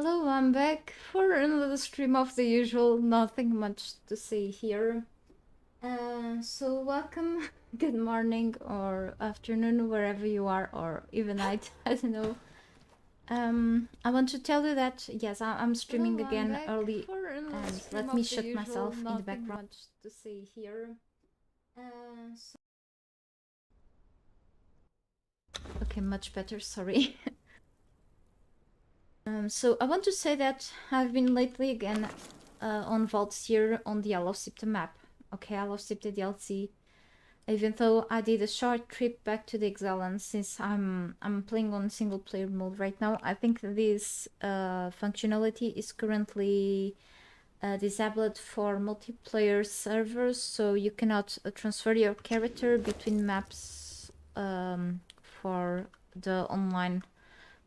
Hello, I'm back for another stream of the usual. Nothing much to say here. So welcome, good morning or afternoon, wherever you are, or even night. I don't know. I want to tell you that yes, I'm streaming Hello, again early, and let me shut usual. myself in the Nothing background. much to say here. Okay, much better. Sorry. So I want to say that I've been lately again on Vaults here on the Isle of Sipta map. Okay, Isle of Sipta DLC. Even though I did a short trip back to the Exiles, since I'm playing on single player mode right now, I think this functionality is currently disabled for multiplayer servers, so you cannot transfer your character between maps for the online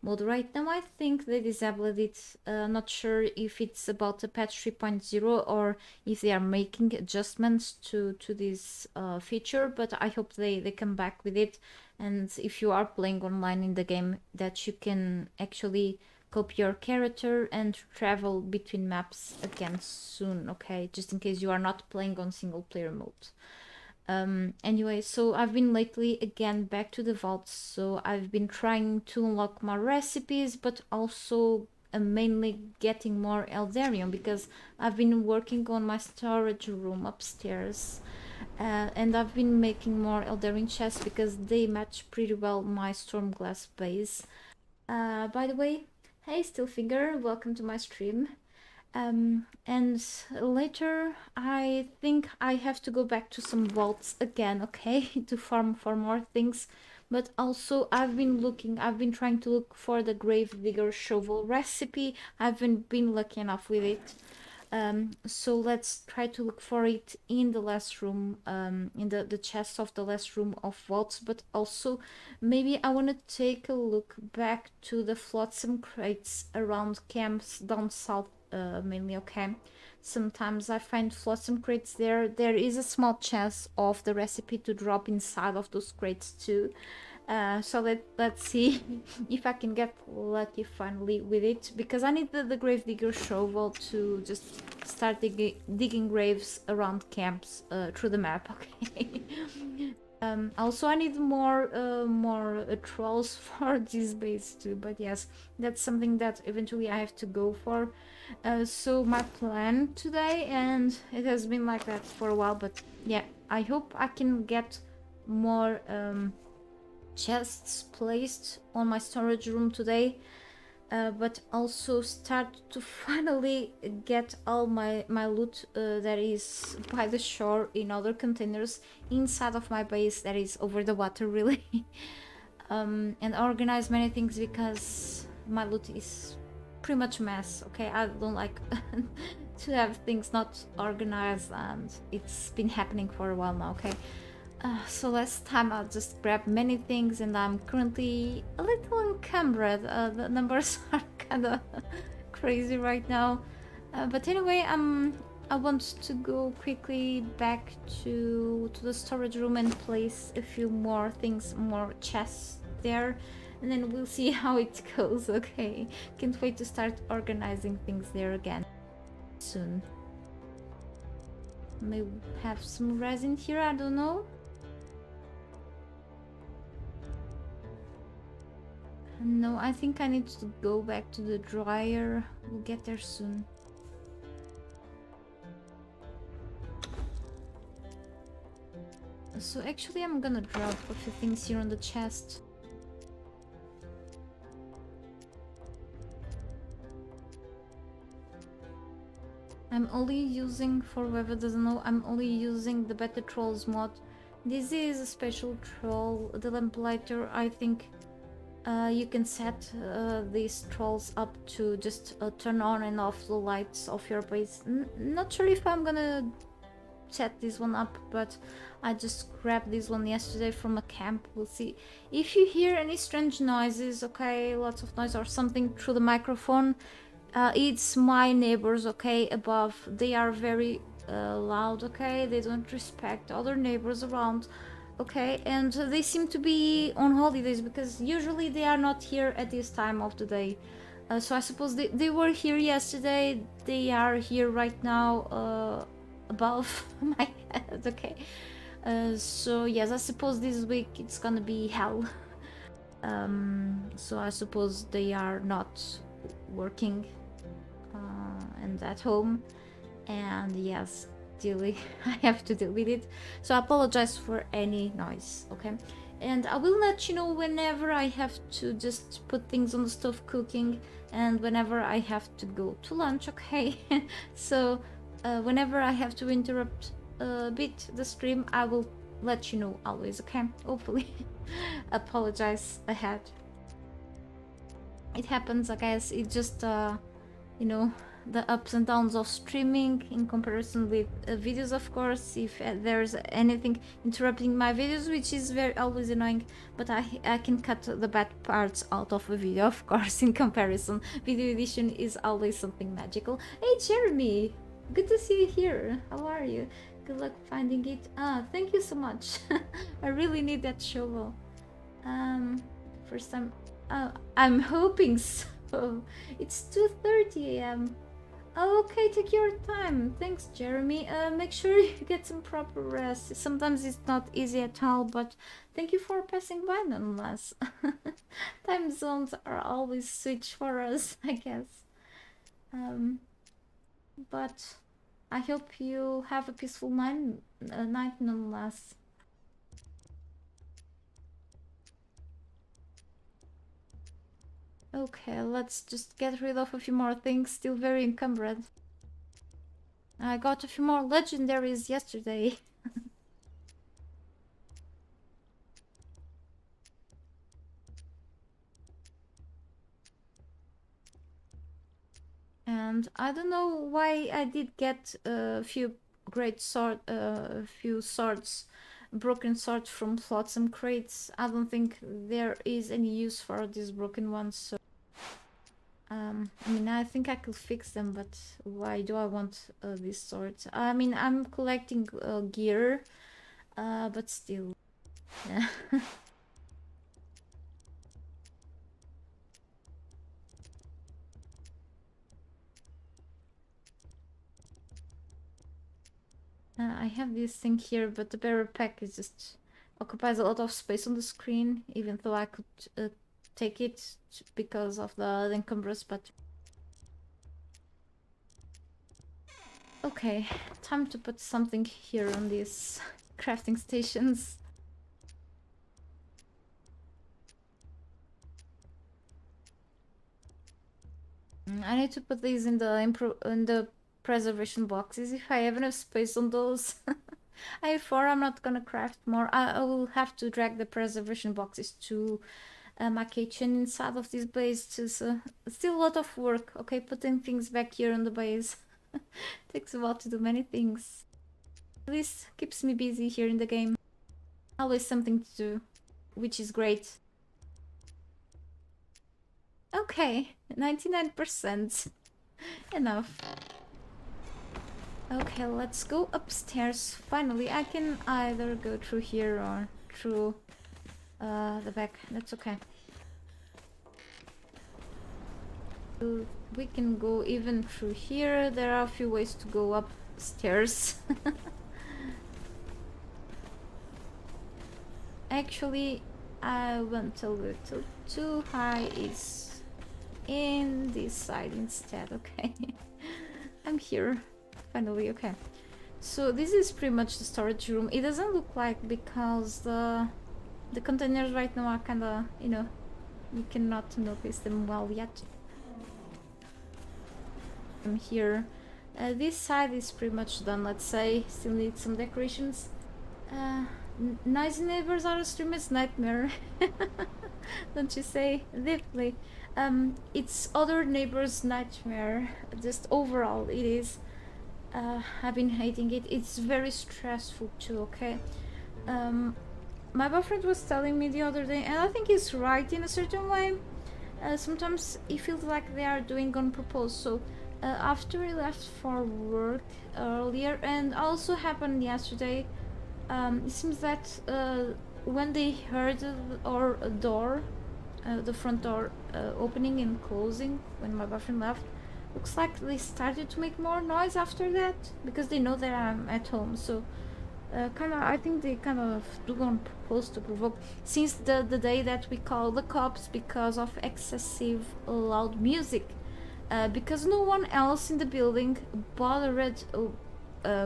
mode right now. I think they disabled it. Not sure if it's about the patch 3.0 or if they are making adjustments to this feature, but I hope they come back with it. And if you are playing online in the game, that you can actually copy your character and travel between maps again soon, okay? Just in case you are not playing on single player mode. Anyway, so I've been lately again back to the vaults, so I've been trying to unlock more recipes, but also mainly getting more Eldarium, because I've been working on my storage room upstairs, and I've been making more Eldarium chests because they match pretty well my Stormglass base. By the way, hey Stillfinger, welcome to my stream. And later I think I have to go back to some vaults again, okay, to farm for more things. But also I've been trying to look for the Gravedigger shovel recipe. I haven't been lucky enough with it. So let's try to look for it in the last room, in the chest of the last room of vaults. But also maybe I want to take a look back to the flotsam crates around camps down south, mainly, okay? Sometimes I find flotsam crates there. There is a small chance of the recipe to drop inside of those crates too. So let's see if I can get lucky finally with it, because I need the Gravedigger shovel to just start digging graves around camps through the map, okay? Also I need more trolls for this base too, but yes, that's something that eventually I have to go for. So my plan today, and it has been like that for a while, but yeah, I hope I can get more chests placed on my storage room today, but also start to finally get all my loot that is by the shore in other containers inside of my base that is over the water, really. And organize many things, because my loot is pretty much a mess, okay? I don't like to have things not organized, and it's been happening for a while now, okay? So last time I just grabbed many things, and I'm currently a little encumbered. The numbers are kind of crazy right now. But anyway, I want to go quickly back to the storage room and place a few more things, more chests there, and then we'll see how it goes, okay? Can't wait to start organizing things there again soon. Maybe have some resin here, I don't know. No, I think I need to go back to the dryer. We'll get there soon. So actually I'm gonna drop a few things here on the chest. I'm only using, for whoever doesn't know, I'm only using the Better Trolls mod. This is a special troll, the lamplighter. I think you can set these trolls up to just turn on and off the lights of your base. Not sure if I'm gonna set this one up, but I just grabbed this one yesterday from a camp. We'll see. If you hear any strange noises, okay, lots of noise or something through the microphone, it's my neighbors, okay, above. They are very loud, okay? They don't respect other neighbors around, okay? And they seem to be on holidays, because usually they are not here at this time of the day. So I suppose they were here yesterday. They are here right now, above my head. Okay. So yes, I suppose this week it's gonna be hell. So I suppose they are not working and at home. And yes, I have to deal with it. So I apologize for any noise, okay? And I will let you know whenever I have to just put things on the stove cooking and whenever I have to go to lunch, okay? So whenever I have to interrupt a bit the stream, I will let you know always, okay? Hopefully. Apologize ahead. It happens, I guess. It just, you know, the ups and downs of streaming in comparison with videos, of course. If there's anything interrupting my videos, which is very always annoying, but I can cut the bad parts out of a video, of course. In comparison, video edition is always something magical. Hey Jeremy, good to see you here. How are you? Good luck finding it. Thank you so much. I really need that shovel. First time. I'm hoping so. It's 2:30 a.m. Okay, take your time. Thanks, Jeremy. Make sure you get some proper rest. Sometimes it's not easy at all, but thank you for passing by nonetheless. Time zones are always switch for us, I guess. But I hope you have a peaceful night nonetheless. Okay, let's just get rid of a few more things. Still very encumbered. I got a few more legendaries yesterday. And I don't know why I did get a few swords, broken swords from flotsam crates. I don't think there is any use for these broken ones, so I mean, I think I could fix them, but why do I want these swords? I mean, I'm collecting gear, but still. Yeah. I have this thing here, but the barrel pack is just occupies a lot of space on the screen, even though I could take it because of the encumbrance, but okay, time to put something here on these crafting stations. I need to put these in the preservation boxes if I have enough space on those. I have 4, I'm not gonna craft more. I will have to drag the preservation boxes to my kitchen inside of this base. So still a lot of work. Okay, putting things back here on the base takes a while to do many things. At least keeps me busy here in the game. Always something to do, which is great. Okay, 99%. Enough. Okay, let's go upstairs. Finally, I can either go through here or through the back. That's okay. We can go even through here. There are a few ways to go upstairs. Actually, I went a little too high. Is in this side instead. Okay. I'm here. Finally, okay. So this is pretty much the storage room. It doesn't look like because the containers right now are kinda, you know, you cannot notice them well yet. I'm here. This side is pretty much done, let's say. Still need some decorations. Noisy neighbors are a streamer's nightmare. Don't you say? Deeply. It's other neighbors' nightmare. Just overall, it is. I've been hating it. It's very stressful too, okay? My boyfriend was telling me the other day, and I think he's right in a certain way. Sometimes it feels like they are doing on purpose. So after we left for work earlier, and also happened yesterday, it seems that when they heard our door, the front door opening and closing when my boyfriend left. Looks like they started to make more noise after that because they know that I'm at home. So kind of, I think they kind of do on purpose to provoke. Since the day that we call the cops because of excessive loud music, because no one else in the building bothered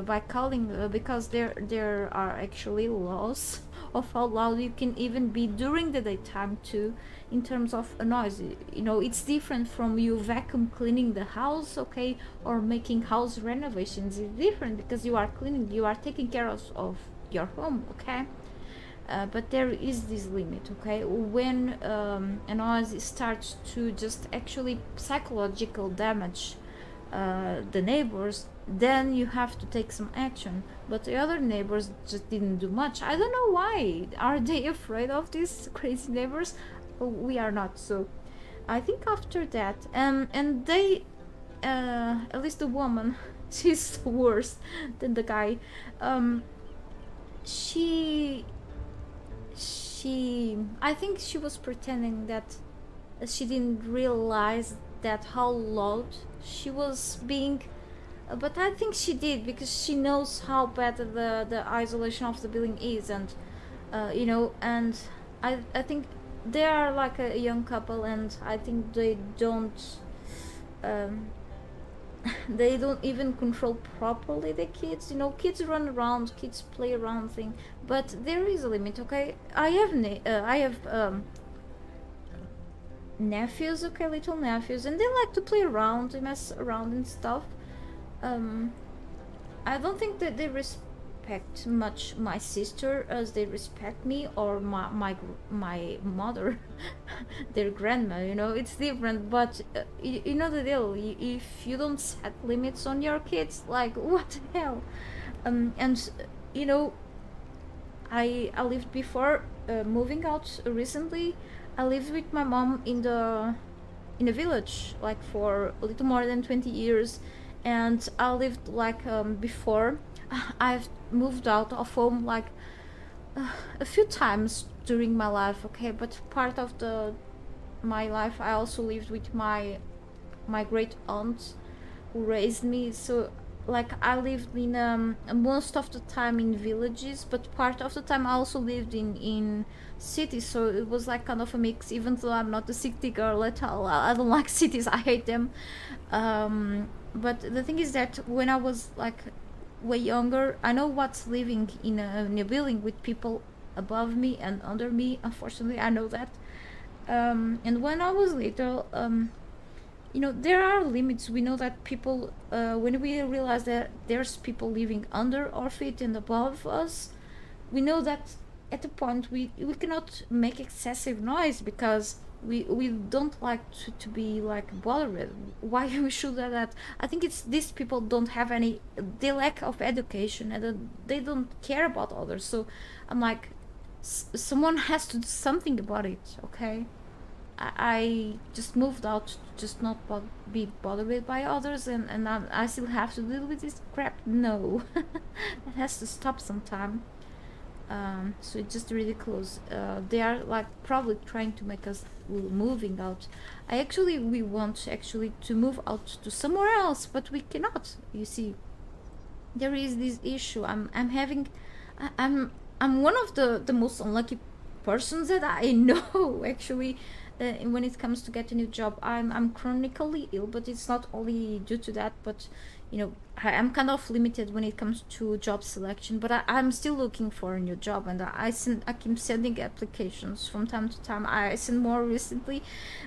by calling, because there are actually laws of how loud you can even be during the daytime too, in terms of a noise. You know, it's different from you vacuum cleaning the house, okay, or making house renovations. It's different because you are cleaning, you are taking care of your home, okay. But there is this limit, okay. When a noise starts to just actually psychological damage the neighbors, then you have to take some action. But the other neighbors just didn't do much. I don't know why. Are they afraid of these crazy neighbors? We are not. So I think after that, and they, at least the woman, she's worse than the guy. She I think she was pretending that she didn't realize that how loud she was being, but I think she did because she knows how bad the isolation of the building is. And you know, and I think they are like a young couple, and I think they don't um, they don't even control properly the kids. You know, kids run around, kids play around thing, but there is a limit, okay. I have nephews, okay, little nephews, and they like to play around, they mess around and stuff. I don't think that they respect much my sister as they respect me, or my mother, their grandma. You know, it's different. But you know the deal. If you don't set limits on your kids, like what the hell? And you know, I lived before moving out recently. I lived with my mom in a village like for a little more than 20 years, and I lived like before. I've moved out of home like a few times during my life, okay, but part of the my life I also lived with my great aunt who raised me. So like I lived in most of the time in villages, but part of the time I also lived in cities. So it was like kind of a mix. Even though I'm not a city girl at all, I don't like cities. I hate them. But the thing is that when I was like way younger, I know what's living in a building with people above me and under me. Unfortunately, I know that. And when I was little, you know, there are limits. We know that people, when we realize that there's people living under our feet and above us, we know that at the point we cannot make excessive noise because we don't like to be like bothered. Why we should do that? I think it's these people don't have any, they lack of education, and they don't care about others. So I'm like, someone has to do something about it, okay. I just moved out to just not be bothered by others, and I still have to deal with this crap. No, it has to stop sometime. So it's just ridiculous. They are like probably trying to make us moving out. We want actually to move out to somewhere else, but we cannot. You see, there is this issue. I'm having, I'm one of the most unlucky persons that I know actually. When it comes to get a new job, I'm chronically ill, but it's not only due to that. But you know, I'm kind of limited when it comes to job selection. But I'm still looking for a new job, and I keep sending applications from time to time. I sent more recently,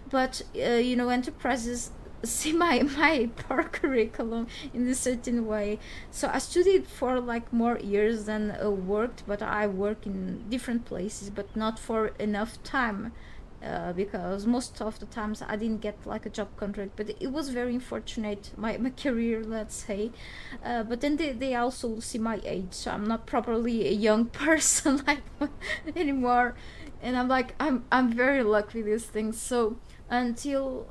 but you know, enterprises see my poor curriculum in a certain way. So I studied for like more years than worked, but I work in different places, but not for enough time. Because most of the times I didn't get like a job contract, but it was very unfortunate, my career, let's say. But then they also see my age, so I'm not properly a young person like anymore. And I'm like, I'm very lucky with these things. So until,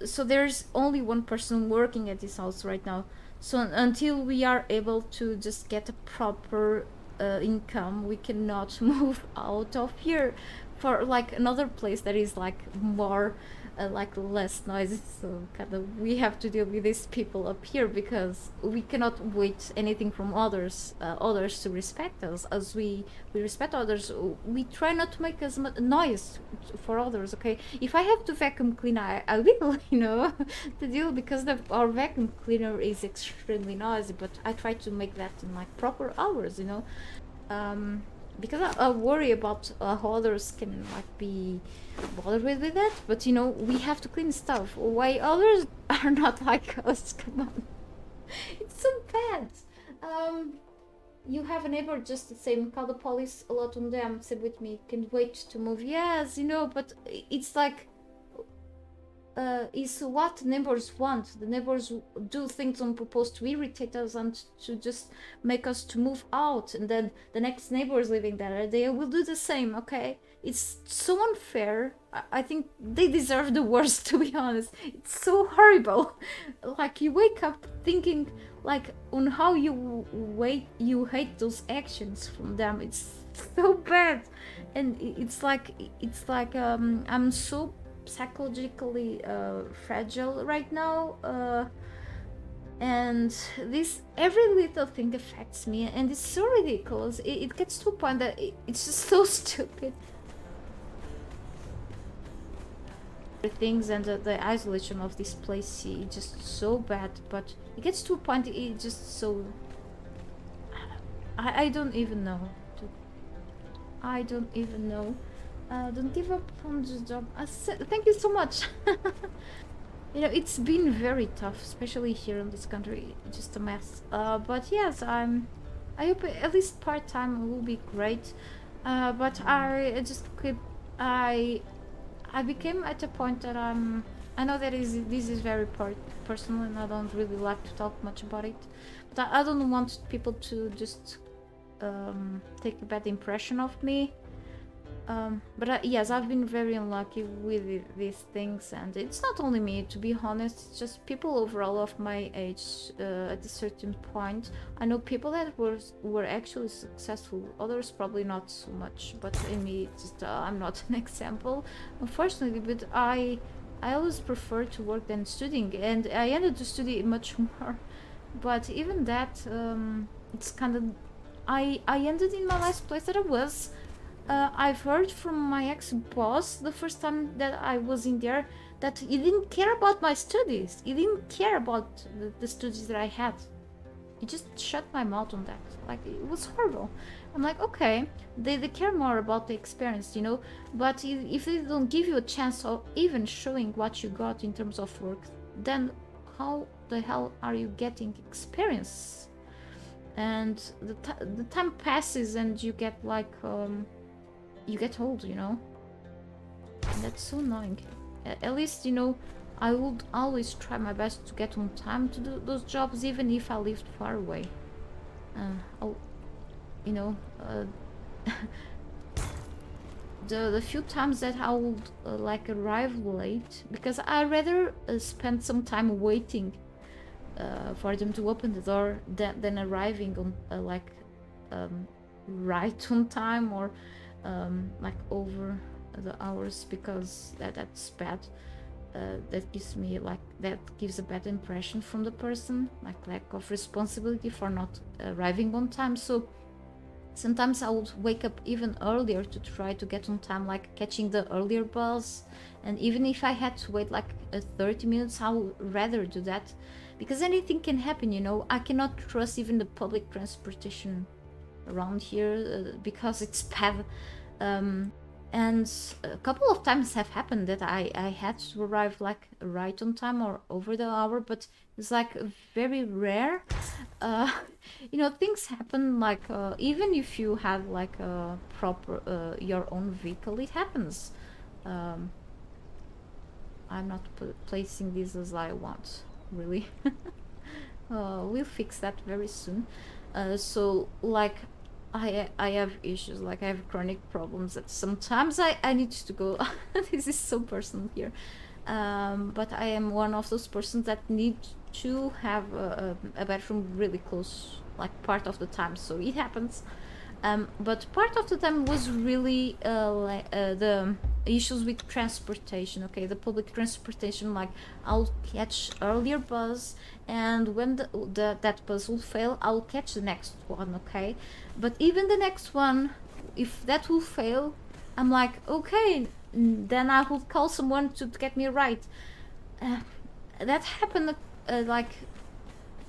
so there's only one person working at this house right now. So until we are able to just get a proper income, we cannot move out of here for like another place that is like more like less noises. So kind of we have to deal with these people up here because we cannot wait anything from others to respect us. As we respect others, we try not to make as much noise for others. Okay, if I have to vacuum clean, I will, to deal, because our vacuum cleaner is extremely noisy, but I try to make that in like proper hours, because I worry about how others can like be bothered with that. But we have to clean stuff. Why others are not like us? Come on, it's so bad. You have a neighbor just the same. Call the police a lot on them. Say with me. Can't wait to move. Yes, but it's like. Is what neighbors want. The neighbors do things on purpose to irritate us and to just make us to move out, and then the next neighbors living there, they will do the same. Okay, it's so unfair. I think they deserve the worst, to be honest. It's so horrible. Like, you wake up thinking like on how you hate those actions from them. It's so bad, and it's like I'm so psychologically fragile right now, and this every little thing affects me, and it's so ridiculous. It gets to a point that it's just so stupid. Things, and the isolation of this place is just so bad, but it gets to a point it just so I don't even know. Don't give up on the job. Thank you so much. It's been very tough, especially here in this country. Just a mess. But yes, I hope at least part-time will be great. But I just keep. I became at a point that I know that this is very personal, and I don't really like to talk much about it. But I don't want people to just take a bad impression of me. But yes, I've been very unlucky with these things, and it's not only me, to be honest. It's just people overall of my age at a certain point. I know people that were actually successful, others probably not so much, but in me, it's just, I'm not an example, unfortunately. But I always prefer to work than studying, and I ended to study much more. But even that, it's kind of, I ended in my last place that I was. I've heard from my ex-boss the first time that I was in there that he didn't care about my studies. He didn't care about the studies that I had. He just shut my mouth on that. Like, it was horrible. I'm like, okay, they care more about the experience, but if they don't give you a chance of even showing what you got in terms of work, then how the hell are you getting experience? And the time passes, and you get like you get old, and that's so annoying. At least, I would always try my best to get on time to do those jobs, even if I lived far away. The few times that I would like arrive late, because I rather spend some time waiting for them to open the door than arriving on right on time, or like over the hours, because that's bad. That gives a bad impression from the person, like lack of responsibility for not arriving on time. So sometimes I would wake up even earlier to try to get on time, like catching the earlier bus. And even if I had to wait like 30 minutes, I would rather do that, because anything can happen. I cannot trust even the public transportation around here because it's bad. And a couple of times have happened that I had to arrive like right on time or over the hour, but it's like very rare. Things happen, like even if you have like a proper your own vehicle, it happens. I'm not placing this as I want, really. We'll fix that very soon. So like I have issues, like I have chronic problems that sometimes I need to go. This is so personal here, but I am one of those persons that need to have a bathroom really close, like part of the time. So it happens, but part of the time was really issues with transportation. Okay, the public transportation, like I'll catch earlier bus, and when that bus will fail, I'll catch the next one. Okay, but even the next one, if that will fail, I'm like, okay, then I will call someone to get me right. That happened like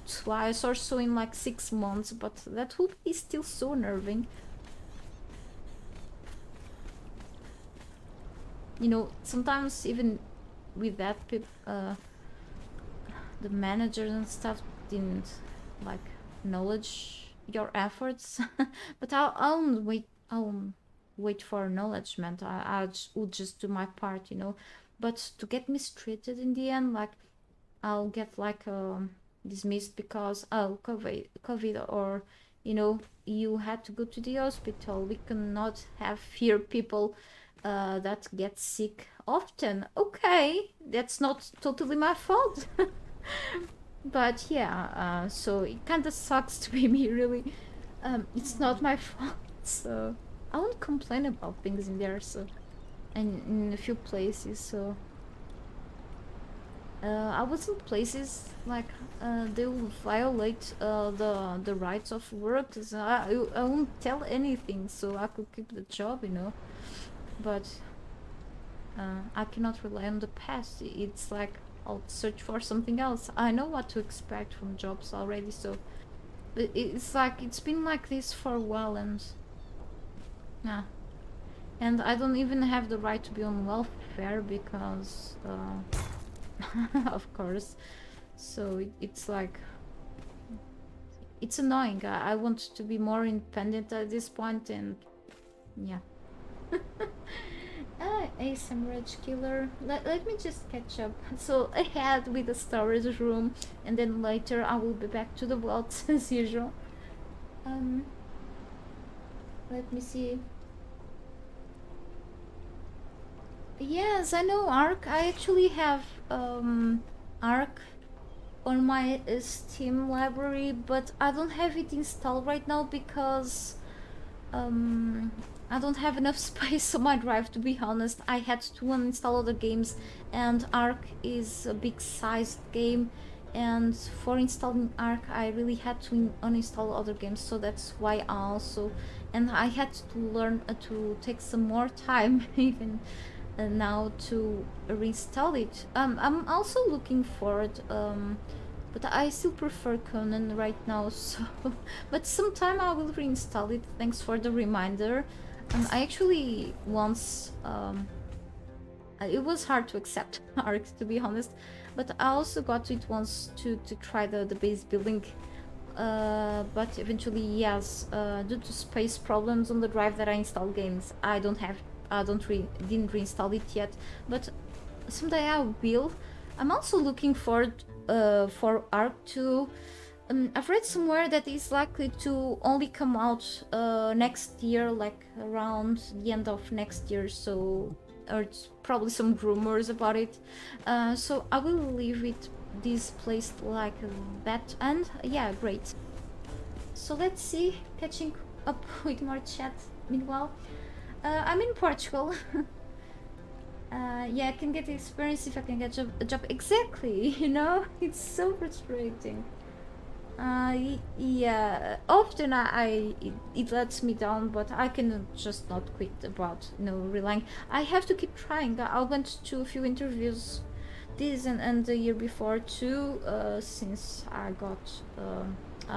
twice or so in like 6 months, but that would be still so unnerving. You know, sometimes even with that, the managers and stuff didn't like acknowledge your efforts. But I won't wait for acknowledgement. I would just do my part, you know. But to get mistreated in the end, like I'll get like dismissed because COVID, or you know, you had to go to the hospital. We cannot have here people that get sick often. Okay, that's not totally my fault. But yeah, so it kind of sucks to be me, really. It's not my fault, so I won't complain about things in there. So, and in a few places, so I was in places like they will violate the rights of workers. I won't tell anything, so I could keep the job, you know. But I cannot rely on the past. It's like I'll search for something else. I know what to expect from jobs already, so it's like it's been like this for a while, and yeah, and I don't even have the right to be on welfare because of course. So it's like it's annoying. I want to be more independent at this point, and yeah. ASM Rage Killer. Let me just catch up. So I had with the storage room, and then later I will be back to the vaults as usual. Let me see. Yes, I know Arc. I actually have Arc on my Steam library, but I don't have it installed right now because I don't have enough space on my drive, to be honest. I had to uninstall other games, and Arc is a big sized game, and for installing Arc I really had to uninstall other games, so that's why I also, and I had to learn to take some more time even now to reinstall it. I'm also looking forward, but I still prefer Conan right now, so but sometime I will reinstall it. Thanks for the reminder. I actually once it was hard to accept Arc, to be honest, but I also got it once to try the base building, but eventually, yes, due to space problems on the drive that I install games, didn't reinstall it yet, but someday I will. I'm also looking forward for Arc 2. I've read somewhere that it's likely to only come out next year, like around the end of next year, so or it's probably some rumors about it. So I will leave it this place like that, and yeah, great. So let's see, catching up with more chat. Meanwhile, I'm in Portugal. Yeah, I can get the experience if I can get a job. Exactly, you know, it's so frustrating. Yeah, often it lets me down, but I can just not quit about, you know, relying. I have to keep trying. I went to a few interviews this and the year before too, since I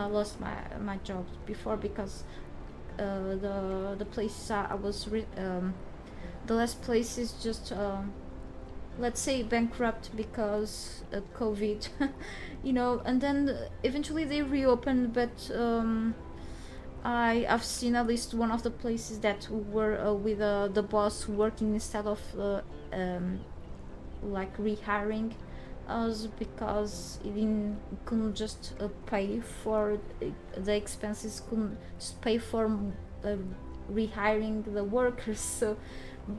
lost my job before because the places I was the last place is just let's say bankrupt because COVID, you know, and then eventually they reopened, but I've seen at least one of the places that were with the boss working instead of like rehiring us because it couldn't just pay for the expenses, couldn't just pay for rehiring the workers. So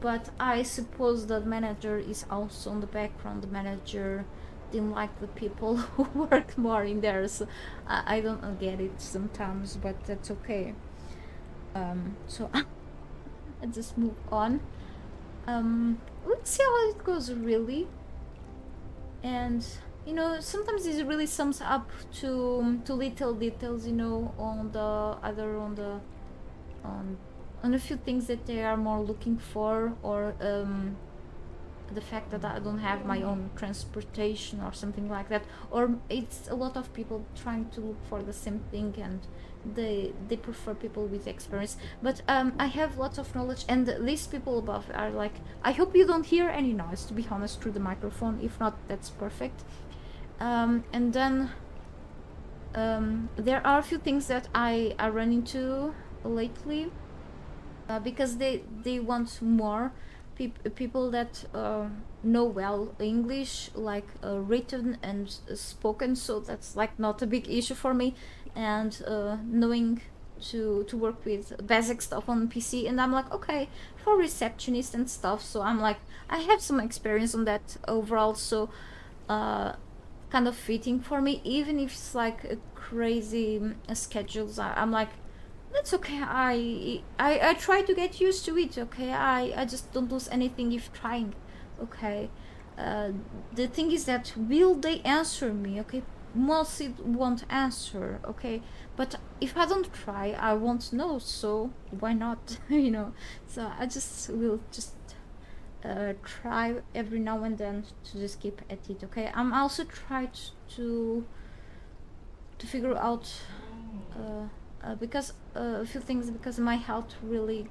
but I suppose the manager is also on the background. The manager didn't like the people who work more in there, so I don't get it sometimes, but that's okay. So I just move on. We'll see how it goes, really. And you know, sometimes it really sums up to little details, you know, on the other on a few things that they are more looking for, or the fact that I don't have my own transportation or something like that, or it's a lot of people trying to look for the same thing, and they prefer people with experience. But I have lots of knowledge, and these people above are like, I hope you don't hear any noise, to be honest, through the microphone. If not, that's perfect. And then there are a few things that I run into lately, because they want more people that know well English, like written and spoken, so that's like not a big issue for me. And knowing to work with basic stuff on PC, and I'm like, okay, for receptionist and stuff, so I'm like, I have some experience on that overall, so kind of fitting for me, even if it's like a crazy schedules. I'm like, that's okay. I try to get used to it. Okay, I just don't lose anything if trying. Okay, the thing is that, will they answer me? Okay, mostly won't answer. Okay, but if I don't try, I won't know. So why not? You know. So I just will just try every now and then to just keep at it. Okay, I'm also trying to figure out because a few things, because my health really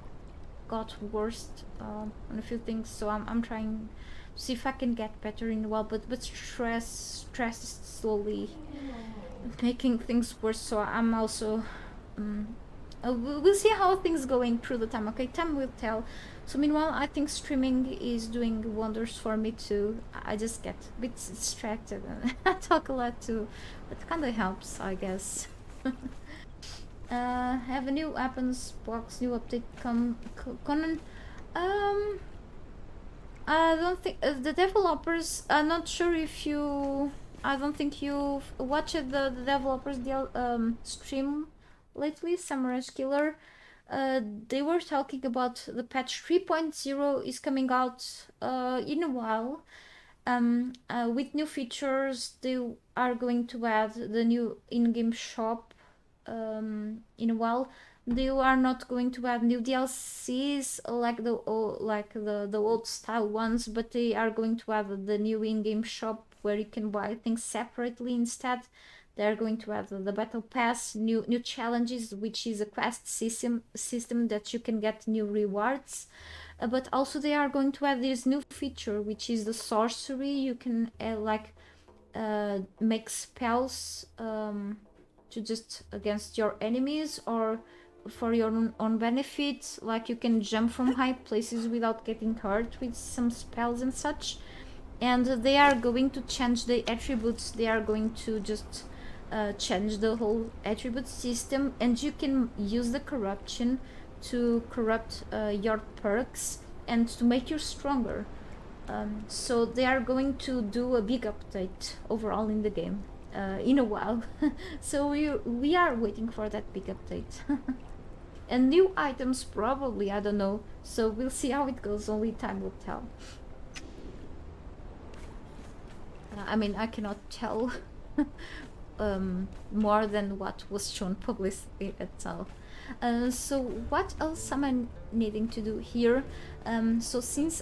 got worse on a few things, so I'm trying to see if I can get better in a while, but stress is slowly making things worse, so I'm also we'll see how things going through the time. Okay, time will tell. So meanwhile, I think streaming is doing wonders for me too. I just get a bit distracted and I talk a lot too, but kind of helps, I guess. Have a new weapons box, new update come, Conan? I don't think the developers. I'm not sure if you. I don't think you've watched the developers stream lately. Samurai Killer. They were talking about the patch 3.0 is coming out in a while. With new features, they are going to add the new in-game shop in a while. They are not going to add new DLCs like the old style ones, but they are going to add the new in-game shop where you can buy things separately instead. They are going to add the battle pass, new challenges, which is a quest system that you can get new rewards. But also they are going to add this new feature, which is the sorcery. You can make spells to just against your enemies or for your own benefit. Like you can jump from high places without getting hurt with some spells and such. And they are going to change the attributes. They are going to just change the whole attribute system, and you can use the corruption to corrupt your perks and to make you stronger. So they are going to do a big update overall in the game in a while. So we are waiting for that big update. And new items probably, I don't know. So we'll see how it goes, only time will tell. I mean, I cannot tell more than what was shown publicly itself. So what else am I needing to do here? So since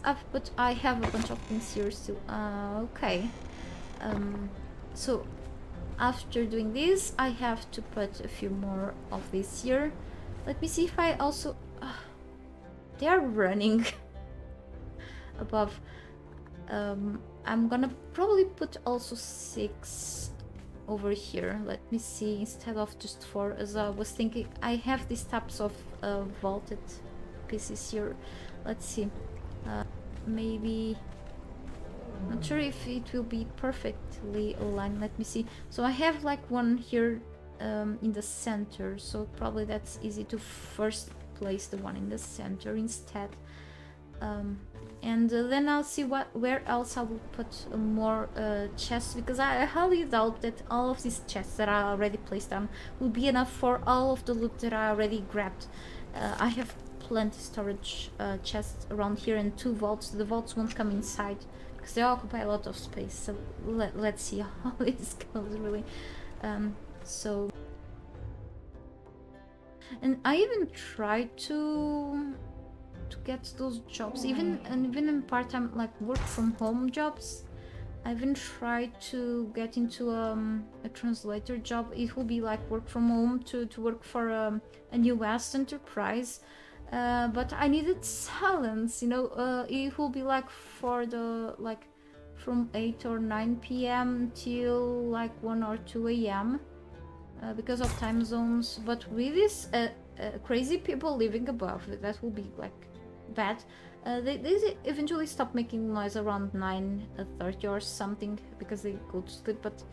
I have a bunch of things here still. Okay. So after doing this, I have to put a few more of this here. Let me see if I also... they are running above. I'm gonna probably put also 6 over here. Let me see, instead of just 4, as I was thinking. I have these types of vaulted pieces here. Let's see. Maybe... not sure if it will be perfectly aligned. Let me see. So I have like one here in the center, so probably that's easy to first place the one in the center instead. And then I'll see where else I will put more chests, because I highly doubt that all of these chests that I already placed down will be enough for all of the loot that I already grabbed. I have plenty storage chests around here and 2 vaults. The vaults won't come inside because they occupy a lot of space. So let's see how this goes, really. So, and I even tried to get those jobs, even in part-time, like work from home jobs. I even tried to get into a translator job. It will be like work from home to work for a US enterprise, but I needed silence, you know. It will be like for the from 8 or 9 p.m. till like 1 or 2 a.m. Because of time zones. But with these crazy people living above, that will be like bad. They eventually stop making noise around 9:30 or something because they go to sleep, but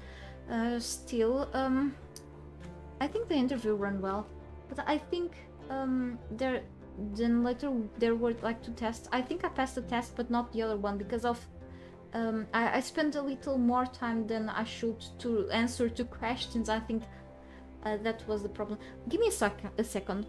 still, I think the interview ran well. But I think then later there were like 2 tests. I think I passed the test, but not the other one because of I spent a little more time than I should to answer 2 questions. I think that was the problem. Give me a second.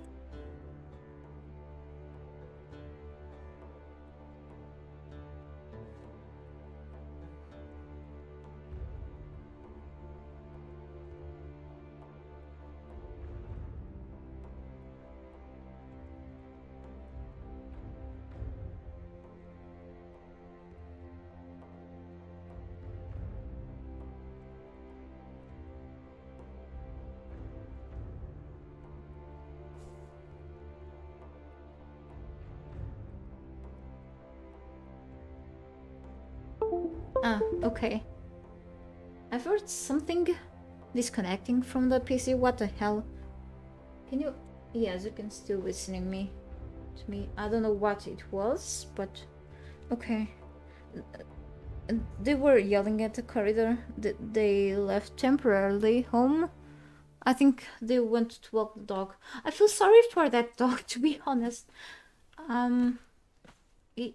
Ah, okay. I've heard something disconnecting from the PC. What the hell? Can you... Yes, you can still listening to me. I don't know what it was, but... Okay. They were yelling at the corridor. They left temporarily home. I think they went to walk the dog. I feel sorry for that dog, to be honest.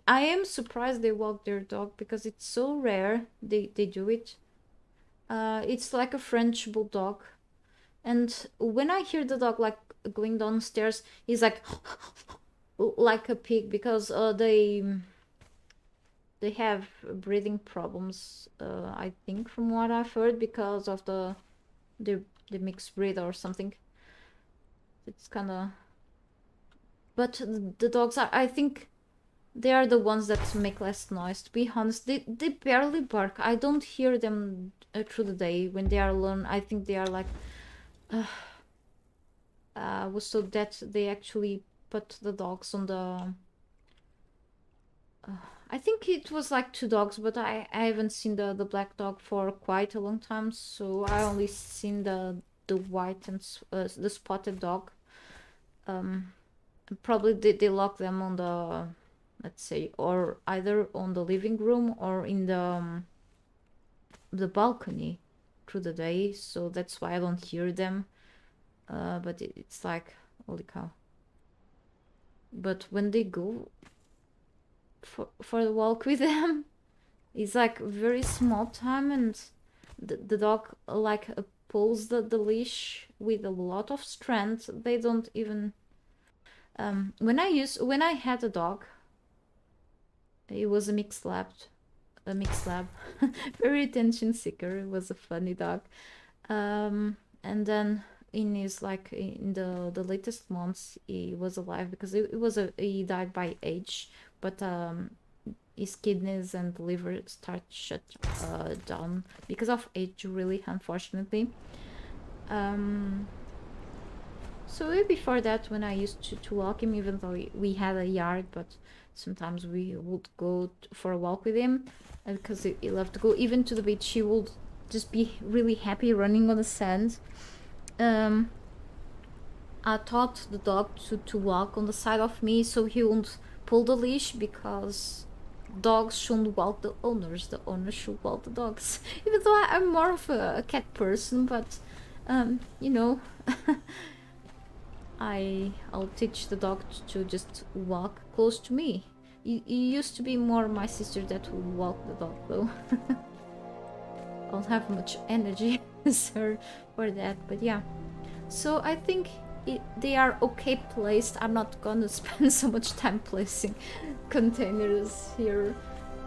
I am surprised they walk their dog because it's so rare they do it. It's like a French bulldog, and when I hear the dog like going downstairs, he's like like a pig because they have breathing problems. I think from what I've heard because of the mixed breed or something. It's kind of. But the dogs are, I think. They are the ones that make less noise. To be honest, they barely bark. I don't hear them through the day when they are alone. I think they are like... was so that they actually put the dogs on the... I think it was like 2 dogs, but I haven't seen the black dog for quite a long time, so I only seen the white and the spotted dog. Probably they lock them on the... let's say, or either on the living room or in the balcony through the day, so that's why I don't hear them. But it's like, holy cow. But when they go for the walk with them, it's like very small time, and the dog like pulls the leash with a lot of strength. They don't even... when I had a dog, it was a mixed lab. Very attention seeker. It was a funny dog. And then in his in the latest months, he was alive because he died by age, but his kidneys and liver start shut down because of age, really, unfortunately. So before that, when I used to walk him, even though we had a yard, but sometimes we would go for a walk with him because he loved to go even to the beach. He would just be really happy running on the sand. I taught the dog to walk on the side of me so he won't pull the leash, because dogs shouldn't walk the owners. The owners should walk the dogs. Even though I'm more of a cat person, but you know, I'll teach the dog to just walk close to me. It used to be more my sister that would walk the dog, though. I don't have much energy for that, but yeah. So I think they are okay placed. I'm not gonna spend so much time placing containers here.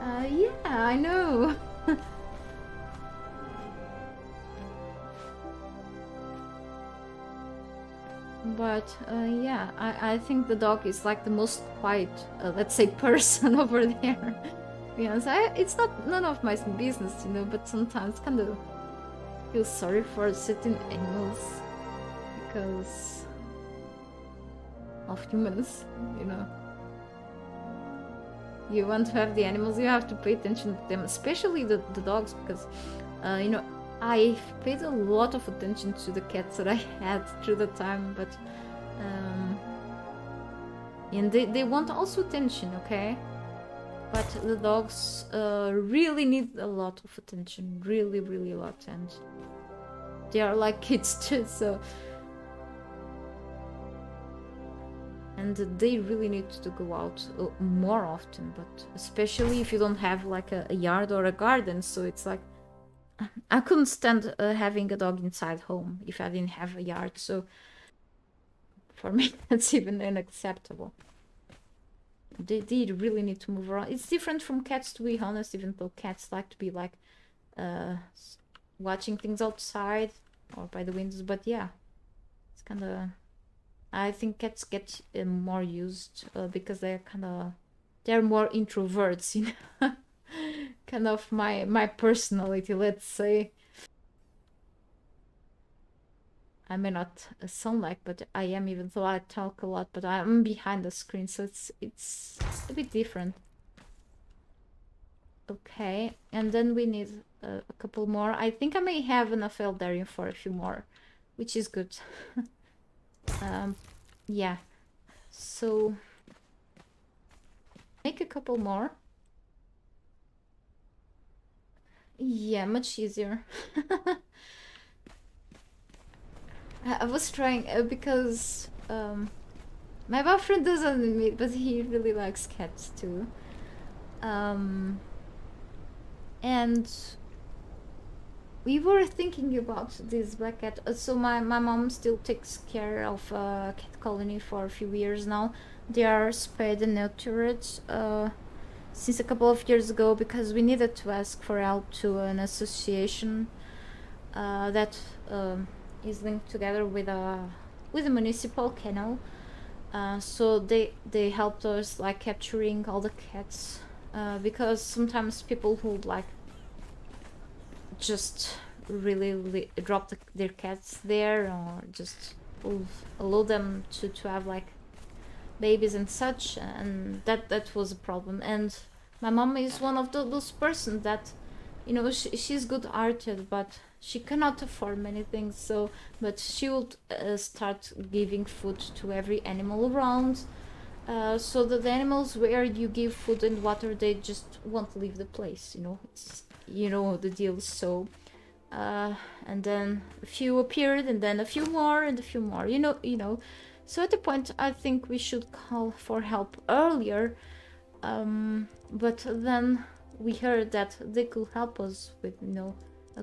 Yeah, I know. But yeah, I think the dog is like the most quiet, let's say, person over there. Yes, it's not none of my business, you know, but sometimes kind of feel sorry for certain animals because of humans, you know. You want to have the animals, you have to pay attention to them, especially the dogs, because, you know, I paid a lot of attention to the cats that I had through the time, but and they want also attention, okay? But the dogs really need a lot of attention, really, really a lot, and they are like kids too, so. And they really need to go out more often, but especially if you don't have like a yard or a garden, so it's like I couldn't stand having a dog inside home if I didn't have a yard, so for me that's even unacceptable. They really need to move around. It's different from cats, to be honest, even though cats like to be like watching things outside or by the windows, but yeah, it's kind of, I think cats get more used because they're more introverts, you know. Kind of my personality, let's say. I may not sound like, but I am, even though I talk a lot, but I'm behind the screen, so it's a bit different. Okay, and then we need a couple more. I think I may have enough Eldarian for a few more, which is good. Yeah, so make a couple more. Yeah, much easier. I was trying because my boyfriend doesn't admit, but he really likes cats too. And we were thinking about this black cat. So my mom still takes care of a cat colony for a few years now. They are spayed and neutered since a couple of years ago because we needed to ask for help to an association that is linked together with a municipal kennel. So they helped us like capturing all the cats because sometimes people who like just really drop their cats there or just allow them to have like babies and such, and that was a problem. And my mom is one of those persons that, you know, she's good hearted, but she cannot afford many things, so but she would start giving food to every animal around, so that the animals where you give food and water, they just won't leave the place, you know. It's, you know, the deal. So and then a few appeared, and then a few more, and a few more, you know. So at the point I think we should call for help earlier, but then we heard that they could help us with, you know,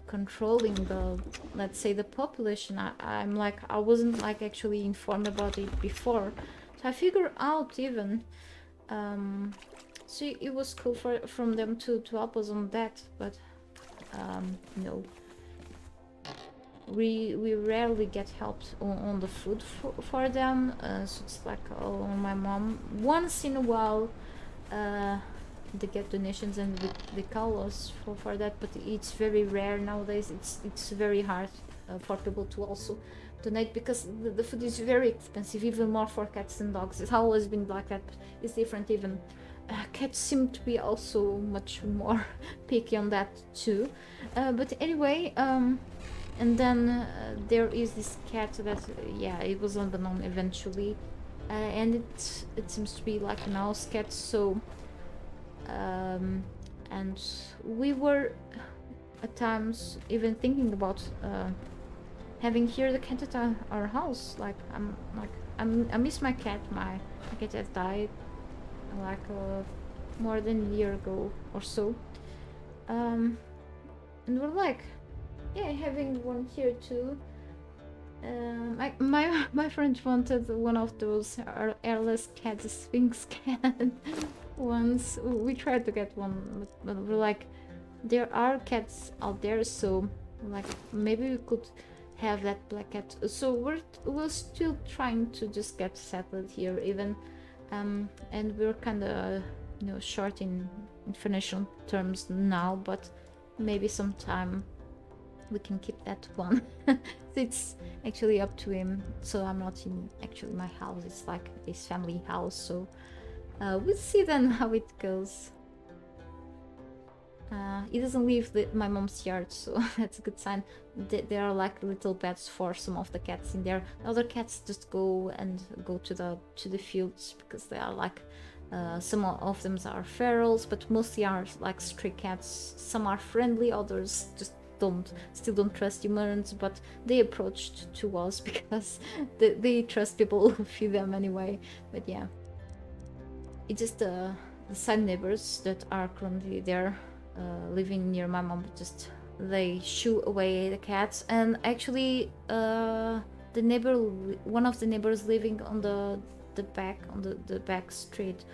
controlling the, let's say, the population. I'm like, I wasn't like actually informed about it before, so I figured out even so it was cool from them to help us on that, but no, we rarely get helped on the food for them, so it's like on my mom. Once in a while they get donations and they call us for that, but it's very rare nowadays. It's very hard for people to also donate because the food is very expensive, even more for cats and dogs. It's always been like that, but it's different. Even cats seem to be also much more picky on that too, but anyway, and then there is this cat that yeah, it was on the known eventually, and it seems to be like an house cat. So and we were at times even thinking about having here the cat at our house. Like I miss my cat. My cat has died like more than a year ago or so, and we're like, yeah, having one here too. My friend wanted one of those airless cats, Sphinx cat. Once we tried to get one, but we're like, there are cats out there, so like maybe we could have that black cat. So we're still trying to just get settled here, even, and we're kind of short in financial terms now, but maybe sometime we can keep that one. It's actually up to him, so I'm not in actually my house, it's like his family house, so we'll see then how it goes. He doesn't leave my mom's yard, so that's a good sign. There are like little beds for some of the cats in there. The other cats just go to the fields because they are like some of them are ferals, but mostly are like stray cats. Some are friendly, others just still don't trust humans, but they approached to us because they trust people who feed them anyway. But yeah, it's just the side neighbors that are currently there living near my mom, just they shoo away the cats. And actually the neighbor, one of the neighbors living on the back street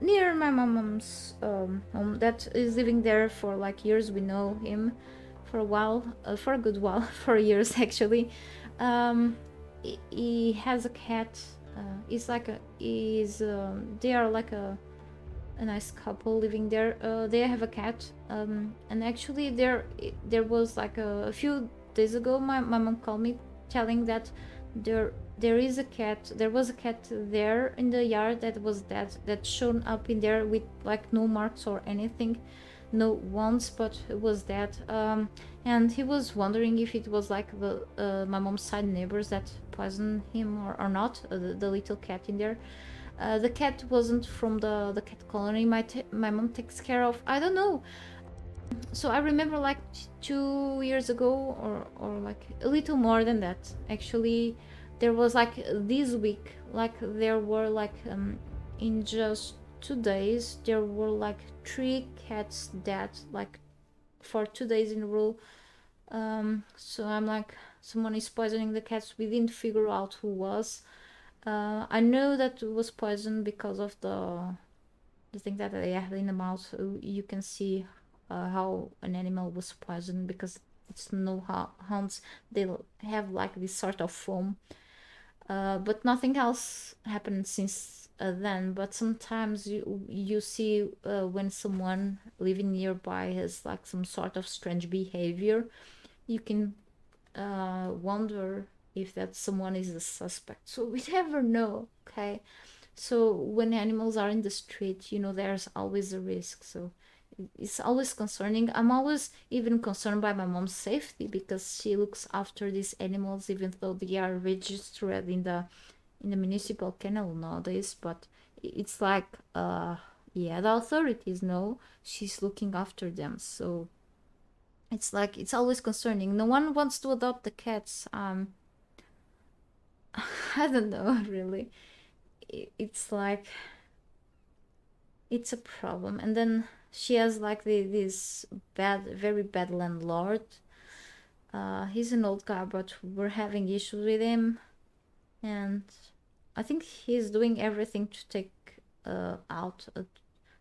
near my mom's home, that is living there for like years. We know him for a while, for a good while, for years actually. He has a cat. He's like a he's they are like a nice couple living there. They have a cat, and actually there was like a few days ago my mom called me telling that there is a cat. There was a cat there in the yard that was dead, that shown up in there with like no marks or anything, no wounds, but it was dead. And he was wondering if it was like the my mom's side neighbors that poisoned him or not, the little cat in there. The cat wasn't from the cat colony my mom takes care of. I don't know. So I remember like 2 years ago, or like a little more than that. Actually, there was like this week, like there were like in just 2 days there were like 3 cats dead, like for 2 days in a row. So I'm like, someone is poisoning the cats. We didn't figure out who was. I know that it was poison because of the thing that they had in the mouth. You can see how an animal was poisoned because it's no hounds. They have like this sort of foam. But nothing else happened since then. But sometimes you see when someone living nearby has like some sort of strange behavior, you can wonder if that someone is a suspect. So we never know, okay? So when animals are in the street, there's always a risk. So it's always concerning. I'm always even concerned by my mom's safety because she looks after these animals, even though they are registered in the municipal kennel nowadays. But it's like, yeah, the authorities know she's looking after them. So it's like, it's always concerning. No one wants to adopt the cats. I don't know, really. It's like, it's a problem. And then she has like this very bad landlord. He's an old guy, but we're having issues with him, and I think he's doing everything to take out to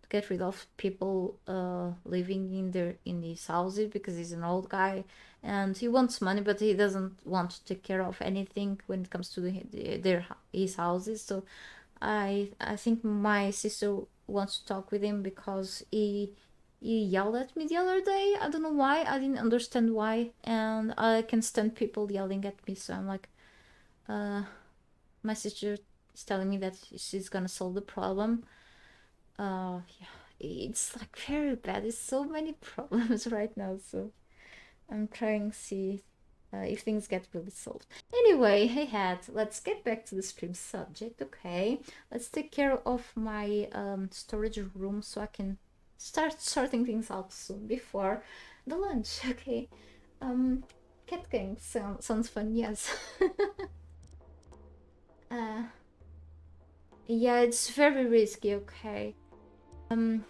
get rid of people living in these houses, because he's an old guy and he wants money, but he doesn't want to take care of anything when it comes to his houses. So I think my sister wants to talk with him because he yelled at me the other day. I don't know why. I didn't understand why, and I can stand people yelling at me. So I'm like, my sister is telling me that she's gonna solve the problem. Yeah, it's like very bad. There's so many problems right now. So I'm trying to see if things get really solved. Anyway, hey Hat, let's get back to the stream subject, okay? Let's take care of my storage room so I can start sorting things out soon before the lunch, okay? Cat gang sounds fun, yes. Yeah, it's very risky, okay? And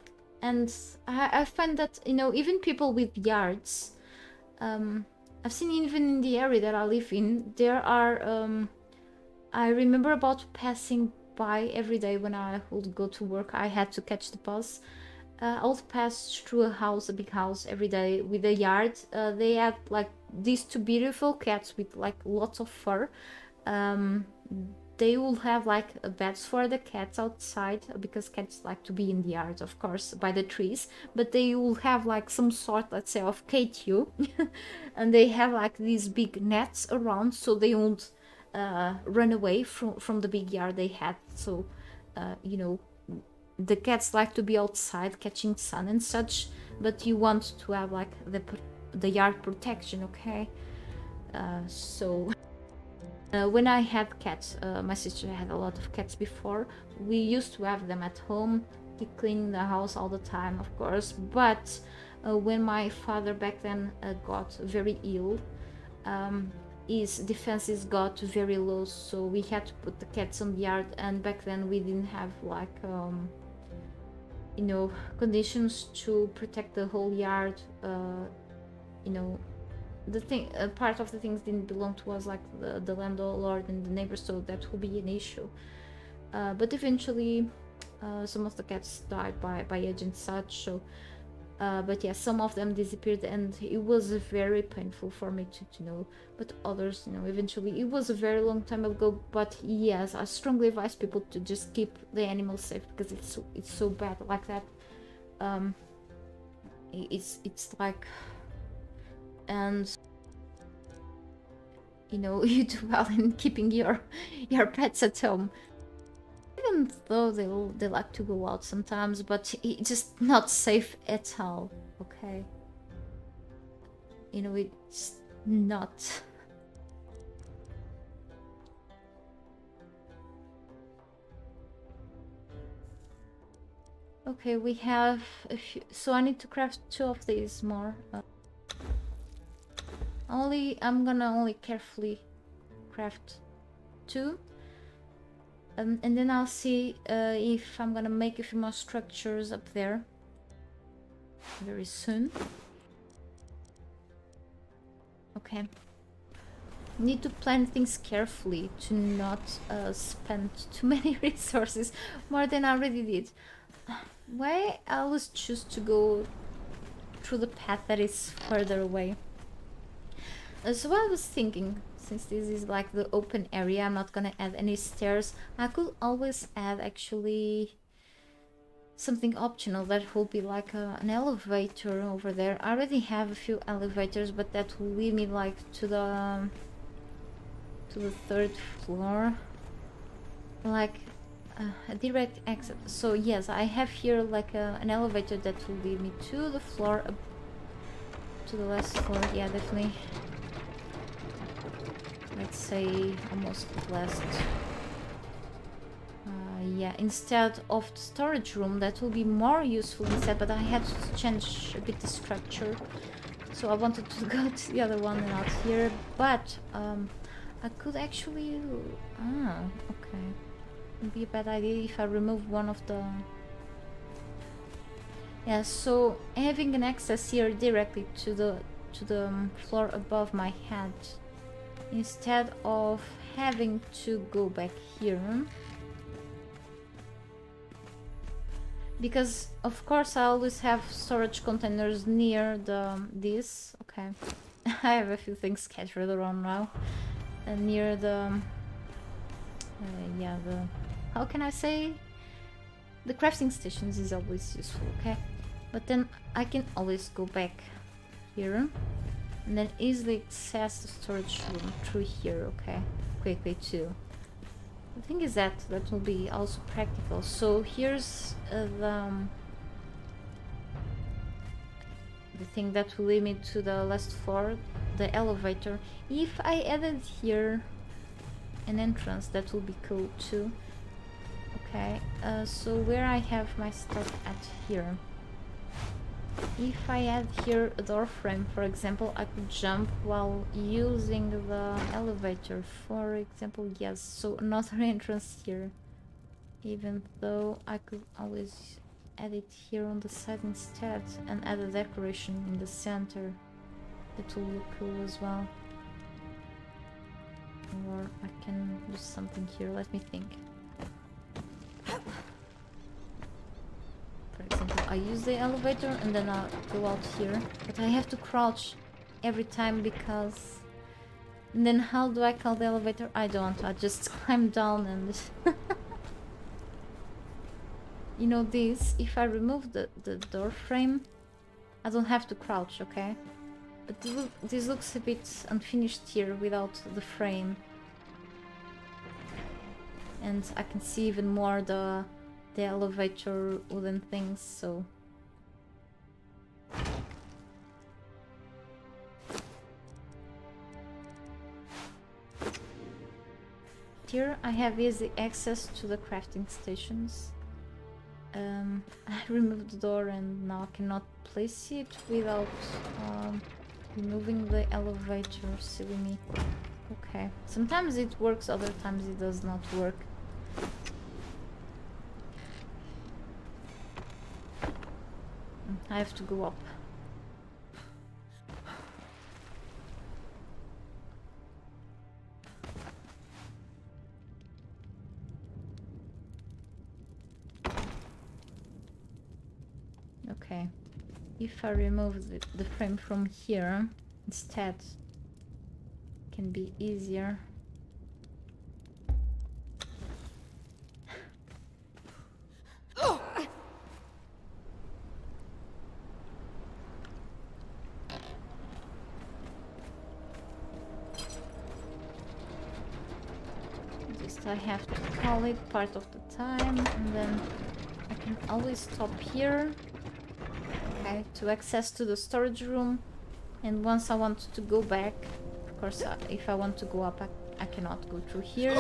I find that, even people with yards, I've seen even in the area that I live in, there are, I remember about passing by every day when I would go to work. I had to catch the bus. I would pass through a house, a big house, every day with a yard. They had like these two beautiful cats with like lots of fur. They will have like beds for the cats outside because cats like to be in the yard, of course, by the trees. But they will have like some sort, let's say, of KTU, and they have like these big nets around so they won't run away from the big yard they had. So, you know, the cats like to be outside catching sun and such, but you want to have like the yard protection, okay? So when I had cats, my sister had a lot of cats before. We used to have them at home. We cleaned the house all the time, of course. But when my father back then got very ill, his defenses got very low, so we had to put the cats on the yard. And back then we didn't have like you know, conditions to protect the whole yard. You know, the thing, part of the things didn't belong to us, like the landlord and the neighbors, so that will be an issue. But eventually some of the cats died by age and such, so but yeah, some of them disappeared, and it was very painful for me to know. But others, you know, eventually, it was a very long time ago. But yes, I strongly advise people to just keep the animals safe, because it's so bad like that. It's like, and you know, you do well in keeping your pets at home, even though they like to go out sometimes, but it's just not safe at all, okay? You know, it's not. Okay, we have a few, so I need to craft 2 of these more. I'm gonna only carefully craft 2. And then I'll see if I'm gonna make a few more structures up there very soon. Okay. Need to plan things carefully to not spend too many resources, more than I already did. Why I always choose to go through the path that is further away? So I was thinking, since this is like the open area, I'm not gonna add any stairs. I could always add actually something optional that will be like an elevator over there. I already have a few elevators, but that will lead me like to the 3rd floor, like a direct exit. So yes, I have here like an elevator that will lead me to the floor, to the last floor. Yeah, definitely. Let's say almost last. Yeah, instead of the storage room, that will be more useful instead, but I had to change a bit the structure, so I wanted to go to the other one and not here. But I could actually, okay, it'd be a bad idea if I remove one of the, yeah, so having an access here directly to the floor above my head, instead of having to go back here, because of course I always have storage containers near this. Okay, I have a few things scattered around now, and near the yeah, the, how can I say, the crafting stations is always useful, okay? But then I can always go back here and then easily access the storage room through here, okay? Quickly too. The thing is that will be also practical. So here's the thing that will lead me to the last floor, the elevator. If I added here an entrance, that will be cool too. Okay, so where I have my stuff at here, if I add here a door frame, for example, I could jump while using the elevator, for example. Yes, so another entrance here, even though I could always add it here on the side instead and add a decoration in the center. It will look cool as well. Or I can do something here. Let me think. For example, I use the elevator and then I'll go out here. But I have to crouch every time because... And then how do I call the elevator? I don't. I just climb down and... You know this, if I remove the door frame, I don't have to crouch, okay? But this looks a bit unfinished here without the frame. And I can see even more the elevator wooden things, so... Here I have easy access to the crafting stations. I removed the door and now I cannot place it without removing the elevator. Silly me. Okay. Sometimes it works, other times it does not work. I have to go up. Okay, if I remove the frame from here instead, it can be easier. Just I have to call it part of the time, and then I can always stop here. Okay, to access to the storage room, and once I want to go back, of course if I want to go up I cannot go through here,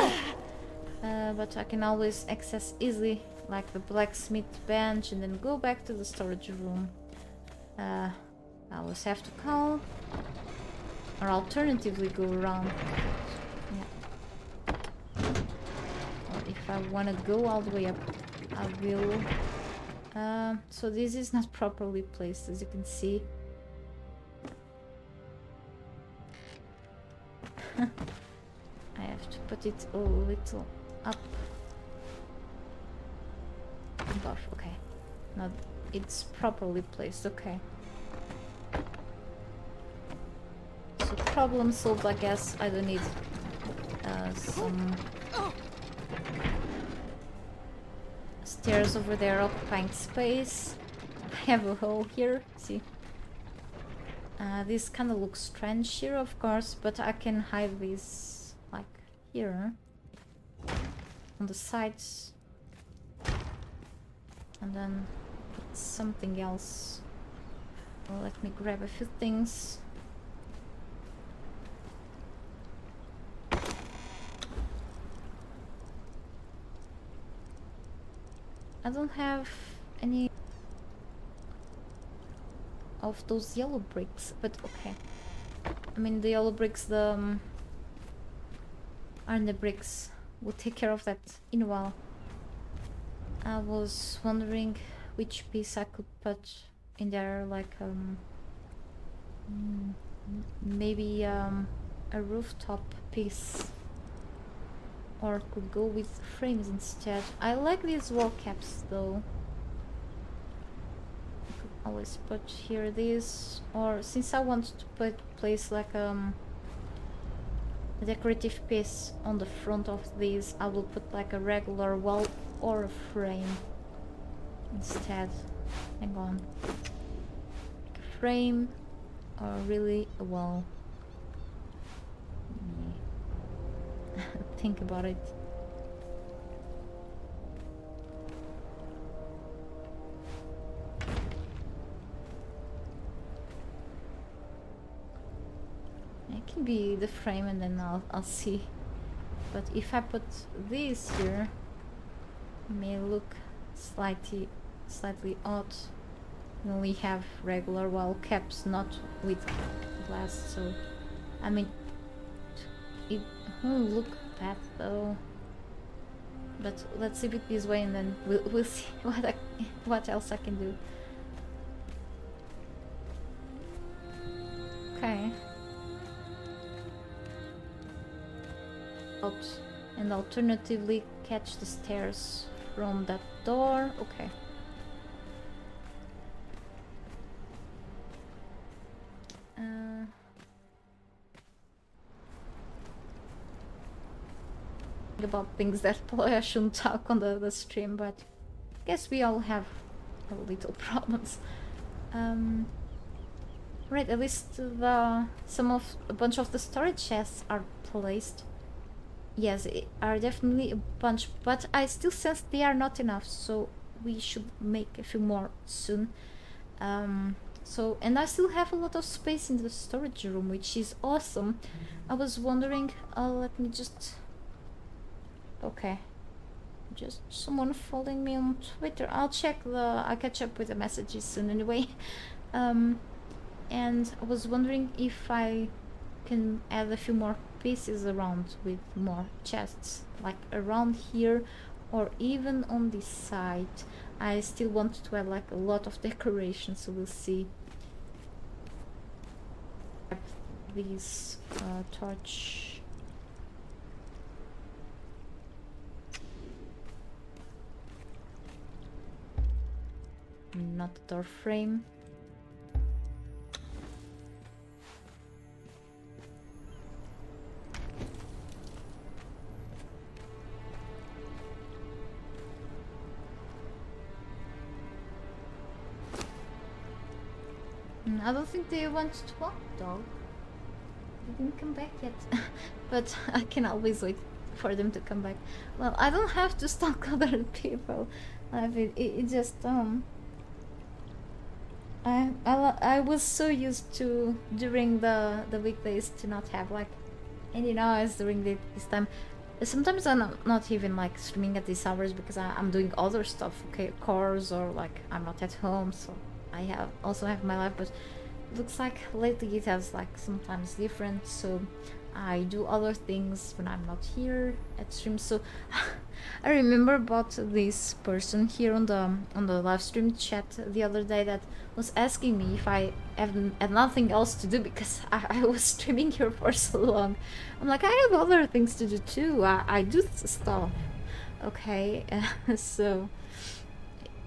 but I can always access easily like the blacksmith bench and then go back to the storage room. I always have to call, or alternatively go around. Yeah. Or if I want to go all the way up, I will. So this is not properly placed, as you can see. I have to put it a little up above. Okay, now it's properly placed. Okay, so problem solved, I guess. I don't need some stairs over there occupying space. I have a hole here, see? This kind of looks strange here, of course, but I can hide this like here on the sides and then put something else. Well, let me grab a few things. I don't have any of those yellow bricks, but okay. I mean, the yellow bricks, the iron bricks, we'll take care of that in a while. I was wondering which piece I could put in there, like maybe a rooftop piece, or could go with frames instead. I like these wall caps though. I could always put here this, or since I want to place like a decorative piece on the front of these, I will put like a regular wall or a frame instead. Hang on. Like a frame or really a wall. Think about it. It can be the frame and then I'll see. But if I put this here, it may look slightly odd. We only have regular wall caps, not with glass, so I mean it won't look bad though. But let's leave it this way and then we'll see what else I can do. Okay. and alternatively catch the stairs from that door. Okay. About things that probably I shouldn't talk on the stream, but I guess we all have little problems. Right, at least a bunch of the storage chests are placed. Yes, are definitely a bunch, but I still sense they are not enough, so we should make a few more soon. And I still have a lot of space in the storage room, which is awesome. I was wondering, let me just... Okay. Just someone following me on Twitter. I'll catch up with the messages soon anyway. And I was wondering if I can add a few more pieces around with more chests, like around here or even on this side. I still want to add like a lot of decoration, so we'll see. These torch. Not the door frame. I don't think they want to walk, dog. They didn't come back yet. But I can always wait for them to come back. Well, I don't have to stalk other people. I mean, it just I was so used to during the weekdays to not have like any noise during this time. Sometimes I'm not even like streaming at these hours because I'm doing other stuff, okay, chores, or like I'm not at home, so I also have my life. But it looks like lately it has like sometimes different, so I do other things when I'm not here at stream. So I remember about this person here on the live stream chat the other day that was asking me if I had nothing else to do because I was streaming here for so long. I'm like, I have other things to do too. I do stuff, okay. So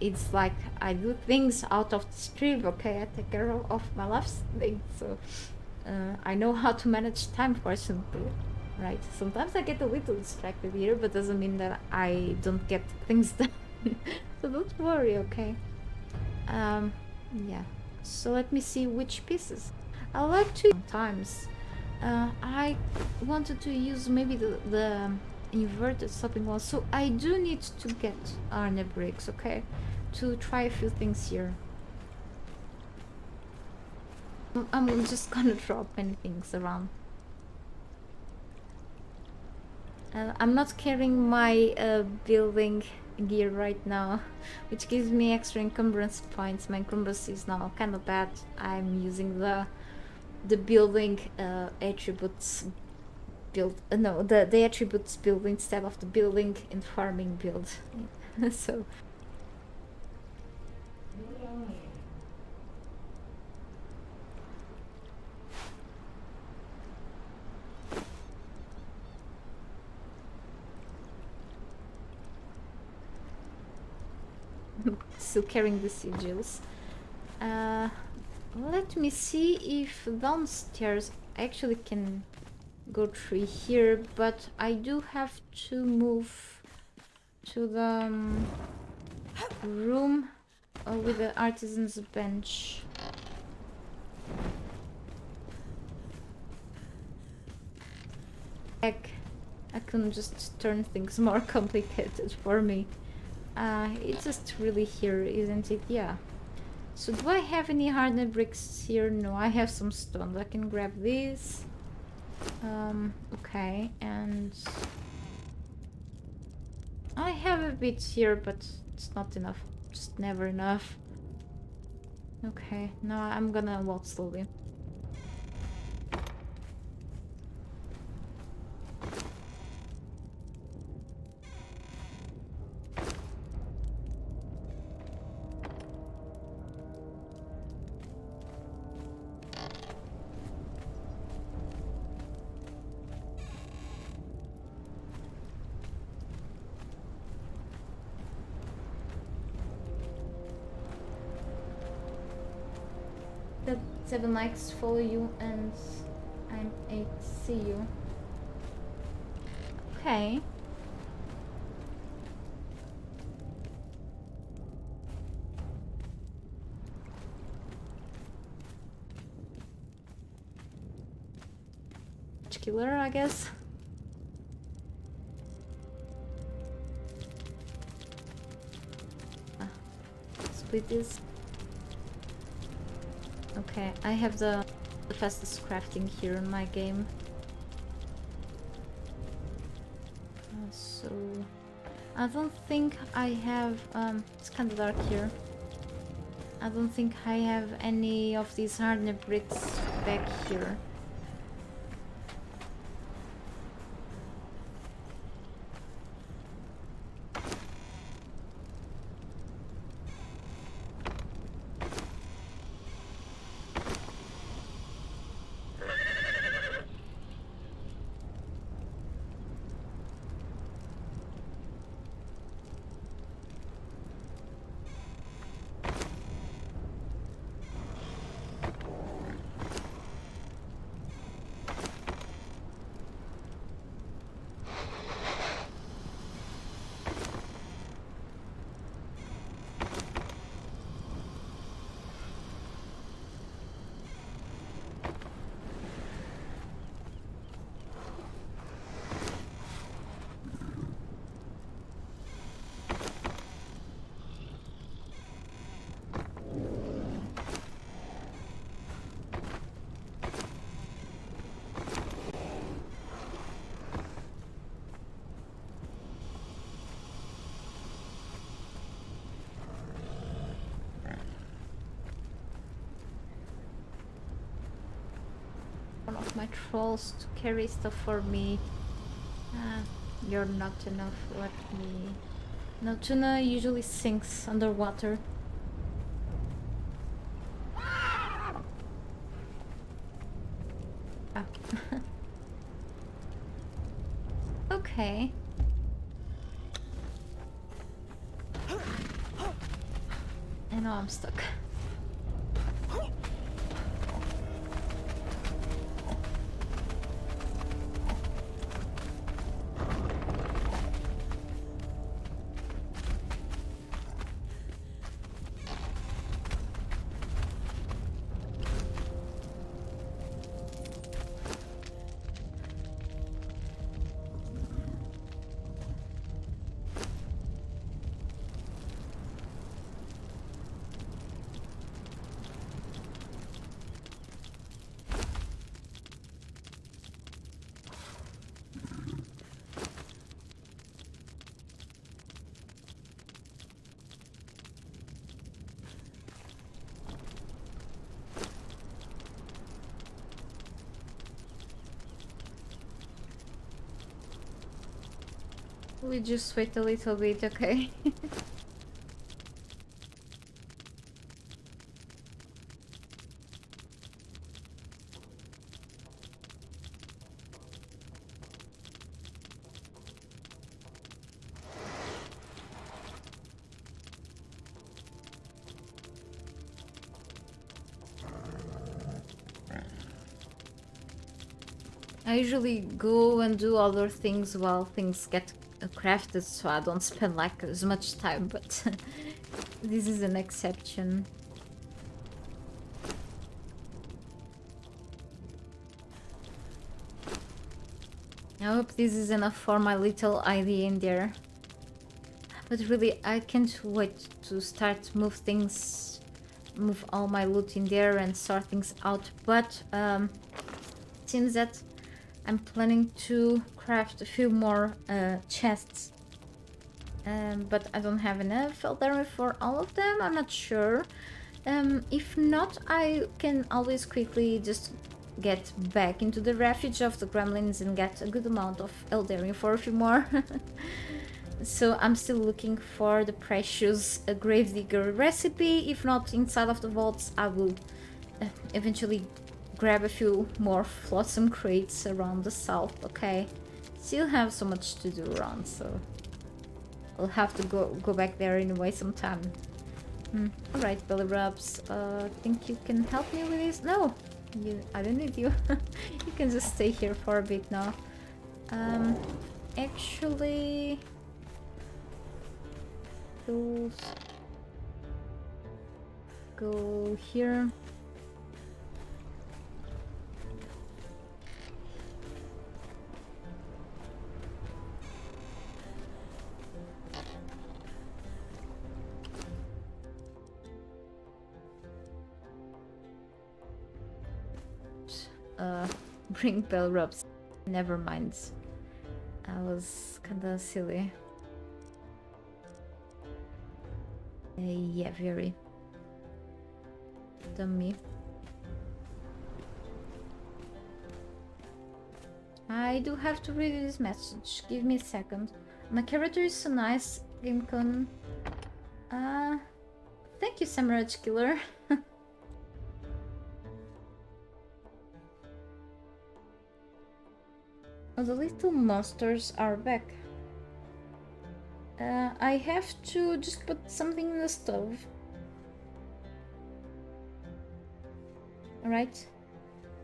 it's like I do things out of the stream, okay. I take care of my life things, so I know how to manage time, fortunately, right? Sometimes I get a little distracted here, but doesn't mean that I don't get things done. So don't worry, okay? Yeah. So let me see which pieces. I like to sometimes. I wanted to use maybe the inverted stopping wall, so I do need to get iron bricks, okay? To try a few things here. I'm just gonna drop many things around. I'm not carrying my building gear right now, which gives me extra encumbrance points. My encumbrance is now kind of bad. I'm using the building attributes build. No, the attributes build instead of the building and farming build. So. Still carrying the sigils. Let me see if downstairs I actually can go through here, but I do have to move to the room with the artisan's bench. Heck, I couldn't just turn things more complicated for me. It's just really here, isn't it? Yeah. So do I have any hardened bricks here? No, I have some stones. I can grab these. Okay, and I have a bit here, but it's not enough. Just never enough. Okay, now I'm gonna walk slowly. 7 likes, follow you, and I'm 8, see you. Okay. Killer, I guess. Split this. Okay, I have the fastest crafting here in my game. So I don't think I have it's kind of dark here. I don't think I have any of these hardened bricks back here. One of my trolls to carry stuff for me. You're not enough. Let me. No, tuna usually sinks underwater. Ah. Okay. And now I'm stuck. We just wait a little bit, okay? I usually go and do other things while things get crafted, so I don't spend like as much time, but this is an exception. I hope this is enough for my little idea in there. But really, I can't wait to start move all my loot in there and sort things out. But it seems that I'm planning to craft a few more chests. But I don't have enough Eldarin for all of them, I'm not sure. If not, I can always quickly just get back into the refuge of the gremlins and get a good amount of Eldarin for a few more. So I'm still looking for the precious gravedigger recipe. If not inside of the vaults, I will eventually grab a few more flotsam crates around the south, okay? Still have so much to do around, so I'll have to go back there anyway sometime. Alright, belly rubs. Think you can help me with this? No! I don't need you. You can just stay here for a bit now. Actually... Those... Go here. Bring bell rubs. Never mind. I was kinda silly. Yeah, very. Dummy. I do have to read this message. Give me a second. My character is so nice, GameCon. Thank you, Samurai Killer. Oh, the little monsters are back. I have to just put something in the stove. Alright.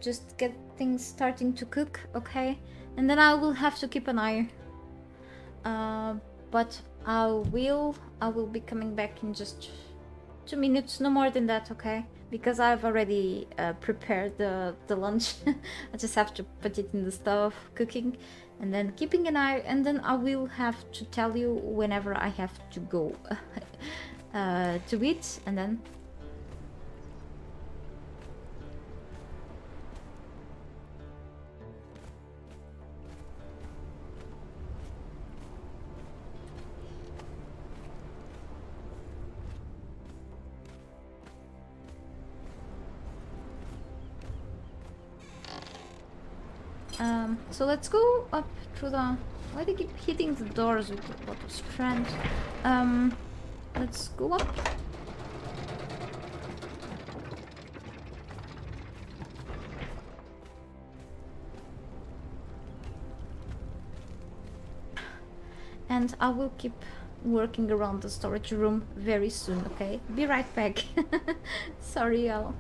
Just get things starting to cook, okay? And then I will have to keep an eye. But I will be coming back in just 2 minutes, no more than that, okay? Because I've already prepared the lunch. I just have to put it in the stove, cooking, and then keeping an eye, and then I will have to tell you whenever I have to go to eat, and then... So let's go up through the... Why do they keep hitting the doors with a lot of strength? Let's go up. And I will keep working around the storage room very soon, okay? Be right back. Sorry, y'all.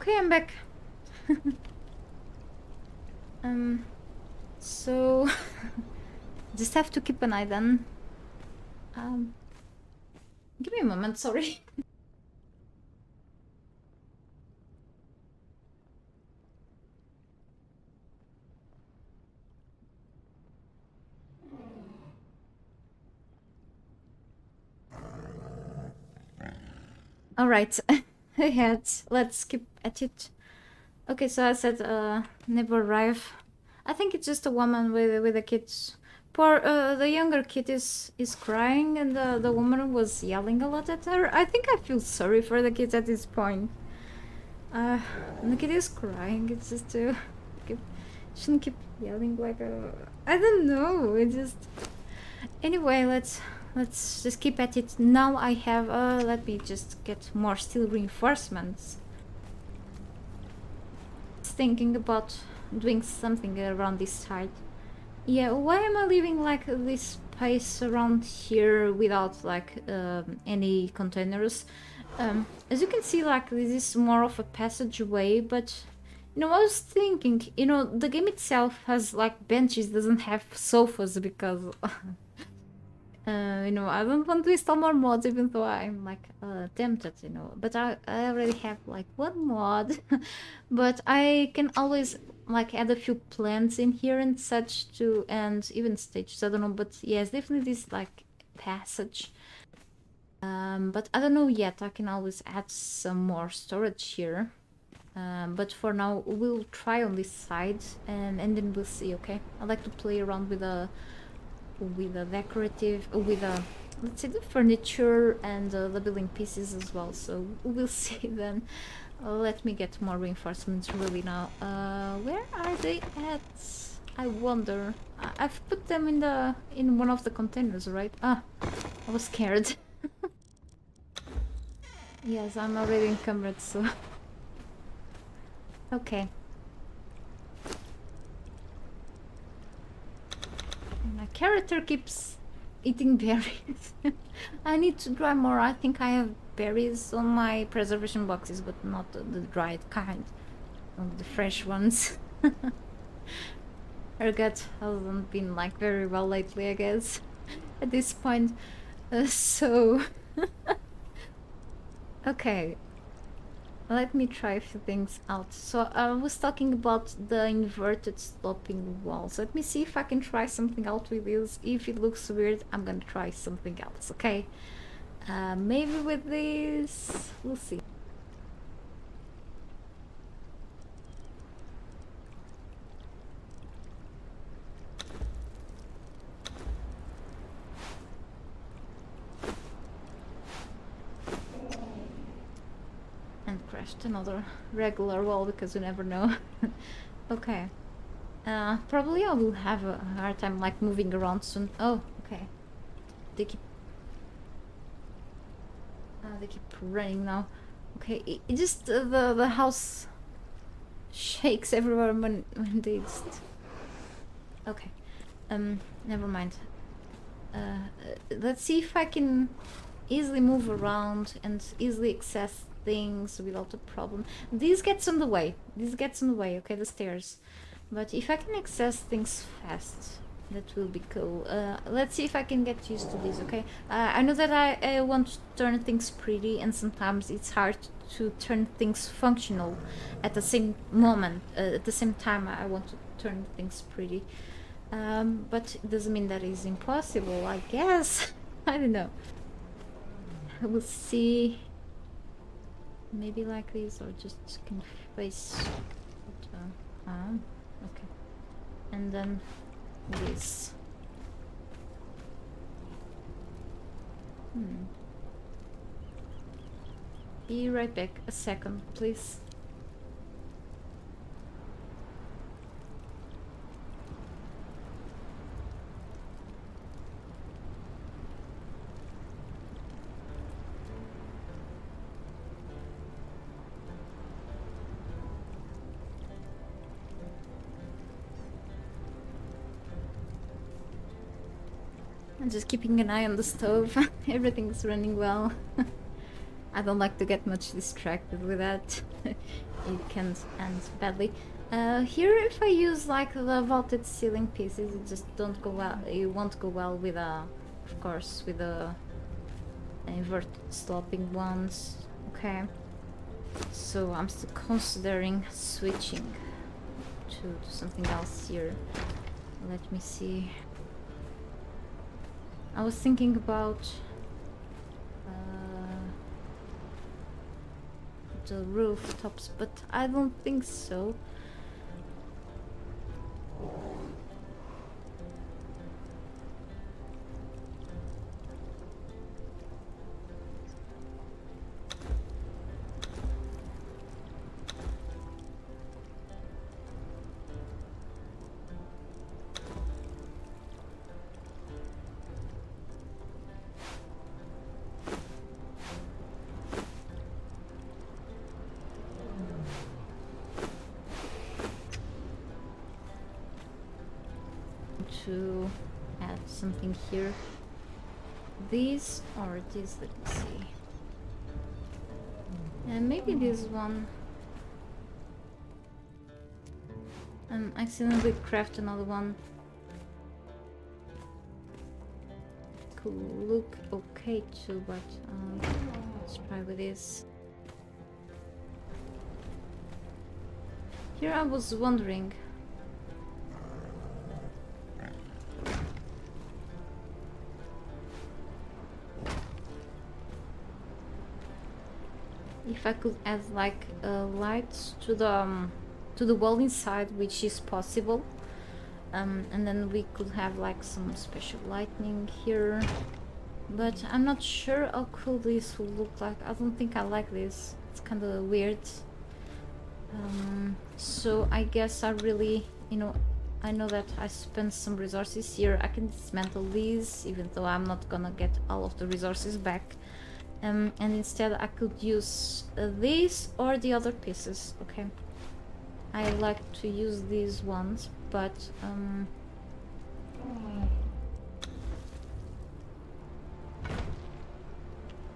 Okay, I'm back. So just have to keep an eye then. Give me a moment, sorry. Alright, let's keep at it. Okay, so I said never arrive. I think it's just a woman with the kids. Poor the younger kid is crying, and the woman was yelling a lot at her. I think I feel sorry for the kids at this point. The kid is crying. It's just shouldn't keep yelling like a. I don't know. It just. Anyway, let's just keep at it. Now I have. Let me just get more steel reinforcements. Thinking about doing something around this side. Yeah, why am I leaving like this space around here without like any containers? As you can see, like this is more of a passageway, but you know, I was thinking, you know, the game itself has like benches, doesn't have sofas because you know, I don't want to install more mods even though I'm like tempted, you know, but I already have like one mod. But I can always like add a few plants in here and such too, and even stages, I don't know, but yes, definitely this like passage. But I don't know yet. I can always add some more storage here. But for now we'll try on this side, and then we'll see. Okay, I like to play around with a decorative, with a, let's say, the furniture and the building pieces as well, so we'll see then. Let me get more reinforcements really now. Where are they at? I wonder. I've put them in one of the containers, right? Ah, I was scared. Yes, I'm already encumbered, so okay. My character keeps eating berries. I need to dry more. I think I have berries on my preservation boxes, but not the dried kind, not the fresh ones. Her gut hasn't been like very well lately, I guess, at this point. So okay, let me try a few things out. So I was talking about the inverted sloping walls. Let me see if I can try something out with this. If it looks weird, I'm gonna try something else, okay? Maybe with this, we'll see. And crashed another regular wall because you never know. Okay. Probably I will have a hard time like moving around soon. Oh, okay. They keep running now. Okay, it just the house shakes everywhere when they just. Okay, never mind. Let's see if I can easily move around and easily access things without a problem. This gets in the way. Okay, the stairs. But if I can access things fast, that will be cool. Let's see if I can get used to this, okay? I know that I want to turn things pretty, and sometimes it's hard to turn things functional at the same moment. At the same time, I want to turn things pretty. But it doesn't mean that it's impossible, I guess. I don't know. We'll see. Maybe like this, or just can face it. Okay. And then this. Be right back. A second, please. I'm just keeping an eye on the stove. Everything's running well. I don't like to get much distracted with that. it can end badly. Here, if I use like the vaulted ceiling pieces, it just don't go well. It won't go well with of course, with the inverted sloping ones. Okay, so I'm still considering switching to something else here. Let me see. I was thinking about the rooftops, but I don't think so. To add something here. These or this, let me see. And maybe this one. I accidentally craft another one. Could look okay too, but let's try with this. Here I was wondering. If I could add like lights to the wall inside, which is possible, and then we could have like some special lighting here, but I'm not sure how cool this will look like. I don't think I like this. It's kind of weird. So I guess I really, I know that I spent some resources here. I can dismantle these, even though I'm not gonna get all of the resources back. And instead I could use these or the other pieces. Okay, I like to use these ones, but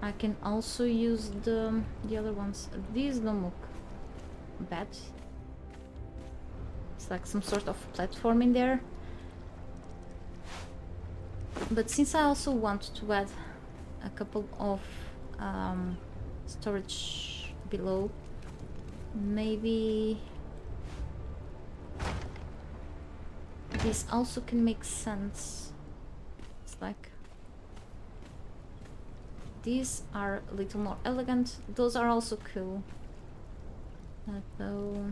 I can also use the other ones. These don't look bad. It's like some sort of platform in there. But since I also want to add a couple of storage below, maybe this also can make sense. It's like these are a little more elegant. Those are also cool. Though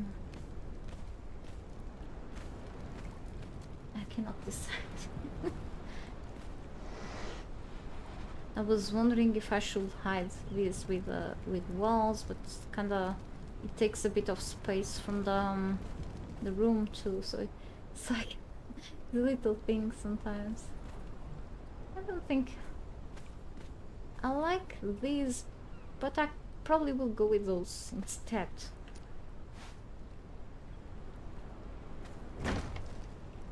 I cannot decide. I was wondering if I should hide this with walls, but kinda it takes a bit of space from the room too, so it's like the little things sometimes. I don't think I like these, but I probably will go with those instead.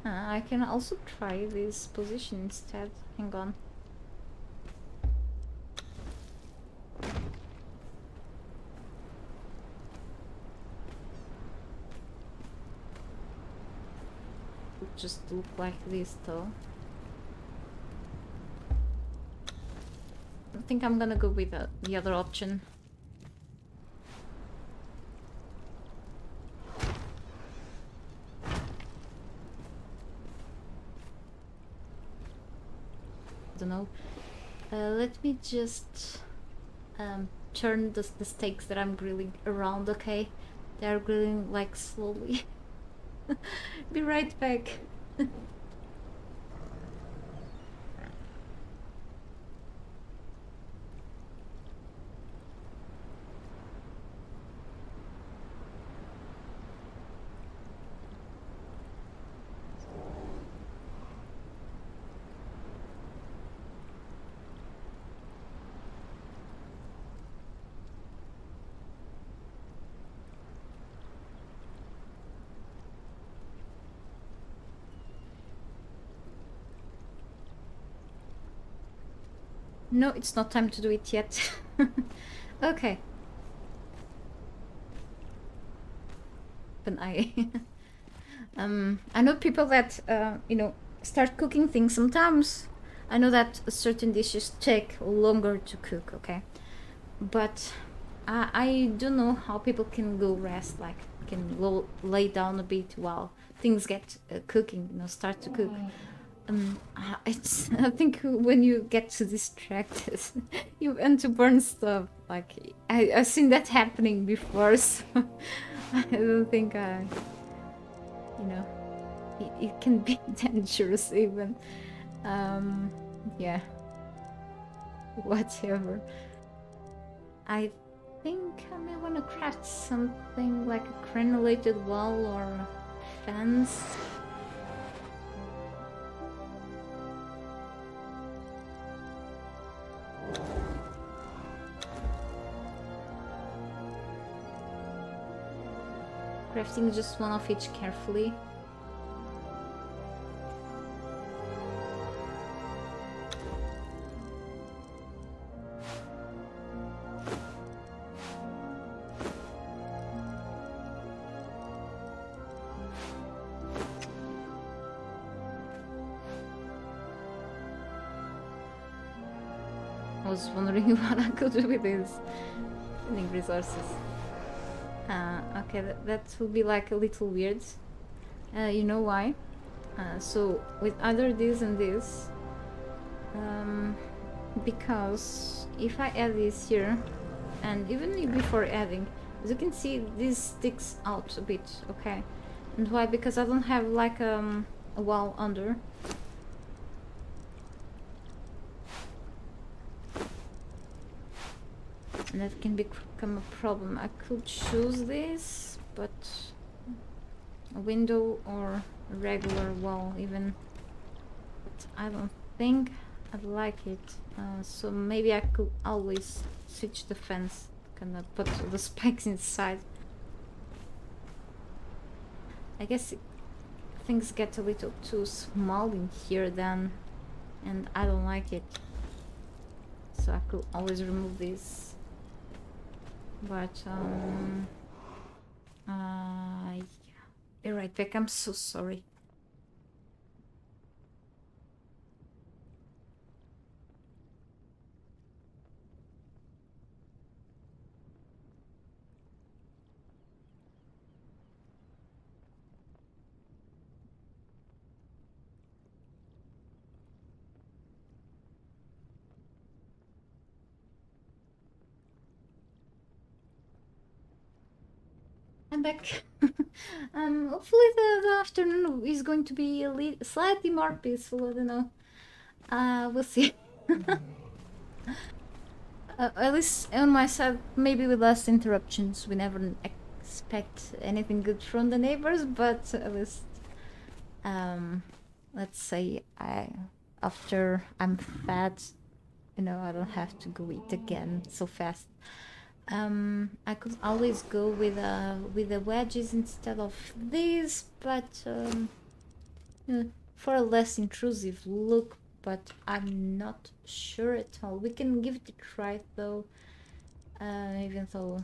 I can also try this position instead. Hang on. Just look like this though. I think I'm gonna go with the other option. Don't know. Let me just turn the steaks that I'm grilling around, okay? They are grilling like slowly. Be right back. No, it's not time to do it yet. Okay. happen. I know people that you know, start cooking things. Sometimes I know that certain dishes take longer to cook, okay, but I don't know how people can go rest, like can lay down a bit while things get cooking, you know, start to cook. It's I think when you get too distracted, you end to burn stuff. Like I've seen that happening before, so I don't think you know, it can be dangerous even. Yeah, whatever. I think I may want to craft something like a granulated wall or a fence. Crafting just one of each carefully. I was wondering what I could do with these finding resources. Okay, that will be like a little weird. You know why? So with either this and this, because if I add this here, and even before adding, as you can see, this sticks out a bit, okay? And why? Because I don't have like a wall under. And that can become a problem. I could choose this, but a window or a regular wall even. But I don't think I'd like it. So maybe I could always switch the fence. Gonna put the spikes inside. I guess things get a little too small in here then, and I don't like it. So I could always remove this. But be right back. I'm so sorry. I'm back. Hopefully the afternoon is going to be slightly more peaceful. I don't know. We'll see. At least on my side, maybe with less interruptions. We never expect anything good from the neighbors, but at least, let's say after I'm fed, you know, I don't have to go eat again so fast. I could always go with the wedges instead of these, but for a less intrusive look. But I'm not sure at all. We can give it a try though, even though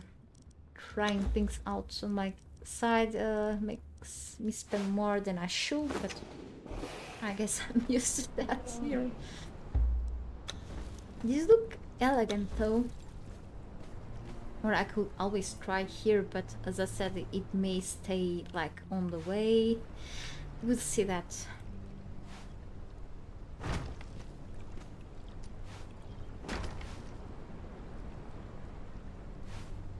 trying things out on my side makes me spend more than I should, but I guess I'm used to that here. These look elegant though. Or I could always try here, but as I said, it may stay like on the way. We'll see that.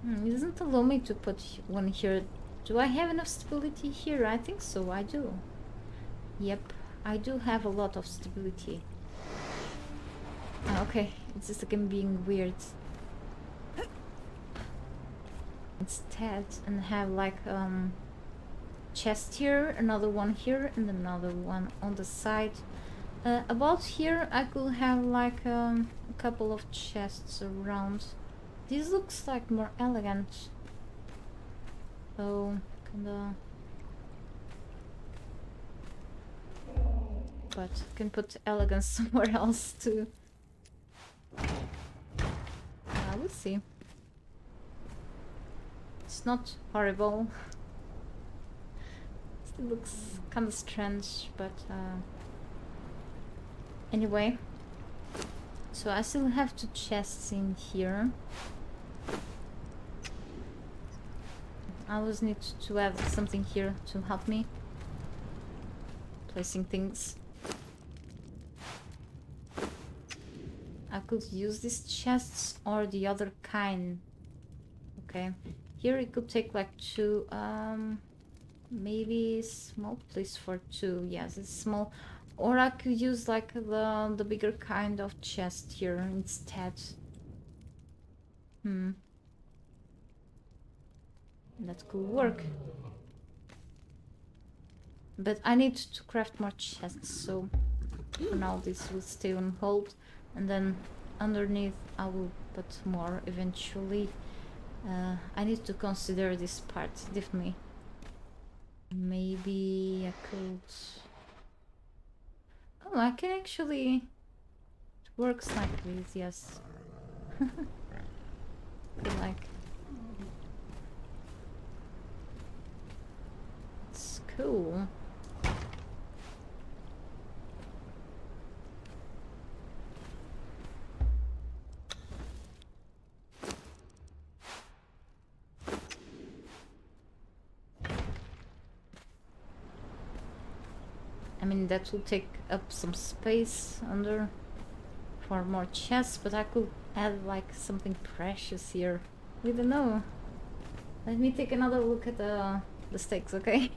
It doesn't allow me to put one here. Do I have enough stability here? I think so, I do. Yep, I do have a lot of stability. Okay, it's just again being weird. Instead, and have like chest here, another one here, and another one on the side. About here, I could have like a couple of chests around. This looks like more elegant. So, kinda. But can put elegance somewhere else too. We'll see. It's not horrible. It looks kind of strange, but anyway. So I still have 2 chests in here. I always need to have something here to help me placing things. I could use these chests or the other kind. Okay, here it could take like 2, maybe small place for 2. Yes, it's small. Or I could use like the bigger kind of chest here instead. That could work. But I need to craft more chests, so for now this will stay on hold. And then underneath I will put more eventually. I need to consider this part, definitely. Maybe I could... Oh, I can actually... It works like this, yes. Like... It's cool. I mean, that will take up some space under for more chests, but I could add like something precious here. We don't know. Let me take another look at the stakes, okay?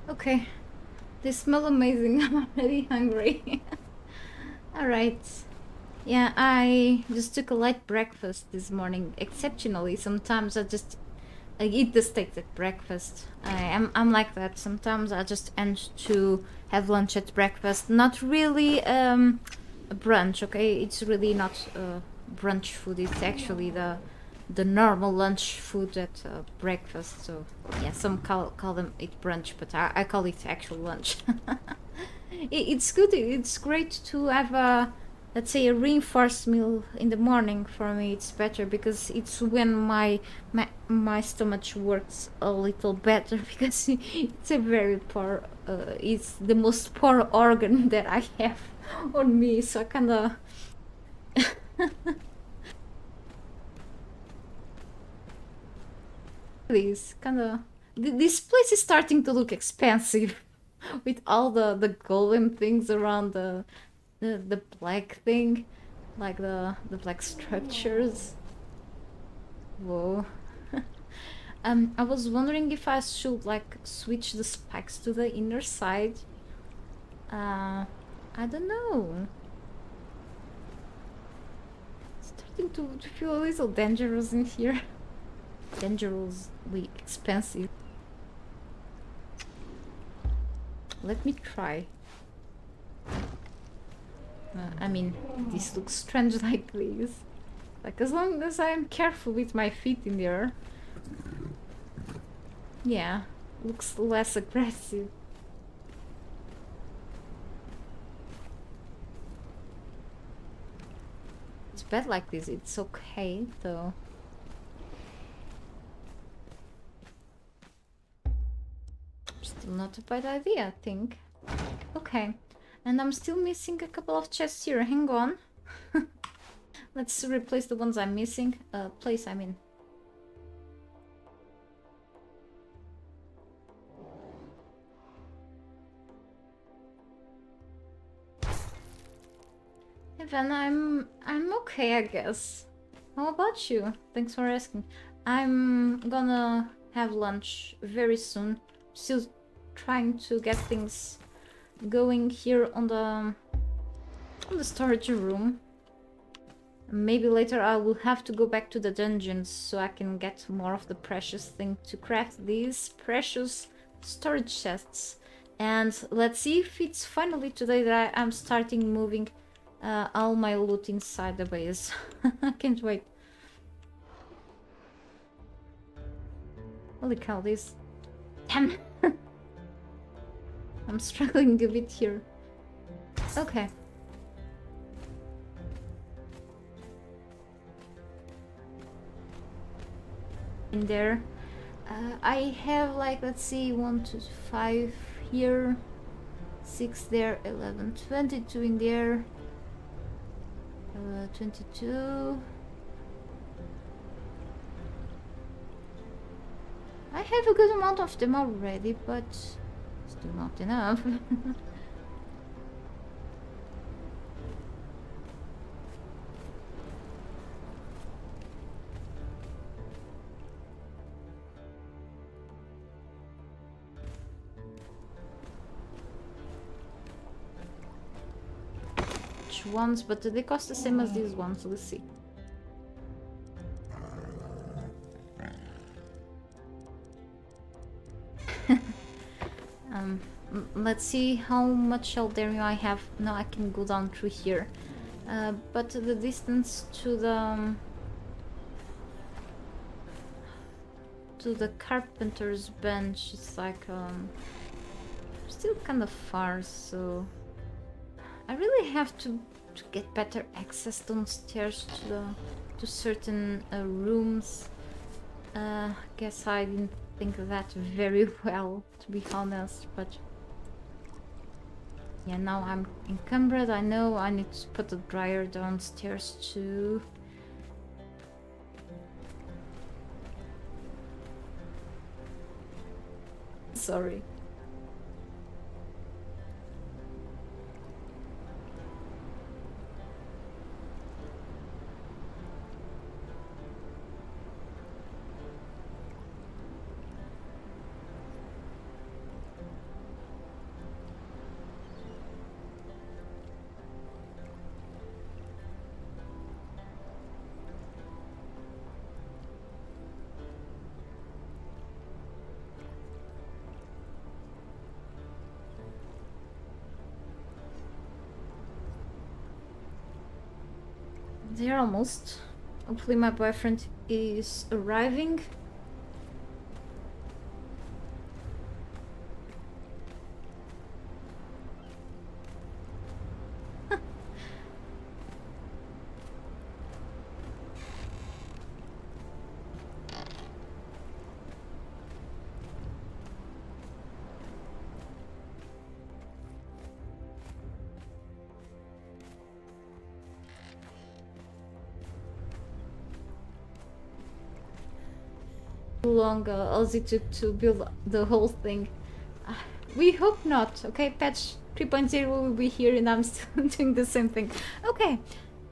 Okay, they smell amazing. I'm already hungry. Alright. Yeah, I just took a light breakfast this morning. Exceptionally, sometimes I eat the steak at breakfast. I'm like that. Sometimes I just end to have lunch at breakfast. Not really a brunch, okay? It's really not brunch food. It's actually the normal lunch food at breakfast. So yeah, some call them it brunch, but I call it actual lunch. It's good. It's great to have a, let's say, a reinforced meal in the morning. For me it's better because it's when my stomach works a little better, because it's a very poor it's the most poor organ that I have on me, so I kinda this kinda this place is starting to look expensive with all the golem things around the black thing, like the black structures. Whoa. I was wondering if I should like switch the spikes to the inner side. I don't know. It's starting to feel a little dangerous in here. Dangerously expensive. Let me try. I mean, this looks strange like this. Like, as long as I'm careful with my feet in there. Yeah, looks less aggressive. It's bad like this, it's okay though. Still not a bad idea, I think. Okay, and I'm still missing a couple of chests here, hang on. Let's replace the ones I'm missing. Place, I mean. Evan, I'm okay, I guess. How about you? Thanks for asking. I'm gonna have lunch very soon. Still trying to get things going here on the storage room. Maybe later I will have to go back to the dungeons so I can get more of the precious thing to craft these precious storage chests. And let's see if it's finally today that I'm starting moving all my loot inside the base. I can't wait. Holy cow, this... Damn! I'm struggling a bit here. Okay. In there. I have like, let's see, 1, 2, 5 here, 6 there, 11, 22 in there, 22. I have a good amount of them already, but still not enough. Ones, but they cost the same as these ones. Let's see. Let's see how much Eldario I have. Now I can go down through here. But the distance to the carpenter's bench is like still kind of far, so I really have to get better access downstairs to certain rooms. Guess I didn't think of that very well, to be honest, but yeah, now I'm encumbered. I know I need to put the dryer downstairs too. Sorry. They're almost. Hopefully my boyfriend is arriving. Long Aussie took to build the whole thing. We hope not. Okay, patch 3.0 will be here and I'm still doing the same thing. Okay,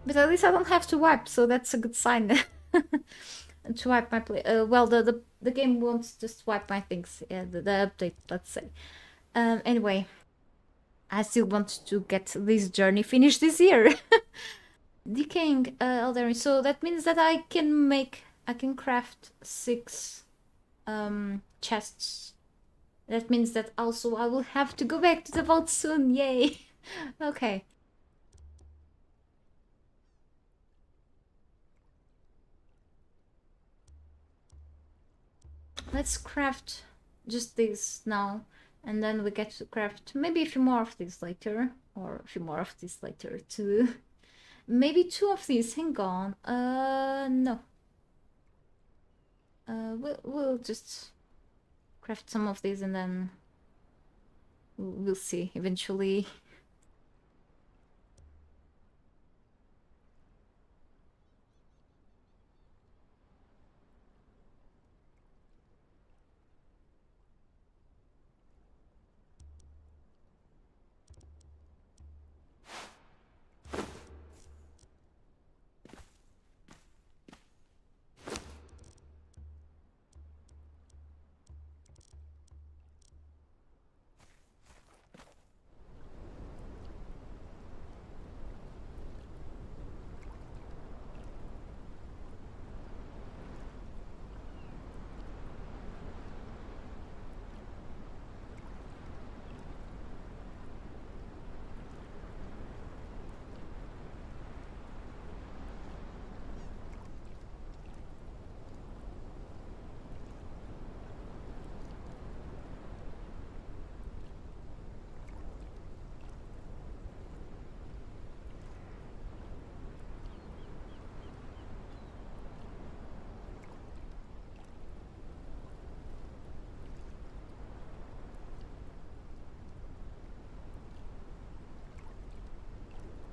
but at least I don't have to wipe, so that's a good sign. To wipe my play. Well, the game won't just wipe my things. Yeah, the update, let's say. Anyway, I still want to get this journey finished this year. Decaying elderly. So that means that I can craft 6 chests. That means that also I will have to go back to the vault soon. Yay. Okay. Let's craft just this now, and then we get to craft maybe a few more of these later, or a few more of these later too. Maybe 2 of these. Hang on. No. We'll just craft some of these and then we'll see eventually.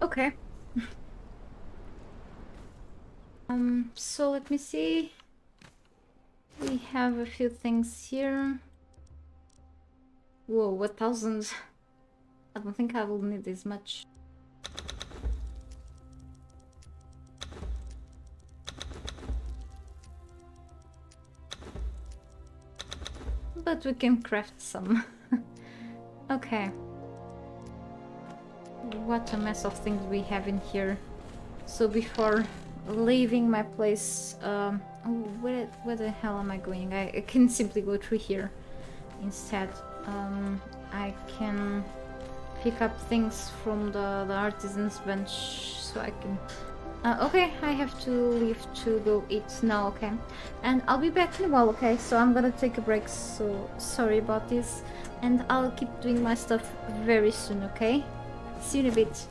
Okay. So let me see. We have a few things here. Whoa, 1,000. I don't think I will need this much. But we can craft some. Okay. What a mess of things we have in here. So before leaving my place, oh, where the hell am I going? I can simply go through here instead. I can pick up things from the artisan's bench so I can... okay, I have to leave to go eat now, okay? And I'll be back in a while, okay? So I'm gonna take a break, so sorry about this. And I'll keep doing my stuff very soon, okay? See you in a bit.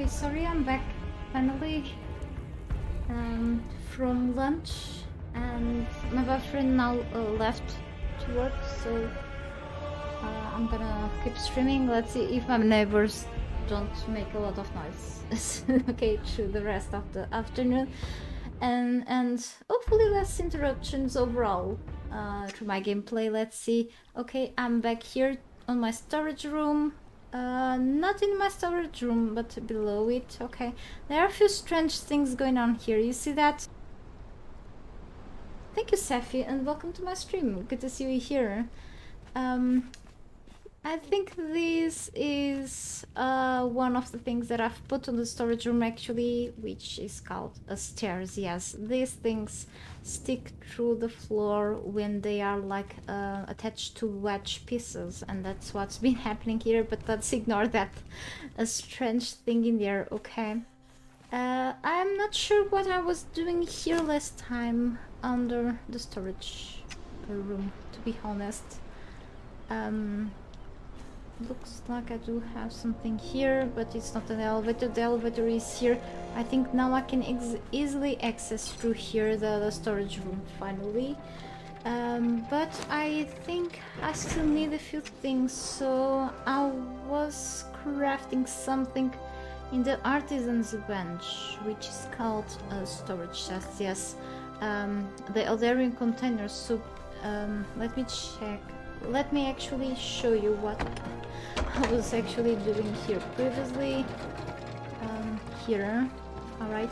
Okay, sorry, I'm back finally from lunch, and my boyfriend now left to work, so I'm gonna keep streaming. Let's see if my neighbors don't make a lot of noise. Okay, through the rest of the afternoon, and hopefully less interruptions overall through my gameplay. Let's see. Okay, I'm back here on my storage room. Not in my storage room, but below it. Okay, there are a few strange things going on here. You see that? Thank you, Safi, and welcome to my stream. Good to see you here. I think this is one of the things that I've put on the storage room actually, which is called stairs. Yes, these things stick through the floor when they are like attached to wedge pieces, and that's what's been happening here, but let's ignore that a strange thing in there. Okay, I'm not sure what I was doing here last time under the storage room, to be honest. Looks like I do have something here, but it's not an elevator. The elevator is here. I think now I can easily access through here the storage room finally. But I think I still need a few things, so I was crafting something in the artisan's bench, which is called a storage chest. Yes, the Eldarian containers. So let me check. Let me actually show you what I was actually doing here previously. Here, alright.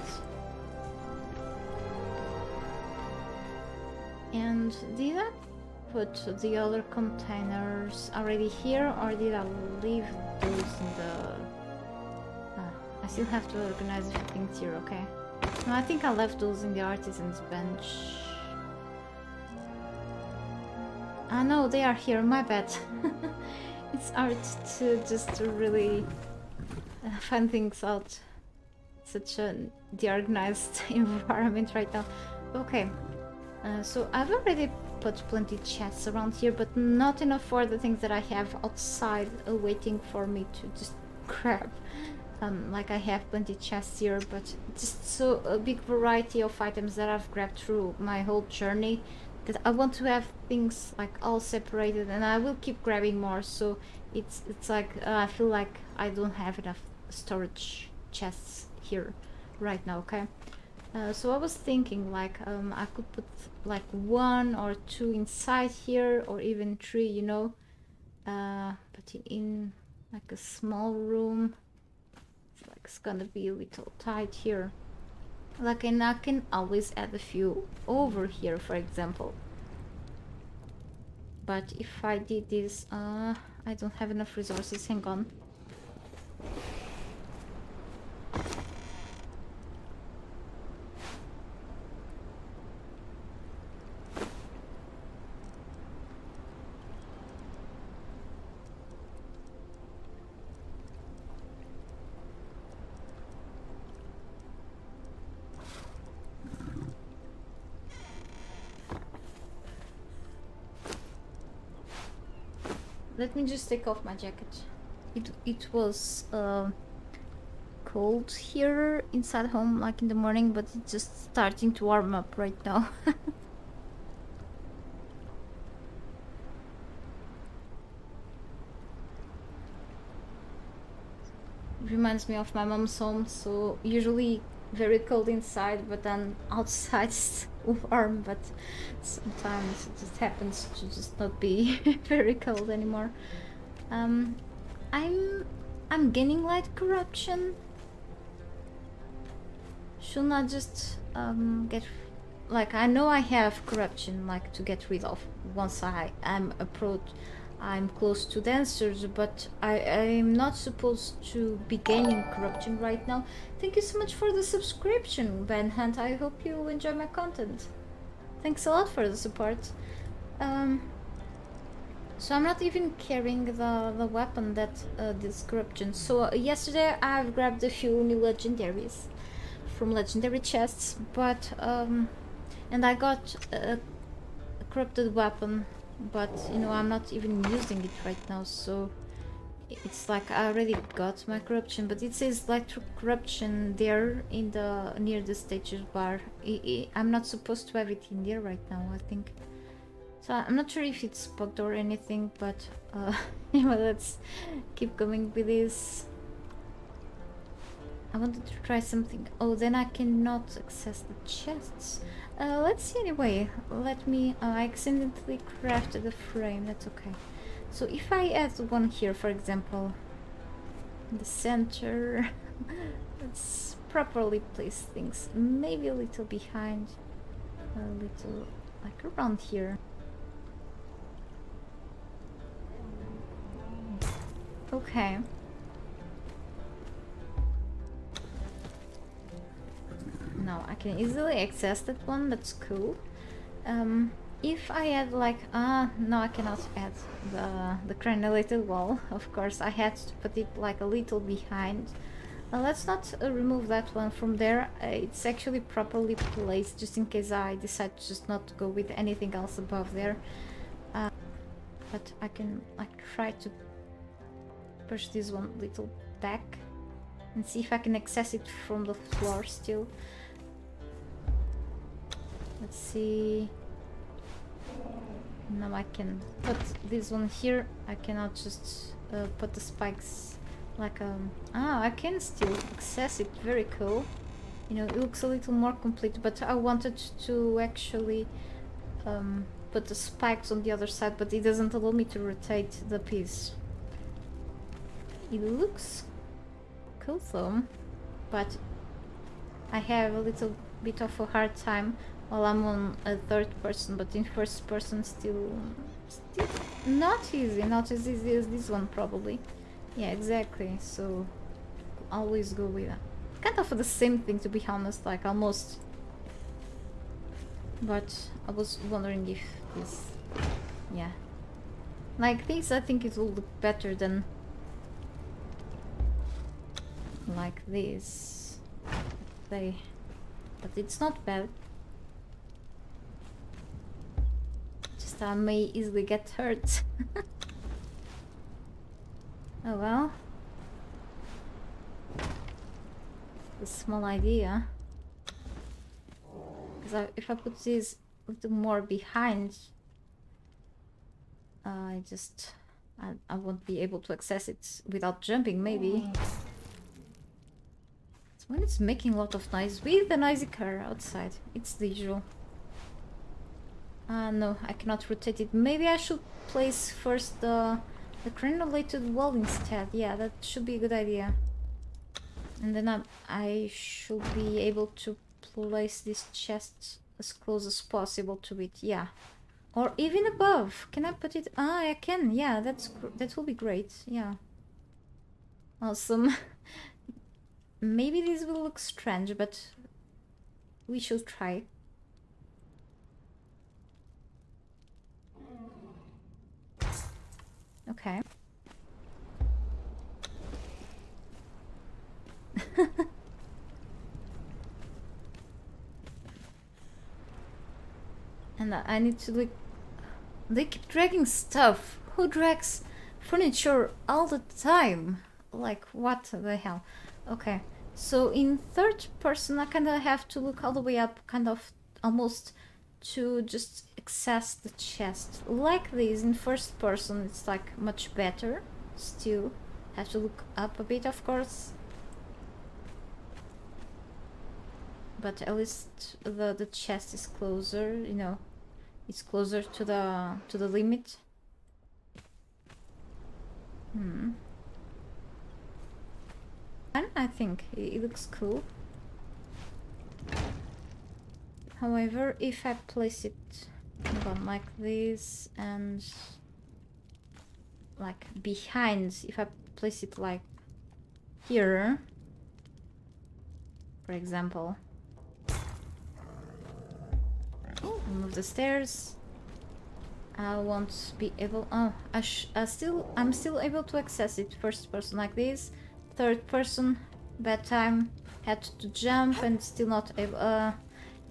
And did I put the other containers already here, or did I leave those in the... I still have to organize a few things here, okay? No, I think I left those in the artisan's bench. Ah no, they are here, my bad. It's hard to just really find things out. Such a deorganized environment right now. Okay, so I've already put plenty chests around here, but not enough for the things that I have outside waiting for me to just grab. Like I have plenty chests here, but just so a big variety of items that I've grabbed through my whole journey, that I want to have things like all separated, and I will keep grabbing more. So it's like I feel like I don't have enough storage chests here right now. Okay, so I was thinking like I could put like 1 or 2 inside here, or even 3, you know, but in like a small room, it's gonna be a little tight here. Like, and I can always add a few over here, for example. But if I did this, I don't have enough resources. Hang on. Let me just take off my jacket. It was cold here inside home, like in the morning, but it's just starting to warm up right now. It reminds me of my mom's home, so usually very cold inside, but then outside it's warm, but sometimes it just happens to just not be very cold anymore. I'm gaining light corruption. Shouldn't I just get, like, I know I have corruption like to get rid of once I'm close to dancers, but I'm not supposed to be gaining corruption right now. Thank you so much for the subscription, Ben Hunt. I hope you enjoy my content. Thanks a lot for the support. So I'm not even carrying the weapon that this corruption. So yesterday I've grabbed a few new legendaries from legendary chests, but and I got a corrupted weapon, but you know, I'm not even using it right now, so it's like I already got my corruption, but it says like corruption there in the near the status bar. I'm not supposed to have it in there right now, I think. So I'm not sure if it's bugged or anything, but anyway, let's keep going with this. I wanted to try something. Oh, then I cannot access the chests. Let's see anyway. Let me... I accidentally crafted a frame. That's okay. So if I add one here, for example, in the center, let's properly place things. Maybe a little behind, a little like around here. Okay. No, I can easily access that one. That's cool. If I add like no, I cannot add the crenulated wall. Of course, I had to put it like a little behind. Let's not remove that one from there. It's actually properly placed, just in case I decide to just not go with anything else above there. But I can like try to push this one a little back and see if I can access it from the floor still. Let's see. Now I can put this one here. I cannot just put the spikes like I can still access it. Very cool. You know, it looks a little more complete, but I wanted to actually put the spikes on the other side, but it doesn't allow me to rotate the piece. It looks cool though, but I have a little bit of a hard time while I'm on a third person, but in first person still not as easy as this one probably. Yeah, exactly. So always go with that. Kind of the same thing, to be honest, like almost. But I was wondering if this, yeah, like this, I think it will look better than like this. But it's not bad. Just I may easily get hurt. Oh well. A small idea. Because if I put this a little more behind, I won't be able to access it without jumping, maybe. When it's making a lot of noise with the noisy car outside. It's the usual. No, I cannot rotate it. Maybe I should place first the crenulated wall instead. Yeah, that should be a good idea. And then I should be able to place this chest as close as possible to it. Yeah. Or even above. Can I put it? Ah, I can. Yeah, that will be great. Yeah. Awesome. Maybe this will look strange, but we should try. Okay. And I need to like... They keep dragging stuff. Who drags furniture all the time? Like, what the hell? Okay, so in third person I kind of have to look all the way up, kind of almost to just access the chest. Like this, in first person it's like much better. Still have to look up a bit, of course. But at least the chest is closer, you know. It's closer to the limit. I think it looks cool. However, if I place it like this and like behind, if I place it like here, for example, move the stairs, I won't be able... Oh, I'm still able to access it first person like this. Third person, bad time, had to jump and still not able...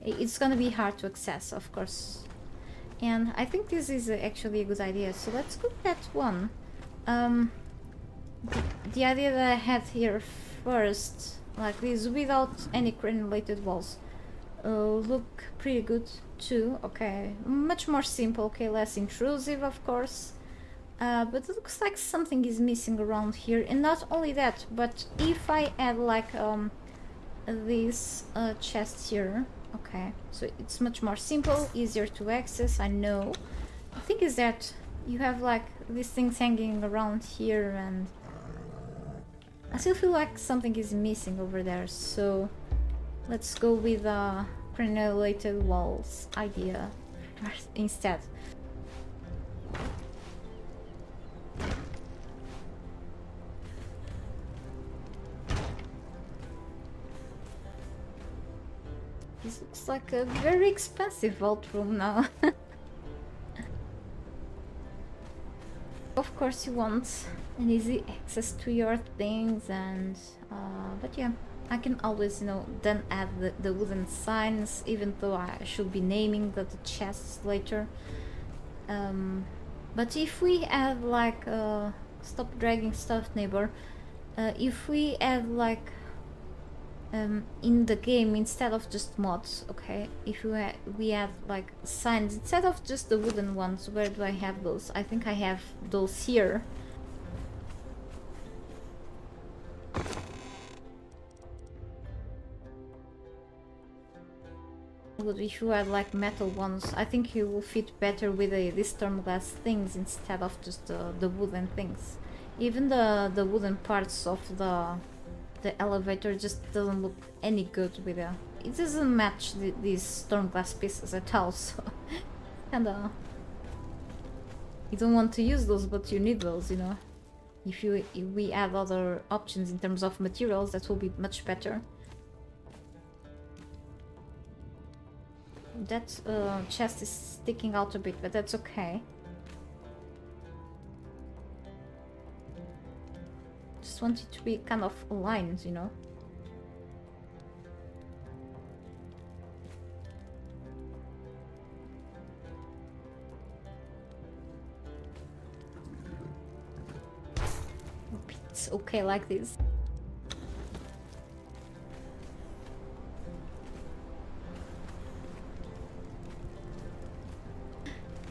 it's gonna be hard to access, of course. And I think this is actually a good idea, so let's go with that one. the idea that I had here first, like this, without any granulated walls, look pretty good too. Okay, much more simple, okay, less intrusive of course, but it looks like something is missing around here. And not only that, but if I add like this chest here, okay, so it's much more simple, easier to access. I know. The thing is that you have like these things hanging around here, and I still feel like something is missing over there, so let's go with granulated walls idea instead. This looks like a very expensive vault room now. Of course you want an easy access to your things, and but yeah, I can always, you know, then add the wooden signs, even though I should be naming the chests later. But if we add like stop dragging stuff, neighbor, if we add like in the game, instead of just mods, okay, if we add like signs instead of just the wooden ones, where do I have those? I think I have those here. But if you add like metal ones, I think it will fit better with these thermal glass things instead of just the wooden things. Even the wooden parts of the elevator just doesn't look any good with it doesn't match these storm glass pieces at all, so kinda, you don't want to use those, but you need those, you know. If we add other options in terms of materials, that will be much better. That chest is sticking out a bit, but that's okay. Just want it to be kind of aligned, you know. It's okay like this.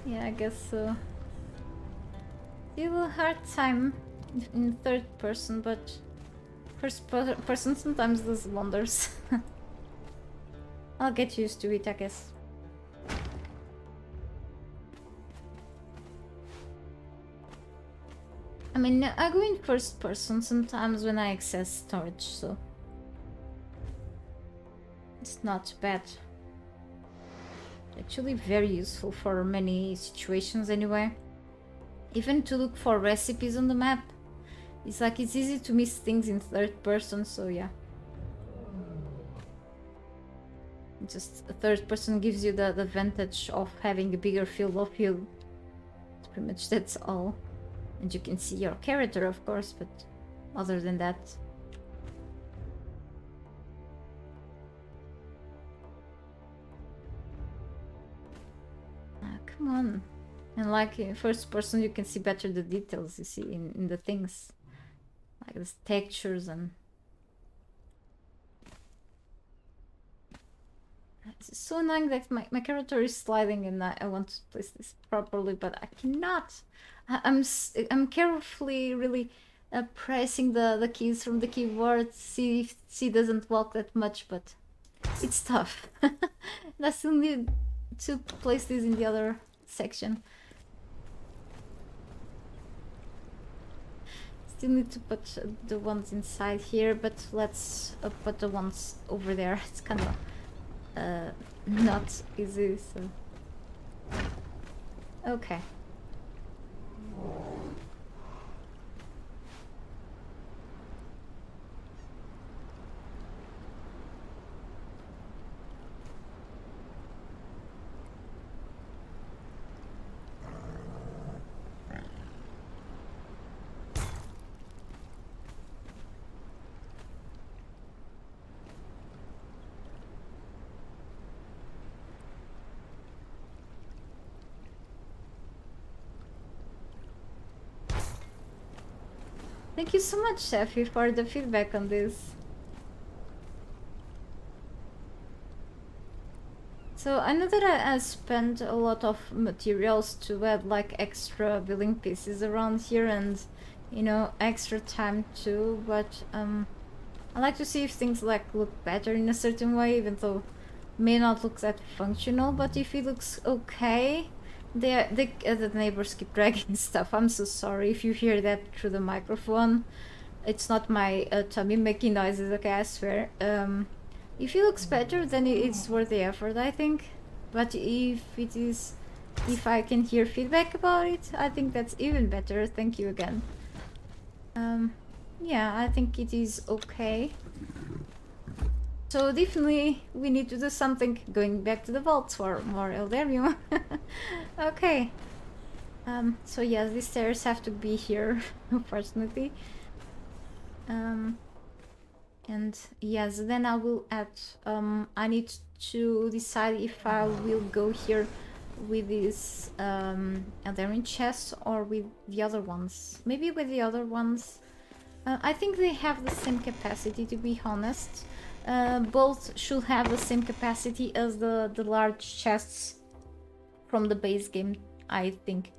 Yeah, I guess so. Still a hard time in third person, but first person sometimes does wonders. I'll get used to it, I guess. I mean, I go in first person sometimes when I access storage, so it's not bad. Actually very useful for many situations anyway. Even to look for recipes on the map. It's like it's easy to miss things in third person, so yeah. Just a third person gives you the advantage of having a bigger field of view. Pretty much that's all. And you can see your character, of course, but other than that... come on. And like in first person you can see better the details you see in the things. Like the textures and... It's so annoying that my character is sliding and I want to place this properly, but I cannot. I'm carefully really pressing the keys from the keyboard, see if she doesn't walk that much, but it's tough. And I still need to place this in the other section. Still need to put the ones inside here, but let's put the ones over there. It's kind of not easy, so... Okay. Thank you so much, Sheffy, for the feedback on this. So I know that I spent a lot of materials to add like extra building pieces around here and, you know, extra time too, but I like to see if things like look better in a certain way, even though may not look that functional, but if it looks okay. The neighbors keep dragging stuff. I'm so sorry if you hear that through the microphone. It's not my tummy making noises, okay, I swear. If it looks better, then it's worth the effort, I think. But if I can hear feedback about it, I think that's even better. Thank you again. Yeah, I think it is okay. So definitely we need to do something. Going back to the vaults for more Eldarium. Okay. So yes, these stairs have to be here, unfortunately. And yes, then I will add, I need to decide if I will go here with these Eldarium chests or with the other ones. Maybe with the other ones. I think they have the same capacity, to be honest. Both should have the same capacity as the large chests from the base game, I think.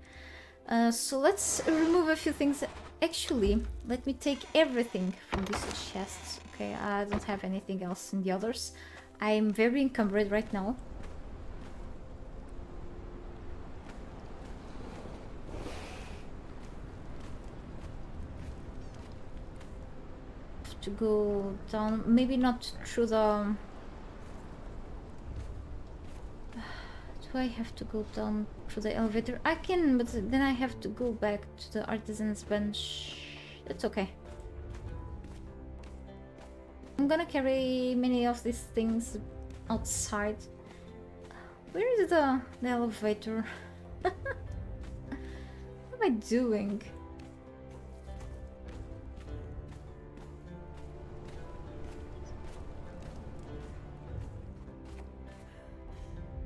So let's remove a few things. Actually, let me take everything from these chests. Okay, I don't have anything else in the others. I'm very encumbered right now. To go down, maybe not through the... Do I have to go down through the elevator? I can, but then I have to go back to the artisan's bench. It's okay. I'm gonna carry many of these things outside. Where is the elevator? What am I doing?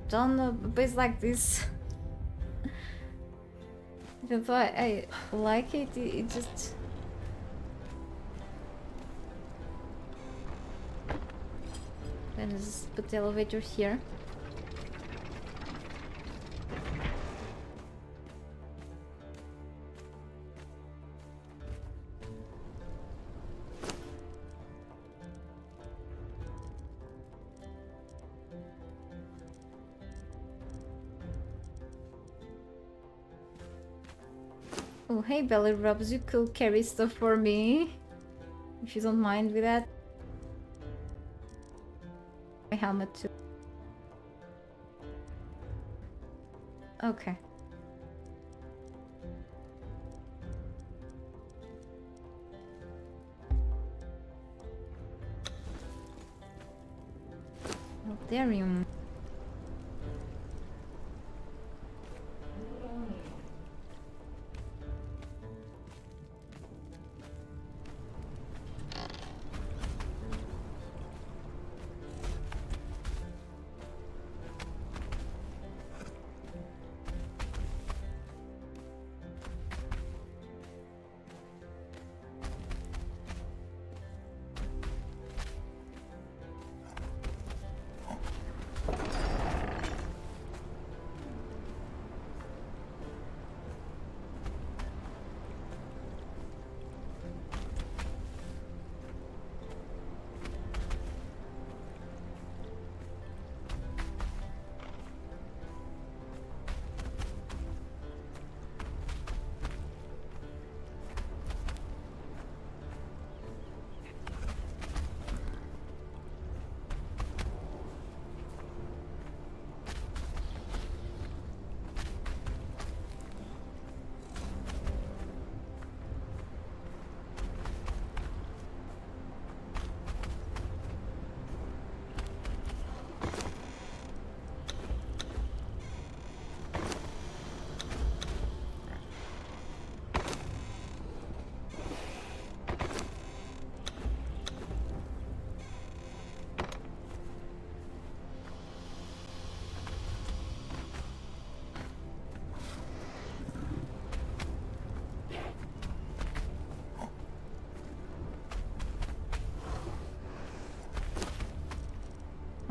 Done a base like this. Even though I like it, it just... Let's put the elevator here. Oh, hey belly rubs, you could carry stuff for me, if you don't mind with that. My helmet too. Okay. Eldarium.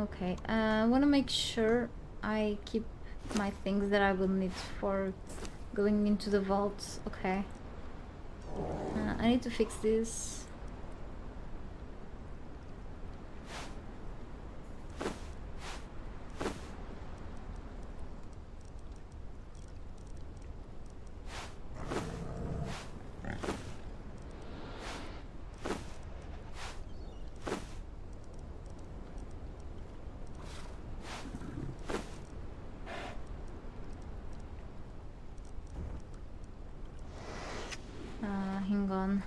Okay, I want to make sure I keep my things that I will need for going into the vault. Okay. I need to fix this. Hang on.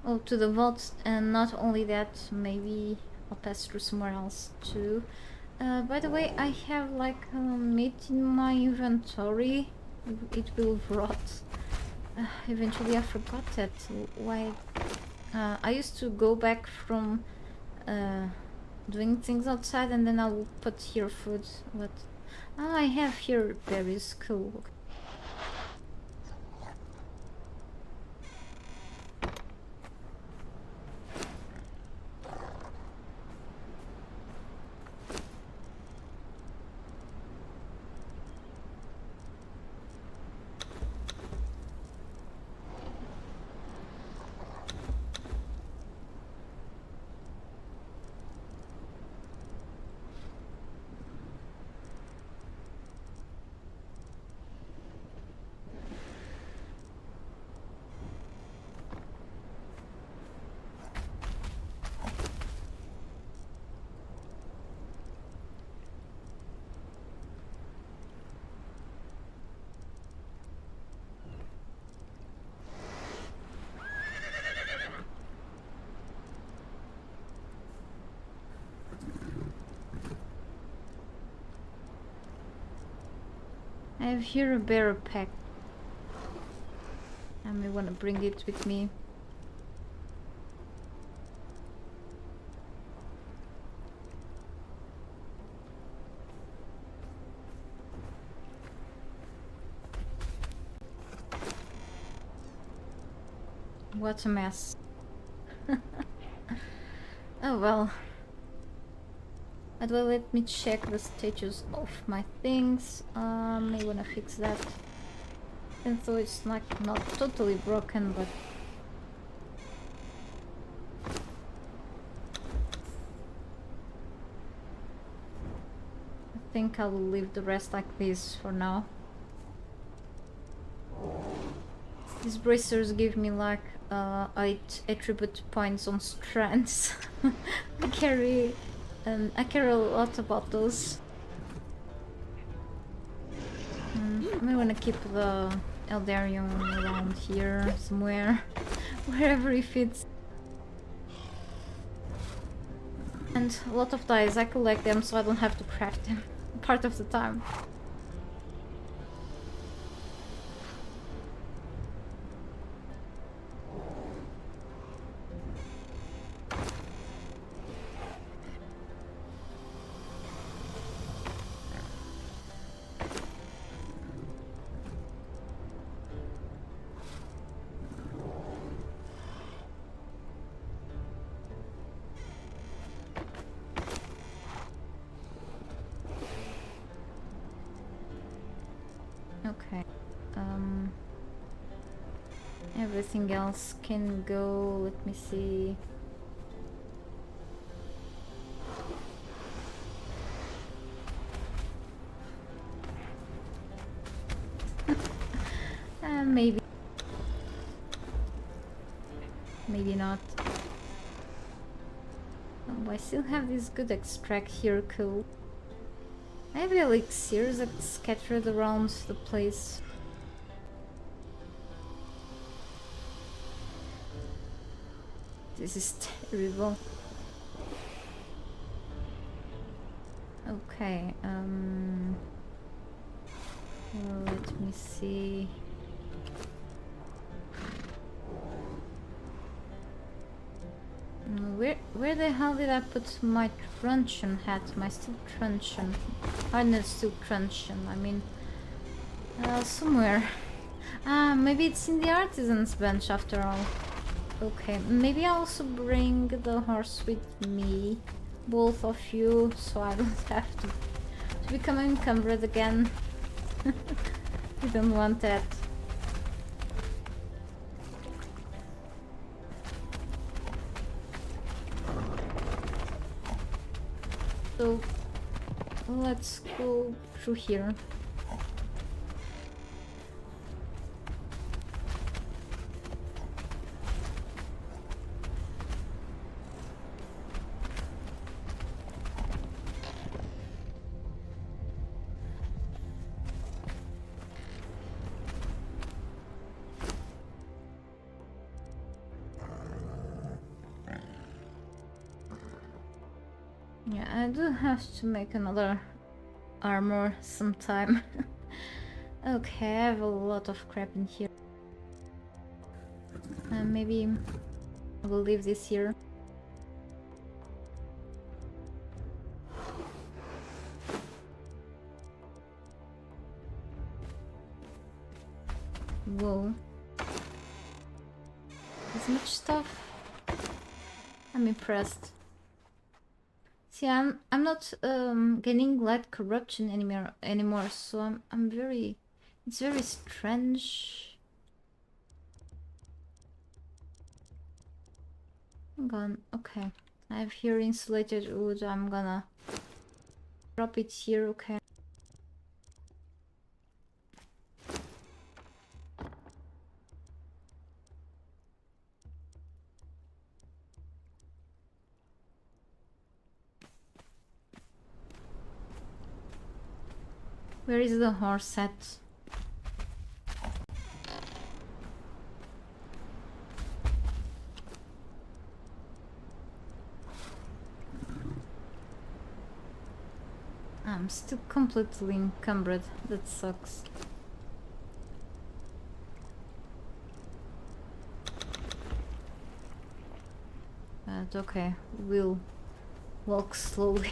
Oh, to the vault, and not only that, maybe I'll pass through somewhere else too. By the way, I have like meat in my inventory. It will rot. Eventually I forgot that. Why? I used to go back from doing things outside and then I'll put here food. What? Oh, I have here berries. Cool. I have here a bear pack. I may want to bring it with me. What a mess. Oh well. But well, let me check the status of my things. May wanna fix that. And so it's like not totally broken, but I think I will leave the rest like this for now. These bracers give me like 8 attribute points on strands. I care a lot about those. I may wanna keep the Eldarium around here somewhere, wherever it fits. And a lot of dice, I collect them so I don't have to craft them part of the time. Okay. Everything else can go. Let me see. Maybe. Maybe not. Oh, I still have this good extract here, cool. I have elixirs that scattered around the place. This is terrible. Okay, well, let me see. Where the hell did I put my truncheon hat? My steel truncheon. Hardness steel truncheon. I mean, somewhere. Ah, maybe it's in the artisan's bench after all. Okay, maybe I'll also bring the horse with me. Both of you, so I don't have to become encumbered again. We don't want that. So let's go through here. Yeah, I do have to make another armor sometime. Okay, I have a lot of crap in here. Maybe I will leave this here. Whoa. This much stuff? I'm impressed. See, I'm not getting light corruption anymore, so I'm very, it's very strange. I'm gone. Okay, I have here insulated wood. I'm gonna drop it here. Okay. Where is the horse at? I'm still completely encumbered. That sucks. But okay, we'll walk slowly.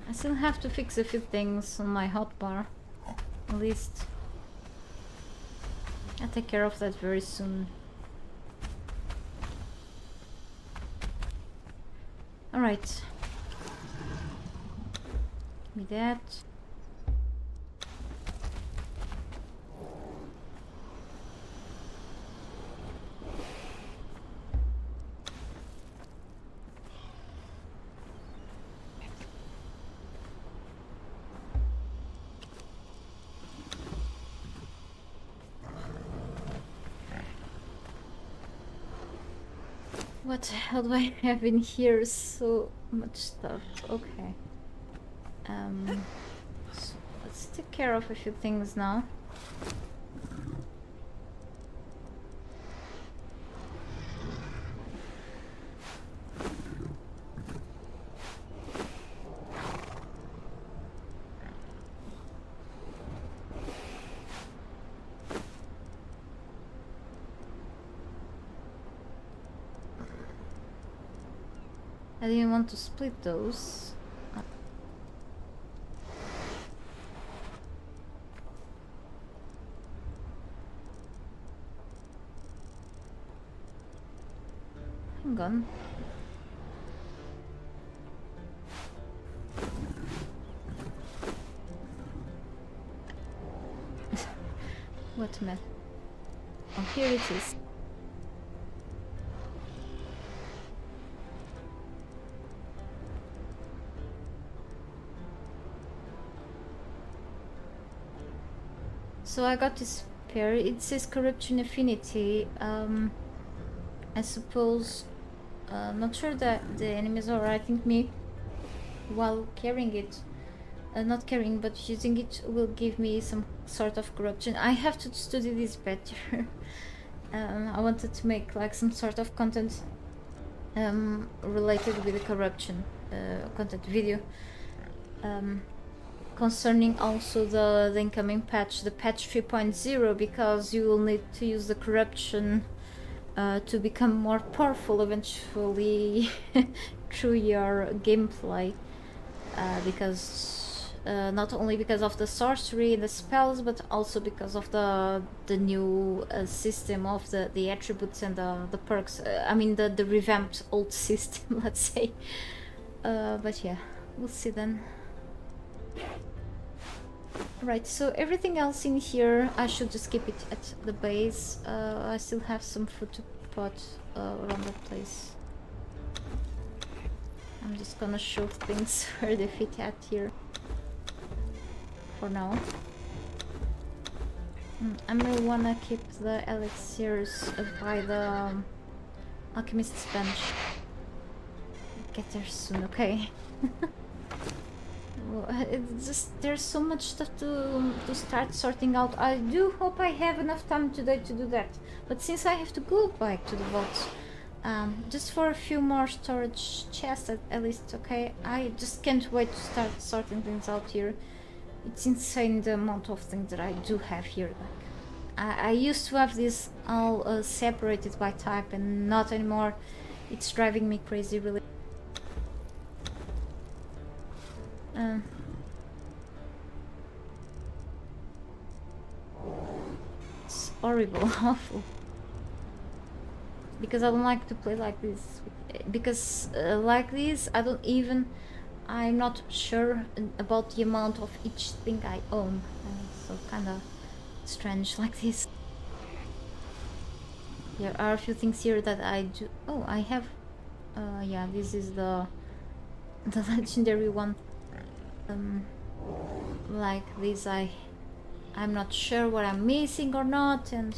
I still have to fix a few things on my hotbar. At least I'll take care of that very soon. Alright. Give me that. What the hell do I have in here? So much stuff. Okay. So let's take care of a few things now. I didn't want to split those. Hang on. What a mess. Oh, here it is. So I got this pair. It says corruption affinity. I suppose, not sure that the enemies are writing me while carrying it. Not carrying, but using it will give me some sort of corruption. I have to study this better. I wanted to make like some sort of content related with the corruption content video, concerning also the incoming patch, the patch 3.0, because you will need to use the corruption to become more powerful eventually through your gameplay, because not only because of the sorcery and the spells, but also because of the new system of the attributes and the perks. I mean the revamped old system, let's say. But yeah, we'll see then. Right, so everything else in here, I should just keep it at the base. I still have some food to put around the place. I'm just gonna show things where they fit at here for now. I may wanna keep the elixirs by the alchemist's bench. Get there soon, okay? It's just, there's so much stuff to start sorting out. I do hope I have enough time today to do that, but since I have to go back to the vaults just for a few more storage chests at least, okay? I just can't wait to start sorting things out here. It's insane the amount of things that I do have here. Like, I used to have this all separated by type, and not anymore. It's driving me crazy, really. It's horrible, awful. Because I don't like to play like this. Because like this, I'm not sure about the amount of each thing I own. So kinda strange like this. There are a few things here that I do. Oh, I have. Yeah, this is the legendary one. Like this, I'm not sure what I'm missing or not, and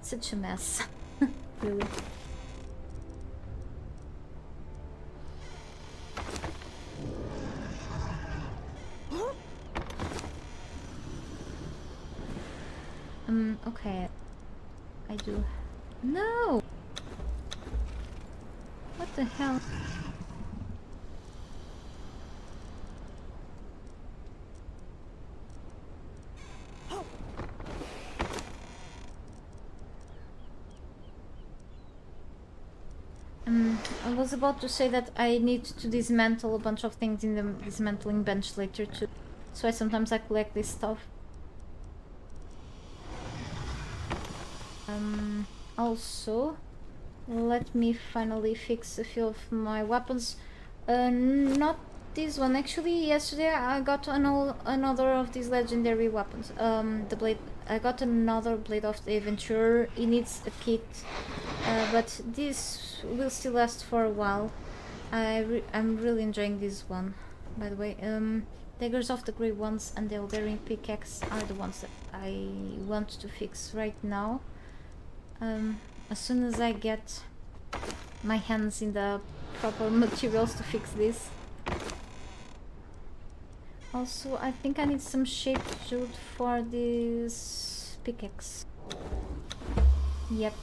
such a mess. Really. Okay. I do. No! What the hell? I was about to say that I need to dismantle a bunch of things in the dismantling bench later too. So sometimes I collect this stuff. Also, let me finally fix a few of my weapons. Not this one. Actually, yesterday I got another of these legendary weapons. The blade. I got another blade of the adventurer. It needs a kit, but this will still last for a while. I'm really enjoying this one, by the way. Daggers of the Grey Ones and the Eldaring pickaxe are the ones that I want to fix right now. As soon as I get my hands in the proper materials to fix this. Also, I think I need some shaped wood for this pickaxe. Yep.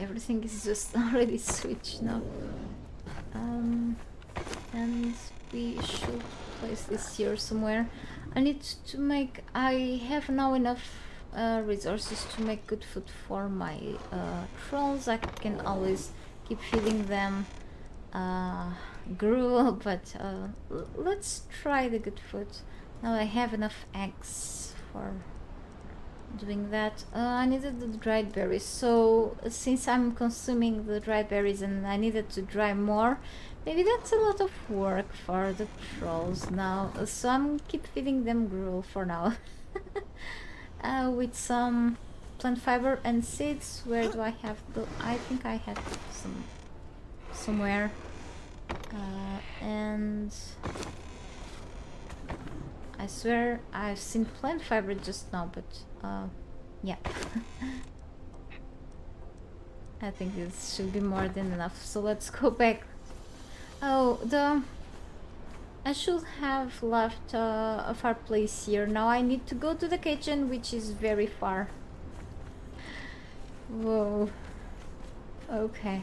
Everything is just already switched now. And we should place this here somewhere. I need to make... I have now enough resources to make good food for my trolls. I can always keep feeding them gruel, but let's try the good food. Now I have enough eggs for doing that. I needed the dried berries, so since I'm consuming the dried berries and I needed to dry more, maybe that's a lot of work for the trolls now, so I'm keep feeding them gruel for now. With some plant fiber and seeds. Where do I have the... I think I had some somewhere. And I swear I've seen plant fiber just now, but yeah. I think this should be more than enough, so let's go back. Oh, I should have left a fireplace here. Now I need to go to the kitchen, which is very far. Whoa. Okay.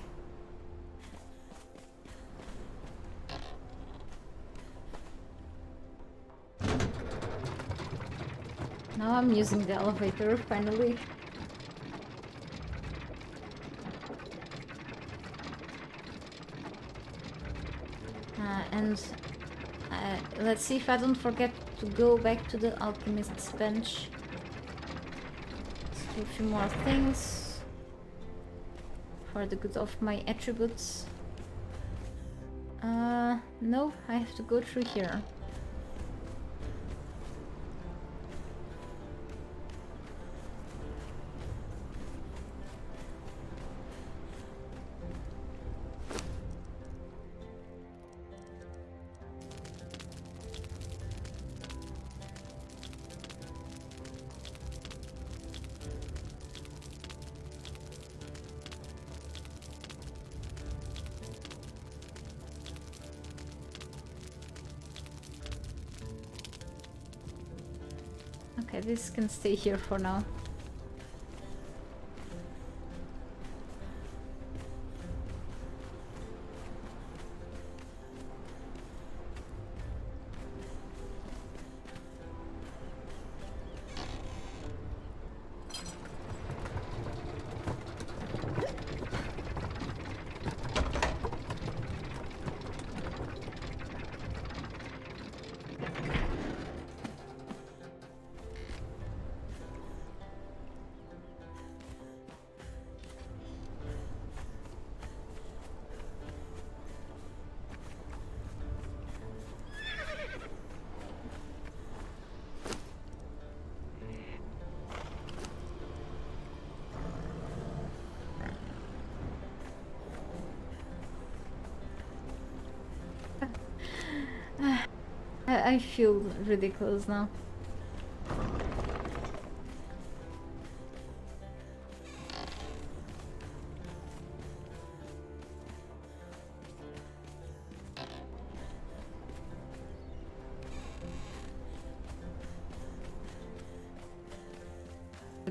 Now I'm using the elevator, finally. And let's see if I don't forget to go back to the alchemist's bench. Let's do a few more things for the good of my attributes. No, I have to go through here. Okay, this can stay here for now. I feel ridiculous now.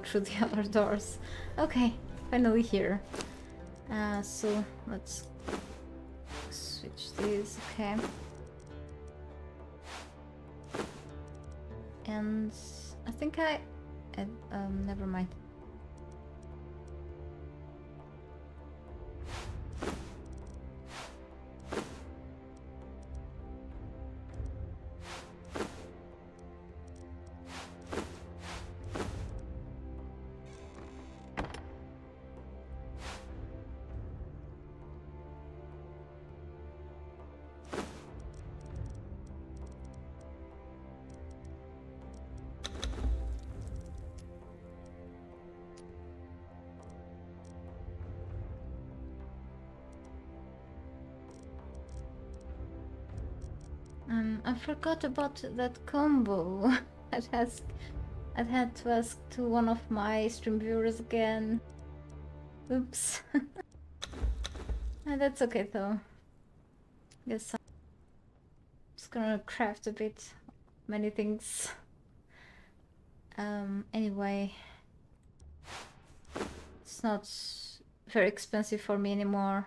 Through the other doors. Okay, finally here. So let's switch these. Okay. And I think never mind. I forgot about that combo. I'd had to ask to one of my stream viewers again. Oops. That's okay though. Guess I'm just gonna craft a bit many things. Anyway, it's not very expensive for me anymore.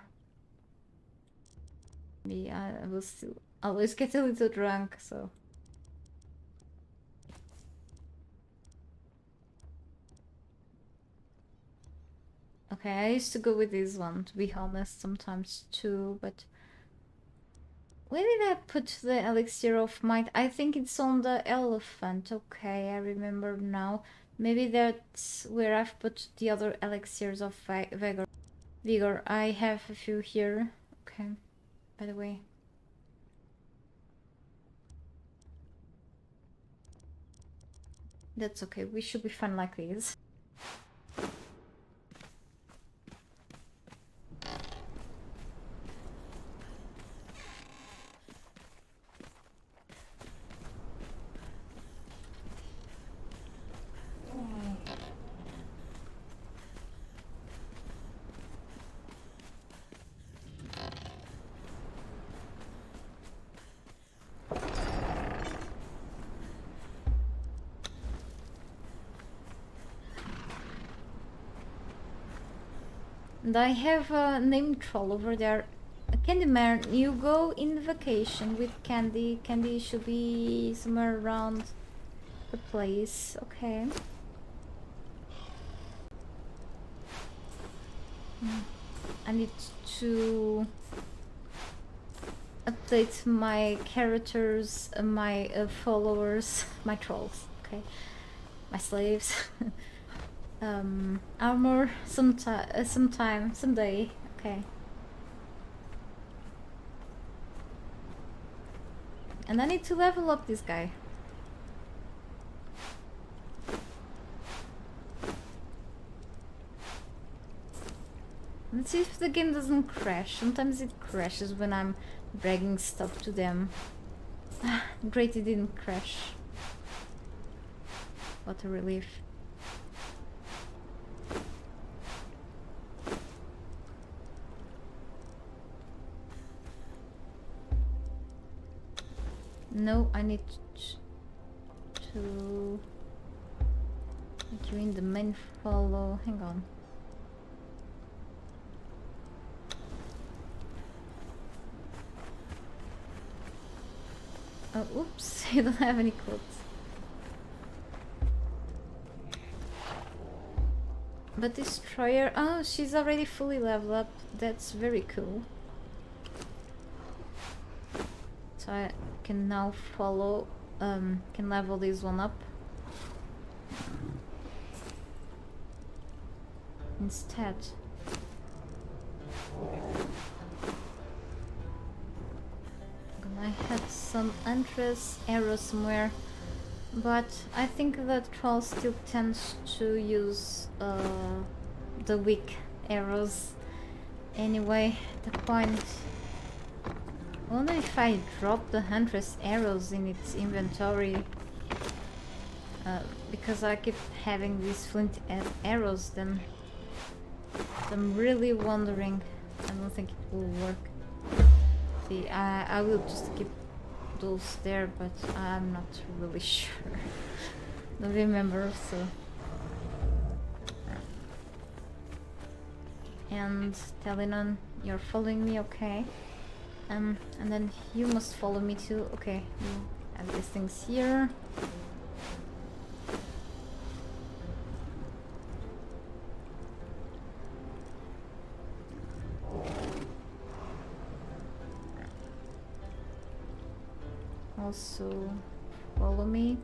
Maybe I will still always get a little drunk, so. Okay, I used to go with this one, to be honest, sometimes too, but Where did I put the elixir of might? I think it's on the elephant. Okay, I remember now. Maybe that's where I've put the other elixirs of vigor. I have a few here. Okay, by the way. That's okay, we should be fine like this. And I have a name troll over there. Candyman, you go in vacation with Candy. Candy should be somewhere around the place. Okay. I need to update my characters, my followers, my trolls. Okay, my slaves. Armor someday. Okay. And I need to level up this guy. Let's see if the game doesn't crash. Sometimes it crashes when I'm dragging stuff to them. Great, it didn't crash. What a relief. No, I need to make you in the main follow. Hang on. Oh, oops, you don't have any clothes. But Destroyer, oh, she's already fully leveled up. That's very cool. So I can now follow, can level this one up. Instead. I had some interest arrows somewhere, but I think that troll still tends to use the weak arrows. Anyway, the point. I wonder if I drop the huntress arrows in its inventory, because I keep having these flint arrows. Then I'm really wondering. I don't think it will work. I will just keep those there, but I'm not really sure. Don't remember, so. And Telenon, you're following me, okay? And then you must follow me too. Okay, you have these things here. Also follow me.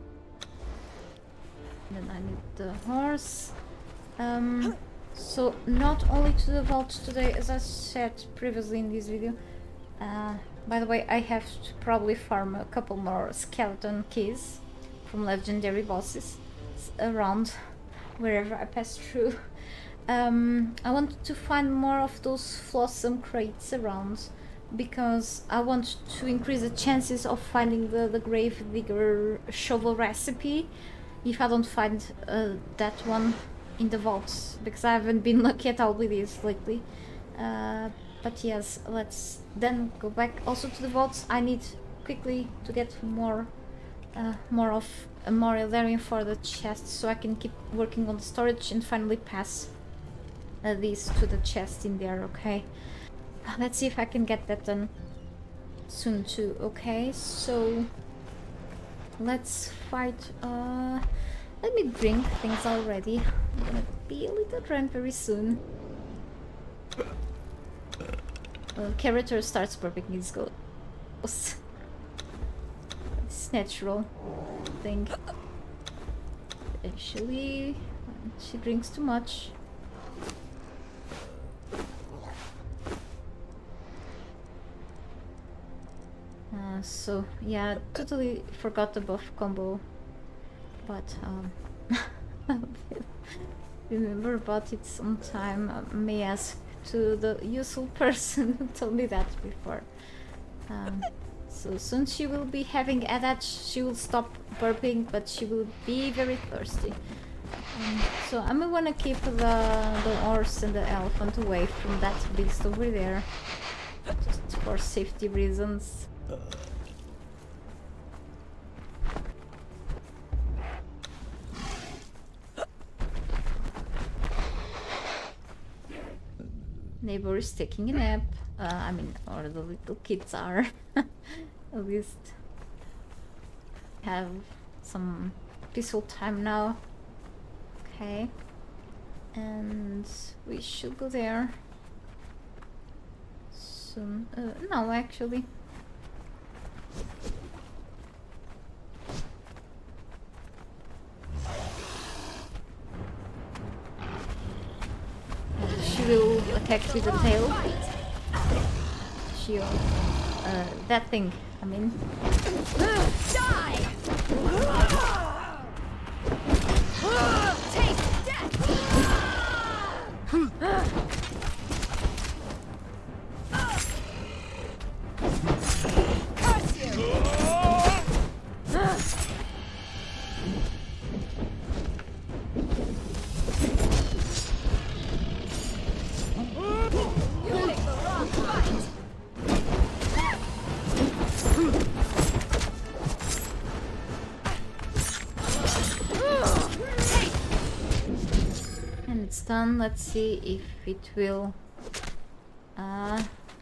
Then I need the horse. So not only to the vault today, as I said previously in this video. By the way, I have to probably farm a couple more skeleton keys from legendary bosses around wherever I pass through. I wanted to find more of those Flossom crates around, because I want to increase the chances of finding the grave digger shovel recipe if I don't find that one in the vaults, because I haven't been lucky at all with these lately. But yes, let's then go back also to the vaults. I need quickly to get more Elerium for the chest, so I can keep working on the storage and finally pass these to the chest in there. Okay. Let's see if I can get that done soon too. Okay, so let's fight. Let me drink things already. I'm gonna be a little drunk very soon. Well, character starts burping, it's good. house. It's natural thing. Actually, she drinks too much. So yeah, totally forgot the buff combo, but I'll remember about it sometime. May ask to the useful person who told me that before. So soon she will be having a that she will stop burping, but she will be very thirsty. So I'm gonna wanna keep the horse and the elephant away from that beast over there, just for safety reasons. Neighbor is taking a nap. I mean, or the little kids are. At least have some peaceful time now. Okay. And we should go there soon. No, actually. She will attack with the tail. She'll, that thing, I mean. Die! Take Curse you! You picked the wrong fight! And it's done. Let's see if it will.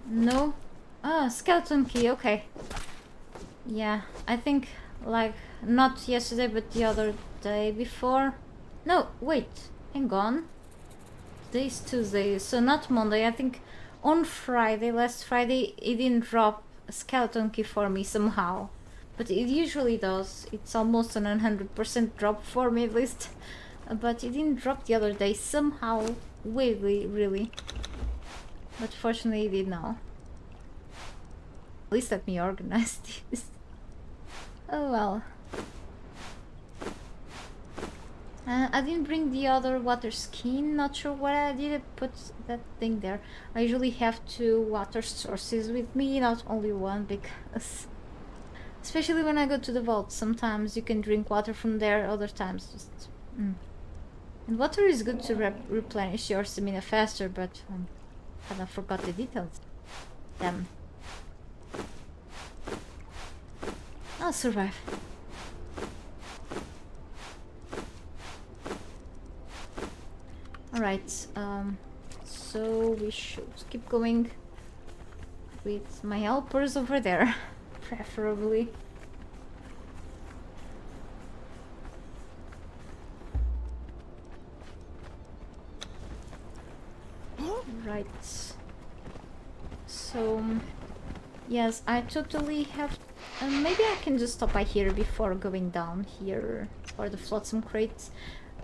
No. Ah, skeleton key. Okay. Yeah, I think like not yesterday, but the other day before. No, wait. Hang on. Today's Tuesday, so not Monday. I think on Friday, last Friday, it didn't drop a skeleton key for me somehow. But it usually does. It's almost an 100% drop for me at least. But it didn't drop the other day somehow. Weirdly, really. But fortunately it did now. At least let me organize this. Oh well. I didn't bring the other water skin, not sure why I didn't put that thing there. I usually have 2 water sources with me, not only one, because especially when I go to the vault, sometimes you can drink water from there, other times just... And water is good to replenish your stamina faster, but I forgot the details. Damn. I'll survive. Alright, so we should keep going with my helpers over there, preferably. Right. So, yes, I totally have... maybe I can just stop by here before going down here for the flotsam crates.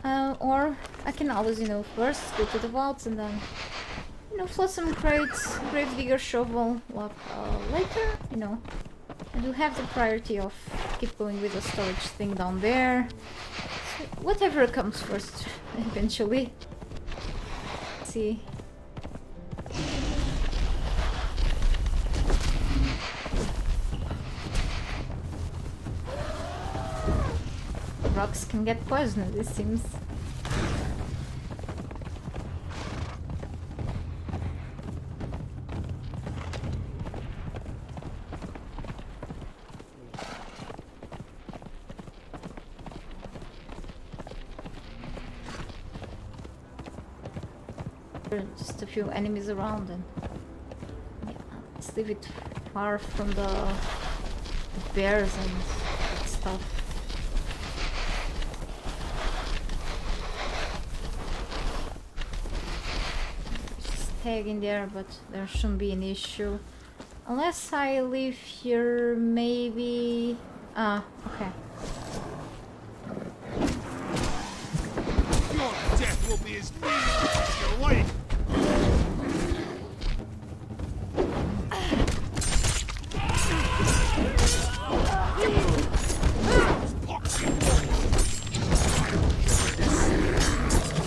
Or I can always, you know, first go to the vaults and then, you know, flotsam crates, grave digger shovel, lock later, you know. I do have the priority of keep going with the storage thing down there. So whatever comes first, eventually. Let's see. Rocks can get poisoned, it seems. There are just a few enemies around, and yeah, let's leave it far from the bears and that stuff. Tag in there, but there shouldn't be an issue. Unless I live here, maybe... Ah, okay. Your death will be as meaningless as your life.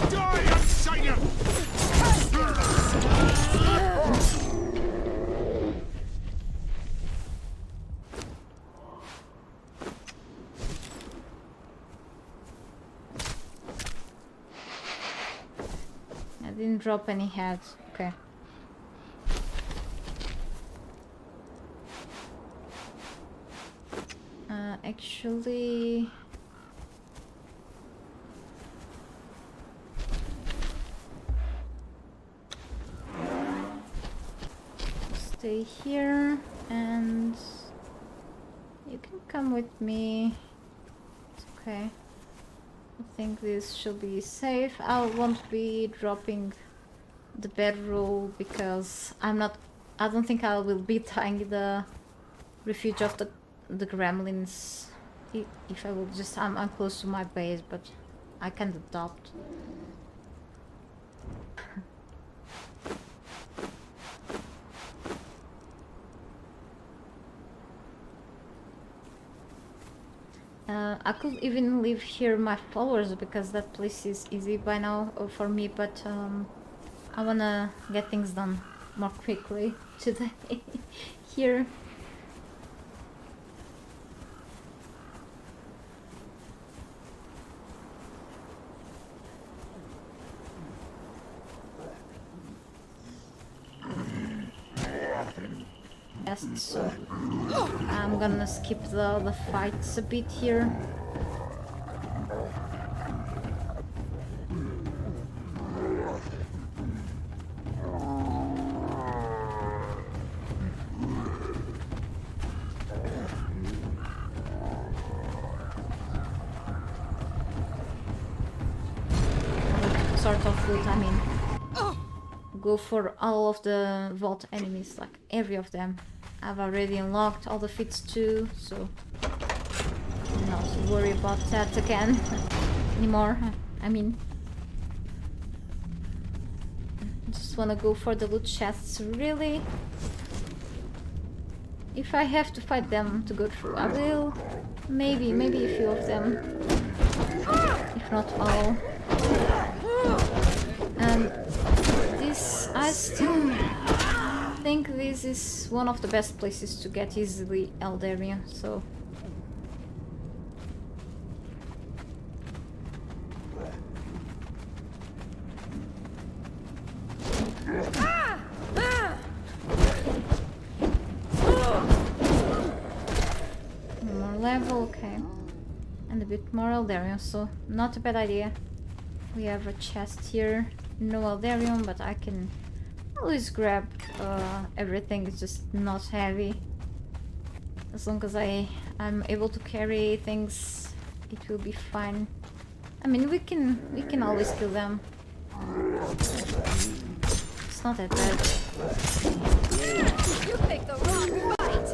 Die, outsider! I didn't drop any heads. Okay. Actually... Stay here and you can come with me. It's okay. I think this should be safe. I won't be dropping the bedroll because I don't think I will be tying the refuge of the gremlins. If I will just I'm close to my base, but I can't adopt. I could even leave here my followers because that place is easy by now for me, but I wanna get things done more quickly today here. So I'm gonna skip the fights a bit here. Sort of loot, I mean. Go for all of the vault enemies, like every of them. I've already unlocked all the feats too, so not to worry about that again anymore. I mean, just wanna go for the loot chests, really. If I have to fight them to go through, I will. Maybe a few of them, if not all. And this, I still think this is one of the best places to get easily Eldaria, so more level, okay, and a bit more Eldarian, so not a bad idea. We have a chest here, no Eldarian, but I can always grab everything. It's just not heavy. As long as I'm able to carry things, it will be fine. I mean, we can always kill them. It's not that bad. You picked the wrong fight.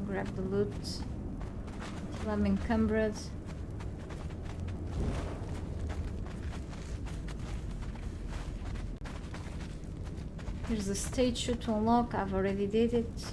Grab the loot till I'm encumbered. Here's the statue to unlock. I've already did it.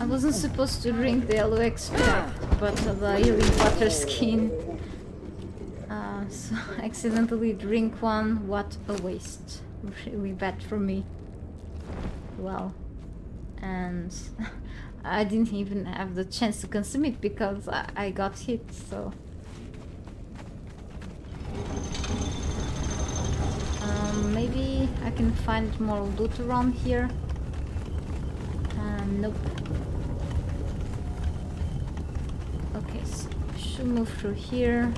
wasn't supposed to drink the yellow extract, but the healing water skin. So I accidentally drink one. What a waste. Really bad for me. Well, and I didn't even have the chance to consume it because I got hit, so... maybe I can find more loot around here. Nope. Okay, so should move through here.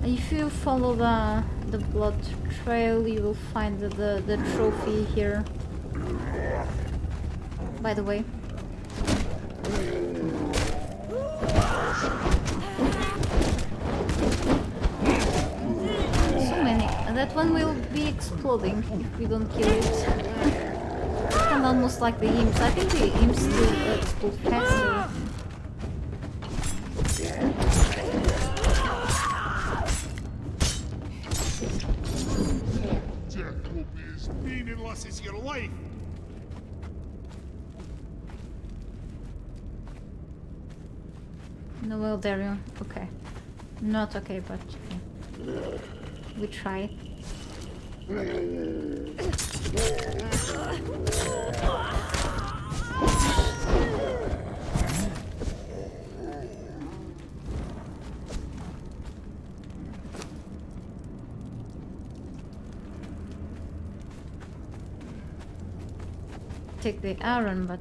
If you follow the blood trail, you will find the trophy here. By the way. So many. That one will be exploding if we don't kill it. And almost like the imps. I think the imps still explode faster. Death will be as meaningless as your life. No, well, there. Okay. Not okay, but okay. We try. Take the iron, but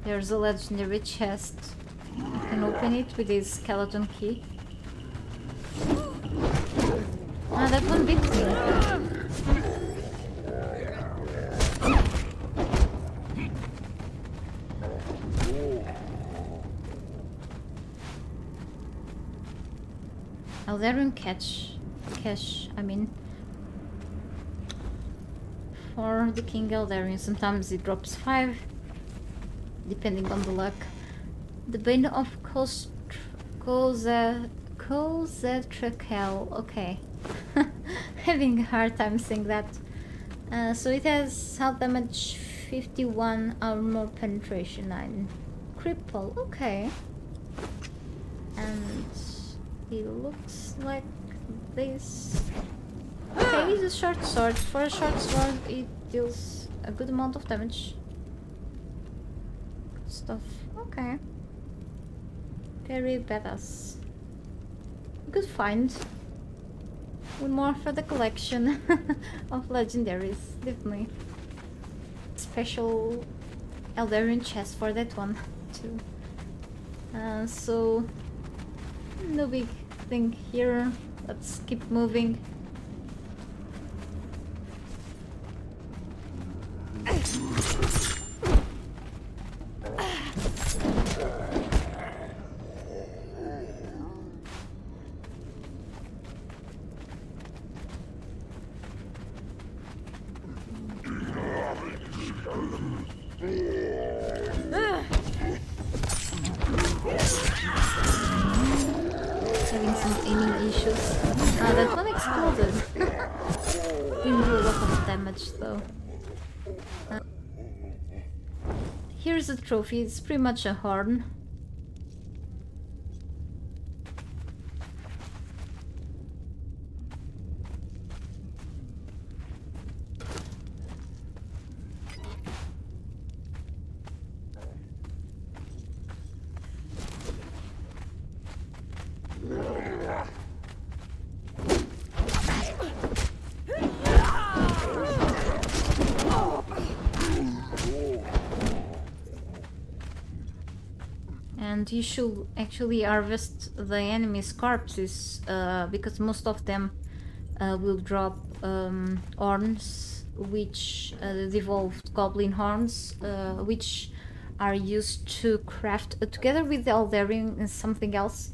there's a legendary chest. You can open it with this skeleton key. Ah, that one bit me. Eldarian cache, I mean. For the King Eldarian, sometimes it drops 5. Depending on the luck. The Bane of Kozatrakel. Okay. Having a hard time saying that. So it has health damage 51, armor penetration 9. Cripple. Okay. And it looks like this. Okay, it's a short sword. For a short sword, it deals a good amount of damage. Stuff. Okay. Very badass. Good find. One more for the collection of legendaries, definitely. Special Eldarian chest for that one too. So no big thing here. Let's keep moving. Having some aiming issues. Ah, that one exploded. Didn't do a lot of damage though. Here's a trophy. It's pretty much a horn. And you should actually harvest the enemy's corpses because most of them will drop horns, which devolved goblin horns, which are used to craft, together with the Aldarian and something else,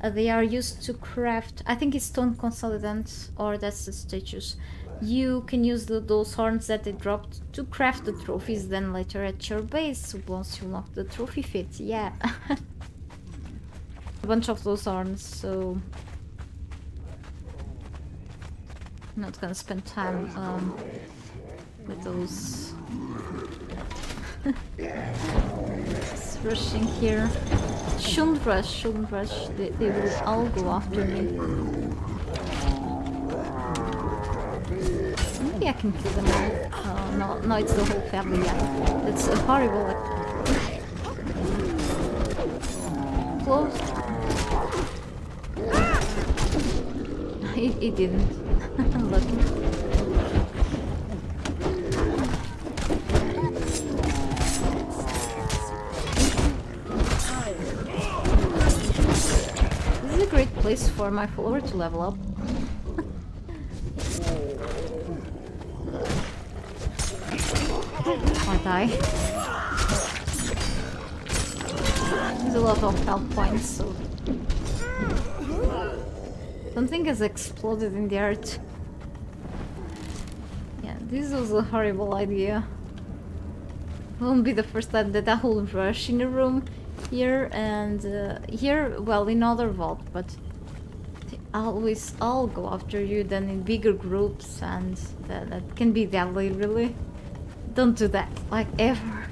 they are used to craft, I think it's stone consolidant, or that's the statues. You can use those horns that they dropped to craft the trophies then later at your base once you lock the trophy fit. Yeah. A bunch of those horns, so I'm not gonna spend time with those. Just rushing here. Shouldn't rush. They will all go after me. Maybe I can kill them all. Oh, no, it's the whole family. Yeah, that's a horrible. Close. It didn't. Lucky. This is a great place for my follower to level up. Or die. There's a lot of health points, so something has exploded in the earth. Yeah, this was a horrible idea. It won't be the first time that I will rush in a room here and here, well, in other vault, but they always all go after you then in bigger groups, and that can be deadly, really. Don't do that, like, ever.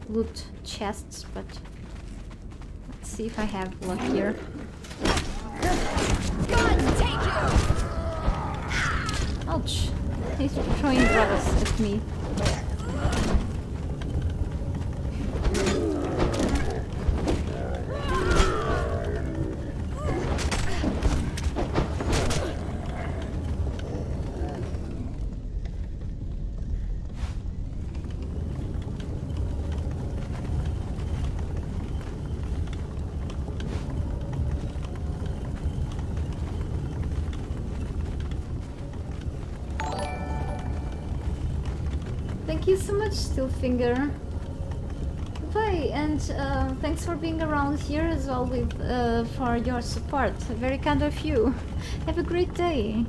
Loot chests, but let's see if I have luck here. Guns take you! Ouch! He's throwing brothers at me. Thank you so much, Stillfinger. Bye, and thanks for being around here as well with for your support. Very kind of you. Have a great day.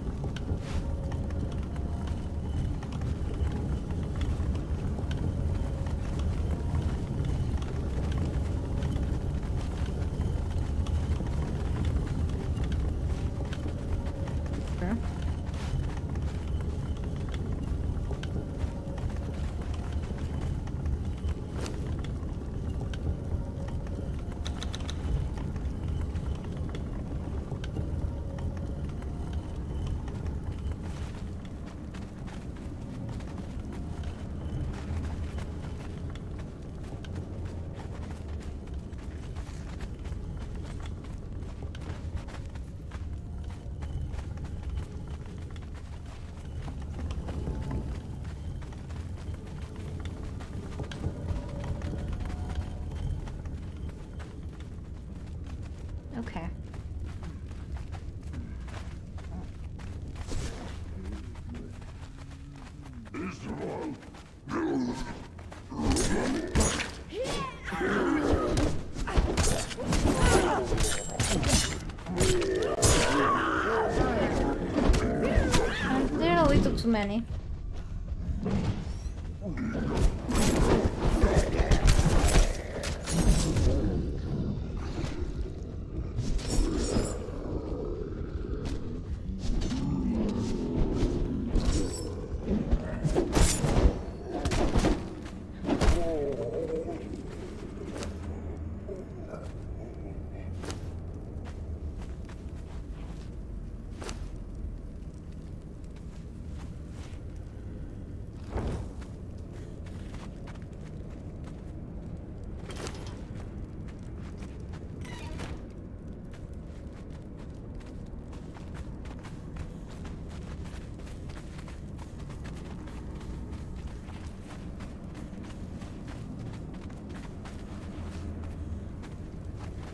Okay. There are a little too many.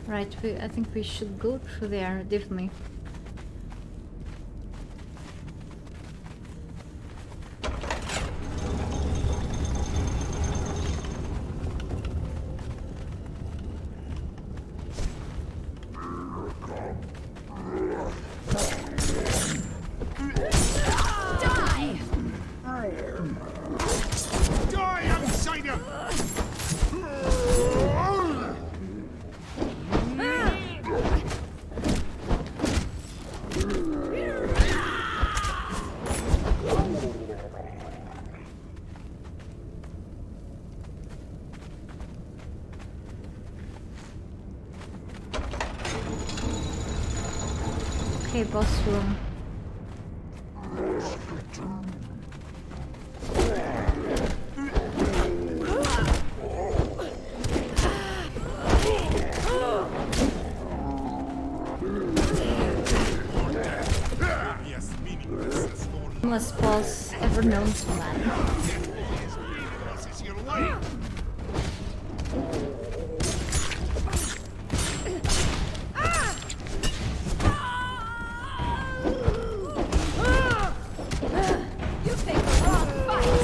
Right, I think we should go through there, definitely. Die, outsider! Okay, boss room. Yes, meaningless. Most boss ever known to man. Meaningless is your life. You picked the wrong fight.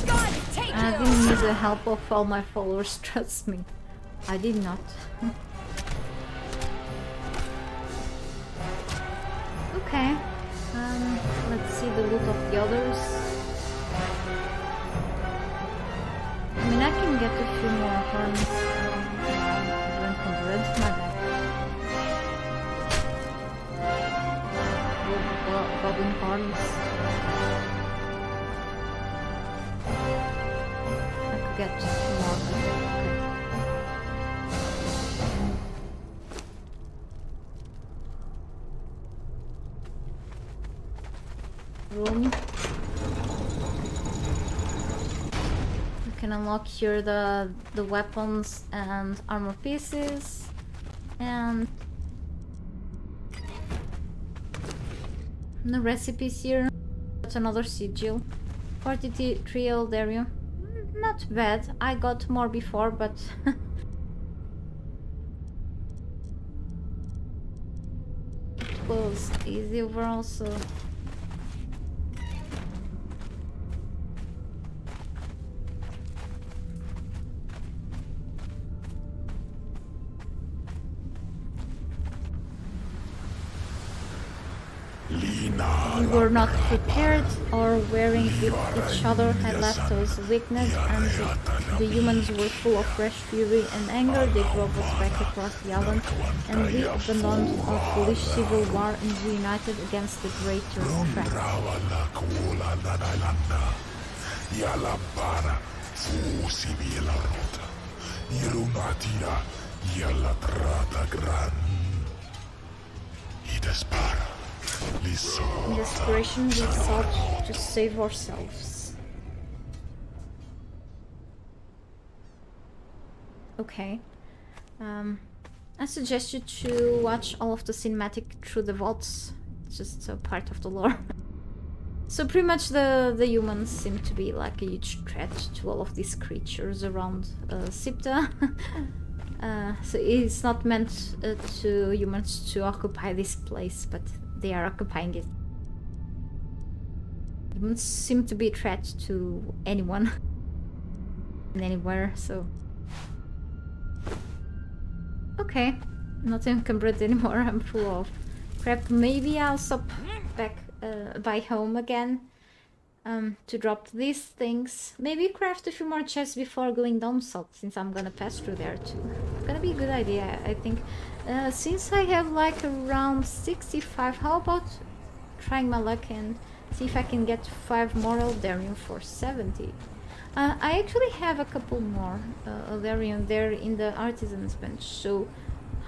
God, take I you. didn't need the help of all my followers, trust me. I did not. Okay. Let's see the loot of the others. I mean, I can get a few more horns. 100, my bad. Goblin horns. I could get more. Okay. Room. You can unlock here the weapons and armor pieces, and the recipes here. That's another sigil. 43 Eldario. Not bad. I got more before, but it was easy overall, so we were not prepared, or wearing with each other had left us weakened, and the humans were full of fresh fury and anger. They drove us back across the island, and we abandoned our foolish civil war and reunited against the greater threat. In desperation, we sought to save ourselves. Okay. I suggest you to watch all of the cinematic through the vaults. It's just a part of the lore. So pretty much the humans seem to be like a huge threat to all of these creatures around Sipta. So it's not meant to humans to occupy this place, but they are occupying it. Humans seem to be a threat to anyone and anywhere, so... Okay, not encumbered anymore, I'm full of crap. Maybe I'll stop back by home again to drop these things. Maybe craft a few more chests before going down south, since I'm gonna pass through there too. It's gonna be a good idea, I think. Since I have like around 65, how about trying my luck and see if I can get 5 more Eldarium for 70? I actually have a couple more Eldarium there in the Artisan's Bench, so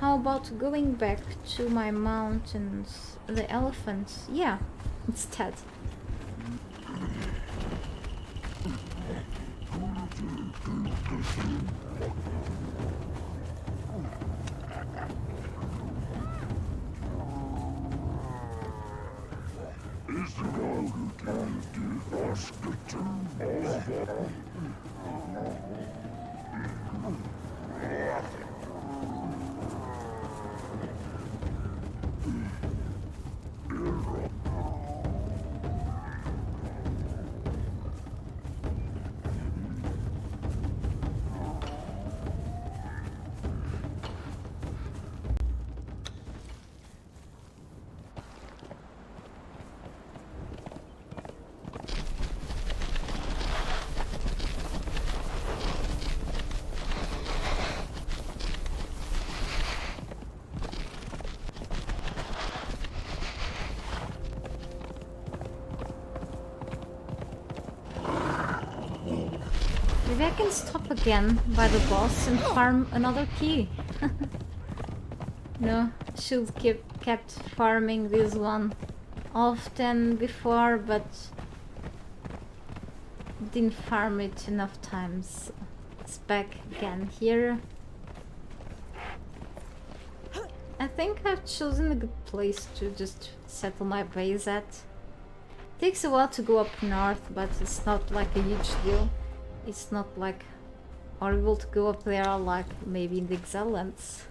how about going back to my mountains, the elephants? Yeah, instead. Maybe I can stop again by the boss and farm another key. No, should kept farming this one often before, but didn't farm it enough times. It's back again here. I think I've chosen a good place to just settle my base at. Takes a while to go up north, but it's not like a huge deal. It's not like horrible to go up there like maybe in the Exiles.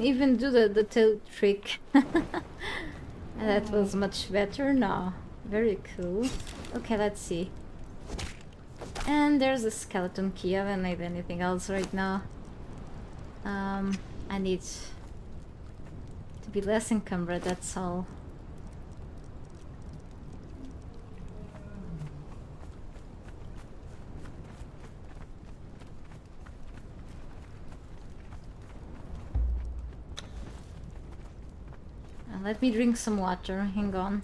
Even do the tail trick. That was much better now. Very cool. Okay, let's see. And there's a skeleton key. I don't need anything else right now. I need to be less encumbered, that's all. Let me drink some water, hang on.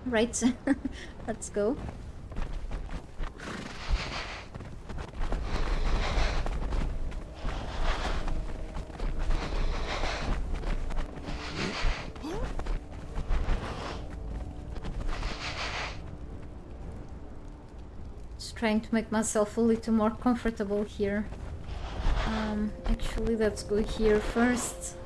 Right, let's go. Trying to make myself a little more comfortable here. Actually, let's go here first.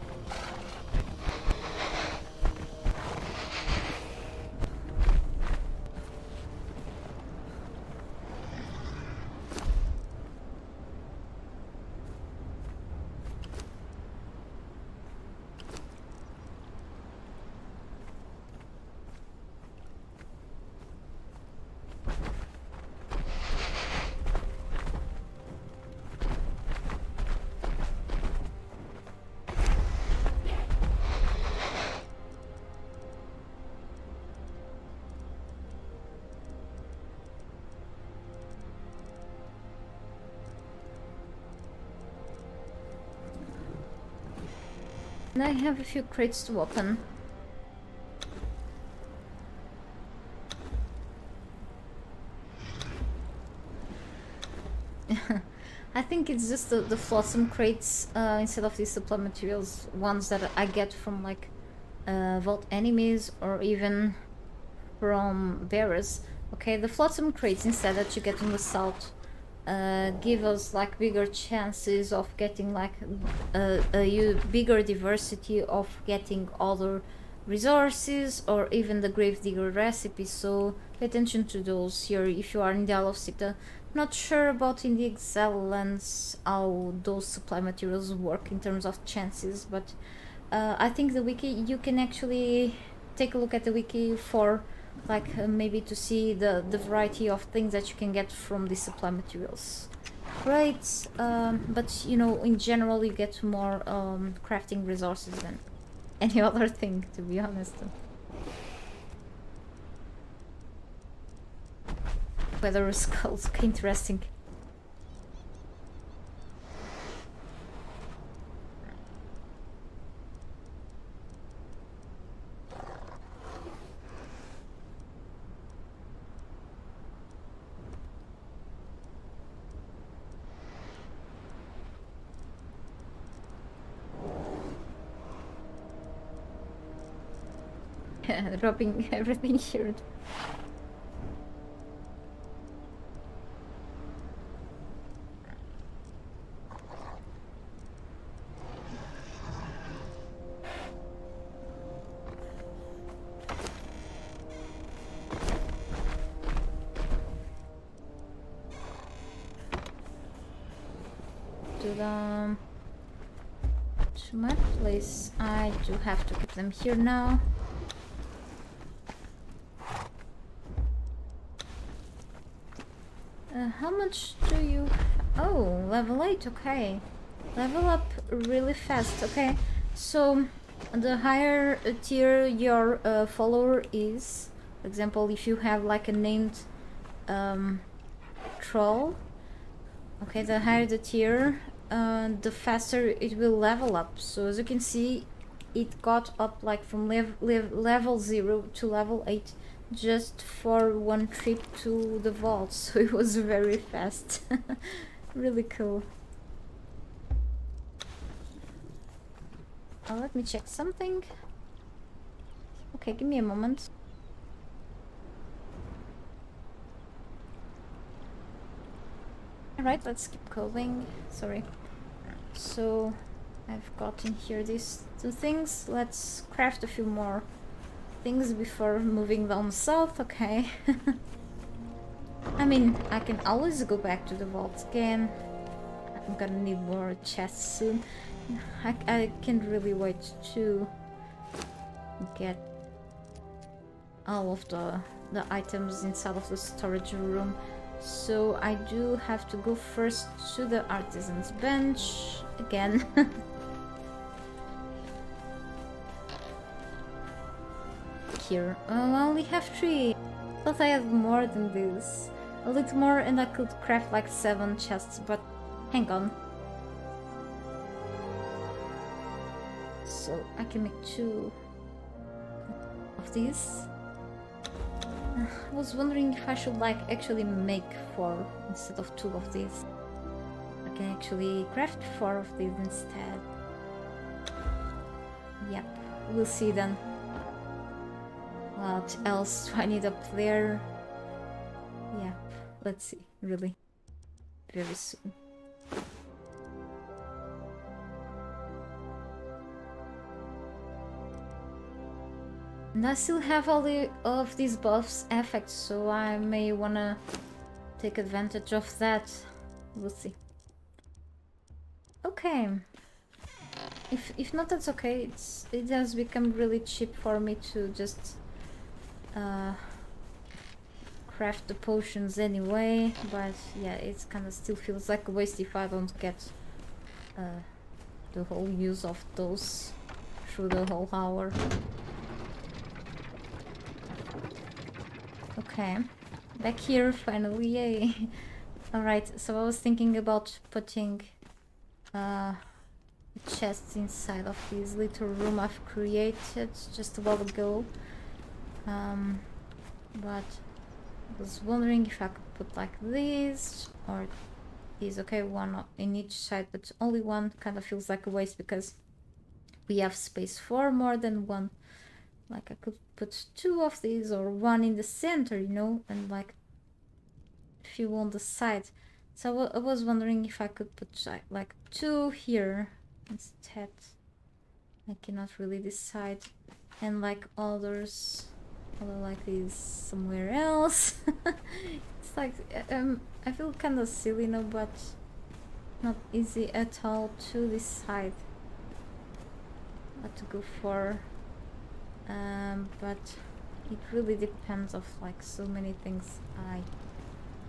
And I have a few crates to open. I think it's just the Flossom crates instead of these supply materials, ones that I get from like vault enemies or even from bearers. Okay, the Flossom crates instead that you get in the south give us like bigger chances of getting like a bigger diversity of getting other resources or even the Gravedigger recipe, so pay attention to those here if you are in the Isle of Sipta. Not sure about in the Exile lands how those supply materials work in terms of chances, but I think the wiki, you can actually take a look at the wiki for like maybe to see the variety of things that you can get from the supply materials. Right, but you know, in general you get more crafting resources than any other thing, to be honest. Weather skulls, interesting. dropping everything here. To my place. I do have to keep them here now. How much do you... Oh, level 8, okay. Level up really fast, okay. So, the higher tier your follower is, for example, if you have like a named troll, okay, the higher the tier, the faster it will level up. So as you can see, it got up like from level 0 to level 8 just for one trip to the vault, so it was very fast. Really cool. Let me check something. Okay, give me a moment. Alright, let's keep going. Sorry. So, I've got in here these 2 things. Let's craft a few more things before moving down south, okay? I mean, I can always go back to the vault again. I'm gonna need more chests soon. I can't really wait to get all of the items inside of the storage room. So I do have to go first to the artisan's bench again. Here, I only have 3. Thought I had more than this. A little more and I could craft like 7 chests, but hang on. So I can make 2 of these. I was wondering if I should like actually make 4 instead of 2 of these. I can actually craft 4 of these instead. Yep, we'll see then. What else do I need up there? Yeah, let's see, really. Very soon. And I still have all of these buffs effects, so I may wanna take advantage of that. We'll see. Okay. If not, that's okay. It has become really cheap for me to just craft the potions anyway, but yeah, it kind of still feels like a waste if I don't get the whole use of those through the whole hour. Okay, back here finally, yay! Alright, so I was thinking about putting chests inside of this little room I've created just a while ago, but I was wondering if I could put like this or these. Okay, one in each side, but only one kind of feels like a waste because we have space for more than one. Like I could put 2 of these or 1 in the center, you know, and like a few on the side. So I was wondering if I could put like 2 here instead. I cannot really decide. And like others, like these somewhere else. It's like I feel kind of silly now, but not easy at all to decide what to go for. But it really depends of like so many things I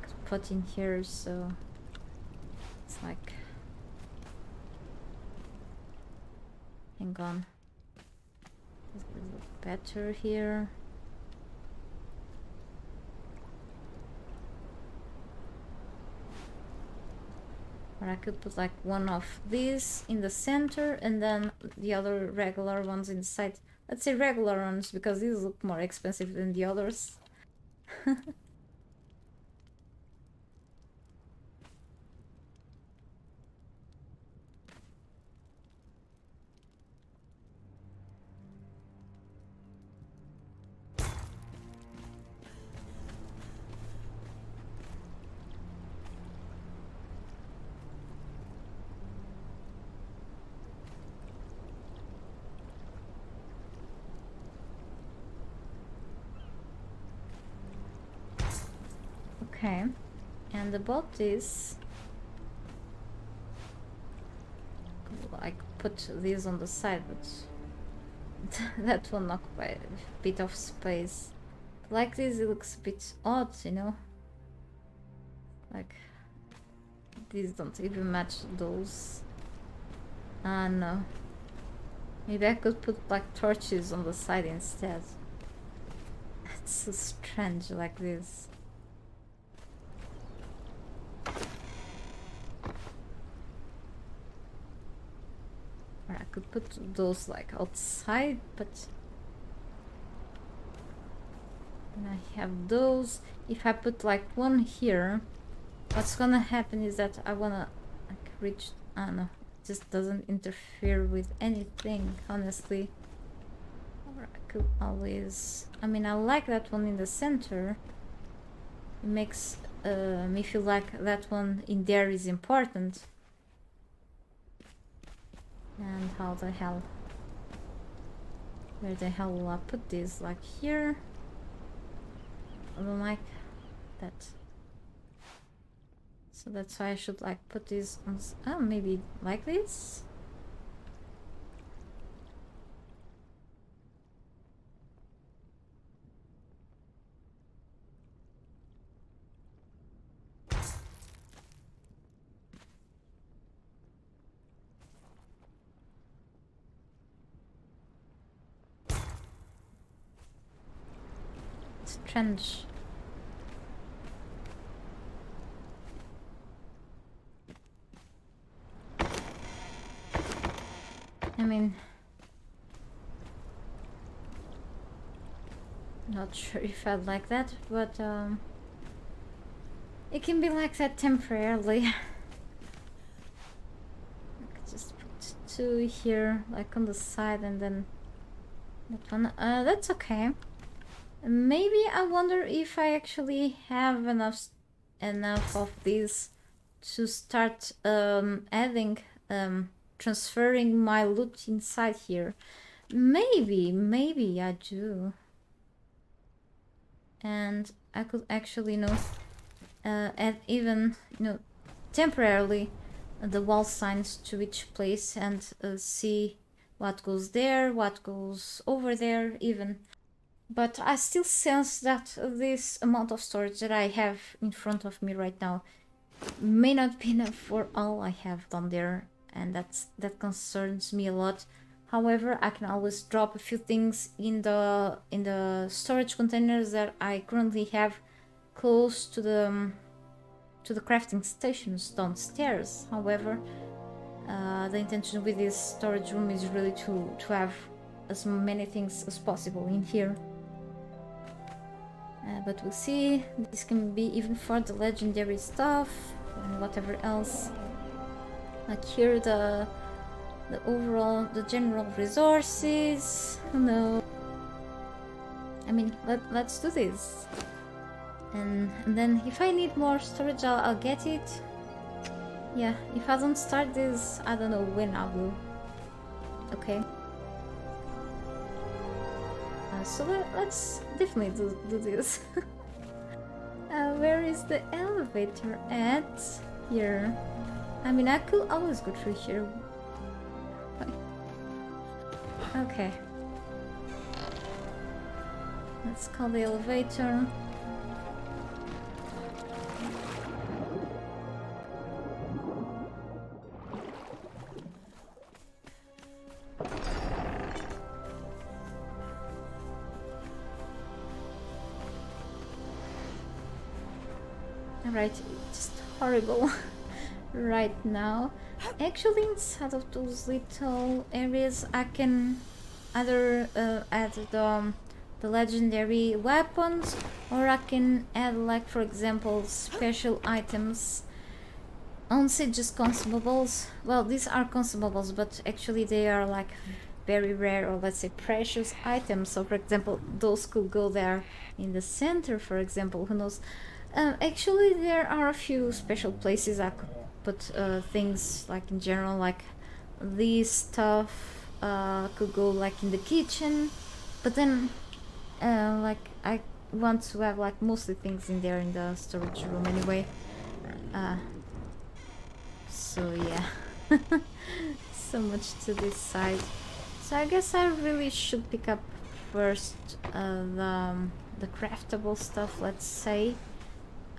could put in here, so it's like, hang on, this will look better here. Or I could put like 1 of these in the center and then the other regular ones inside. Let's say regular ones because these look more expensive than the others. Okay, and about this, like put these on the side, but that will occupy a bit of space. Like this, it looks a bit odd, you know? Like, these don't even match those. Ah, no. Maybe I could put like torches on the side instead. It's so strange like this. Or I could put those like outside, but and I have those. If I put like one here, what's gonna happen is that I wanna like reach. I don't know. It just doesn't interfere with anything, honestly. Or I could always. I mean, I like that one in the center. It makes me feel like that one in there is important. And how the hell? Where the hell will I put this? Like here? I don't like that. So that's why I should like put this on. Oh, maybe like this? Strange. I mean, not sure if I'd like that, but it can be like that temporarily. I could just put two here, like on the side, and then that one. That's okay. Maybe I wonder if I actually have enough of these to start adding, transferring my loot inside here. Maybe I do. And I could actually, you know, add even, you know, temporarily the wall signs to each place and see what goes there, what goes over there even. But I still sense that this amount of storage that I have in front of me right now may not be enough for all I have done there, and that concerns me a lot. However, I can always drop a few things in the storage containers that I currently have close to the crafting stations downstairs. However, the intention with this storage room is really to have as many things as possible in here. But we'll see. This can be even for the legendary stuff and whatever else. Like here, the overall, the general resources. No, I mean, let's do this. And then if I need more storage, I'll get it. Yeah, if I don't start this, I don't know when I will. Okay. So let's definitely do this. Where is the elevator at? Here. I mean, I could always go through here. Okay. Let's call the elevator. Right, it's horrible right now. Actually, inside of those little areas, I can either add the legendary weapons, or I can add, like, for example, special items. I won't say just consumables. Well, these are consumables, but actually they are like very rare, or let's say precious items. So, for example, those could go there in the center, for example. Who knows? Actually, there are a few special places I could put things, like in general, like this stuff could go like in the kitchen, but then like I want to have like mostly things in there in the storage room anyway. So yeah, so much to this side. So I guess I really should pick up first the craftable stuff, let's say.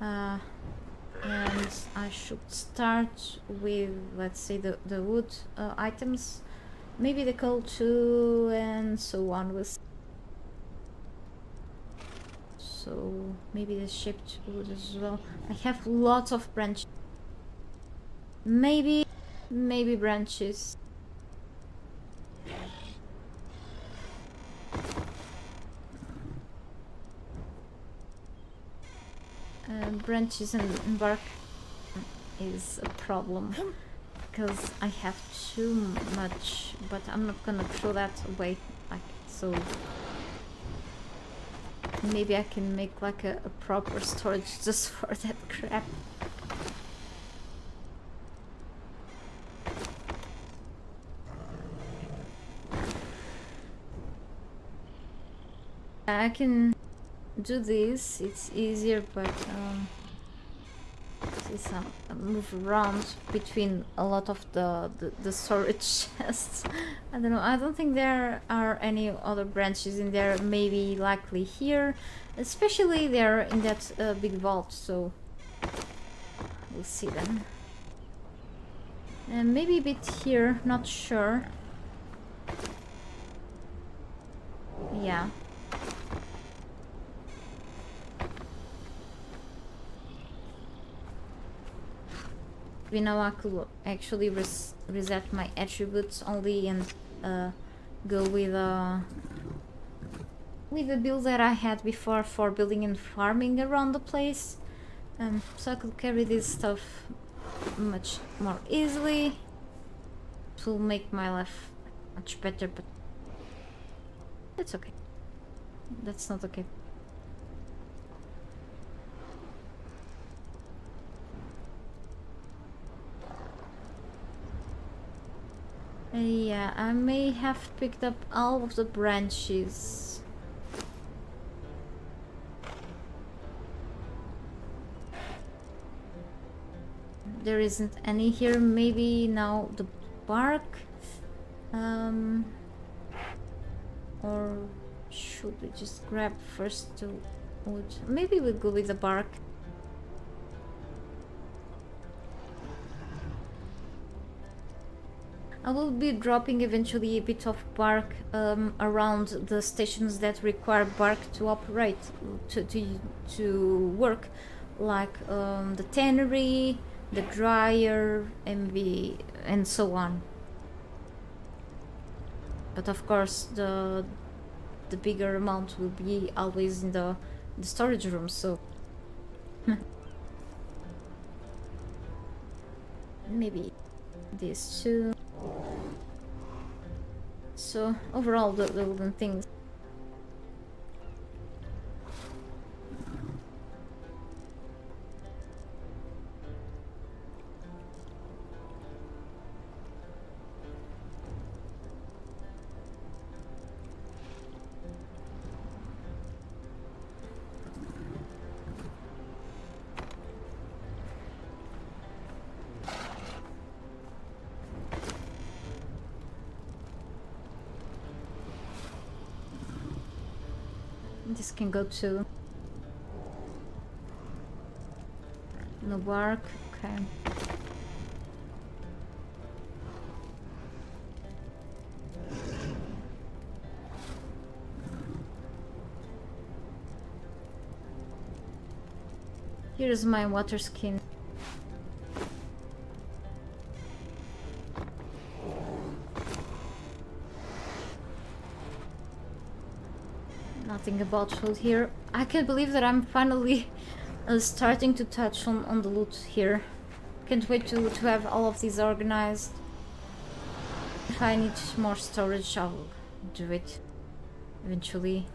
And I should start with, let's say, the wood items, maybe the coal too, and so on. So maybe the shaped wood as well. I have lots of branches. Maybe branches. Branches and bark is a problem because I have too much, but I'm not gonna throw that away, like, so maybe I can make like a proper storage just for that crap. I can do this, it's easier, but since I move around between a lot of the storage chests, I don't know, I don't think there are any other branches in there, maybe likely here, especially there in that big vault, so we'll see then. And maybe a bit here, not sure. Yeah. Now I could actually reset my attributes only and go with the build that I had before for building and farming around the place, so I could carry this stuff much more easily. It will make my life much better, but that's okay. That's not okay. Yeah, I may have picked up all of the branches. There isn't any here. Maybe now the bark? Or should we just grab first the wood? Maybe we'll go with the bark. I will be dropping eventually a bit of bark around the stations that require bark to operate, to work, like the tannery, the dryer, and so on. But of course, the bigger amount will be always in the storage room. So maybe this too. So overall, the wooden things. This can go too. No bark, okay. Here's my water skin. Nothing about food here. I can't believe that I'm finally starting to touch on the loot here. Can't wait to have all of these organized. If I need more storage, I'll do it eventually.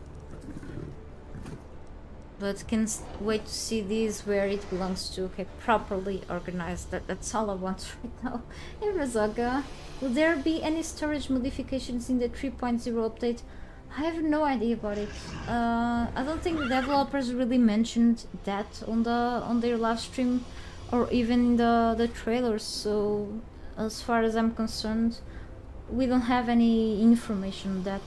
But can't wait to see these where it belongs to. Okay, properly organized. That's all I want right now. Hey Razaga, will there be any storage modifications in the 3.0 update? I have no idea about it. I don't think the developers really mentioned that on their live stream, or even the trailers. So, as far as I'm concerned, we don't have any information on that.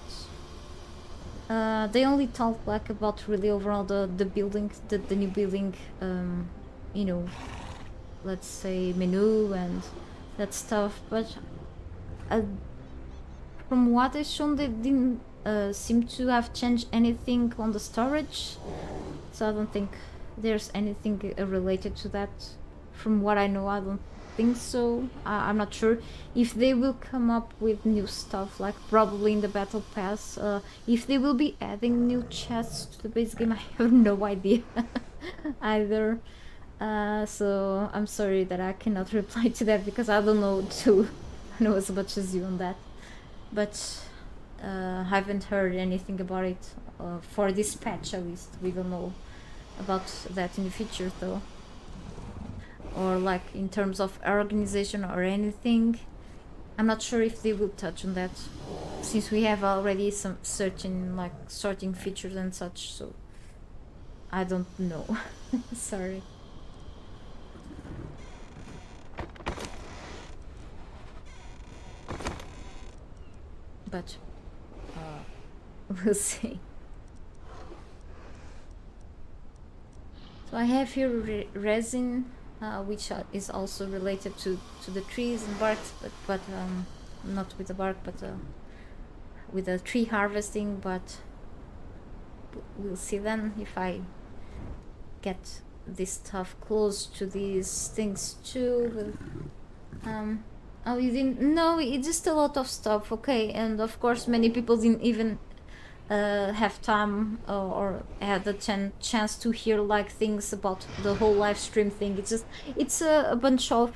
They only talk like about really overall the building, the new building, you know, let's say menu and that stuff. But from what I shown, they didn't seem to have changed anything on the storage. So I don't think there's anything related to that. From what I know, I don't think so. I'm not sure if they will come up with new stuff, like probably in the battle pass. If they will be adding new chests to the base game, I have no idea either. So I'm sorry that I cannot reply to that, because I don't know too. I know as much as you on that, but haven't heard anything about it for this patch. At least we don't know about that in the future though, or like in terms of organization or anything. I'm not sure if they will touch on that, since we have already some certain like sorting features and such. So I don't know. Sorry. But we'll see. So I have here resin, which is also related to the trees and barks, but not with the bark, but with the tree harvesting. But we'll see then if I get this stuff close to these things too. Oh, you didn't? No, it's just a lot of stuff. Okay, and of course many people didn't even have time or had the chance to hear like things about the whole live stream thing. It's a bunch of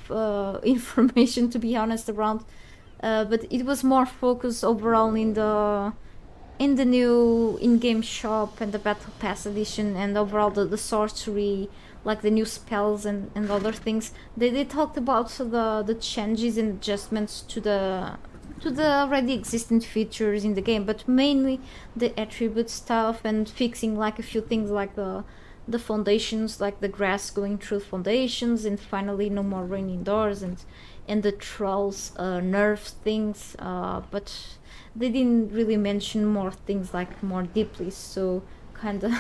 information, to be honest, around, but it was more focused overall in the new in-game shop and the battle pass edition, and overall the sorcery, like the new spells and other things. They talked about the changes and adjustments to the already existing features in the game, but mainly the attribute stuff and fixing like a few things like the foundations, like the grass going through foundations, and finally no more rain indoors, and the trolls nerf things, but they didn't really mention more things like more deeply. So kind of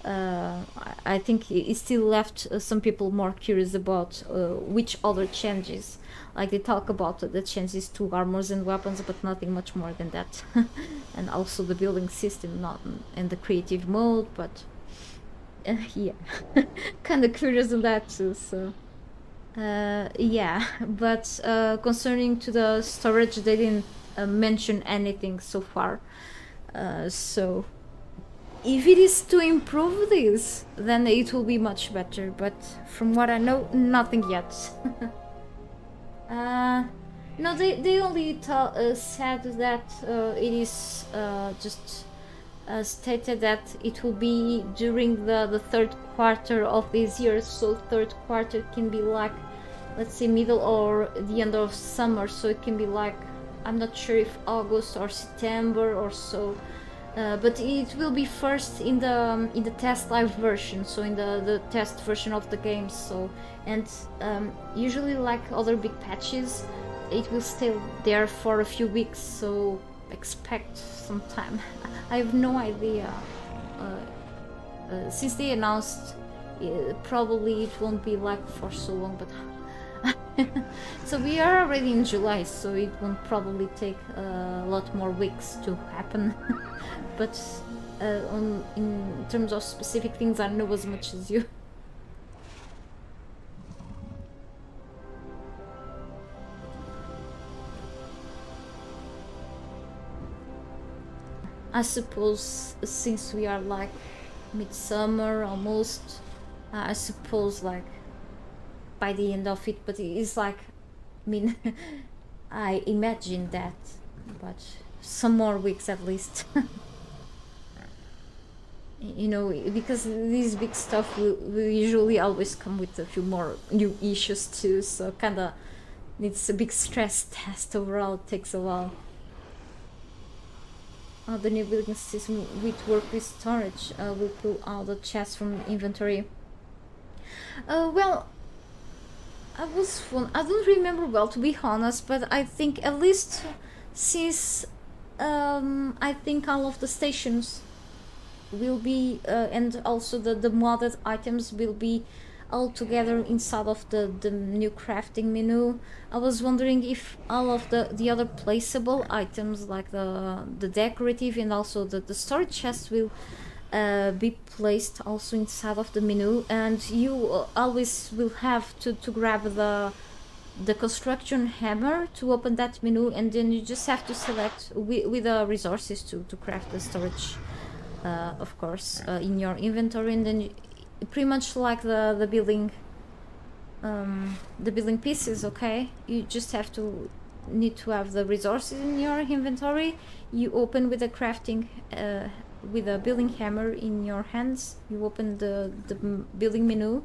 I think it still left some people more curious about which other changes. Like they talk about the changes to armors and weapons, but nothing much more than that. And also the building system, not and the creative mode, but yeah, kind of curious on that too. So yeah, but concerning to the storage, they didn't mention anything so far. So if it is to improve this, then it will be much better, but from what I know, nothing yet. No, they only said that it is just stated that it will be during the third quarter of this year. So third quarter can be like, let's say, middle or the end of summer, so it can be like, I'm not sure if August or September or so. But it will be first in the test live version, so in the test version of the game. So, and usually like other big patches, it will stay there for a few weeks, so expect some time. I have no idea. Since they announced, probably it won't be like for so long, but so we are already in July, so it won't probably take a lot more weeks to happen. But in terms of specific things, I don't know as much as you. I suppose since we are like midsummer almost, I suppose like by the end of it, but it's like, I mean, I imagine that, but some more weeks at least. You know, because these big stuff will usually always come with a few more new issues too, so kinda it's a big stress test overall. It takes a while. the new building system with work with storage will pull all the chests from inventory. Well, I don't remember well, to be honest, but I think at least since I think all of the stations will be and also the modded items will be all together inside of the new crafting menu. I was wondering if all of the other placeable items like the decorative and also the storage chest will be placed also inside of the menu, and you always will have to grab the construction hammer to open that menu, and then you just have to select with the resources to craft the storage of course in your inventory, and then you, pretty much like the building pieces. Okay, you just have to need to have the resources in your inventory. You open with a crafting with a building hammer in your hands. You open the building menu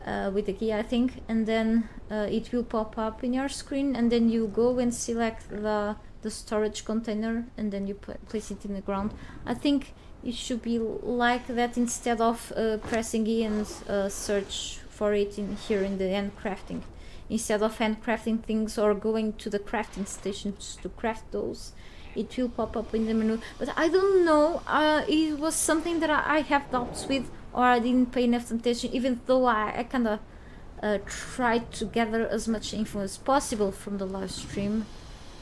with the key, I think, and then it will pop up in your screen, and then you go and select the storage container, and then you place it in the ground. I think it should be like that instead of pressing E and search for it in here in the handcrafting. Instead of handcrafting things or going to the crafting stations to craft those, it will pop up in the menu. But I don't know, it was something that I have doubts with, or I didn't pay enough attention, even though I kind of tried to gather as much info as possible from the live stream.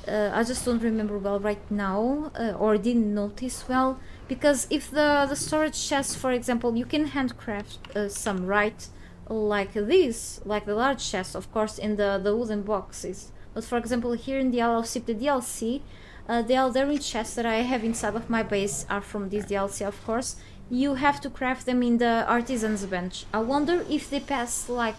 I just don't remember well right now, or didn't notice well, because if the storage chest, for example, you can handcraft some, right? Like this, like the large chest, of course, in the wooden boxes. But for example, here in the Isle of Sip, the DLC, the Eldering chests that I have inside of my base are from this DLC, of course. You have to craft them in the artisan's bench. I wonder if they pass like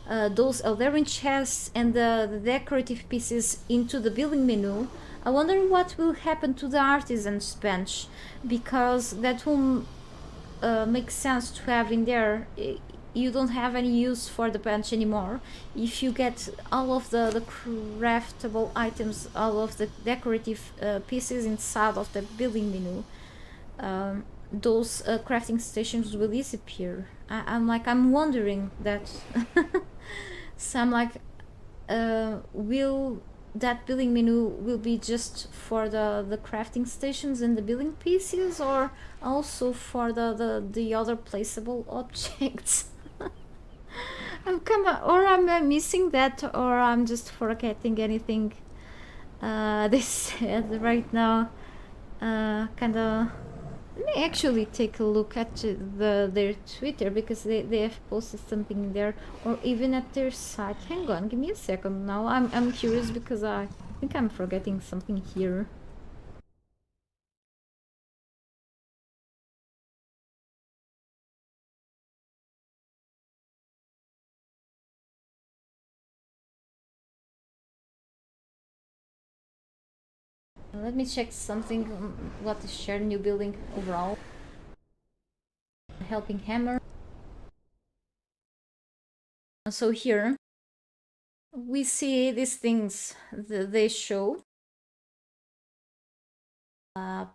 those Eldering chests and the decorative pieces into the building menu. I wonder what will happen to the artisan's bench, because that will make sense to have in there. You don't have any use for the bench anymore if you get all of the craftable items, all of the decorative pieces inside of the building menu. Those crafting stations will disappear. I'm wondering that. So I'm like, will that building menu will be just for the crafting stations and the building pieces, or also for the other placeable objects? Or I'm missing that, or I'm just forgetting anything they said right now. Kinda. Let me actually take a look at their Twitter, because they have posted something there, or even at their site. Hang on, give me a second now. I'm curious because I think I'm forgetting something here. Let me check something. What is shared new building overall? Helping hammer. So here we see these things they show.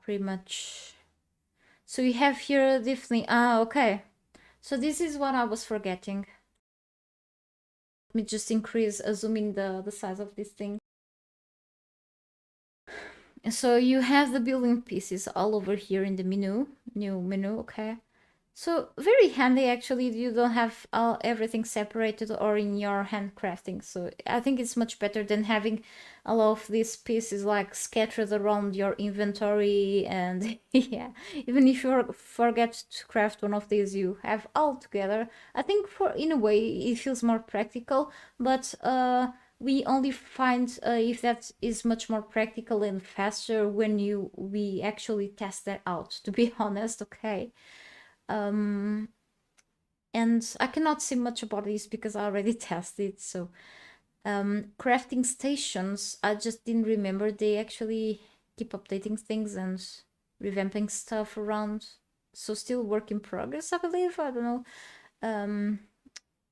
Pretty much. So we have here definitely. Okay. So this is what I was forgetting. Let me just zoom in the size of this thing. So you have the building pieces all over here in the new menu, okay? So very handy actually. You don't have everything separated or in your handcrafting. So I think it's much better than having all of these pieces like scattered around your inventory, and yeah, even if you forget to craft one of these, you have all together. I think in a way it feels more practical, but we only find if that is much more practical and faster when we actually test that out, to be honest, okay? And I cannot say much about this because I already tested. So crafting stations, I just didn't remember they actually keep updating things and revamping stuff around. So still work in progress, I believe. I don't know.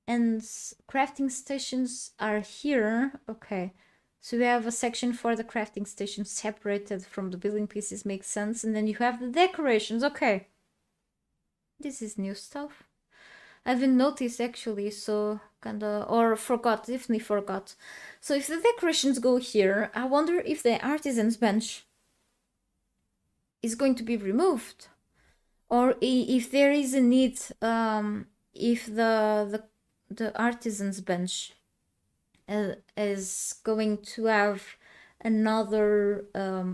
And crafting stations are here. Okay, So we have a section for the crafting station separated from the building pieces, makes sense. And then you have the decorations. Okay. This is new stuff. I haven't noticed actually, so kinda, or forgot, definitely forgot. So if the decorations go here, I wonder if the artisan's bench is going to be removed. Or if there is a need, if the artisan's bench is going to have another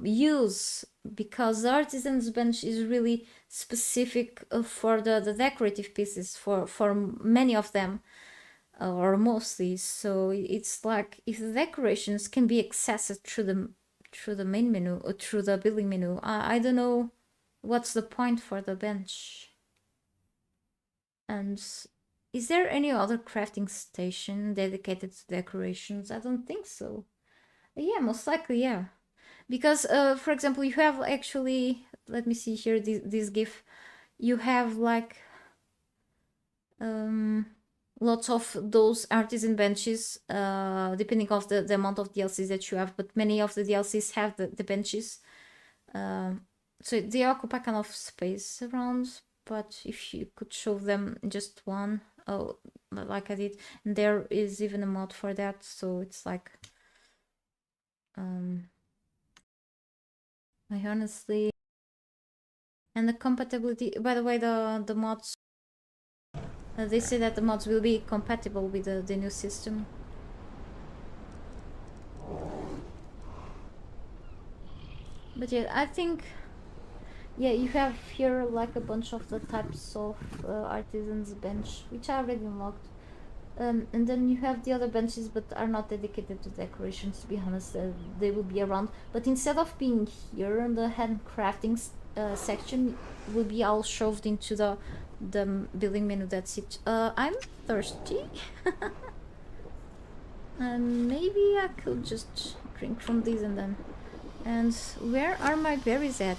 use, because the artisan's bench is really specific for the decorative pieces, for many of them, or mostly. So it's like if the decorations can be accessed through the main menu or through the building menu, I don't know what's the point for the bench. And is there any other crafting station dedicated to decorations? I don't think so. Yeah, most likely, yeah. Because, for example, you have actually, let me see here, this GIF. You have like lots of those artisan benches, depending on the amount of DLCs that you have. But many of the DLCs have the benches. So they occupy kind of space around. But if you could show them just one, oh, like I did, and there is even a mod for that, so it's like I honestly, and the compatibility, by the way, the mods, they say that the mods will be compatible with the new system. But yeah, I think, yeah, you have here like a bunch of the types of artisans bench, which I already unlocked. And then you have the other benches, but are not dedicated to decorations, to be honest. They will be around, but instead of being here in the handcrafting section, will be all shoved into the building menu. That's it. I'm thirsty. Maybe I could just drink from these and then. And where are my berries at?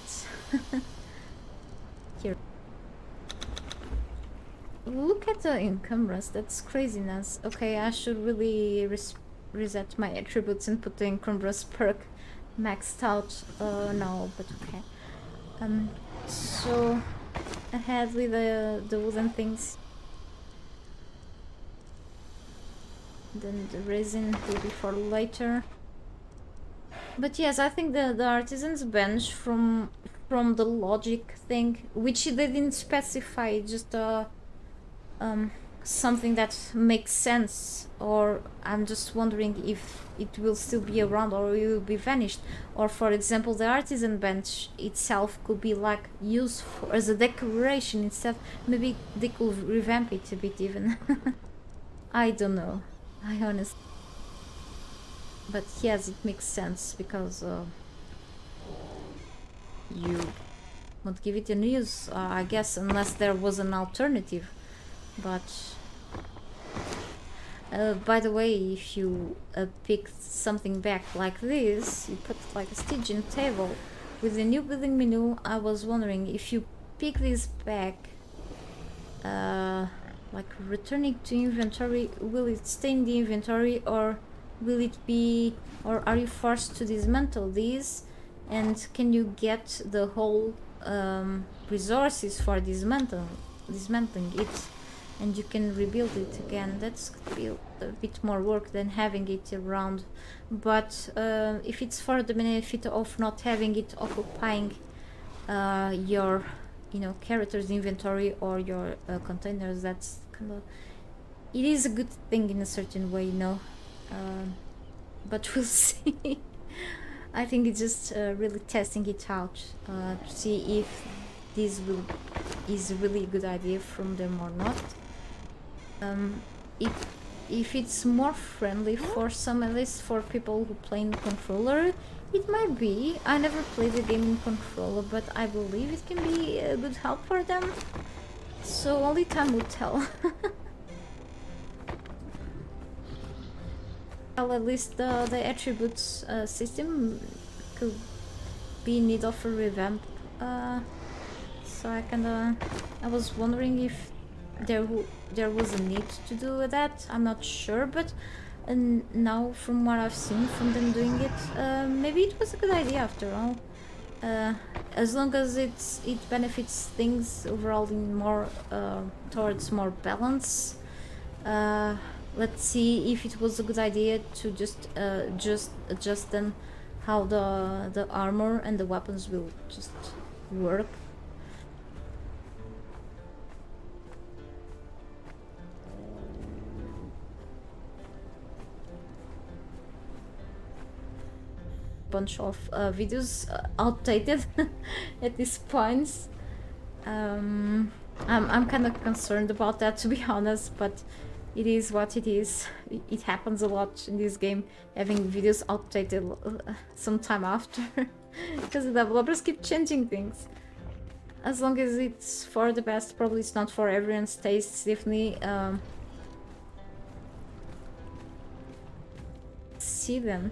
Here. Look at the encumbrances, that's craziness. Okay, I should really reset my attributes and put the encumbrance perk maxed out. No, but okay. So ahead with the wooden things. Then the resin will be for later. But yes, I think the artisan's bench from the logic thing, which they didn't specify, just something that makes sense, or I'm just wondering if it will still be around or it will be vanished. Or for example, the artisan bench itself could be like used as a decoration instead. Maybe they could revamp it a bit even. I don't know, I honestly. But yes, it makes sense because you won't give it an use, I guess, unless there was an alternative. But by the way, if you pick something back like this, you put like a Stygian table with the new building menu. I was wondering if you pick this back, like returning to inventory, will it stay in the inventory, or will it be, or are you forced to dismantle these? And can you get the whole resources for dismantling it, and you can rebuild it again? That's could be a bit more work than having it around. But if it's for the benefit of not having it occupying your, you know, character's inventory or your containers, that's kind of, it is a good thing in a certain way, you know. But we'll see. I think it's just really testing it out to see if this is really a good idea from them or not. If it's more friendly for some, at least for people who play in controller, it might be. I never played the game in controller, but I believe it can be a good help for them. So only time will tell. Well, at least the attributes system could be in need of a revamp. So I was wondering if there was a need to do that. I'm not sure, but And now, from what I've seen from them doing it, maybe it was a good idea after all. As long as it benefits things overall in more towards more balance. Let's see if it was a good idea to just adjust then how the armor and the weapons will just work. Bunch of videos outdated at this point. I'm kind of concerned about that, to be honest, but it is what it is. It happens a lot in this game, having videos outdated sometime after, because the developers keep changing things. As long as it's for the best, probably it's not for everyone's tastes, definitely. See then.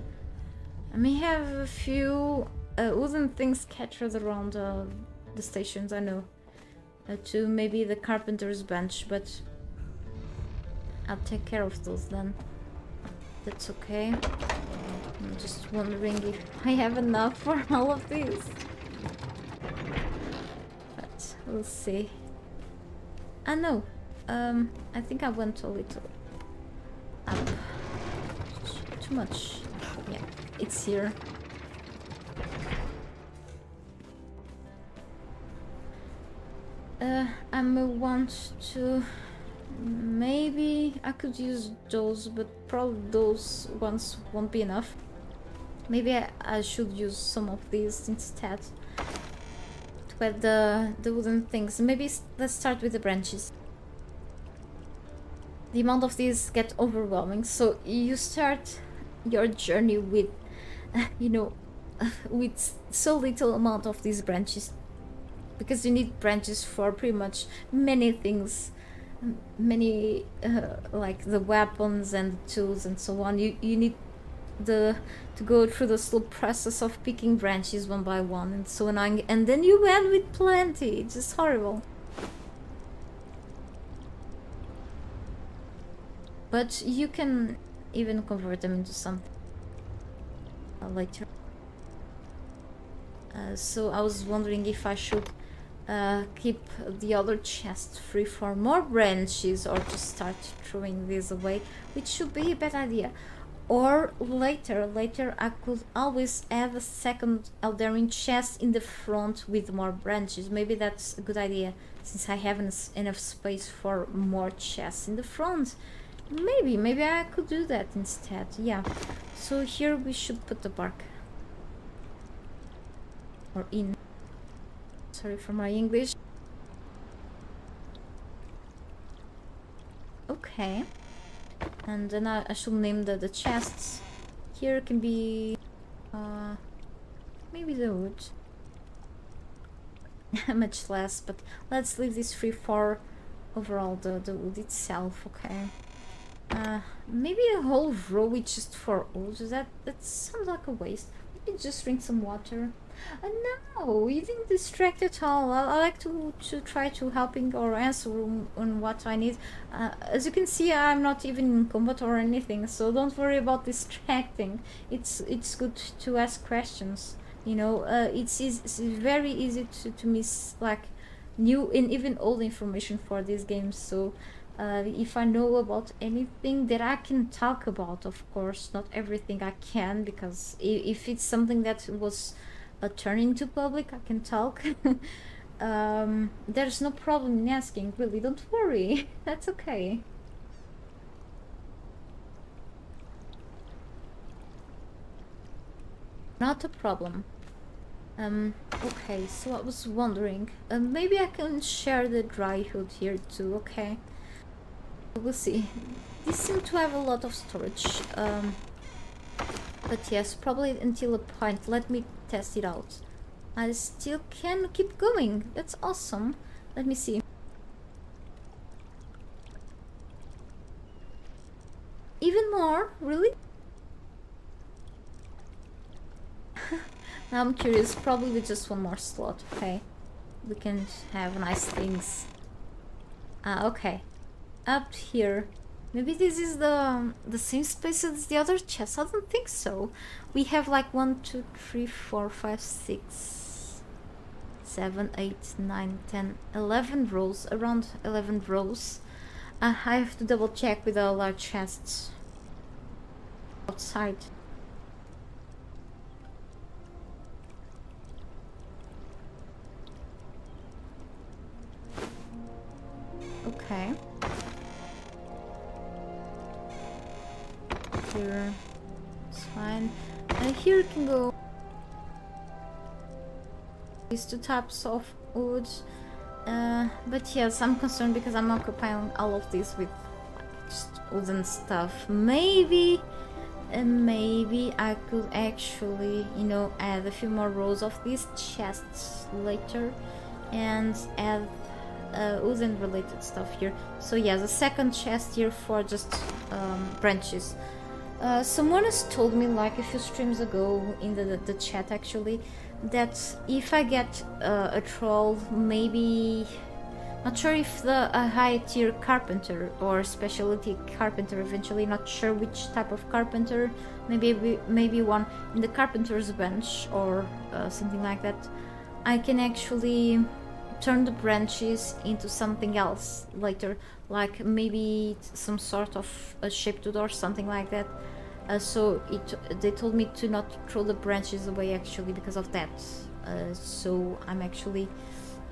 I may have a few wooden things scattered around the stations, I know. To maybe the carpenter's bench, but I'll take care of those then. That's okay. I'm just wondering if I have enough for all of these. But we'll see. I know. I think I went a little up. Too much. Yeah. It's here. I may want to... Maybe I could use those, but probably those ones won't be enough. Maybe I should use some of these instead. To add the wooden things. Maybe let's start with the branches. The amount of these get overwhelming, so you start your journey with you know, with so little amount of these branches, because you need branches for pretty much many things, many like the weapons and the tools and so on. You need to go through the slow process of picking branches one by one, and so annoying, and then you end with plenty. It's just horrible. But you can even convert them into something later. So I was wondering if I should keep the other chest free for more branches, or just start throwing these away, which should be a bad idea. Or later I could always have a second Eldarin chest in the front with more branches. Maybe that's a good idea, since I have enough space for more chests in the front. Maybe I could do that instead. Yeah. So here we should put the bark. Or in. Sorry for my English. Okay. And then I should name the chests. Here can be maybe the wood. Much less, but let's leave this free for overall the wood itself, okay. Maybe a whole row with just 4 wood. That sounds like a waste. Let me just drink some water. No, you didn't distract at all. I like to try to helping or answer on what I need. As you can see, I'm not even in combat or anything, so don't worry about distracting. It's good to ask questions. You know, it's very easy to miss like new and even old information for these games. So if I know about anything that I can talk about, of course, not everything I can, because if it's something that was turned into public, I can talk. There's no problem in asking, really, don't worry. That's okay. Not a problem. Okay, so I was wondering, maybe I can share the dry hood here too, okay? We'll see. These seem to have a lot of storage, but yes, probably until a point. Let me test it out. I still can keep going. That's awesome. Let me see. Even more? Really? Now I'm curious. Probably with just one more slot. Okay. We can have nice things. Okay. Up here. Maybe this is the same space as the other chest. I don't think so. We have like 1, 2, 3, 4, 5, 6, 7, 8, 9, 10, 11 rows. Around 11 rows. I have to double check with all our chests outside. Okay. Here, it's fine. Here you can go. These 2 types of wood. But yes, I'm concerned because I'm occupying all of this with just wooden stuff. Maybe I could actually, you know, add a few more rows of these chests later and add wooden related stuff here. So yeah, the second chest here for just branches. Someone has told me like a few streams ago in the chat actually that if I get a troll, maybe, not sure if the high tier carpenter or specialty carpenter eventually, not sure which type of carpenter, maybe one in the carpenter's bench or something like that, I can actually turn the branches into something else later, like maybe some sort of a shaped wood or something like that. So they told me to not throw the branches away actually because of that. So I'm actually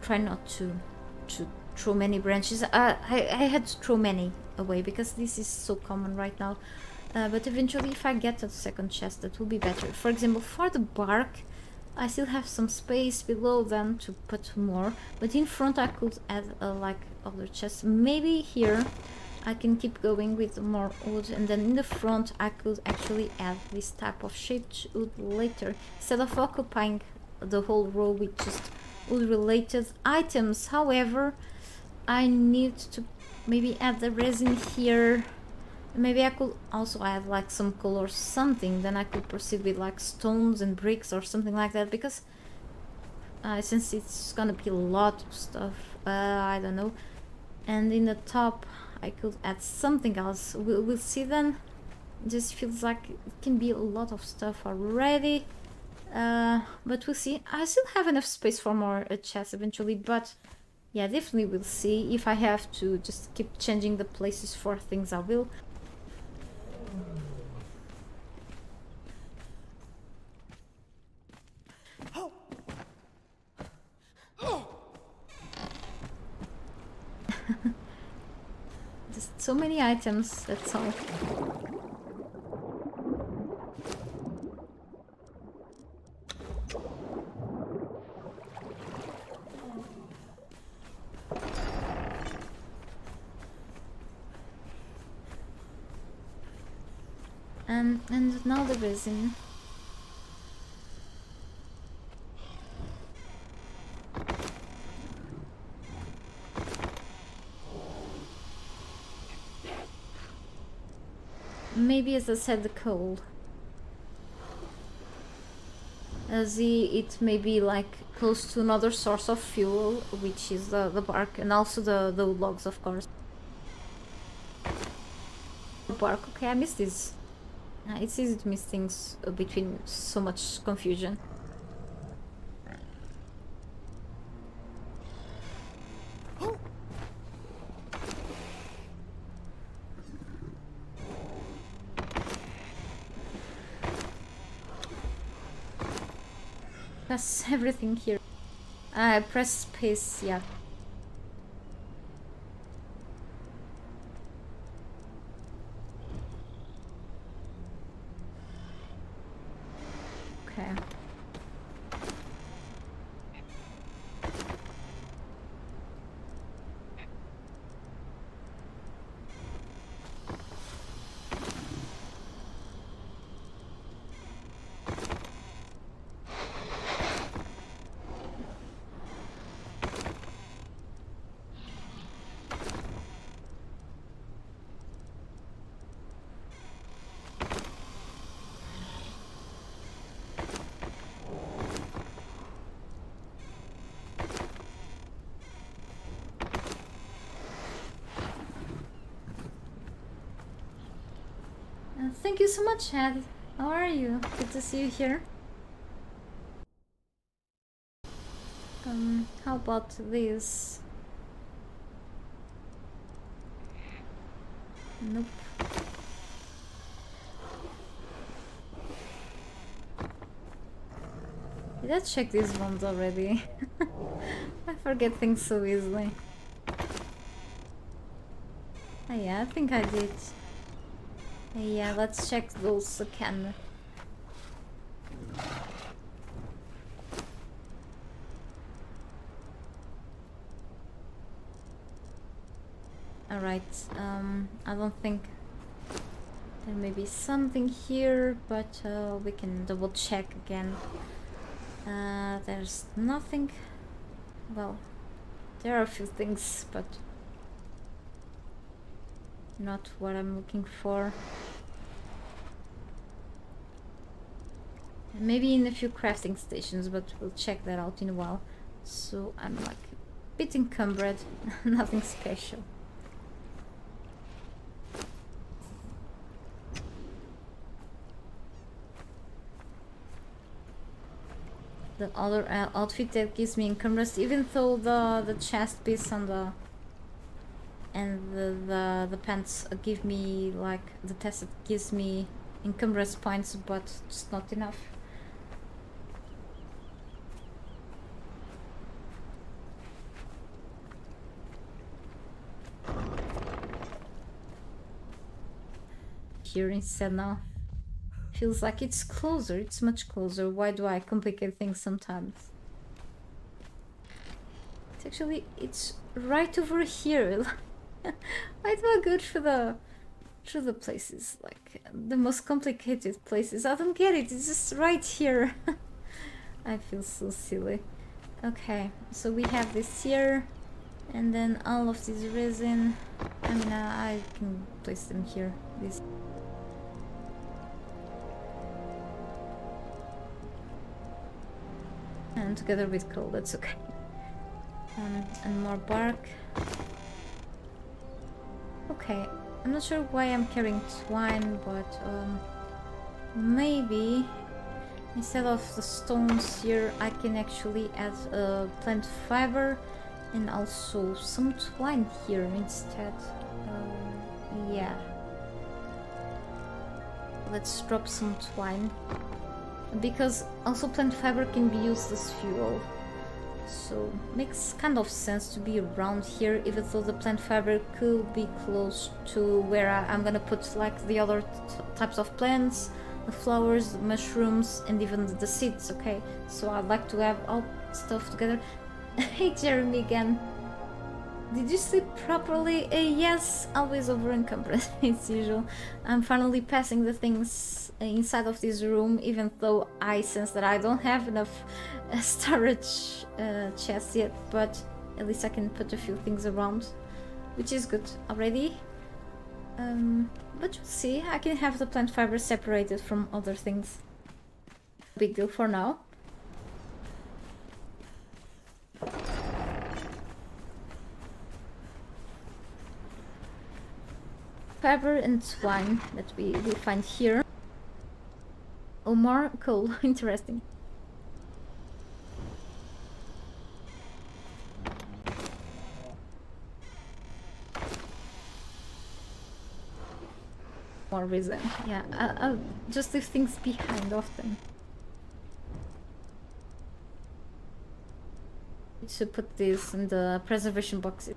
trying not to throw many branches. I had to throw many away because this is so common right now. But eventually if I get a second chest, that will be better. For example, for the bark, I still have some space below them to put more, but in front I could add like other chests. Maybe here I can keep going with more wood, and then in the front I could actually add this type of shaped wood later, instead of occupying the whole row with just wood related items. However, I need to maybe add the resin here. Maybe I could also add like some color or something, then I could proceed with like stones and bricks or something like that, because since it's gonna be a lot of stuff, I don't know. And in the top I could add something else. We'll see then. It just feels like it can be a lot of stuff already, but we'll see. I still have enough space for more chests eventually, but yeah, definitely we'll see. If I have to just keep changing the places for things, I will. Just so many items, that's all. And now the resin. Maybe, as I said, the coal. As it may be like close to another source of fuel, which is the bark, and also the logs, of course. The bark, okay, I missed this. It's easy to miss things between so much confusion. Press everything here. Press space, yeah. Okay. Thank you so much, Ed. How are you? Good to see you here. How about this? Nope. Did I check these ones already? I forget things so easily. Oh yeah, I think I did. Yeah, let's check those again. Alright, I don't think there may be something here, but we can double check again. There's nothing. Well, there are a few things, but not what I'm looking for. Maybe in a few crafting stations, but we'll check that out in a while. So I'm like a bit encumbered, nothing special. The other outfit that gives me encumbrance, even though the chest piece and the pants give me like the test that gives me encumbrance points, but just not enough. Here instead now. Feels like it's closer, it's much closer. Why do I complicate things sometimes? It's actually, it's right over here. Why do I go through the places, like the most complicated places? I don't get it, it's just right here. I feel so silly. Okay, so we have this here, and then all of this resin. I mean, I can place them here. This. And together with coal, that's okay. And more bark. Okay, I'm not sure why I'm carrying twine, but maybe instead of the stones here, I can actually add plant fiber and also some twine here instead. Yeah. Let's drop some twine. Because also plant fiber can be used as fuel, so makes kind of sense to be around here, even though the plant fiber could be close to where I'm gonna put like the other types of plants, the flowers, the mushrooms, and even the seeds. Okay, so I'd like to have all stuff together. Hey Jeremy again. Did you sleep properly? Yes, always over encumbered. It's usual. I'm finally passing the things inside of this room, even though I sense that I don't have enough storage chests yet, but at least I can put a few things around, which is good already. But you'll see, I can have the plant fiber separated from other things. Big deal for now. Fiber and twine that we find here. Oh, more coal. Interesting. More reason. Yeah, I'll just leave things behind often. To put this in the preservation boxes.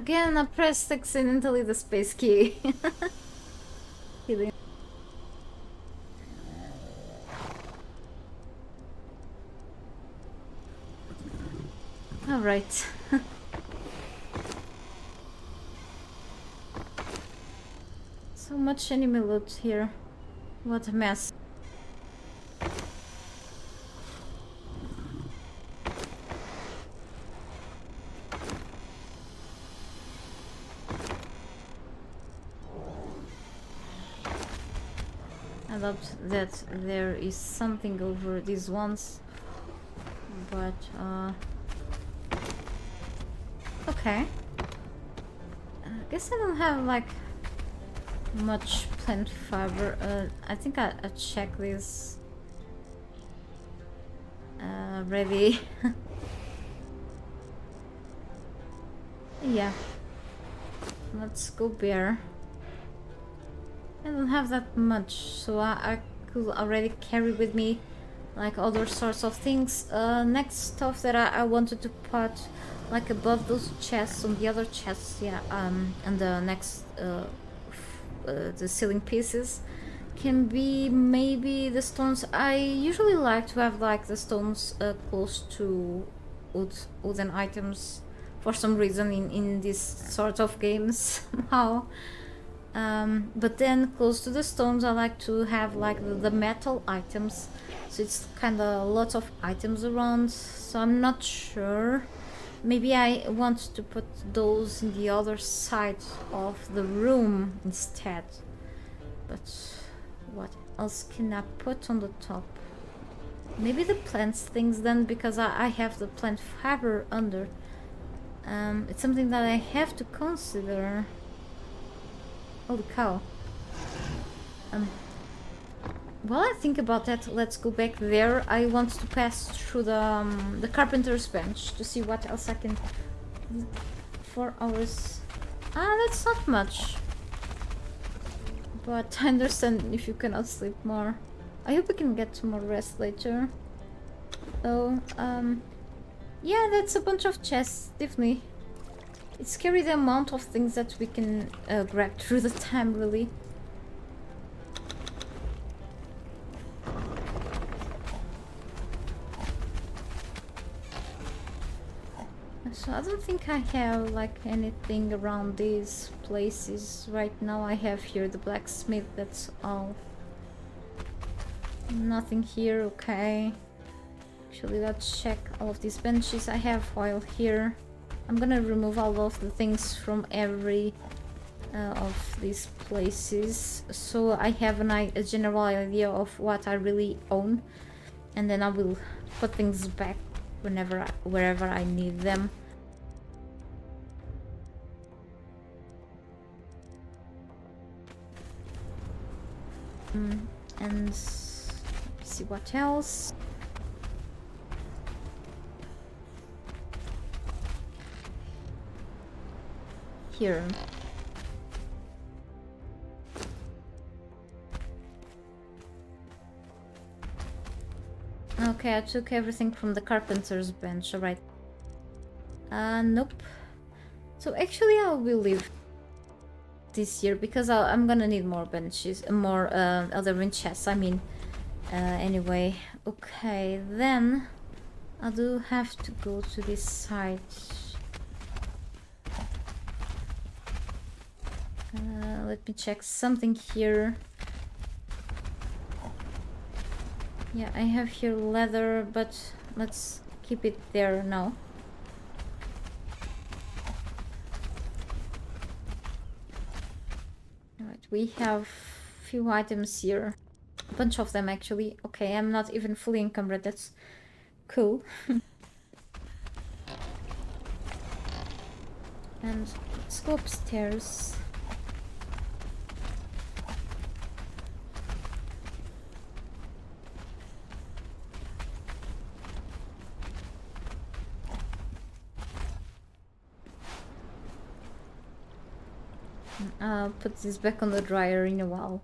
Again, I pressed accidentally the space key. Kidding. Alright. So much enemy loot here. What a mess. I love that there is something over these ones, but okay. I guess I don't have like much plant fiber. I think I checked this already. Yeah, let's go bear. I don't have that much, so I could already carry with me like other sorts of things. Next stuff that I wanted to put like above those chests, on the other chests, yeah, and the next the ceiling pieces can be maybe the stones. I usually like to have like the stones close to wooden items for some reason in this sort of games. How but then close to the stones I like to have like the metal items, so it's kind of lots of items around, so I'm not sure. Maybe I want to put those in the other side of the room instead, but what else can I put on the top? Maybe the plants things then, because I have the plant fiber under. It's something that I have to consider. Holy cow. While I think about that, let's go back there. I want to pass through the carpenter's bench to see what else I can... 4 hours. Ah, that's not much. But I understand if you cannot sleep more. I hope we can get more rest later. So, yeah, that's a bunch of chests, definitely. It's scary the amount of things that we can grab through the time, really. So I don't think I have like anything around these places right now. I have here the blacksmith, that's all. Nothing here, okay. Actually, let's check all of these benches. I have oil here. I'm gonna remove all of the things from every of these places, so I have a general idea of what I really own, and then I will put things back wherever I need them. And let's see what else. Here. Okay, I took everything from the carpenter's bench, alright. Nope. So actually I will leave this year because I'm gonna need more benches, more other chests, I mean. Anyway, okay, then I do have to go to this side. Let me check something here. Yeah, I have here leather, but let's keep it there now. Alright, we have few items here. A bunch of them actually. Okay, I'm not even fully encumbered, that's cool. And let's go upstairs. I'll put this back on the dryer in a while.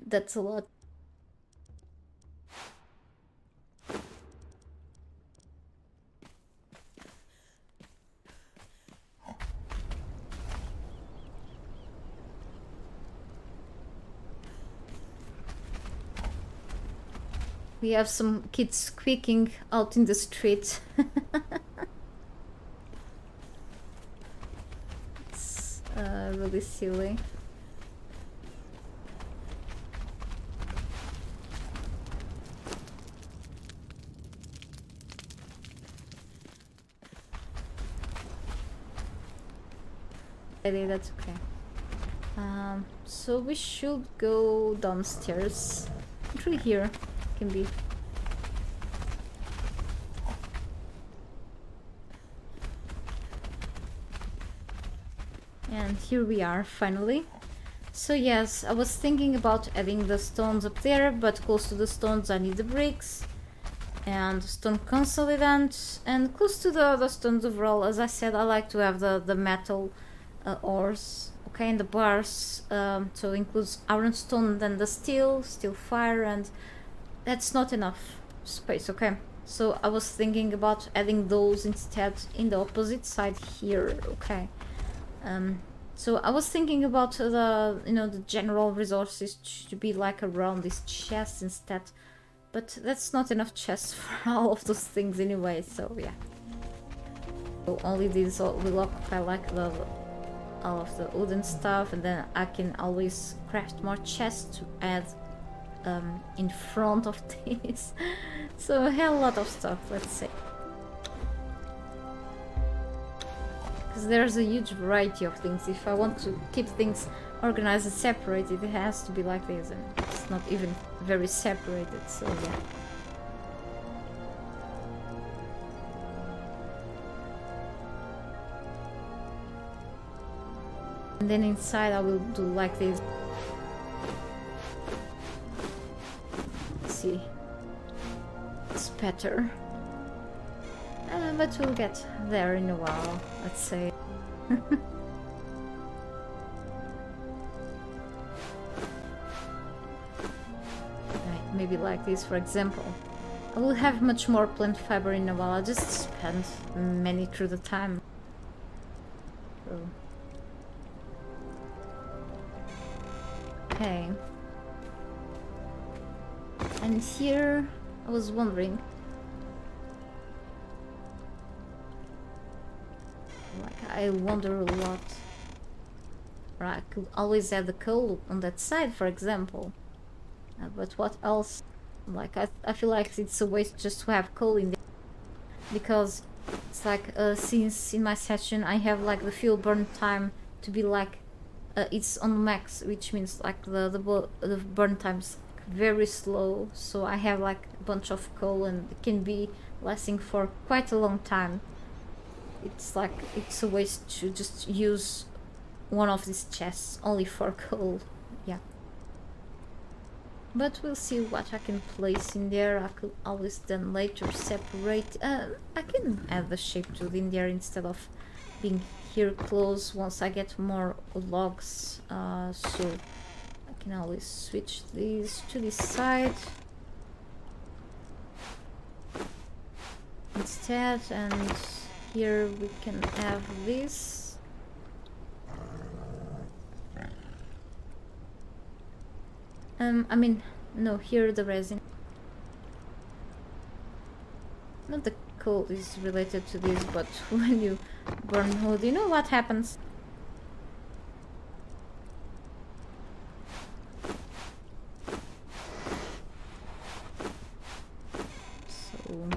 That's a lot. we have some kids squeaking out in the street. It's really silly. That's okay. So we should go downstairs. Through here can be. And here we are finally. So yes, I was thinking about adding the stones up there, but close to the stones I need the bricks and stone consolidant, and close to the stones overall. As I said, I like to have the metal ores, okay, and the bars, so it includes iron, stone, then the steel fire, and that's not enough space, okay. So I was thinking about adding those instead in the opposite side here, okay. So I was thinking about the, you know, the general resources to be like around this chest instead, but that's not enough chests for all of those things anyway, so yeah. So only these will occupy like all of the wooden stuff, and then I can always craft more chests to add in front of this. So a hell lot of stuff, let's say. Because there's a huge variety of things. If I want to keep things organized and separated, it has to be like this, and it's not even very separated, so yeah. And then inside I will do like this. Let's see. It's better. But we'll get there in a while, let's say. Right, maybe like this, for example. I will have much more plant fiber in a while. I just spent many through the time. So. Okay. And here I was wondering, like, I wonder a lot. Or I could always add the coal on that side, for example. But what else? Like, I feel like it's a waste just to have coal in there, because it's like, since in my session I have like the fuel burn time to be like it's on max, which means like the burn time's very slow, so I have like a bunch of coal and it can be lasting for quite a long time. It's like, it's a waste to just use one of these chests only for coal, yeah. But we'll see what I can place in there. I could always then later separate. I can add the shape tool in there instead of being here close once I get more logs. So I can always switch these to this side instead, and here we can have this. I mean, no, here the resin. Not the coal is related to this, but when you burn wood, you know what happens? So...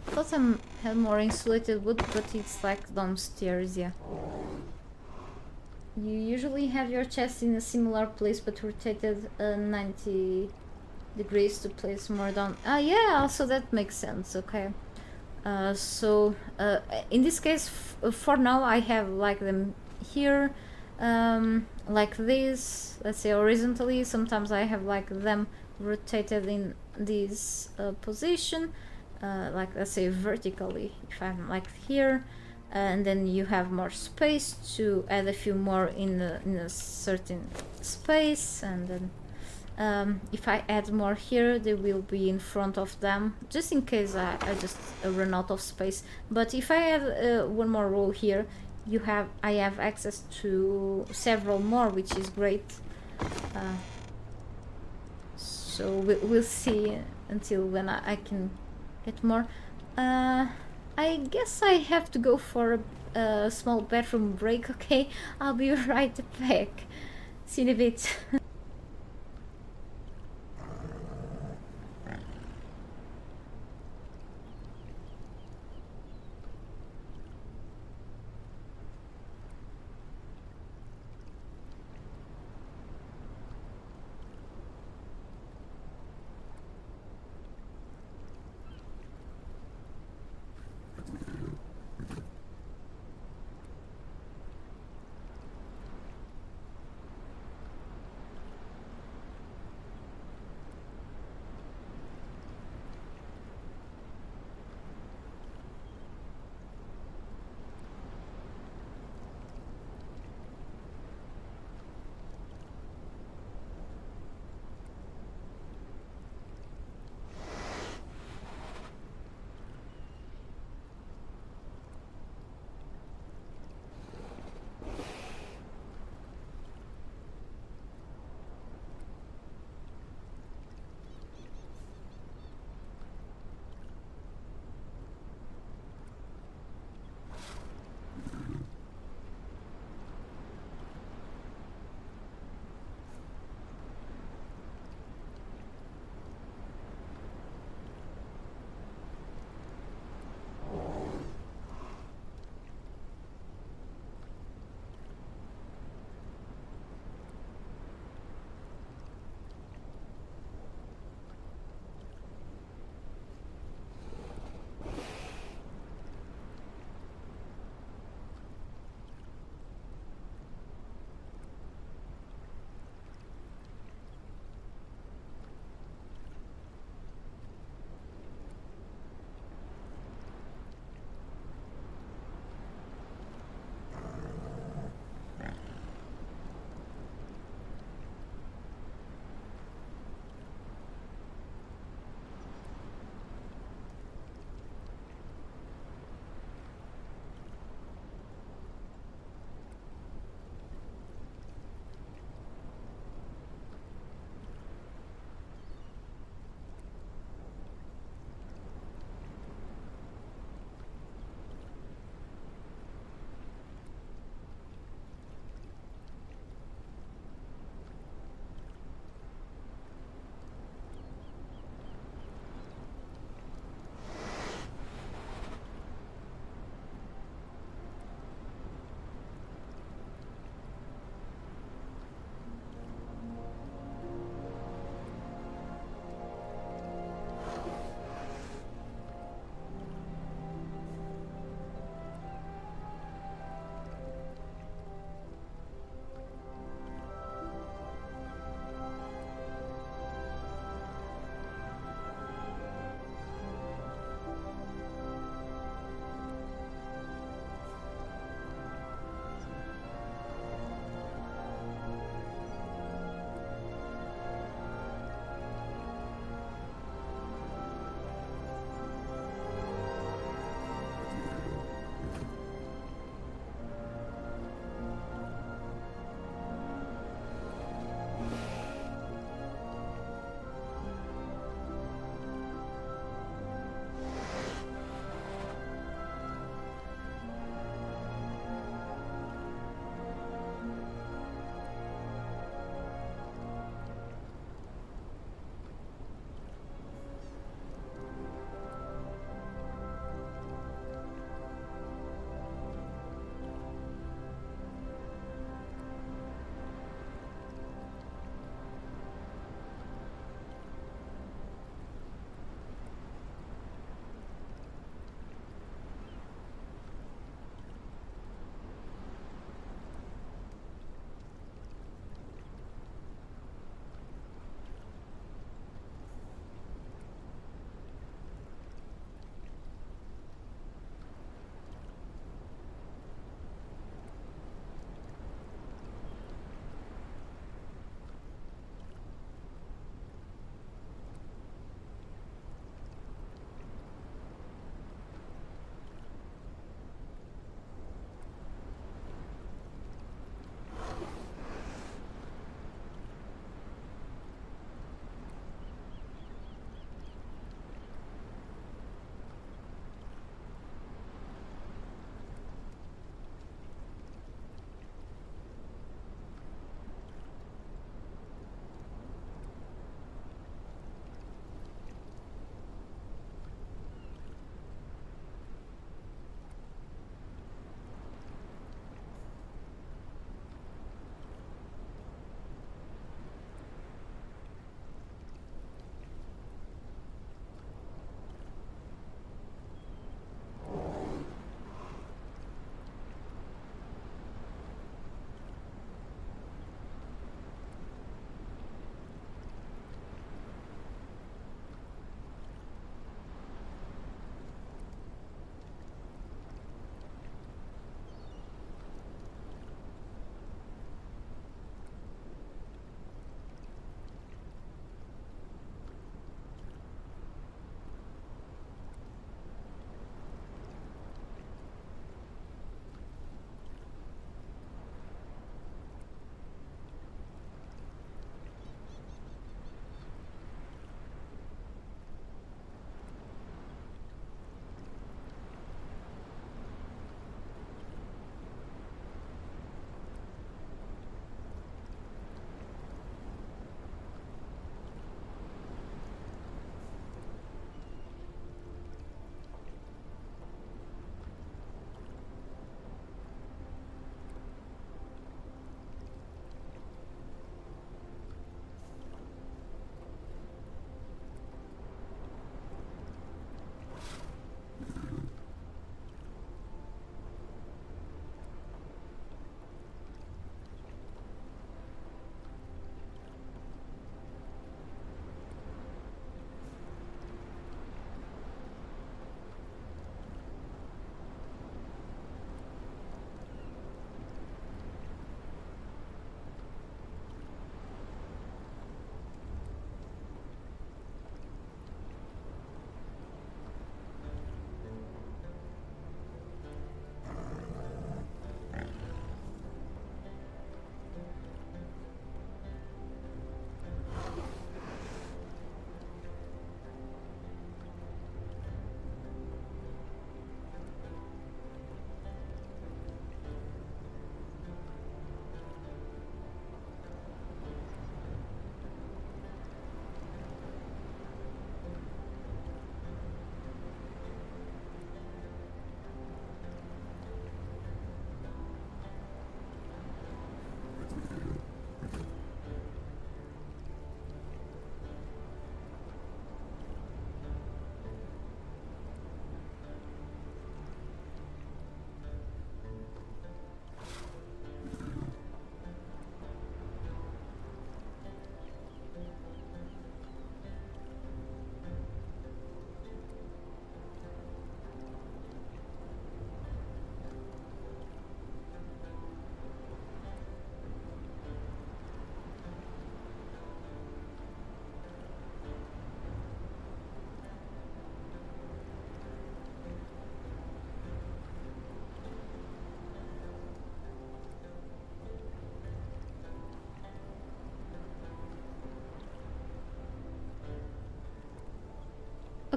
I thought I had more insulated wood, but it's like downstairs, yeah. You usually have your chest in a similar place, but rotated 90 degrees to place more down. Ah, yeah, also that makes sense, okay. So, in this case, for now, I have like them here, like this, let's say horizontally. Sometimes I have like them rotated in this position. Like, let's say vertically, if I'm like here, and then you have more space to add a few more in a certain space, and then If I add more here, they will be in front of them, just in case I just run out of space. But if I add one more row here, I have access to several more, which is great. So we'll see until when I can get more. I guess I have to go for a small bathroom break. Okay, I'll be right back. See you in a bit.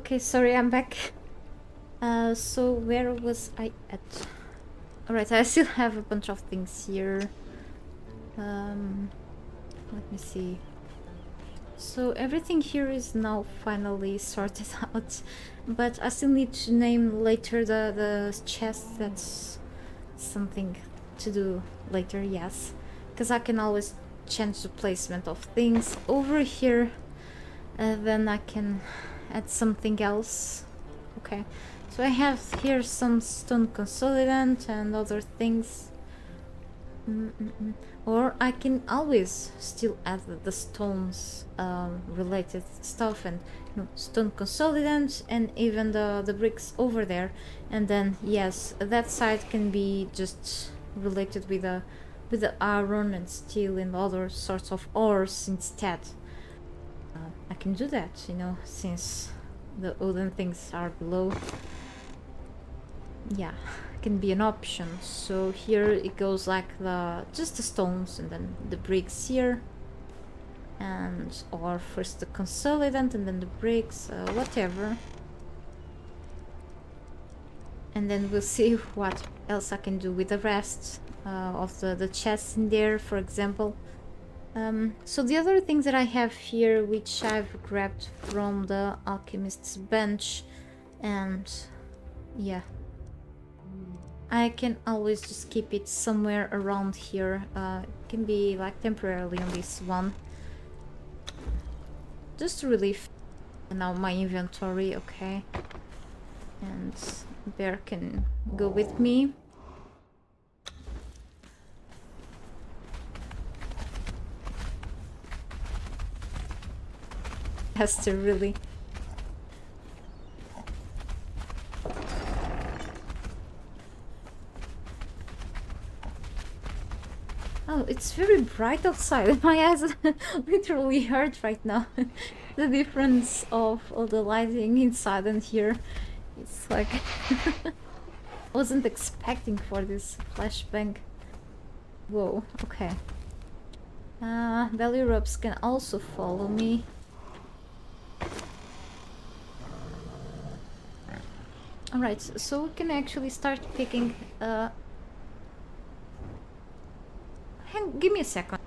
Okay, sorry, I'm back. So where was I at? Alright, I still have a bunch of things here. Let me see. So everything here is now finally sorted out, but I still need to name later the chest. That's something to do later, yes, because I can always change the placement of things over here. Then I can add something else. Okay, so I have here some stone consolidant and other things. Or I can always still add the stones related stuff, and stone consolidant, and even the bricks over there, and then yes, that side can be just related with the iron and steel and other sorts of ores instead. I can do that, since the wooden things are below. Yeah, can be an option. So here it goes like just the stones and then the bricks here, and or first the consolidant and then the bricks, whatever, and then we'll see what else I can do with the rest of the chests in there, for example. So the other things that I have here, which I've grabbed from the alchemist's bench, and yeah, I can always just keep it somewhere around here. It can be like temporarily on this one, just to relieve now my inventory. Okay, and Bear can go with me. Has to really. Oh, it's very bright outside. My eyes literally hurt right now. The difference of all the lighting inside and here. It's like I wasn't expecting for this flashbang. Whoa, okay. Valley ropes can also follow me. Alright, so we can actually start picking give me a second.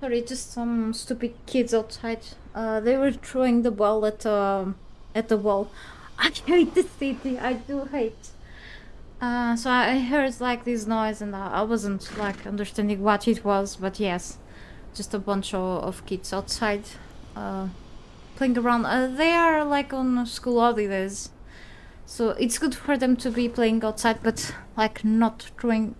Sorry, just some stupid kids outside. They were throwing the ball at the wall. I hate the city. I do hate. So I heard like this noise, and I wasn't like understanding what it was. But yes, just a bunch of kids outside, playing around. They are like on school holidays, so it's good for them to be playing outside, but like not throwing.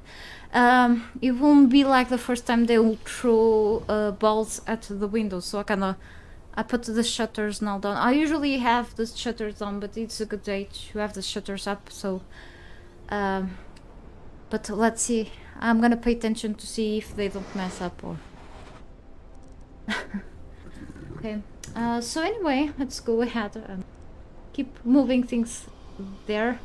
It won't be like the first time they will throw balls at the window, so I put the shutters now down. I usually have the shutters down, but it's a good day to have the shutters up, so but let's see. I'm gonna pay attention to see if they don't mess up or okay. So anyway, let's go ahead and keep moving things there.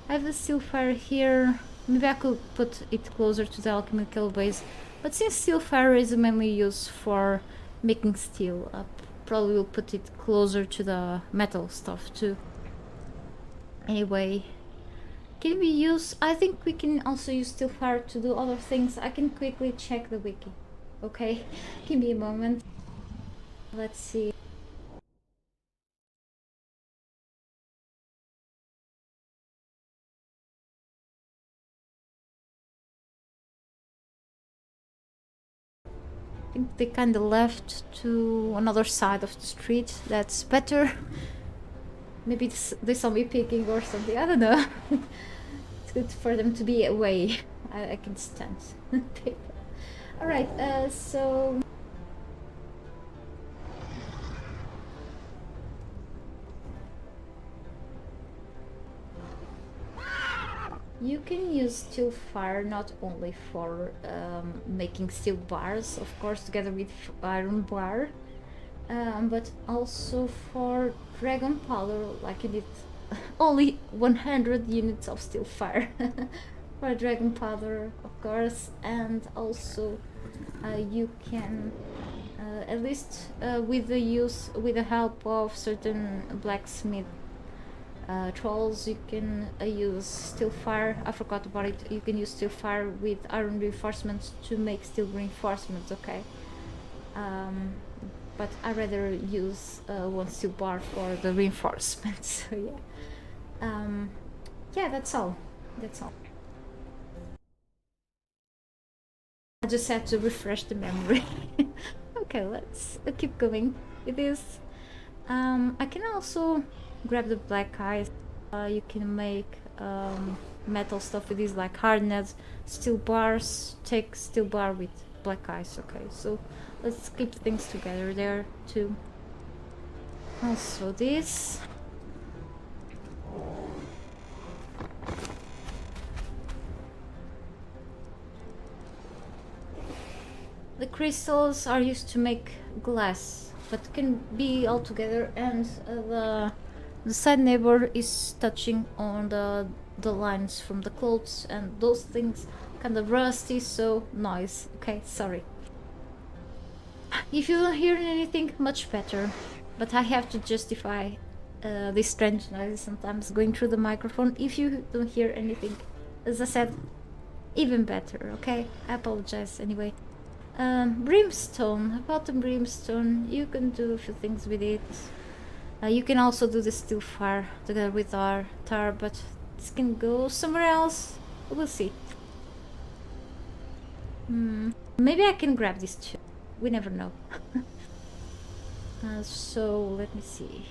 I have the steel fire here. Maybe I could put it closer to the alchemical base, but since steel fire is mainly used for making steel, I probably will put it closer to the metal stuff too. Anyway, can we use... I think we can also use steel fire to do other things. I can quickly check the wiki. Okay, give me a moment. Let's see. think they kind of left to another side of the street. That's better. Maybe they saw me picking or something. I don't know. It's good for them to be away. I can stand paper. Alright, so... You can use steel fire not only for making steel bars, of course, together with iron bar, but also for dragon powder, like you need only 100 units of steel fire for dragon powder, of course, and also you can at least with the help of certain blacksmith trolls, you can use steel fire. I forgot about it. You can use steel fire with iron reinforcements to make steel reinforcements, okay? But I rather use one steel bar for the reinforcements. So yeah, yeah, that's all. I just had to refresh the memory. Okay, let's keep going with this. I can also grab the black ice. You can make metal stuff with these, like hardened steel bars. Take steel bar with black ice. Okay, so let's keep things together there too. Also this. The crystals are used to make glass, but can be all together, and the side neighbor is touching on the lines from the clothes, and those things kind of rusty, so noise. Okay, sorry. If you don't hear anything, much better, but I have to justify this strange noise sometimes going through the microphone. If you don't hear anything, as I said, even better. Okay, I apologize anyway. Brimstone. About the brimstone, you can do a few things with it. You can also do the steel fire together with our tar, but this can go somewhere else. We'll see. Maybe I can grab this too. We never know. So let me see.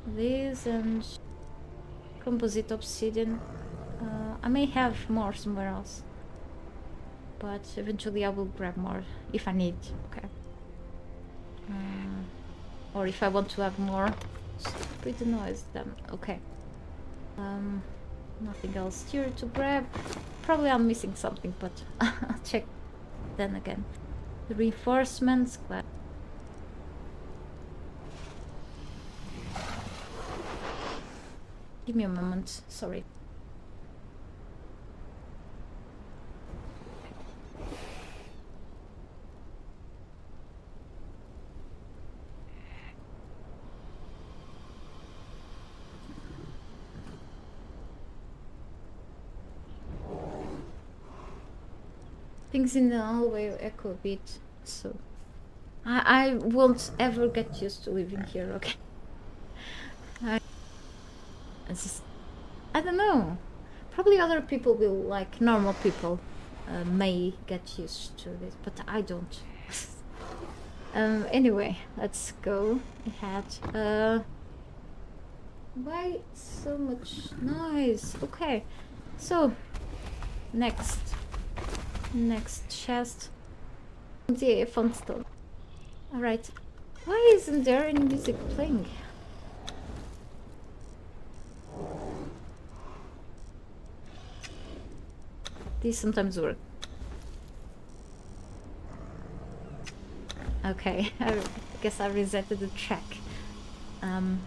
This and composite obsidian. I may have more somewhere else, but eventually I will grab more if I need. Okay. Or if I want to have more. Pretty noise then. Okay. Nothing else here to grab. Probably I'm missing something, but I'll check then again. The reinforcements. Give me a moment. Sorry. Things in the hallway echo a bit, so I won't ever get used to living here. Okay. I don't know. Probably other people will, like normal people, may get used to this, but I don't. Anyway, let's go ahead. Why so much noise? Okay, so next chest. The font stone. Alright. Why isn't there any music playing? These sometimes work. Okay, I guess I resetted the track. Now.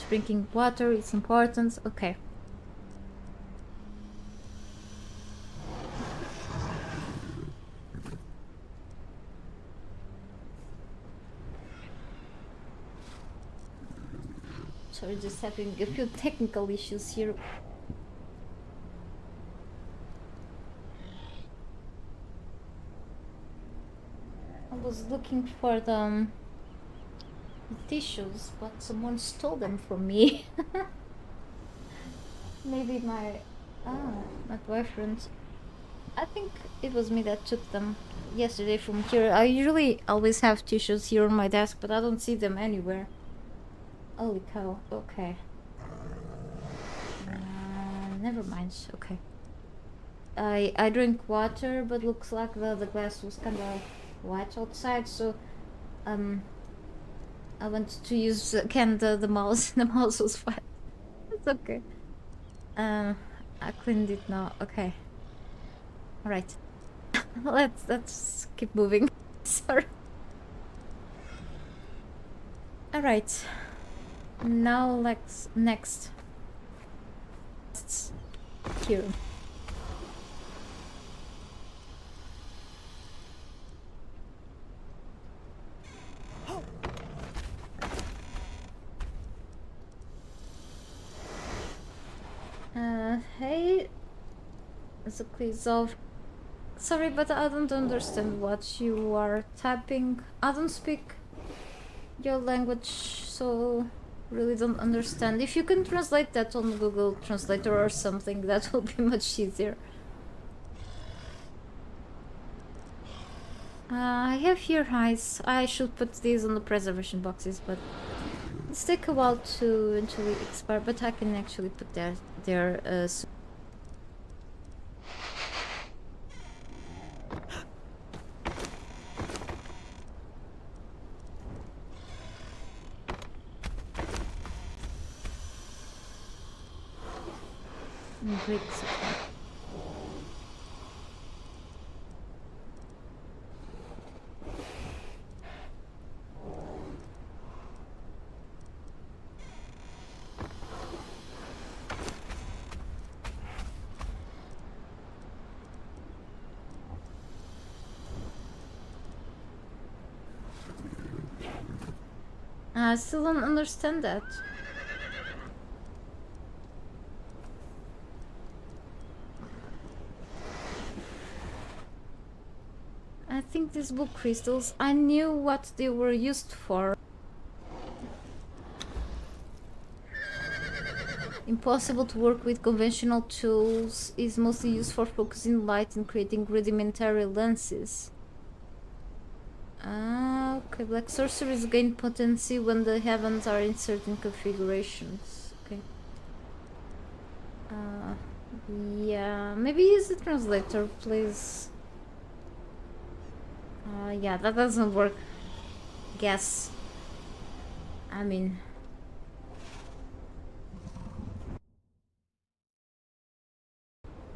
Drinking water is important. Okay. Sorry, just having a few technical issues here. looking for the tissues, but someone stole them from me. Maybe my boyfriend. I think it was me that took them yesterday from here. I usually always have tissues here on my desk, but I don't see them anywhere. Holy cow, okay. Never mind, okay. I drink water, but looks like the glass was kind of white outside, so I went to use again the mouse. The mouse was white. It's okay. I cleaned it now. Okay. All right. let's keep moving. Sorry. All right. Now let's next. Here. Hey, Zakizov. Sorry, but I don't understand what you are typing. I don't speak your language, so really don't understand. If you can translate that on Google Translator or something, that will be much easier. I have here eyes. I should put these on the preservation boxes, but it's take a while to eventually expire, but I can actually put that there soon. Great support. I still don't understand that. I think these blue crystals, I knew what they were used for. Impossible to work with conventional tools, is mostly used for focusing light and creating rudimentary lenses. Okay, black sorceries gain potency when the heavens are in certain configurations. Okay. Yeah, maybe use the translator, please. Yeah, that doesn't work. Guess. I mean...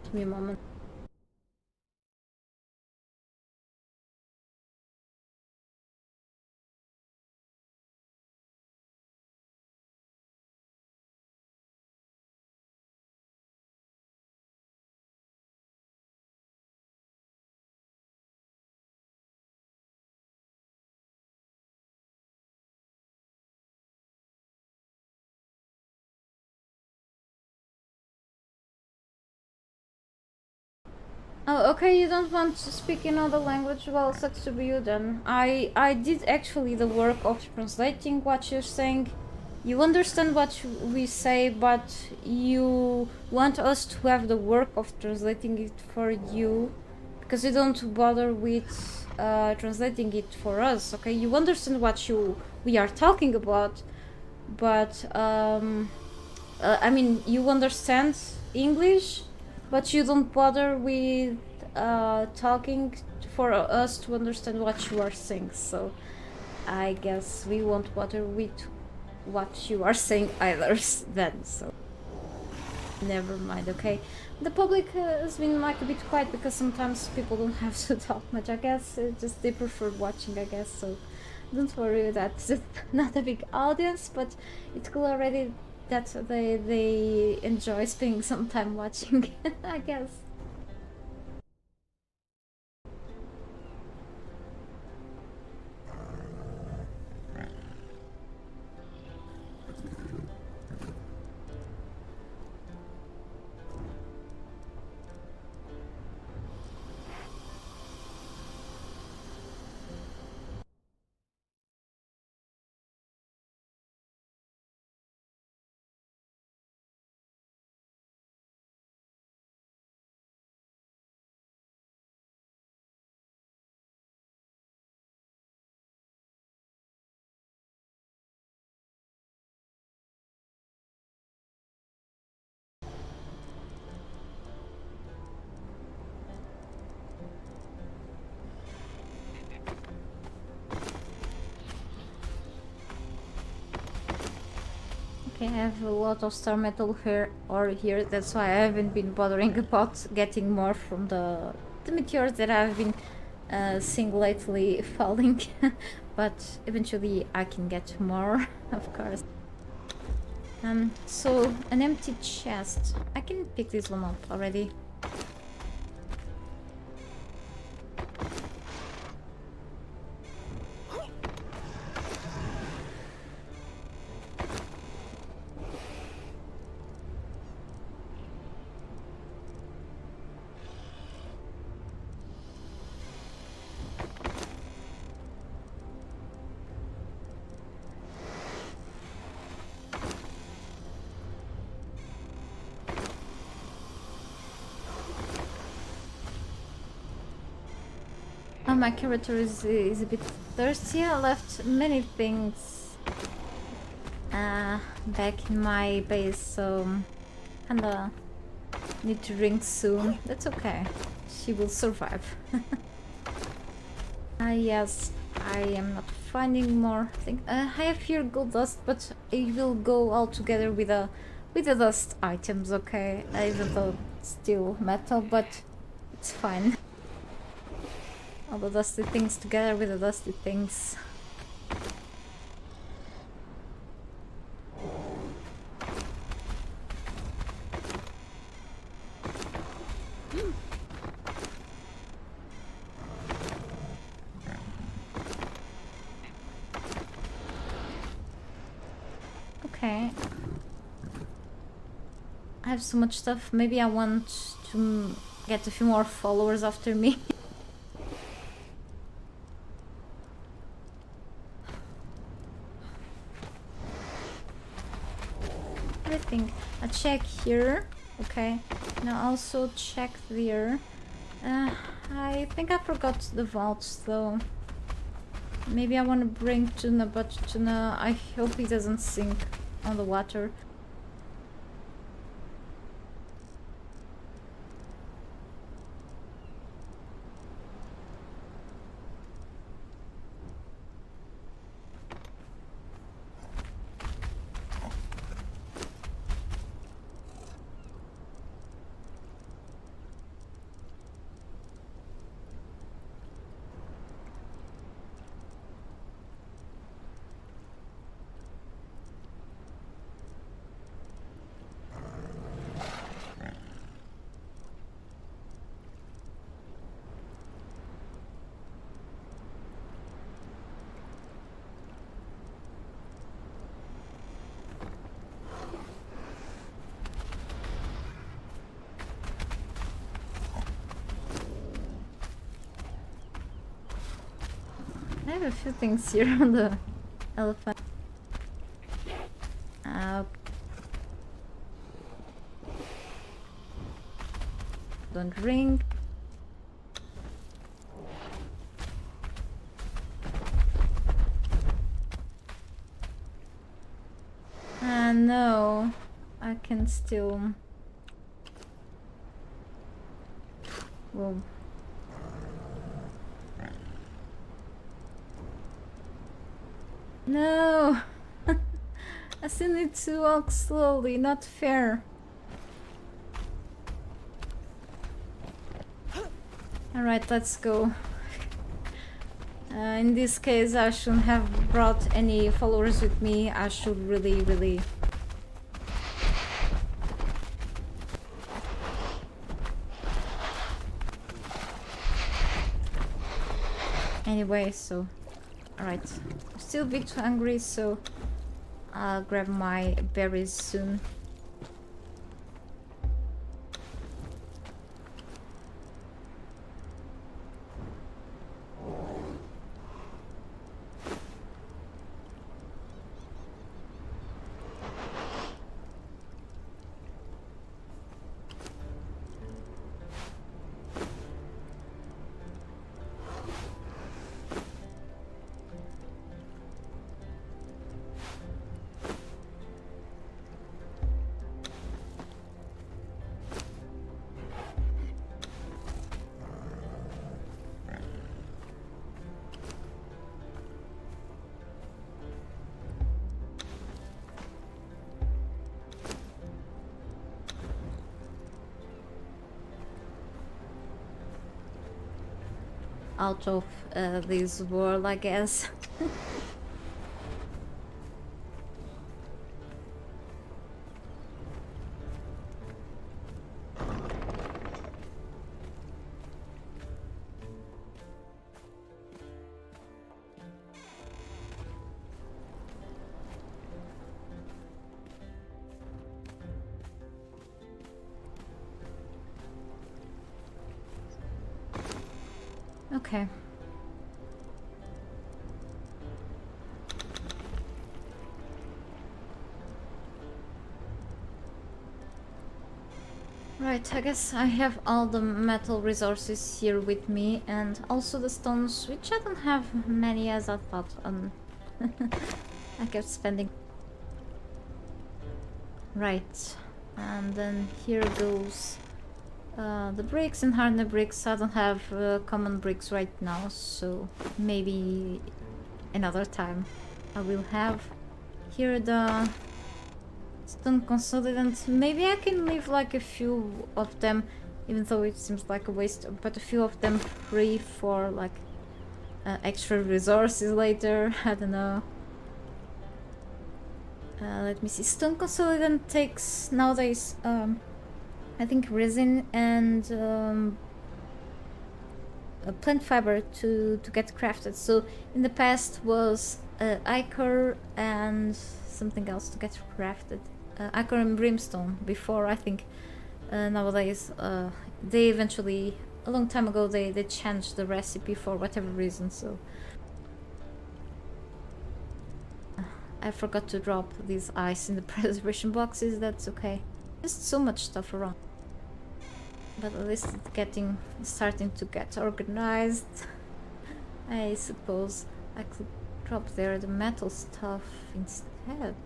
Give me a moment. Oh, okay, you don't want to speak in other language? Well, sucks to be you then. I did actually the work of translating what you're saying. You understand what we say, but you want us to have the work of translating it for you, because you don't bother with translating it for us, okay? You understand what we are talking about, but I mean, you understand English, but you don't bother with talking for us to understand what you are saying, so I guess we won't bother with what you are saying either then, so never mind, okay? The public has been like a bit quiet because sometimes people don't have to talk much, I guess. Just they prefer watching, I guess, so don't worry, that's not a big audience, but it's cool already that they enjoy spending some time watching, I guess. Okay, I have a lot of star metal here, that's why I haven't been bothering about getting more from the meteors that I've been seeing lately falling. But eventually I can get more, of course. So an empty chest. I can pick this one up already. Oh, my character is a bit thirsty. I left many things back in my base, so kinda need to drink soon. That's okay. She will survive. Yes, I am not finding more things. I have here gold dust, but it will go all together with the dust items, okay? Even though it's still metal, but it's fine. All the dusty things together with the dusty things. Okay. I have so much stuff. Maybe I want to get a few more followers after me. Everything. I check here. Okay. Now also check there. I think I forgot the vaults though. Maybe I want to bring tuna, but tuna, I hope he doesn't sink on the water. I have a few things here on the elephant. Don't ring. No, I can still. Whoa. No! I still need to walk slowly, not fair. Alright, let's go. In this case, I shouldn't have brought any followers with me. I should really... Anyway, so... Alright. I'm still a bit hungry, so I'll grab my berries soon. out of this world, I guess. Okay. Right, I guess I have all the metal resources here with me, and also the stones, which I don't have many as I thought. I kept spending. Right, and then here goes the bricks and hardener bricks. I don't have common bricks right now, so maybe another time I will have. Here the stone consolidant. Maybe I can leave like a few of them, even though it seems like a waste, but a few of them free for like extra resources later. I don't know. Let me see. Stone consolidant takes nowadays I think resin and plant fiber to get crafted. So in the past was ichor and something else to get crafted. Ichor and brimstone before. I think nowadays they eventually, a long time ago, they changed the recipe for whatever reason. So I forgot to drop this ice in the preservation boxes. That's okay. Just so much stuff around. But at least it's starting to get organized. I suppose I could drop there the metal stuff instead.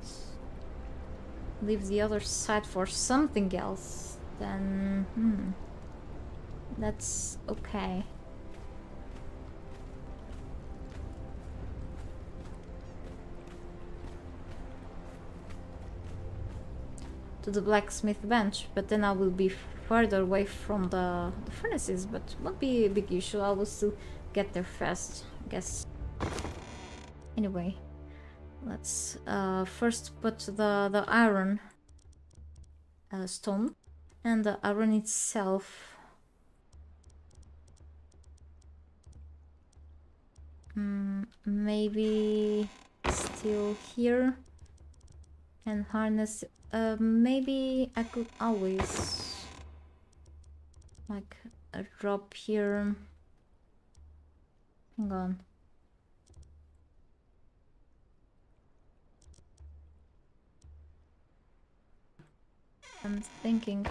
Leave the other side for something else. Then, that's okay. To the blacksmith bench, but then I will be further away from the furnaces, but won't be a big issue. I will still get there fast, I guess. Anyway, let's first put the iron stone and the iron itself. Maybe still here and harness. Maybe I could always like a drop here. Hang on. I'm thinking,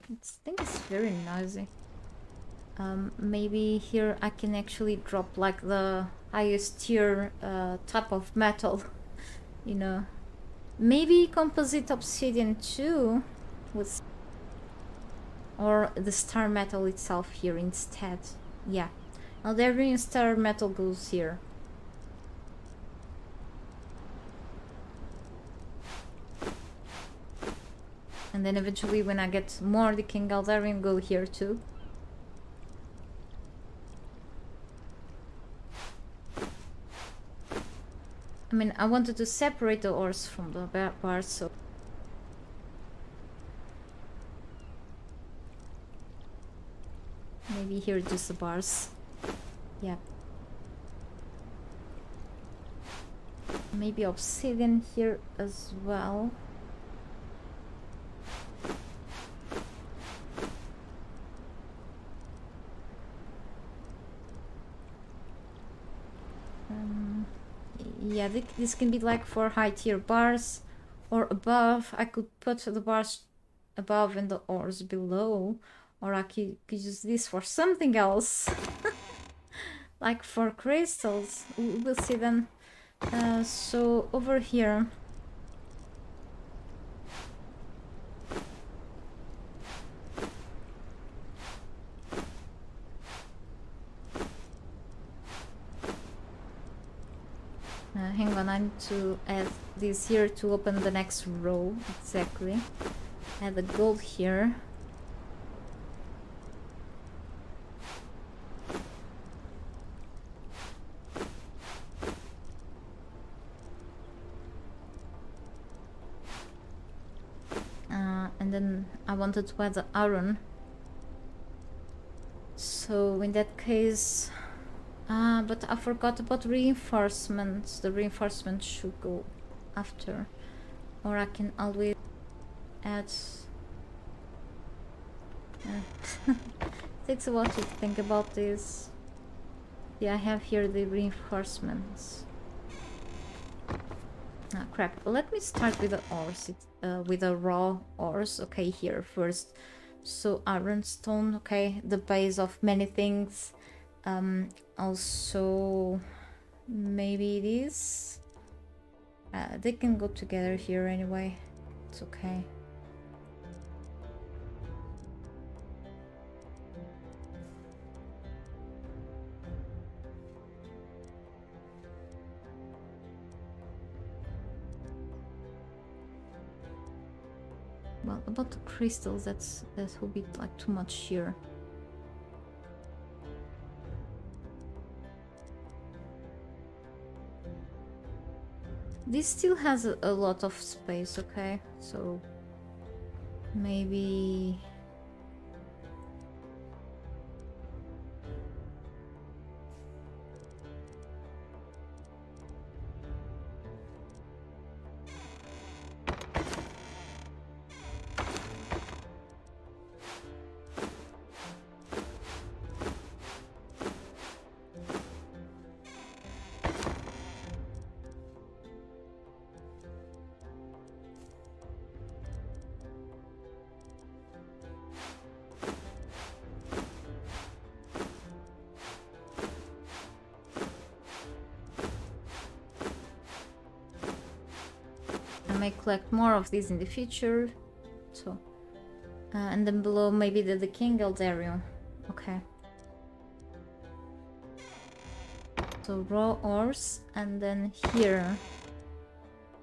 this thing is very noisy. Maybe here I can actually drop like the highest tier type of metal, you know. Maybe composite obsidian too, with, or the star metal itself here instead. Yeah, Alderian star metal goes here. And then eventually when I get more, the King Alderian go here too. I mean, I wanted to separate the ores from the bars, so... Maybe here just the bars. Yeah. Maybe obsidian here as well. Yeah, this can be like for high tier bars or above. I could put the bars above and the ores below, or I could use this for something else. Like for crystals. We'll see then. So over here, hang on, I need to add this here to open the next row. Exactly. Add the gold here. then I wanted to add the iron. So in that case, but I forgot about reinforcements. The reinforcements should go after, or I can always add. Takes a while to think about this. Yeah, I have here the reinforcements. Ah, crap. Let me start with the ores, with the raw ores. Okay, here first. So ironstone, okay, the base of many things. Also, maybe this. They can go together here anyway. It's okay. Well, about the crystals, that will be like too much here. This still has a lot of space, okay? So maybe I may collect more of these in the future. So, and then below maybe the King Eldarium. Okay. So raw ores, and then here.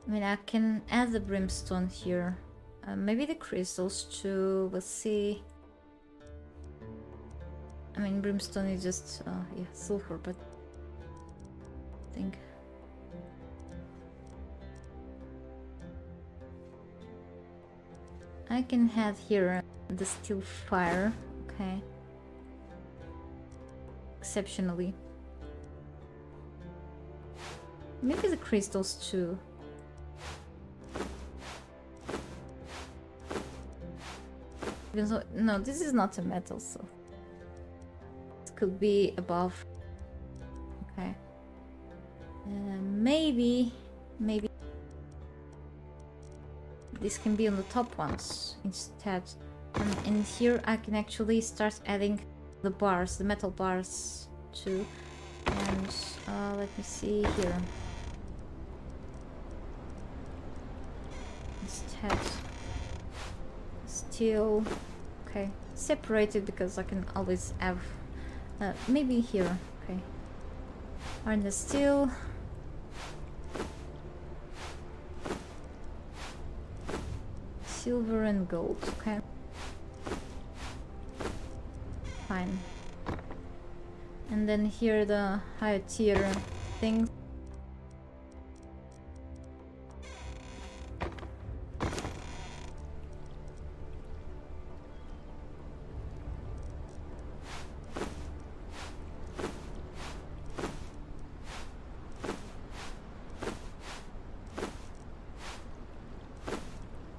I mean, I can add the brimstone here. Maybe the crystals too. We'll see. I mean, brimstone is just yeah, sulfur, but I think. I can have here the steel fire, okay. Exceptionally. Maybe the crystals too. Even though, no, this is not a metal, so it could be above. Okay. Maybe this can be on the top ones instead. And here I can actually start adding the bars, the metal bars too. And let me see here. Instead, steel. Okay, separated because I can always have. Maybe here. Okay. Iron and steel. Silver and gold, okay. Fine. And then here the higher tier things.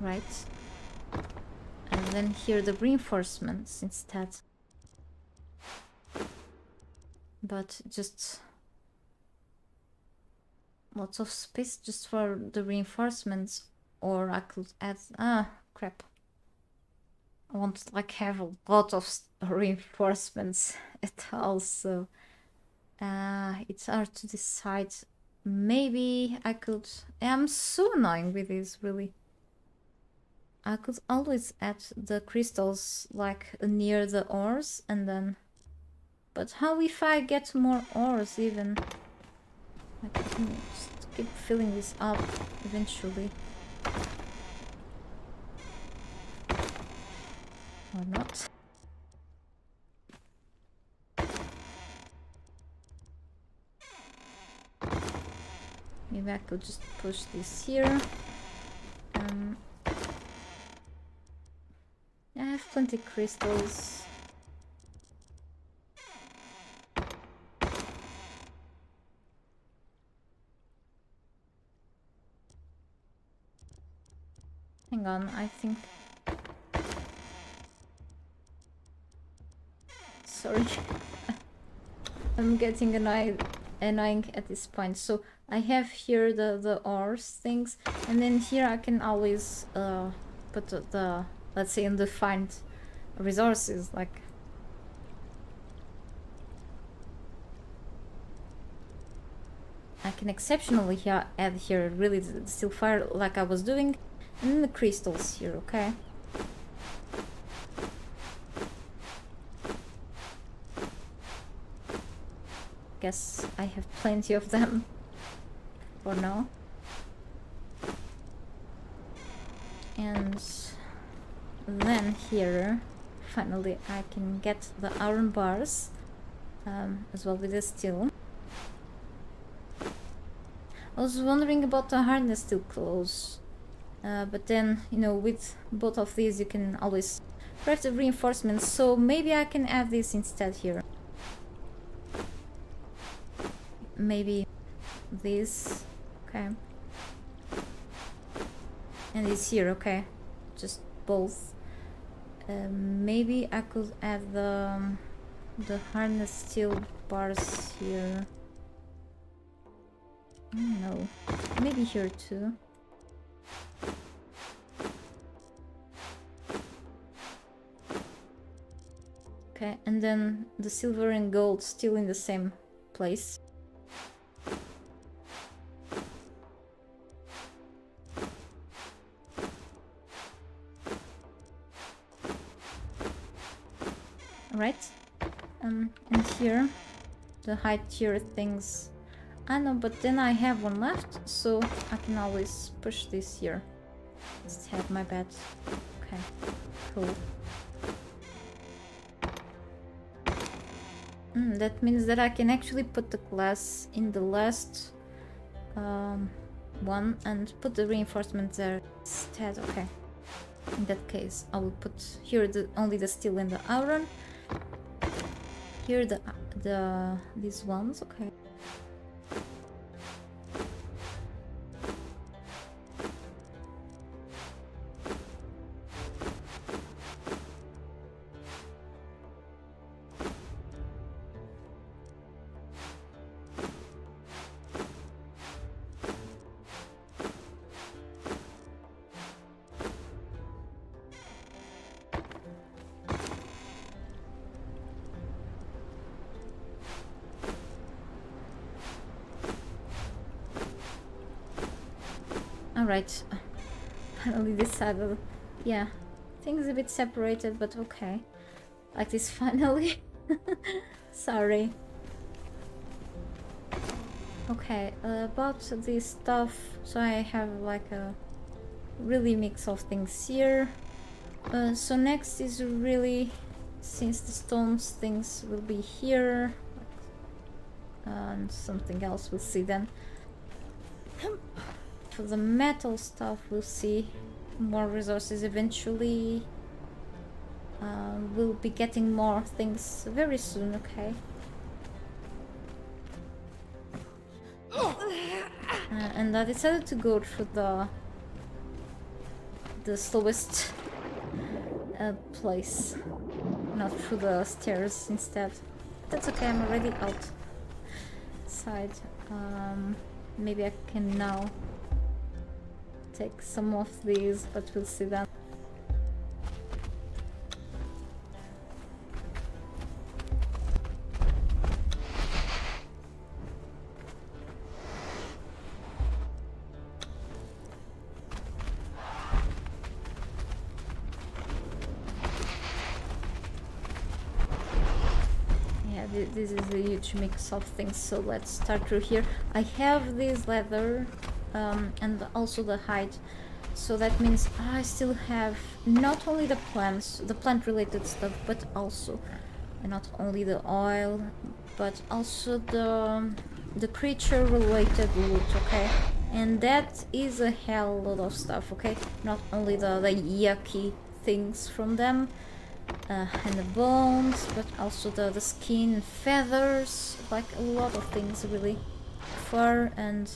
Right. And then here the reinforcements instead. But just lots of space just for the reinforcements, or I could add crap. I want to like have a lot of reinforcements at all, so it's hard to decide. Maybe I could. I'm so annoying with this, really. I could always add the crystals like near the ores and then. But how if I get more ores even? I can just keep filling this up eventually. Or not. Maybe I could just push this here. plenty crystals. Hang on, I think... Sorry. I'm getting annoying at this point. So I have here the ores things, and then here I can always put the let's say undefined resources, like I can exceptionally add here really the steel fire like I was doing, and then the crystals here, okay? Guess I have plenty of them for now. And then here finally I can get the iron bars as well with the steel. I was wondering about the harness steel clothes, but then, you know, with both of these you can always craft the reinforcements, so maybe I can add this instead here. Maybe this, okay, and this here, okay, just both. Maybe I could add the harness steel bars here. No, maybe here too. Okay, and then the silver and gold still in the same place. Right, and here the high tier things. I know, but then I have one left, so I can always push this here. Just have my bed. Okay, cool. That means that I can actually put the glass in the last one and put the reinforcements there instead. Okay. In that case, I will put here only the steel and the iron. Here these ones, okay. Alright, finally decided. Yeah, things a bit separated, but okay. Like this finally. Sorry. Okay, about this stuff, so I have like a really mix of things here. So next is really, since the stones things will be here, and something else we'll see then. For the metal stuff, we'll see more resources eventually. We'll be getting more things very soon, okay? And I decided to go through the slowest place, not through the stairs instead. That's okay, I'm already outside. Maybe I can now take some of these, but we'll see that. This is a huge mix of things, so let's start through here. I have this leather and also the hide, so that means I still have not only the plants, the plant related stuff, but also not only the oil, but also the creature related loot, okay? And that is a hell lot of stuff, okay? Not only the yucky things from them, And the bones, but also the skin and feathers, like a lot of things really. Fur and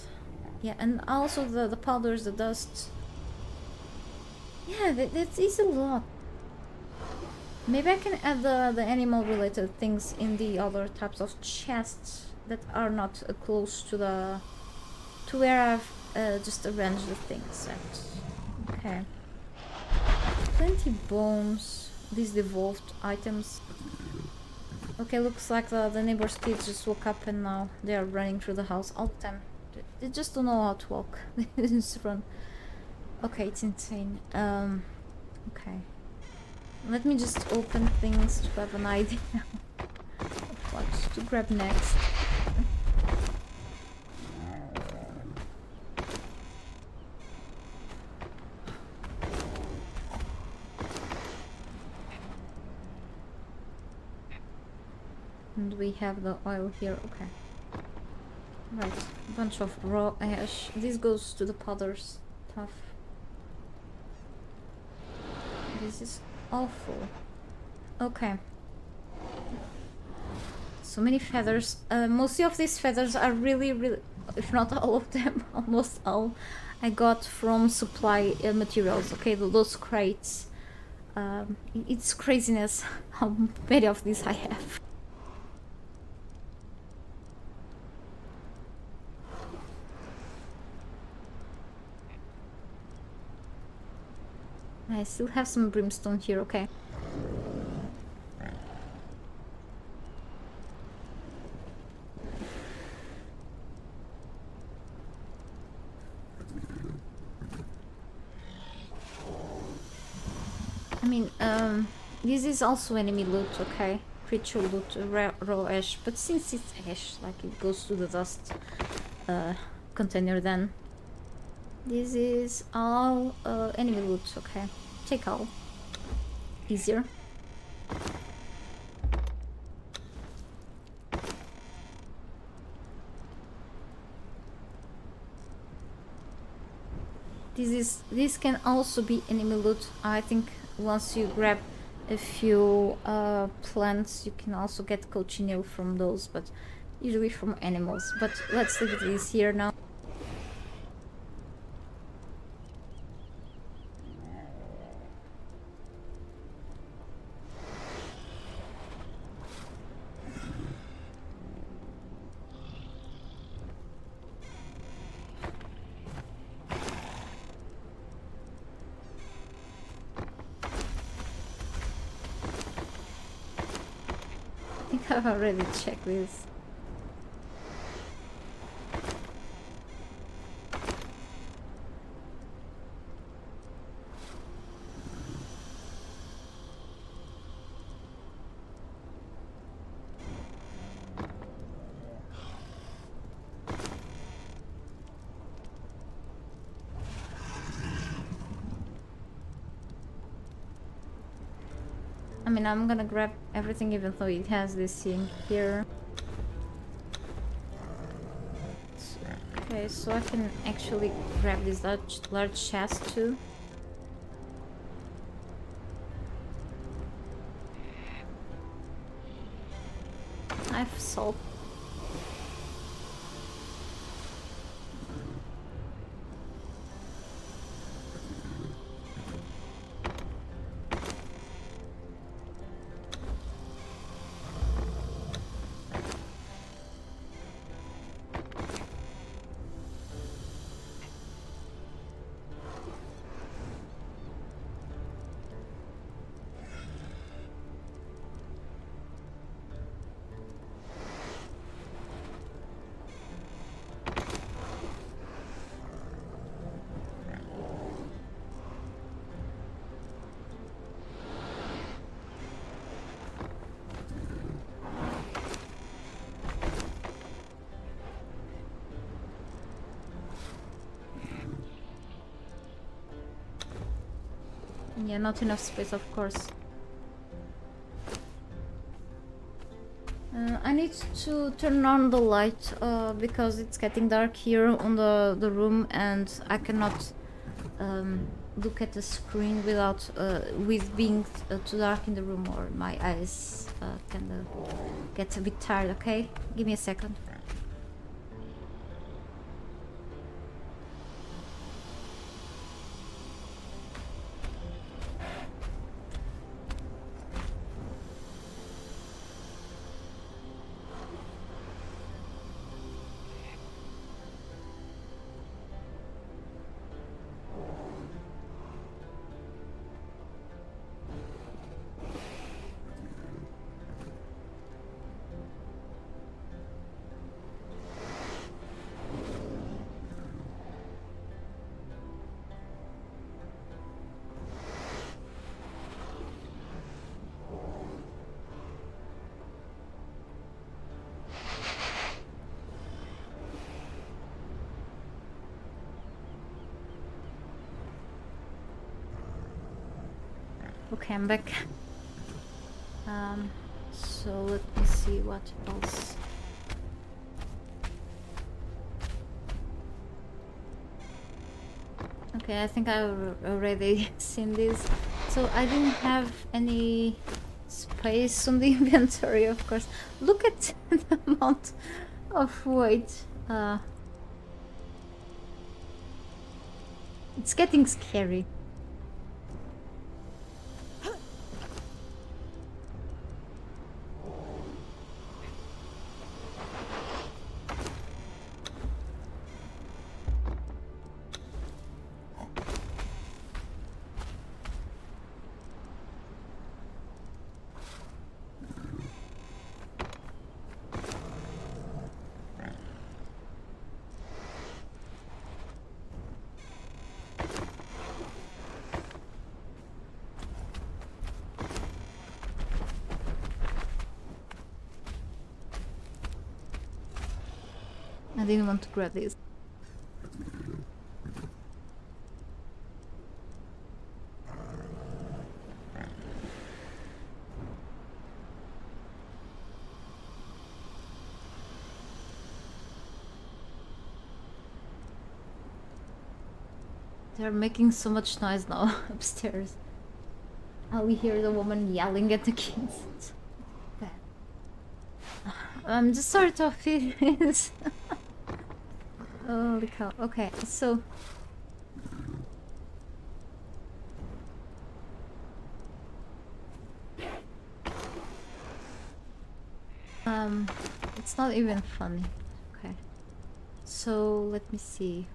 yeah, and also the powders, the dust. Yeah, that is a lot. Maybe I can add the animal related things in the other types of chests that are not close to the where I've just arranged the things at. Okay. Plenty bones. These devolved items. Okay, looks like the neighbor's kids just woke up and now they are running through the house all the time. They just don't know how to walk. They just run. Okay, it's insane. Okay. Let me just open things to have an idea of what to grab next. And we have the oil here. Okay. Right. A bunch of raw ash. This goes to the powder stuff. This is awful. Okay. So many feathers. Most of these feathers are really, if not all of them, almost all, I got from supply materials. Okay, those crates. It's craziness how many of these I have. I still have some brimstone here, okay. I mean, this is also enemy loot, okay? Creature loot, raw ash, but since it's ash, like it goes to the dust container then. This is all enemy loot, okay? Take all. Easier. This can also be enemy loot. I think once you grab a few plants, you can also get cochineal from those, but usually from animals. But let's leave this here now. I think I've already checked this. I mean, I'm gonna grab everything even though it has this thing here. Okay, so I can actually grab this large chest too. I have salt. Yeah, not enough space, of course. I need to turn on the light because it's getting dark here on the room and I cannot look at the screen without with being too dark in the room, or my eyes kind of get a bit tired. Okay, give me a second. Okay, I'm back. So let me see what else. Okay, I think I've already seen this. So I didn't have any space on the inventory, of course. Look at the amount of weight. It's getting scary. I didn't want to grab this. They're making so much noise now upstairs. We hear the woman yelling at the kids. It's bad. I'm just sort of is. Holy cow. Okay, so it's not even funny. Okay. So let me see.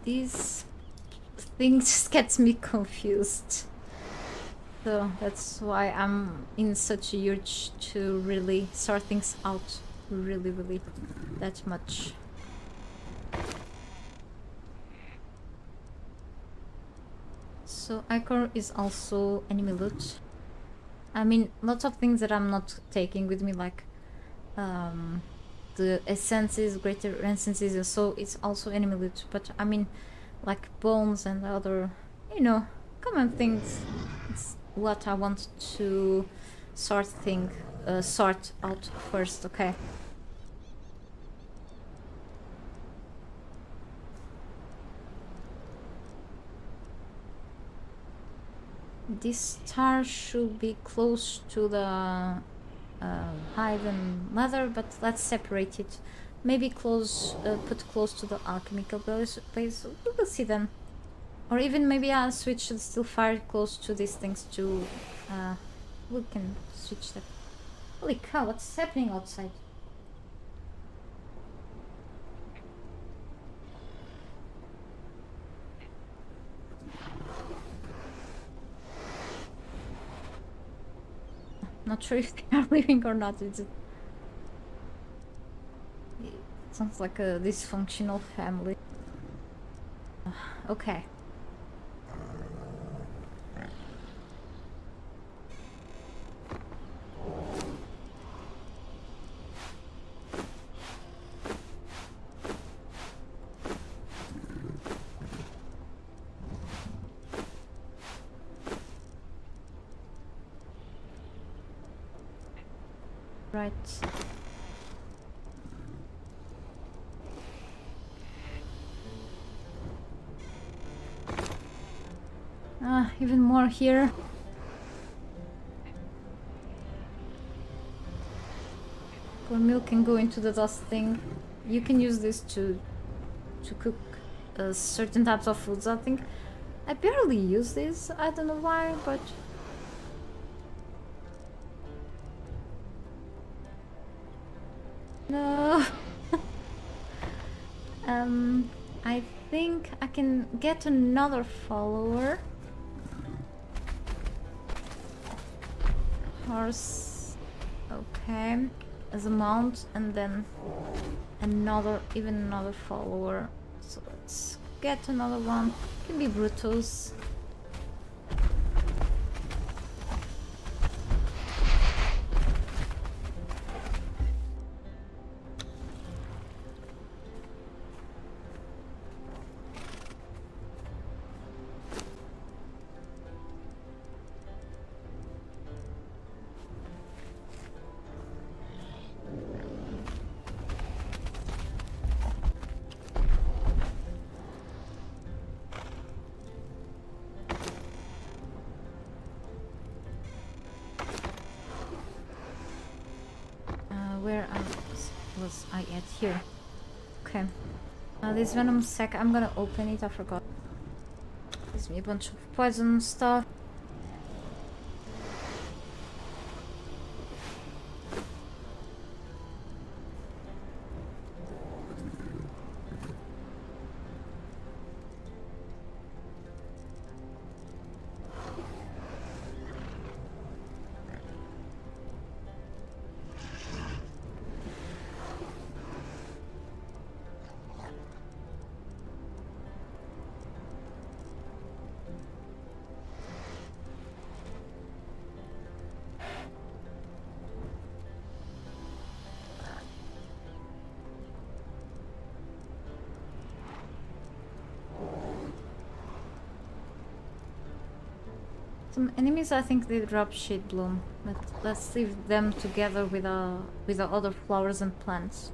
These things just gets me confused. So that's why I'm in such a urge to really sort things out really that much. So Ichor is also enemy loot. I mean, lots of things that I'm not taking with me, like the essences, greater essences, and so it's also enemy loot. But I mean, like bones and other, you know, common things. It's what I want to sort out first. Okay. This star should be close to the hide and leather, but let's separate it. Maybe put close to the alchemical place. We will see then. Or even maybe I'll switch the still fire close to these things too. We can switch that. Holy cow, what's happening outside? Not sure if they are living or not. It sounds like a dysfunctional family. Okay. Right. Even more here. Pour milk and go into the dust thing. You can use this to cook certain types of foods, I think. I barely use this, I don't know why, but... No! I think I can get another follower. Horse... Okay. As a mount, and then even another follower. So let's get another one. Can be Brutus. Where was I at? Here. Okay. This venom sac, I'm gonna open it, I forgot. Gives me a bunch of poison stuff. Some enemies, I think they drop shade bloom, but let's leave them together with the other flowers and plants.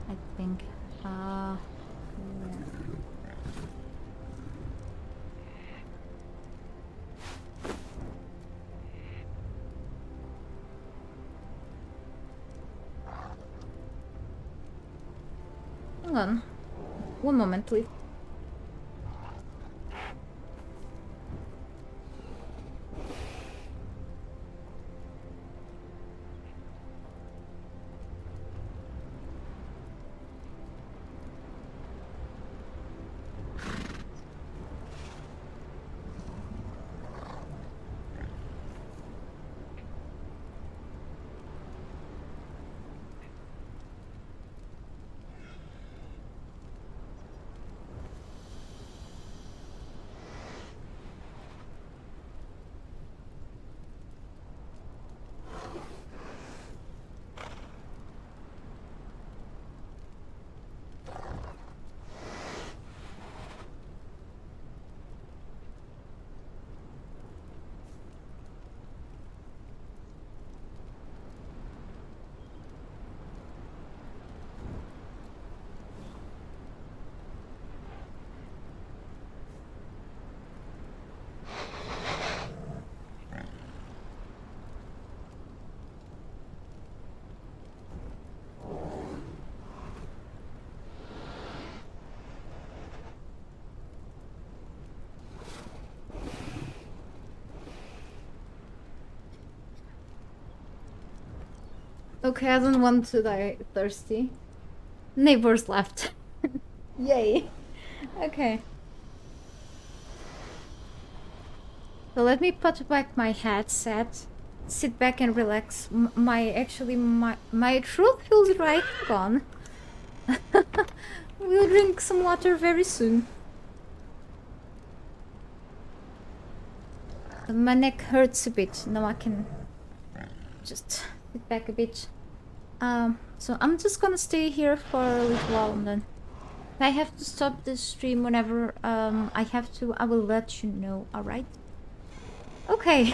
I think. Yeah. Hang on. One moment, please. Okay, I don't want to die thirsty. Neighbors left. Yay. Okay. So let me put back my headset, sit back and relax. My throat feels right gone. We'll drink some water very soon. My neck hurts a bit. Now I can just sit back a bit. So I'm just gonna stay here for a little while, and then if I have to stop the stream whenever I have to, I will let you know, alright? Okay.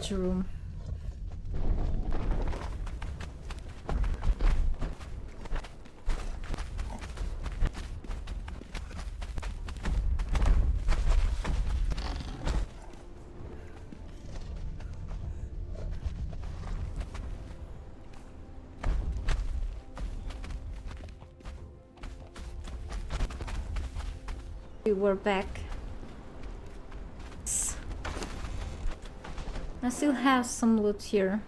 storage room. We're back. I still have some loot here.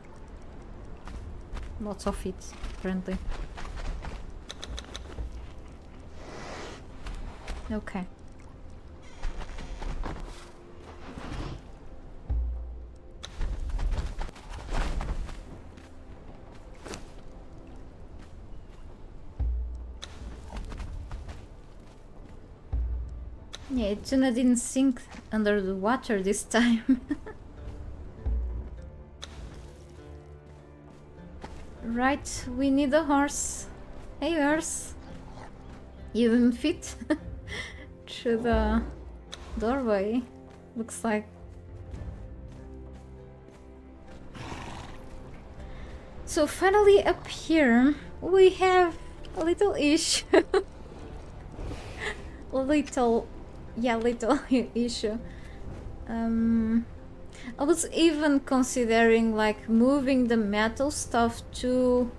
Lots of it, apparently. Okay. Yeah, Tuna didn't sink under the water this time. Right, we need a horse. Hey horse. You didn't fit through the doorway. Looks like. So finally up here we have a little issue. little issue. I was even considering like moving the metal stuff to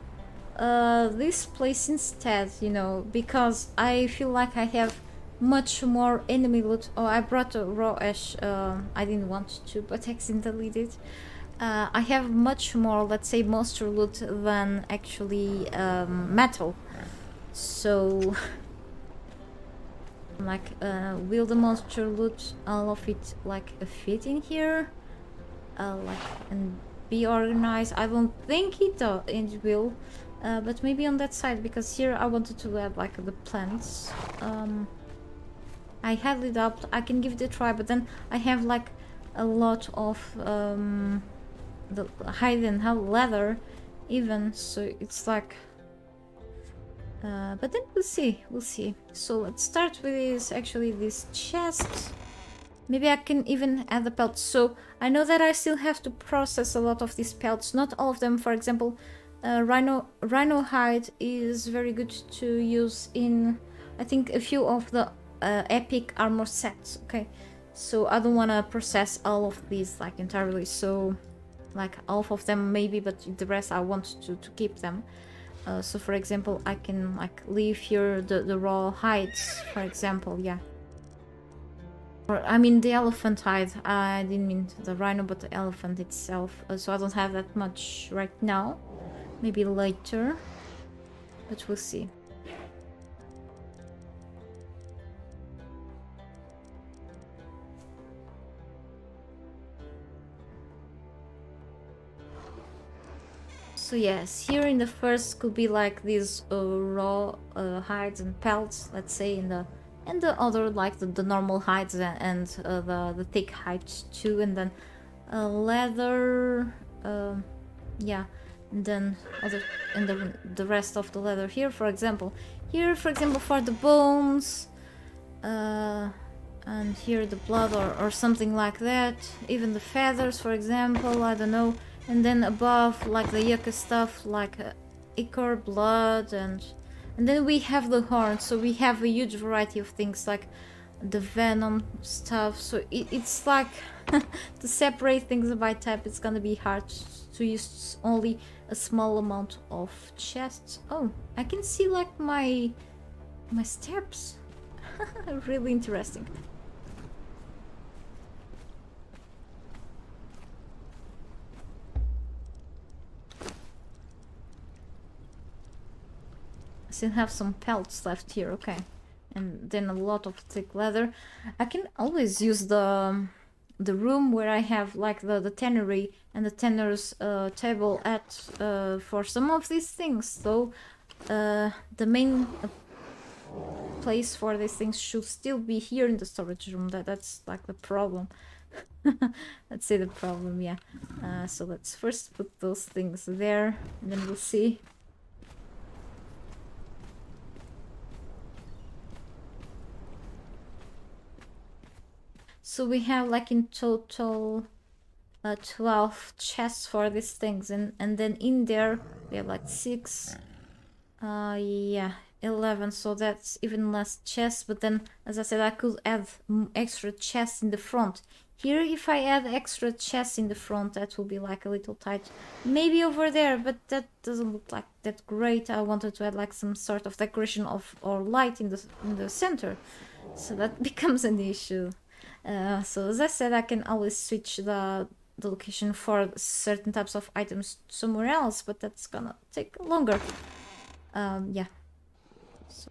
this place instead, you know, because I feel like I have much more enemy loot. Oh, I brought a raw ash. I didn't want to, but accidentally did. I have much more, let's say, monster loot than actually metal. So like will the monster loot all of it like fit in here, like and be organized? I don't think it will, but maybe on that side, because here I wanted to add like the plants. I highly doubt I can give it a try, but then I have like a lot of the hide and leather even, so it's like but then we'll see. So let's start with this chest. Maybe I can even add the pelts. So I know that I still have to process a lot of these pelts, not all of them. For example, rhino hide is very good to use in, I think, a few of the epic armor sets. Okay, so I don't want to process all of these like entirely, so like half of them maybe, but the rest I want to keep them. So for example, I can like leave here the raw hides, for example, yeah. Or I mean the elephant hide, I didn't mean the rhino, but the elephant itself. So I don't have that much right now, maybe later, but we'll see. So yes, here in the first could be like these raw hides and pelts, let's say, and the other like the normal hides and the thick hides too, and then leather, yeah, and then other and the rest of the leather here, for example, for the bones, and here the blood or something like that, even the feathers, for example, I don't know. And then above, like the yucca stuff, like ichor, blood, and then we have the horns. So we have a huge variety of things, like the venom stuff. So it's like to separate things by type, it's gonna be hard to use only a small amount of chests. Oh, I can see like my steps. Really interesting. Still have some pelts left here, okay, and then a lot of thick leather. I can always use the room where I have like the tannery and the tanner's table at for some of these things. So the main place for these things should still be here in the storage room. That's like the problem. Let's say the problem, yeah. So let's first put those things there, and then we'll see. So we have like in total 12 chests for these things, and then in there we have like 6, yeah, 11, so that's even less chests. But then, as I said, I could add extra chests in the front. Here, if I add extra chests in the front, that will be like a little tight. Maybe over there, but that doesn't look like that great. I wanted to add like some sort of decoration of or light in the center, so that becomes an issue. So as I said, I can always switch the location for certain types of items somewhere else, but that's gonna take longer. Yeah. So.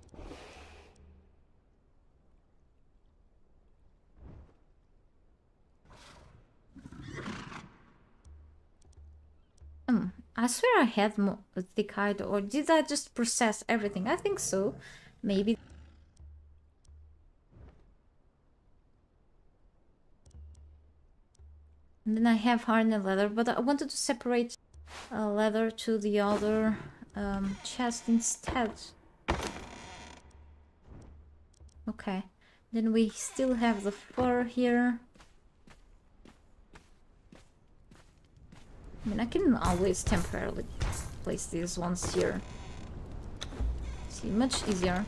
I swear I had more thick hide, or did I just process everything? I think so. Maybe. And then I have hardened leather, but I wanted to separate leather to the other chest instead. Okay. Then we still have the fur here. I mean, I can always temporarily place these ones here. See, much easier.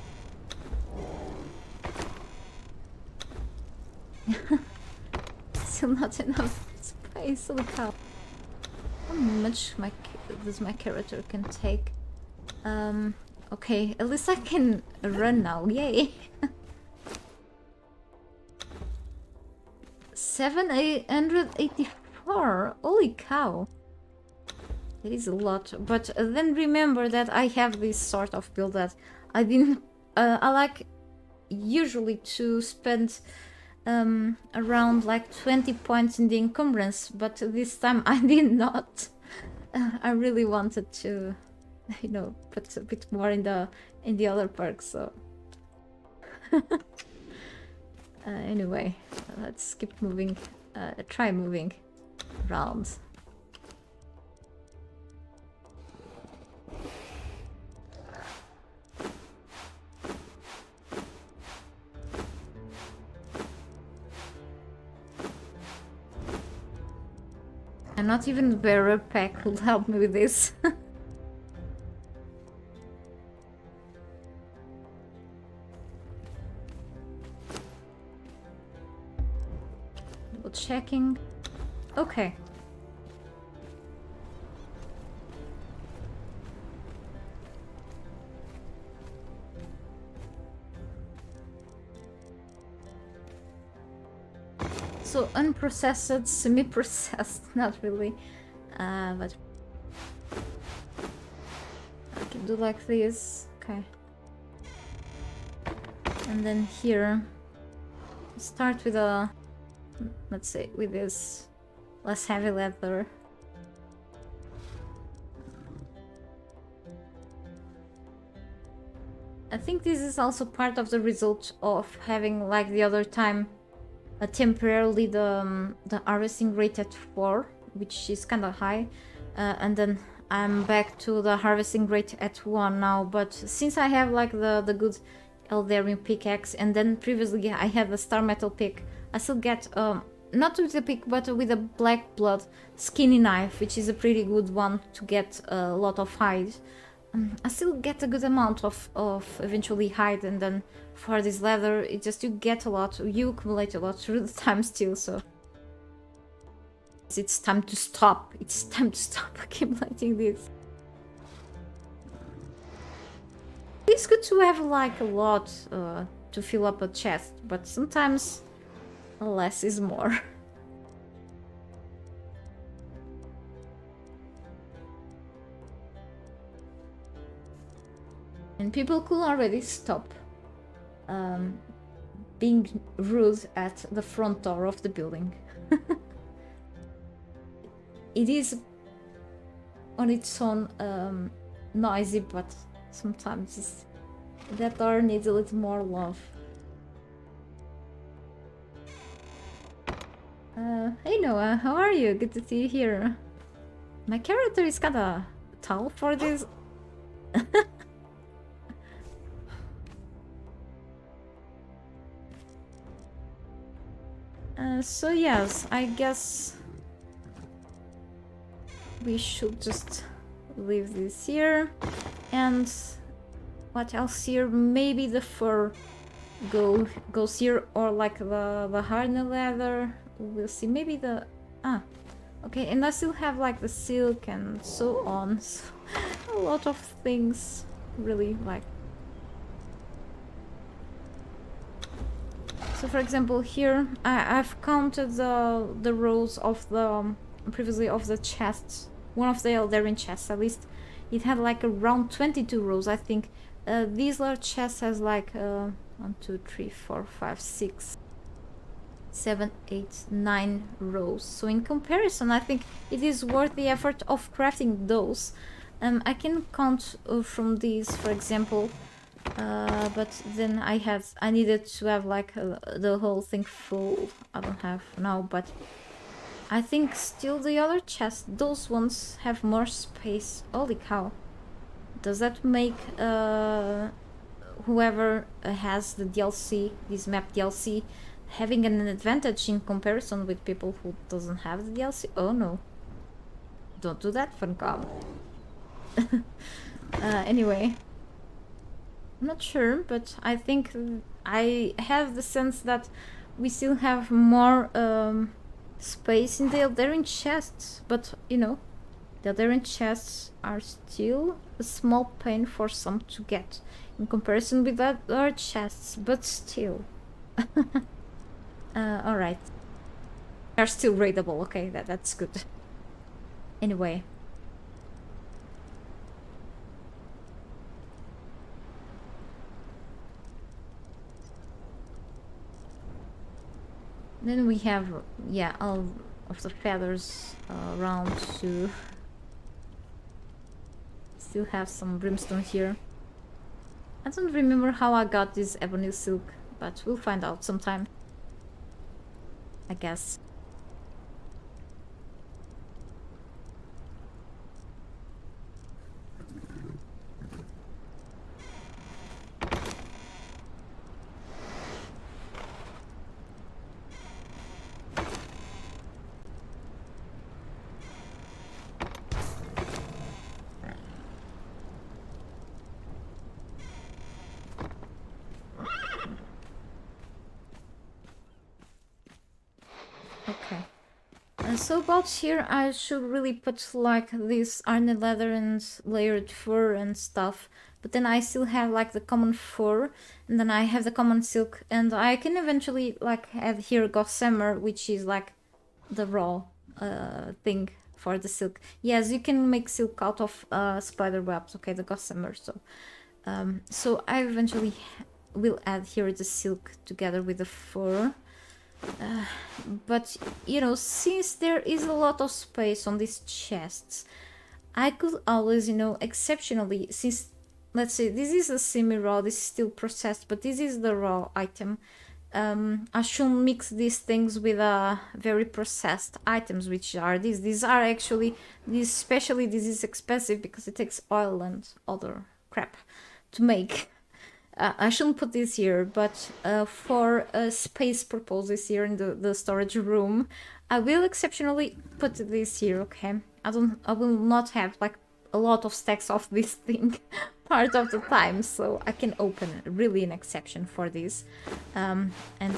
Still not enough space, look how much does my character can take. Okay, at least I can run now, yay! 784, holy cow! That is a lot, but then remember that I have this sort of build that I didn't. I like usually to spend around like 20 points in the encumbrance, but this time I did not. I really wanted to, you know, put a bit more in the other perks. So anyway, let's keep moving. Try moving around. And not even the bearer pack will help me with this. Double checking. Okay. So unprocessed, semi-processed, not really, but I can do like this, okay. And then here, start with a, let's say, with this less heavy leather. I think this is also part of the result of having, like the other time, temporarily the harvesting rate at 4, which is kind of high, and then I'm back to the harvesting rate at 1 now. But since I have like the good Eldarian pickaxe, and then previously I had the star metal pick, I still get not with the pick but with a black blood skinny knife, which is a pretty good one to get a lot of hide. I still get a good amount of eventually hide, and then for this leather, it just you get a lot, you accumulate a lot through the time still, so it's time to stop. It's time to stop accumulating this. It's good to have like a lot to fill up a chest, but sometimes less is more. And people could already stop being rude at the front door of the building. It is on its own noisy, but sometimes that door needs a little more love. Hey Noah, how are you? Good to see you here. My character is kinda tall for this. So yes, I guess we should just leave this here. And what else here? Maybe the fur goes here, or like the harness leather. We'll see. Maybe the okay. And I still have like the silk and so on. So a lot of things, really, like. So for example, here I've counted the rows of the previously of the chests. One of the Eldarin chests, at least, it had like around 22 rows, I think. This large chest has like 1, 2, 3, 4, 5, 6, 7, 8, 9 rows. So in comparison, I think it is worth the effort of crafting those. I can count from these, for example. But then I needed to have like the whole thing full. I don't have now, but I think still the other chests, those ones have more space. Holy cow. Does that make whoever has the DLC, this map DLC, having an advantage in comparison with people who doesn't have the DLC? Oh no. Don't do that, Funcom. Anyway. I'm not sure, but I think I have the sense that we still have more space in the Eldarin chests, but you know, the Eldarin chests are still a small pain for some to get in comparison with other chests, but still. Alright. They're still raidable, okay, that's good. Anyway. Then we have, yeah, all of the feathers around to still have some brimstone here. I don't remember how I got this ebony silk, but we'll find out sometime, I guess. Okay. And so about here, I should really put like this iron leather and layered fur and stuff. But then I still have like the common fur, and then I have the common silk, and I can eventually like add here gossamer, which is like the raw thing for the silk. Yes, you can make silk out of spider webs, okay, the gossamer. So I eventually will add here the silk together with the fur. But you know, since there is a lot of space on these chests, I could always, you know, exceptionally, since let's say this is a semi-raw, this is still processed, but this is the raw item, I should mix these things with very processed items, which are these are actually, especially this is expensive because it takes oil and other crap to make. I shouldn't put this here, but for space purposes here in the storage room, I will exceptionally put this here, okay? I will not have like a lot of stacks of this thing part of the time, so I can open really an exception for this. And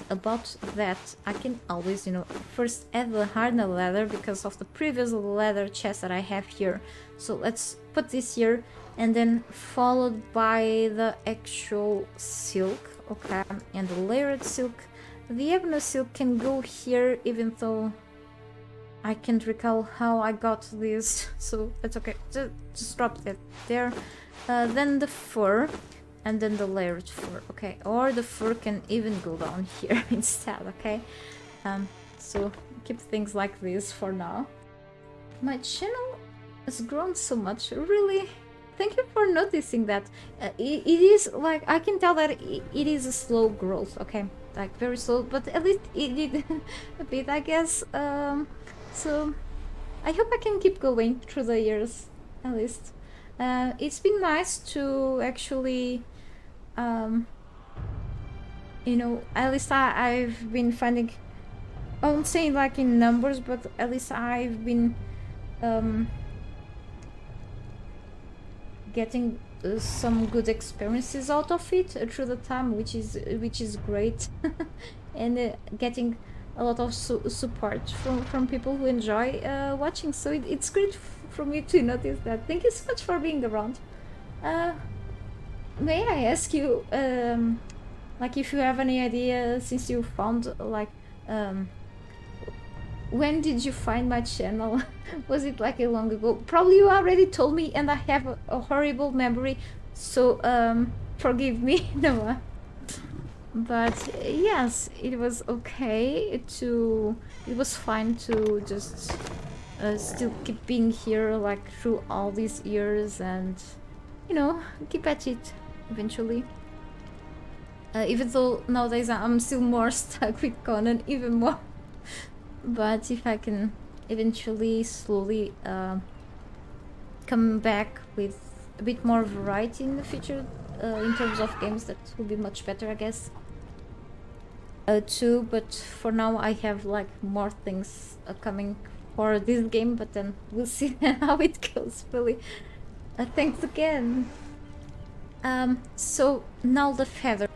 about that, I can always, you know, first add the hardened leather because of the previous leather chest that I have here. So let's put this here, and then followed by the actual silk, okay, and the layered silk. The ebony silk can go here, even though I can't recall how I got this, so that's okay. Just drop that there. Then the fur, and then the layered fur, okay, or the fur can even go down here instead, okay. So keep things like this for now. My channel has grown so much, really. Thank you for noticing that. It is like, I can tell that it is a slow growth, okay, like very slow, but at least it did a bit, I guess. So I hope I can keep going through the years, at least. It's been nice to actually, you know, at least I've been finding, I won't say like in numbers, but at least I've been getting some good experiences out of it through the time, which is great, and getting a lot of support from people who enjoy watching. So it's great for me to notice that. Thank you so much for being around. May I ask you, like, if you have any idea, since you found, like, when did you find my channel? Was it like a long ago? Probably you already told me, and I have a horrible memory, so forgive me, Noah. But yes, it was okay to. It was fine to just still keep being here, like, through all these years, and you know, keep at it eventually. Even though nowadays I'm still more stuck with Conan, even more. But if I can eventually slowly come back with a bit more variety in the future in terms of games, that will be much better, I guess. Too, but for now I have like more things coming for this game, but then we'll see how it goes, really. Thanks again. So now the feather.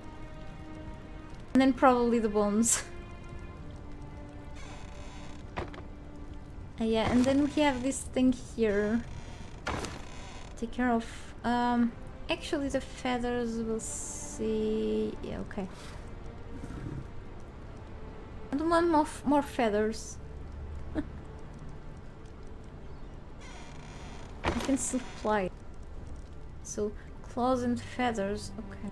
And then probably the bones. Yeah, and then we have this thing here. Take care of. Actually, the feathers, we'll see. Yeah, okay. I don't want more feathers. I can still fly. So, claws and feathers, okay.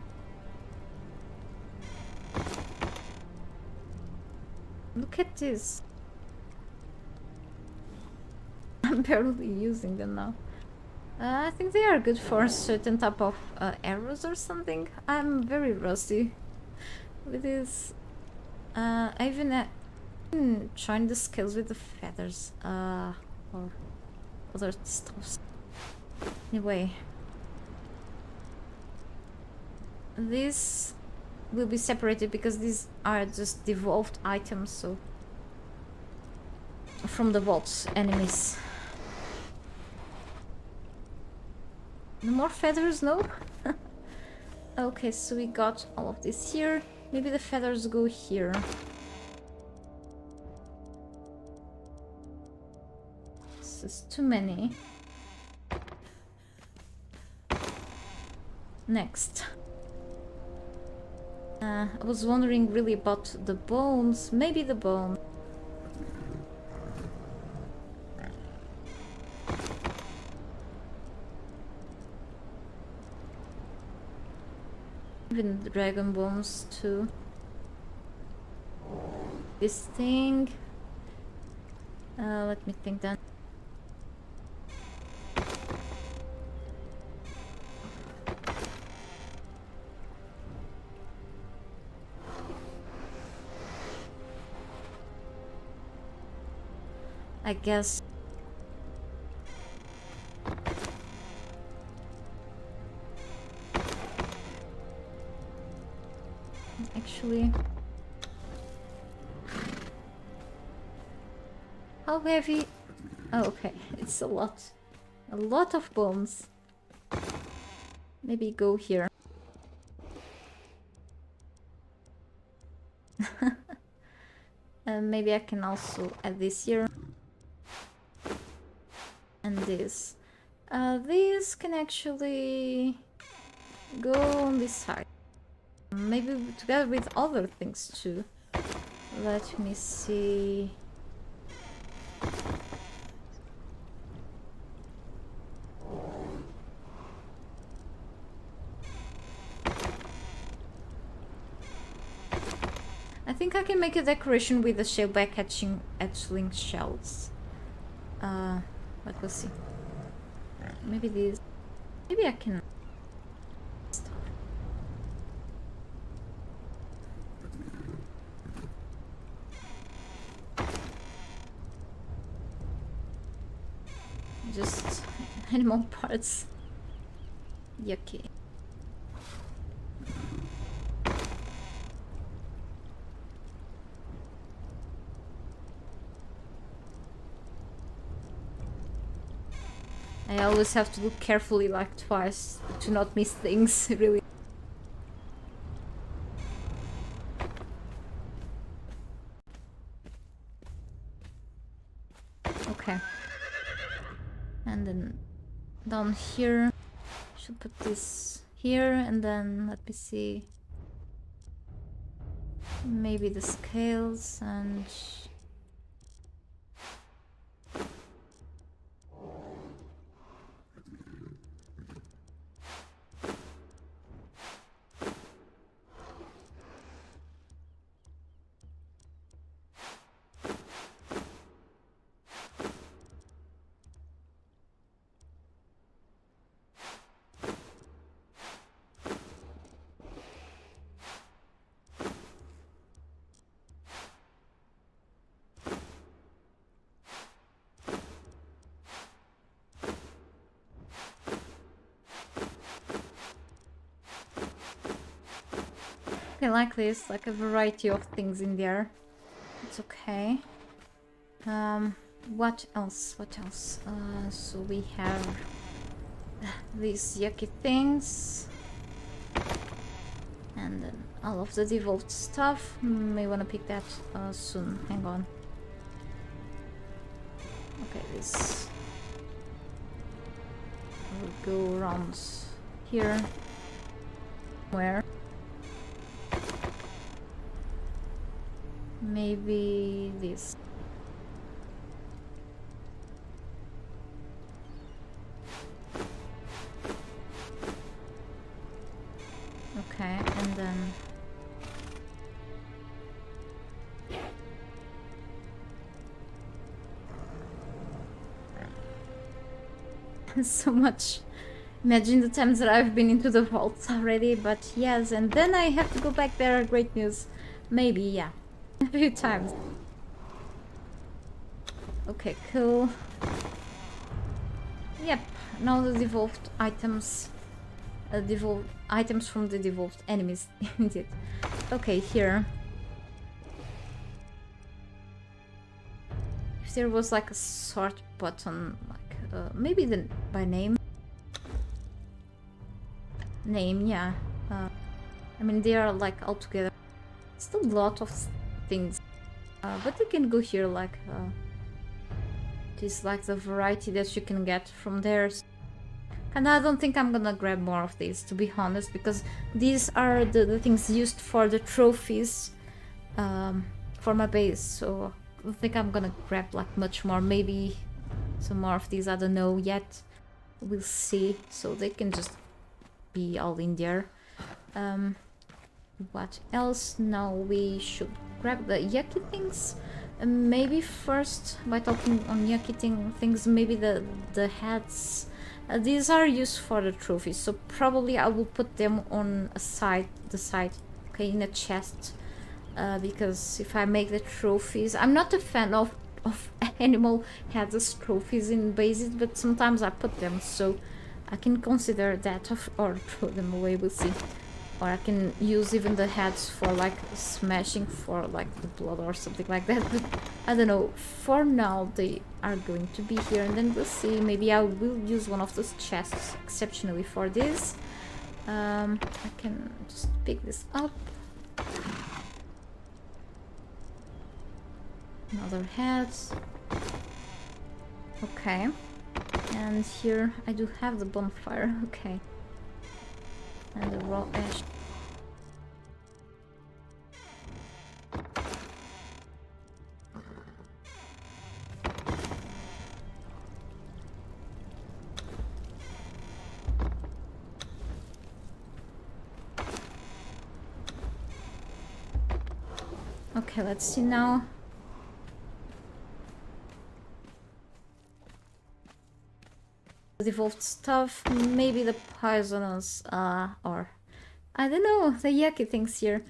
Look at this. I'm barely using them now. I think they are good for a certain type of arrows or something. I'm very rusty with this. I even trying the skills with the feathers or other stuff. Anyway, this will be separated because these are just devolved items, so from the vault's enemies. No more feathers, no? Okay, so we got all of this here. Maybe the feathers go here. This is too many. Next. I was wondering really about the bones. Maybe the bone. Even the dragon bones too. This thing. Let me think then. I guess. Actually, how heavy? Oh, okay, it's a lot of bones. Maybe go here. And maybe I can also add this here. And this. This can actually go on this side. Maybe together with other things too. Let me see. I think I can make a decoration with the shellback hatchling shells. But we'll see. Maybe these. Maybe I can. Just animal parts. Yucky. I always have to look carefully, like twice, to not miss things, really. Okay. And then down here, should put this here, and then let me see. Maybe the scales and... Okay, like this, like a variety of things in there. It's okay. What else? What else? So we have these yucky things. And then all of the devolved stuff. May wanna pick that soon. Hang on. Okay, this will go around here. Where? Maybe this. Okay, and then so much. Imagine the times that I've been into the vaults already, but yes, and then I have to go back there. Great news. Maybe, yeah. A few times. Okay, cool. Yep, now the devolved items. Devolved items from the devolved enemies. Indeed. Okay, here. If there was like a sort button, like maybe the by name. Name, yeah. I mean, they are like all together. Still a lot of things, but you can go here like this, like the variety that you can get from there. And I don't think I'm gonna grab more of these, to be honest, because these are the things used for the trophies for my base, so I don't think I'm gonna grab like much more. Maybe some more of these, I don't know yet, we'll see. So they can just be all in there. What else? Now we should grab the yucky things. Maybe first, by talking on yucky things, maybe the heads. These are used for the trophies, so probably I will put them on the side, okay, in a chest. Because if I make the trophies, I'm not a fan of animal heads as trophies in bases, but sometimes I put them, so I can consider that or throw them away, we'll see. Or I can use even the heads for like smashing for like the blood or something like that. But I don't know. For now they are going to be here, and then we'll see. Maybe I will use one of those chests exceptionally for this. I can just pick this up. Another head. Okay. And here I do have the bonfire. Okay. And the raw ash. Okay, let's see now. Devolved stuff, maybe the poisonous, or I don't know, the yucky things here.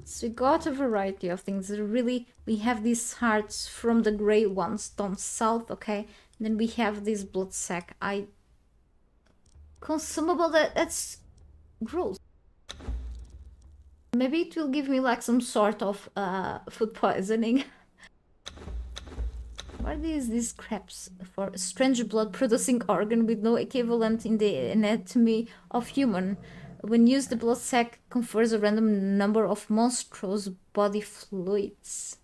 So we got a variety of things. Really, we have these hearts from the grey ones down south, okay? And then we have this blood sac. Consumable, that's gross. Maybe it will give me like some sort of food poisoning. What is these scraps for a strange blood producing organ with no equivalent in the anatomy of human? When used, the blood sac confers a random number of monstrous body fluids.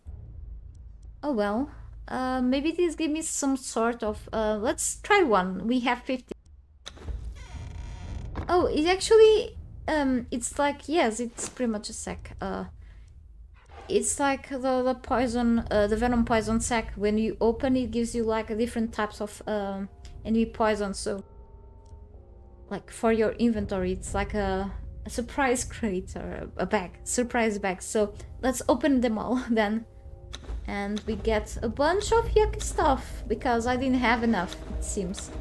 Oh well. Maybe this give me some sort of... let's try one. We have 50. Oh, it actually... it's like... Yes, it's pretty much a sac. It's like the poison... the venom poison sac. When you open it, gives you like different types of enemy poison. So... like for your inventory, it's like a surprise crate or a bag. Surprise bag. So let's open them all then. And we get a bunch of yucky stuff, because I didn't have enough, it seems.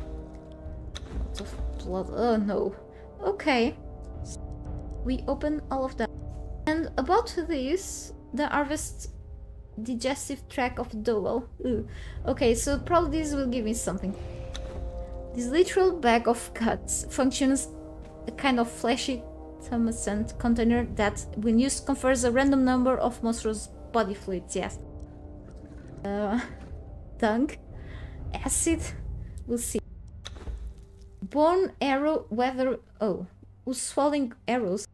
Lots of blood. Oh no. Okay. We open all of them. And about this, the harvest digestive tract of Dowell. Okay, so probably this will give me something. This literal bag of guts functions a kind of fleshy tumescent container that, when used, confers a random number of monstrous body fluids. Yes. Dung, acid, we'll see. Bone arrow, weather. Oh, who's swallowing arrows?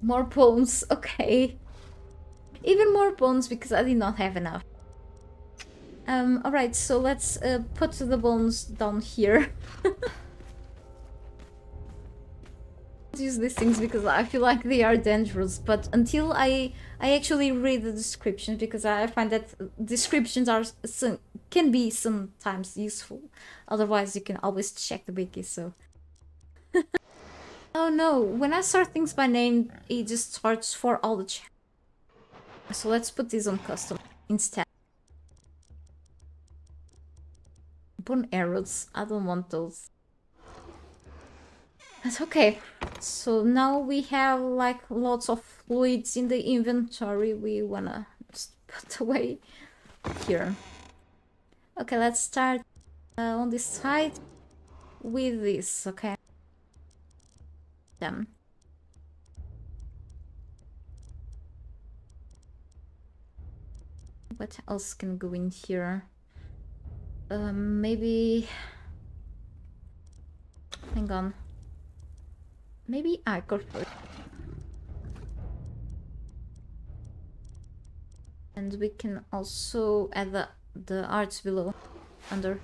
More bones, okay. Even more bones because I did not have enough. Alright, so let's put the bones down here. Use these things because I feel like they are dangerous, but until I actually read the descriptions, because I find that descriptions are can be sometimes useful. Otherwise, you can always check the wiki. So, oh no! When I sort things by name, it just sorts for all the chat. So let's put this on custom instead. Bone arrows. I don't want those. That's okay. So now we have like lots of fluids in the inventory we wanna just put away here. Okay, let's start on this side with this, okay? Them. What else can go in here? Maybe... Hang on. Maybe I go first. And we can also add the arts below, under.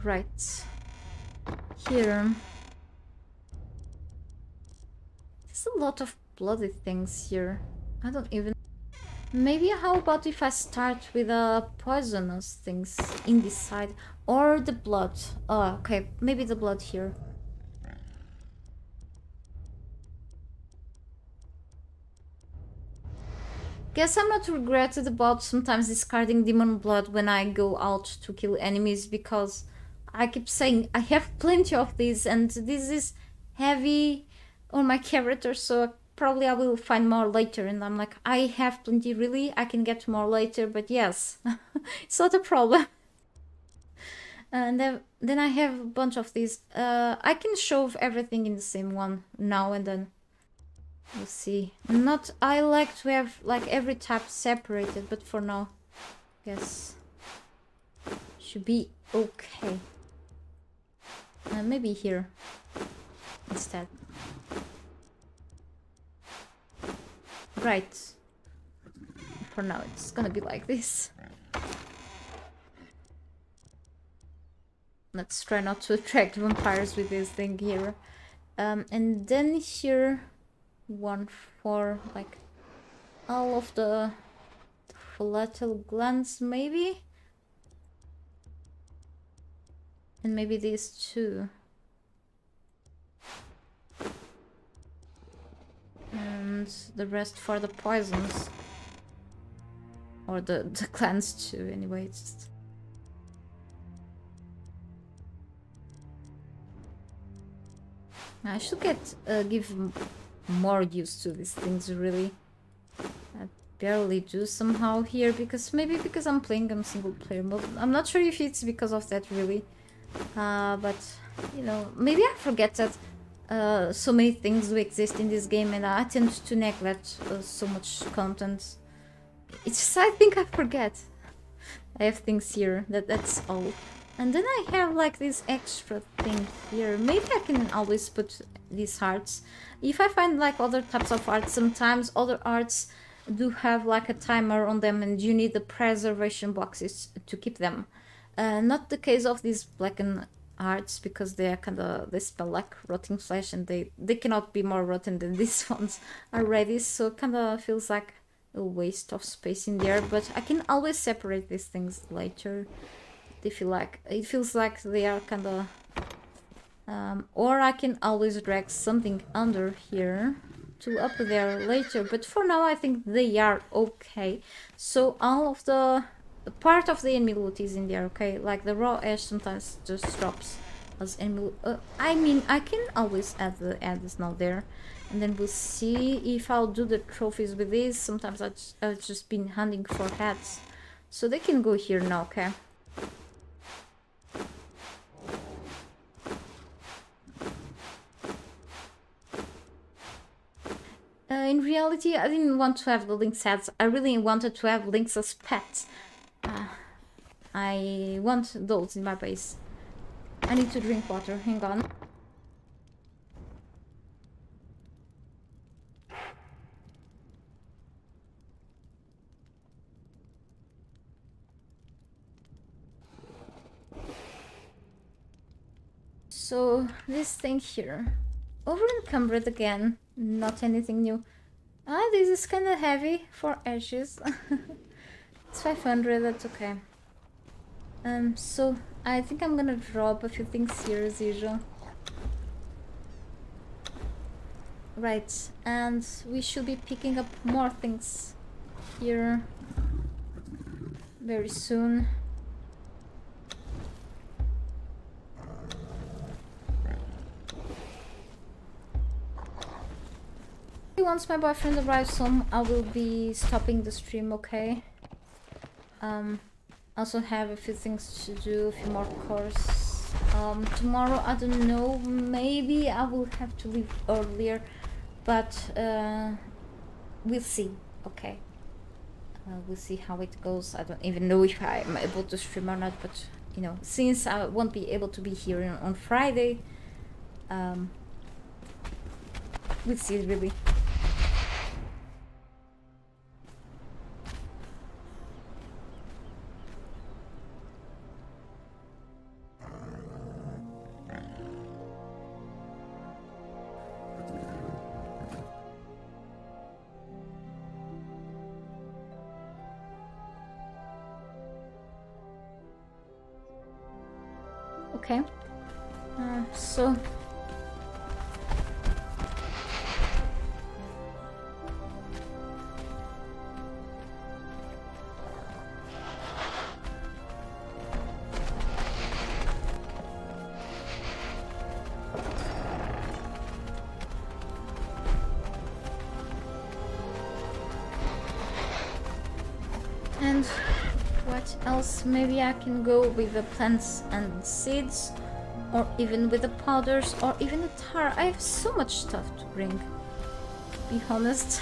Right. Here. There's a lot of bloody things here. I don't even... Maybe how about if I start with poisonous things in this side, or the blood? Oh, okay, maybe the blood here. Guess I'm not regretted about sometimes discarding demon blood when I go out to kill enemies, because I keep saying I have plenty of these and this is heavy on my character, so probably I will find more later, and I'm like, I have plenty, really? I can get more later, but yes, it's not a problem. And then I have a bunch of these. I can shove everything in the same one now and then. We'll see. I like to have like every type separated, but for now, guess should be okay. Maybe here instead. Right. For now, it's gonna be like this. Let's try not to attract vampires with this thing here. And then here, one for like all of the volatile glands, maybe? And maybe these two. And the rest for the poisons. Or the glands too, anyway. Just... I should give more use to these things, really. I barely do somehow here, because maybe because I'm playing on single player mode. I'm not sure if it's because of that, really. But you know, maybe I forget that so many things do exist in this game, and I tend to neglect so much content. It's just, I think I forget. I have things here, that's all. And then I have like this extra thing here. Maybe I can always put these hearts. If I find like other types of arts, sometimes other arts do have like a timer on them and you need the preservation boxes to keep them. Not the case of these blackened hearts, because they are they smell like rotting flesh, and they cannot be more rotten than these ones already, so kinda feels like a waste of space in there. But I can always separate these things later. It feels like they are kinda or I can always drag something under here to up there later, but for now I think they are okay. So all of the part of the enemy loot is in there, okay? Like the raw ash sometimes just drops as enemy loot. I mean, I can always add this now there, and then we'll see if I'll do the trophies with these. Sometimes I've just been hunting for hats, so they can go here now, okay? In reality, I didn't want to have the Lynx hats. I really wanted to have Lynx as pets. I want those in my base. I need to drink water. Hang on. So, this thing here. Over encumbered again. Not anything new. Ah, this is kind of heavy for edges. It's 500, that's okay. So I think I'm gonna drop a few things here as usual. Right, and we should be picking up more things here very soon. Once my boyfriend arrives home, I will be stopping the stream, okay? Also have a few things to do, a few more courses. Tomorrow, I don't know, maybe I will have to leave earlier, but we'll see, okay? We'll see how it goes. I don't even know if I'm able to stream or not, but you know, since I won't be able to be here on Friday, we'll see really. Okay, so and what else? Maybe I can go with the plants and seeds, or even with the powders, or even the tar. I have so much stuff to bring, to be honest.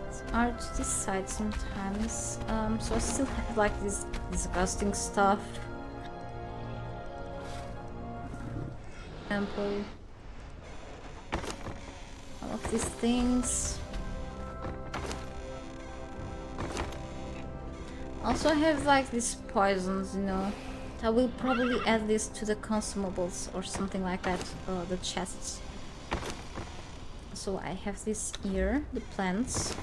It's hard to decide sometimes. So I still have like this disgusting stuff. Example, all of these things. Also, I have like these poisons, you know. I will probably add this to the consumables or something like that, the chests. So I have this here, the plants.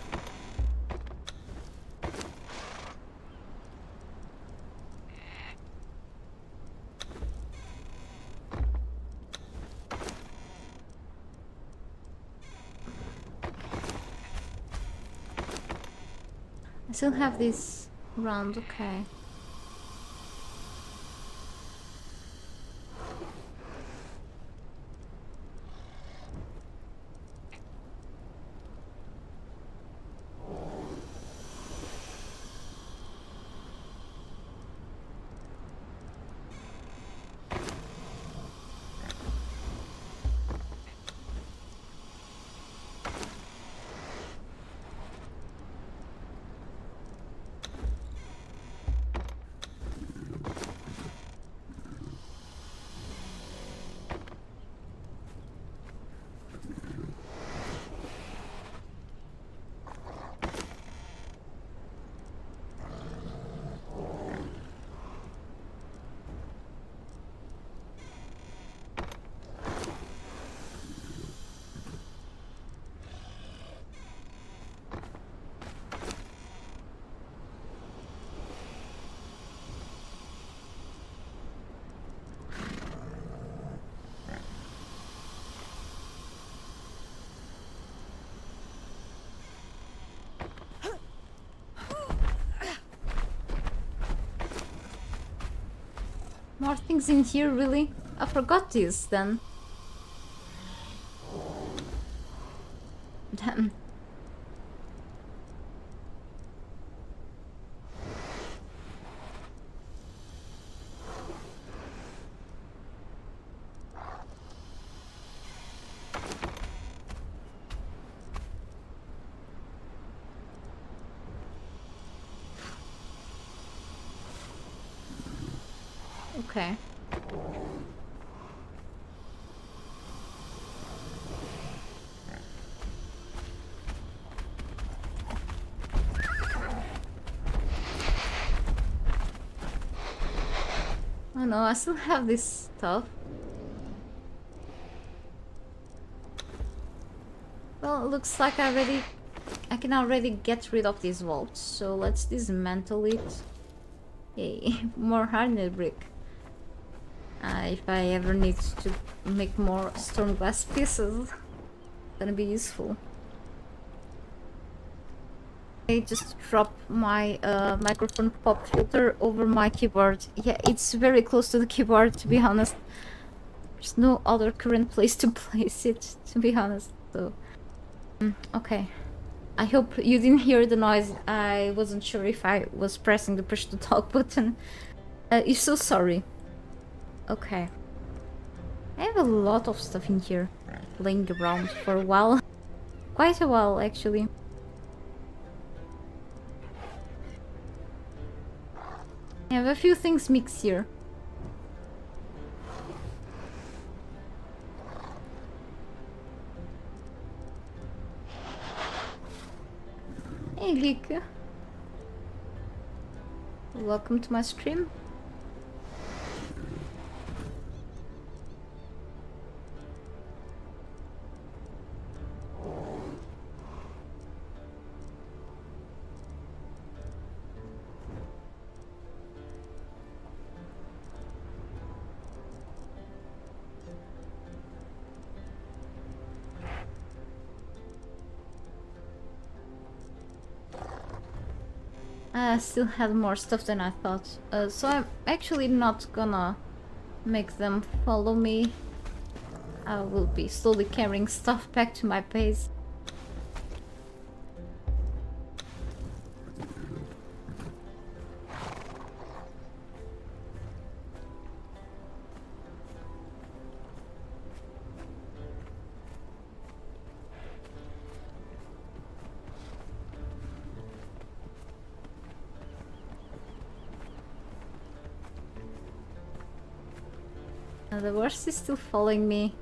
I still have this round, okay. More things in here, really? I forgot this then. Damn. Okay. Oh no, I still have this stuff. Well, it looks like I can already get rid of these vaults, so let's dismantle it. Yay, more hardened brick. If I ever need to make more storm glass pieces, gonna be useful. I just dropped my microphone pop filter over my keyboard. Yeah, it's very close to the keyboard, to be honest. There's no other current place to place it, to be honest. So, okay. I hope you didn't hear the noise. I wasn't sure if I was pressing the push to talk button. If so, sorry. Okay. I have a lot of stuff in here, laying around for a while. Quite a while, actually. I have a few things mixed here. Hey, Lick. Welcome to my stream. I still had more stuff than I thought, so I'm actually not gonna make them follow me. I will be slowly carrying stuff back to my base. The worst is still following me.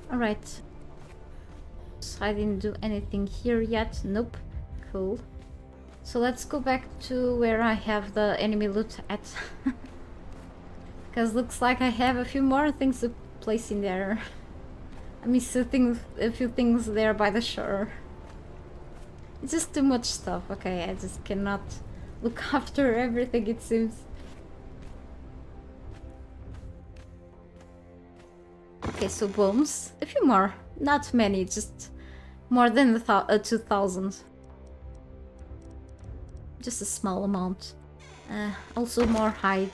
Alright. I didn't do anything here yet. Nope. Cool. So let's go back to where I have the enemy loot at. Because looks like I have a few more things to place in there. I miss a few things there by the shore. It's just too much stuff. Okay, I just cannot look after everything, it seems. Okay, so bombs. A few more. Not many, just more than 2,000. Just a small amount. Also more hide.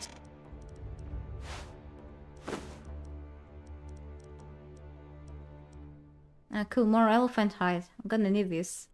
Cool, more elephant hide. I'm gonna need this.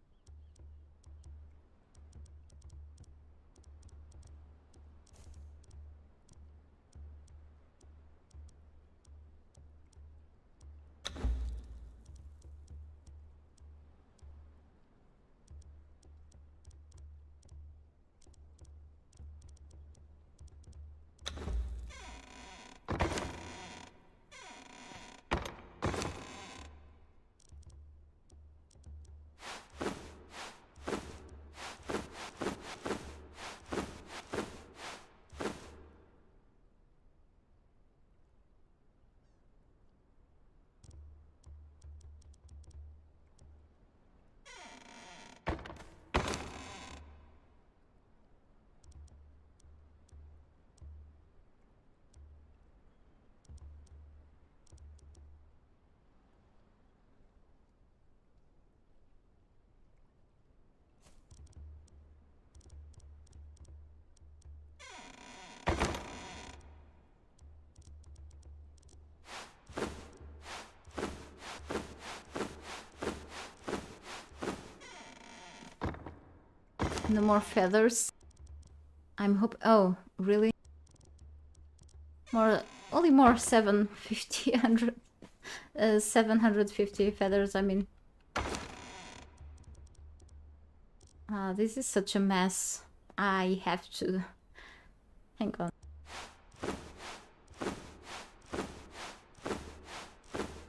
No more feathers. Oh, really? Only more 750 feathers, I mean. This is such a mess. I have to... Hang on.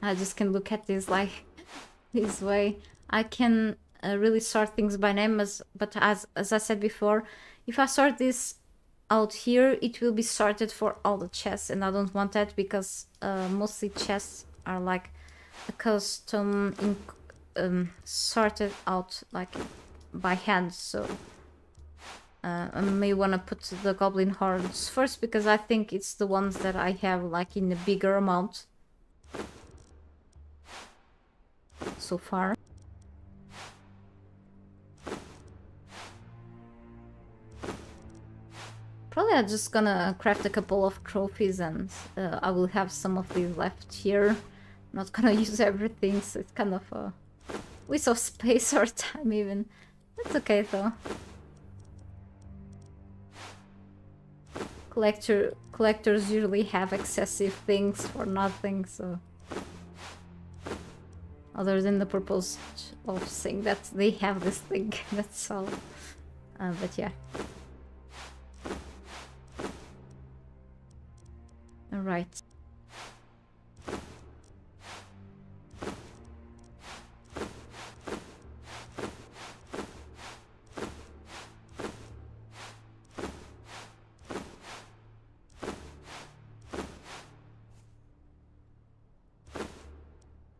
I just can look at this like this way. I can really sort things by name, but as I said before, if I sort this out here, it will be sorted for all the chests, and I don't want that because mostly chests are like a custom sorted out like by hand, so I may want to put the goblin hordes first because I think it's the ones that I have like in a bigger amount so far. Probably I'm just gonna craft a couple of trophies and I will have some of these left here. Not gonna use everything, so it's kind of a waste of space or time even. That's okay though. Collectors usually have excessive things for nothing, so... Other than the purpose of saying that they have this thing, that's all. But yeah. Alright.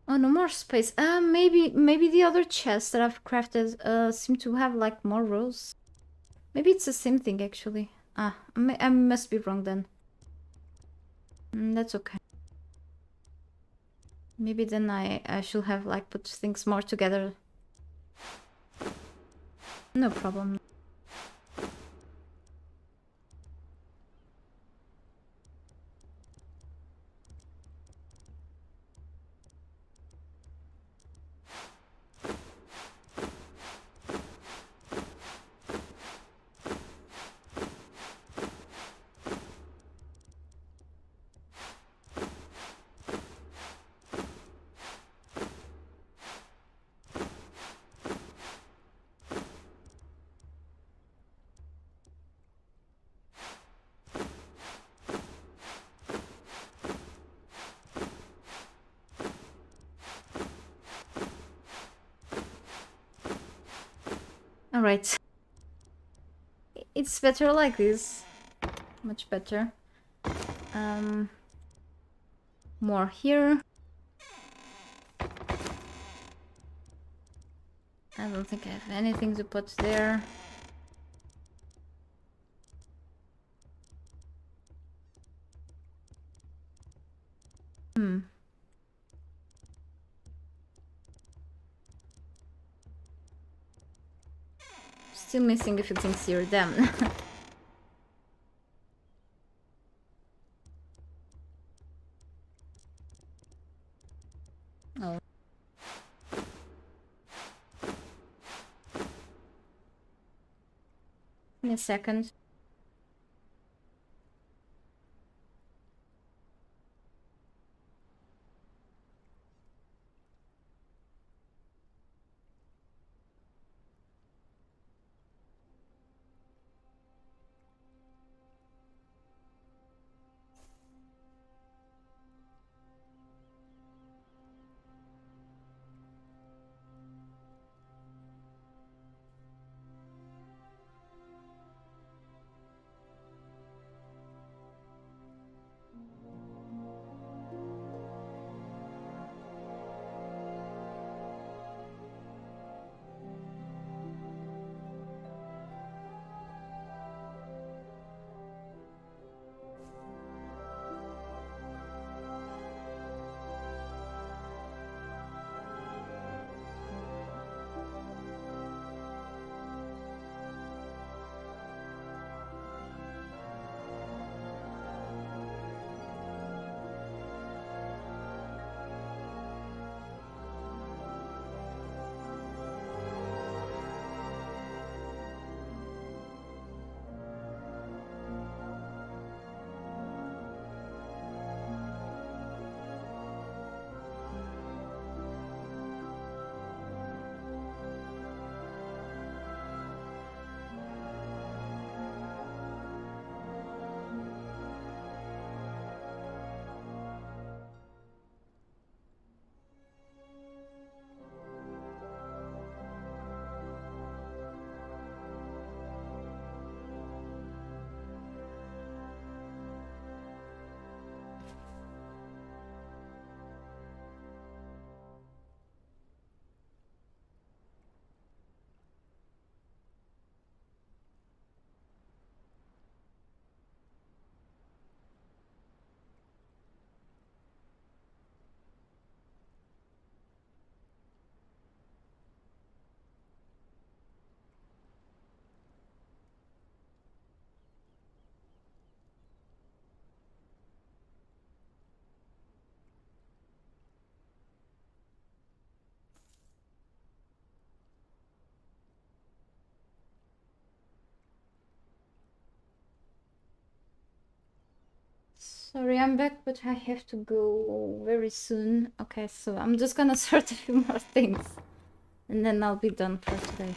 Oh, no more space. Maybe the other chests that I've crafted seem to have like more rows. Maybe it's the same thing actually. I must be wrong then. That's okay. Maybe then I should have like put things more together. No problem. Alright. It's better like this. Much better. More here. I don't think I have anything to put there. Still missing a few things here, damn. Oh. Give me a second. Sorry, I'm back, but I have to go very soon. Okay, so I'm just gonna sort a few more things, and then I'll be done for today.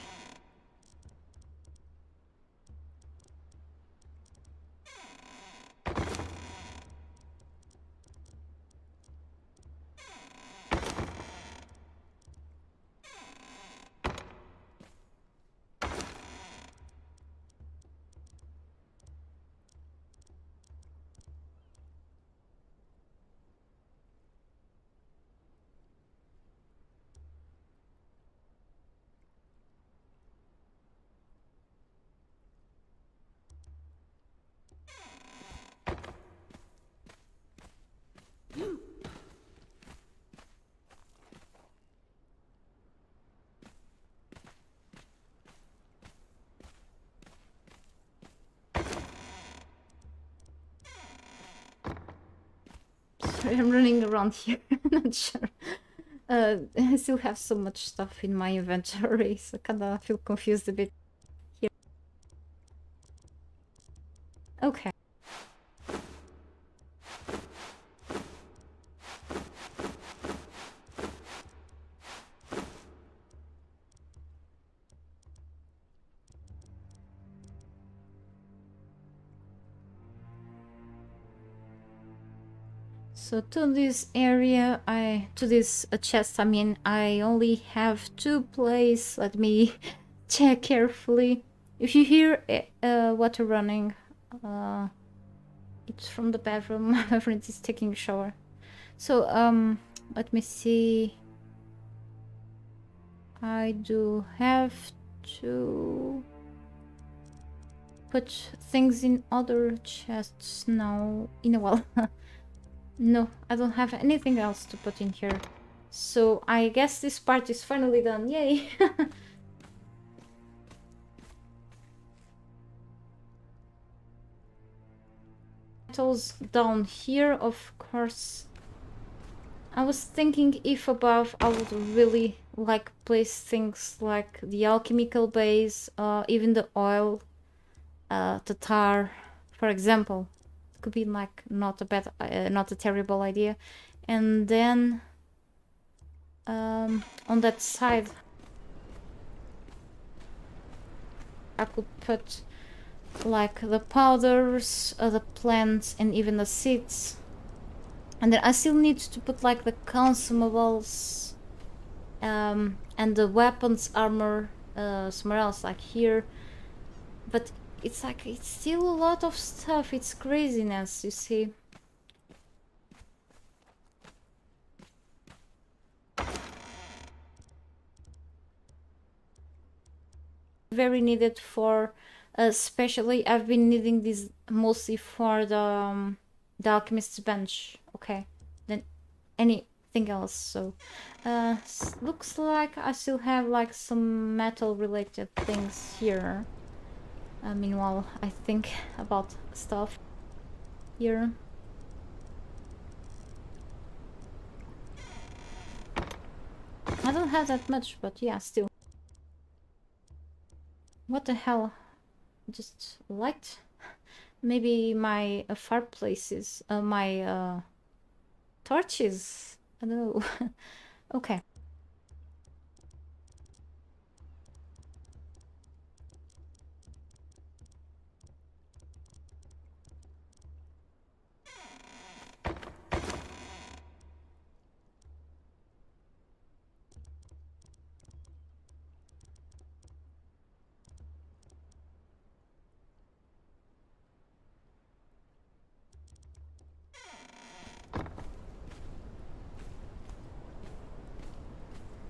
Sorry, I'm running around here. Not sure. I still have so much stuff in my inventory, so kinda feel confused a bit here. Okay. So to this area, to this chest, I mean, I only have 2 places. Let me check carefully. If you hear water running, it's from the bathroom. My friend is taking a shower. So let me see. I do have to put things in other chests now. In a while. No, I don't have anything else to put in here. So I guess this part is finally done. Yay! Metals down here, of course. I was thinking if above I would really like place things like the alchemical base, even the oil, the tar, for example. Could be like not a terrible idea. And then on that side I could put like the powders, the plants, and even the seeds. And then I still need to put like the consumables and the weapons, armor somewhere else, like here. But it's like, it's still a lot of stuff. It's craziness, you see. Very needed for, especially I've been needing this mostly for the alchemist's bench. Okay, then anything else. So looks like I still have like some metal related things here. Meanwhile, I think about stuff here. I don't have that much, but yeah, still. What the hell? Just light? Maybe my fireplaces, my torches. I don't know. Okay.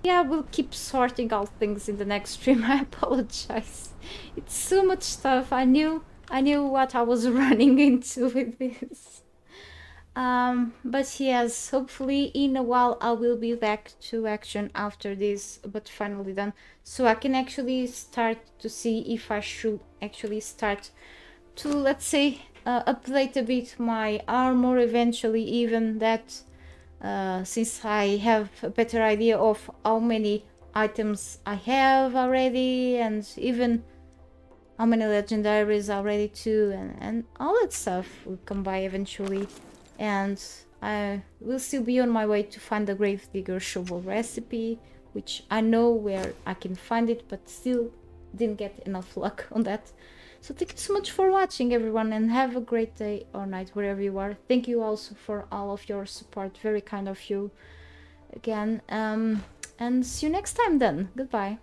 Yeah, we'll keep sorting out things in the next stream. I apologize. It's so much stuff. I knew what I was running into with this. But yes, hopefully in a while I will be back to action after this, but finally done. So I can actually start to see if I should actually start to, let's say, update a bit my armor eventually, even that. Since I have a better idea of how many items I have already, and even how many legendaries already too, and all that stuff will come by eventually. and I will still be on my way to find the Gravedigger shovel recipe, which I know where I can find it, but still didn't get enough luck on that. So thank you so much for watching, everyone, and have a great day or night wherever you are. Thank you also for all of your support, very kind of you again, and see you next time then. Goodbye.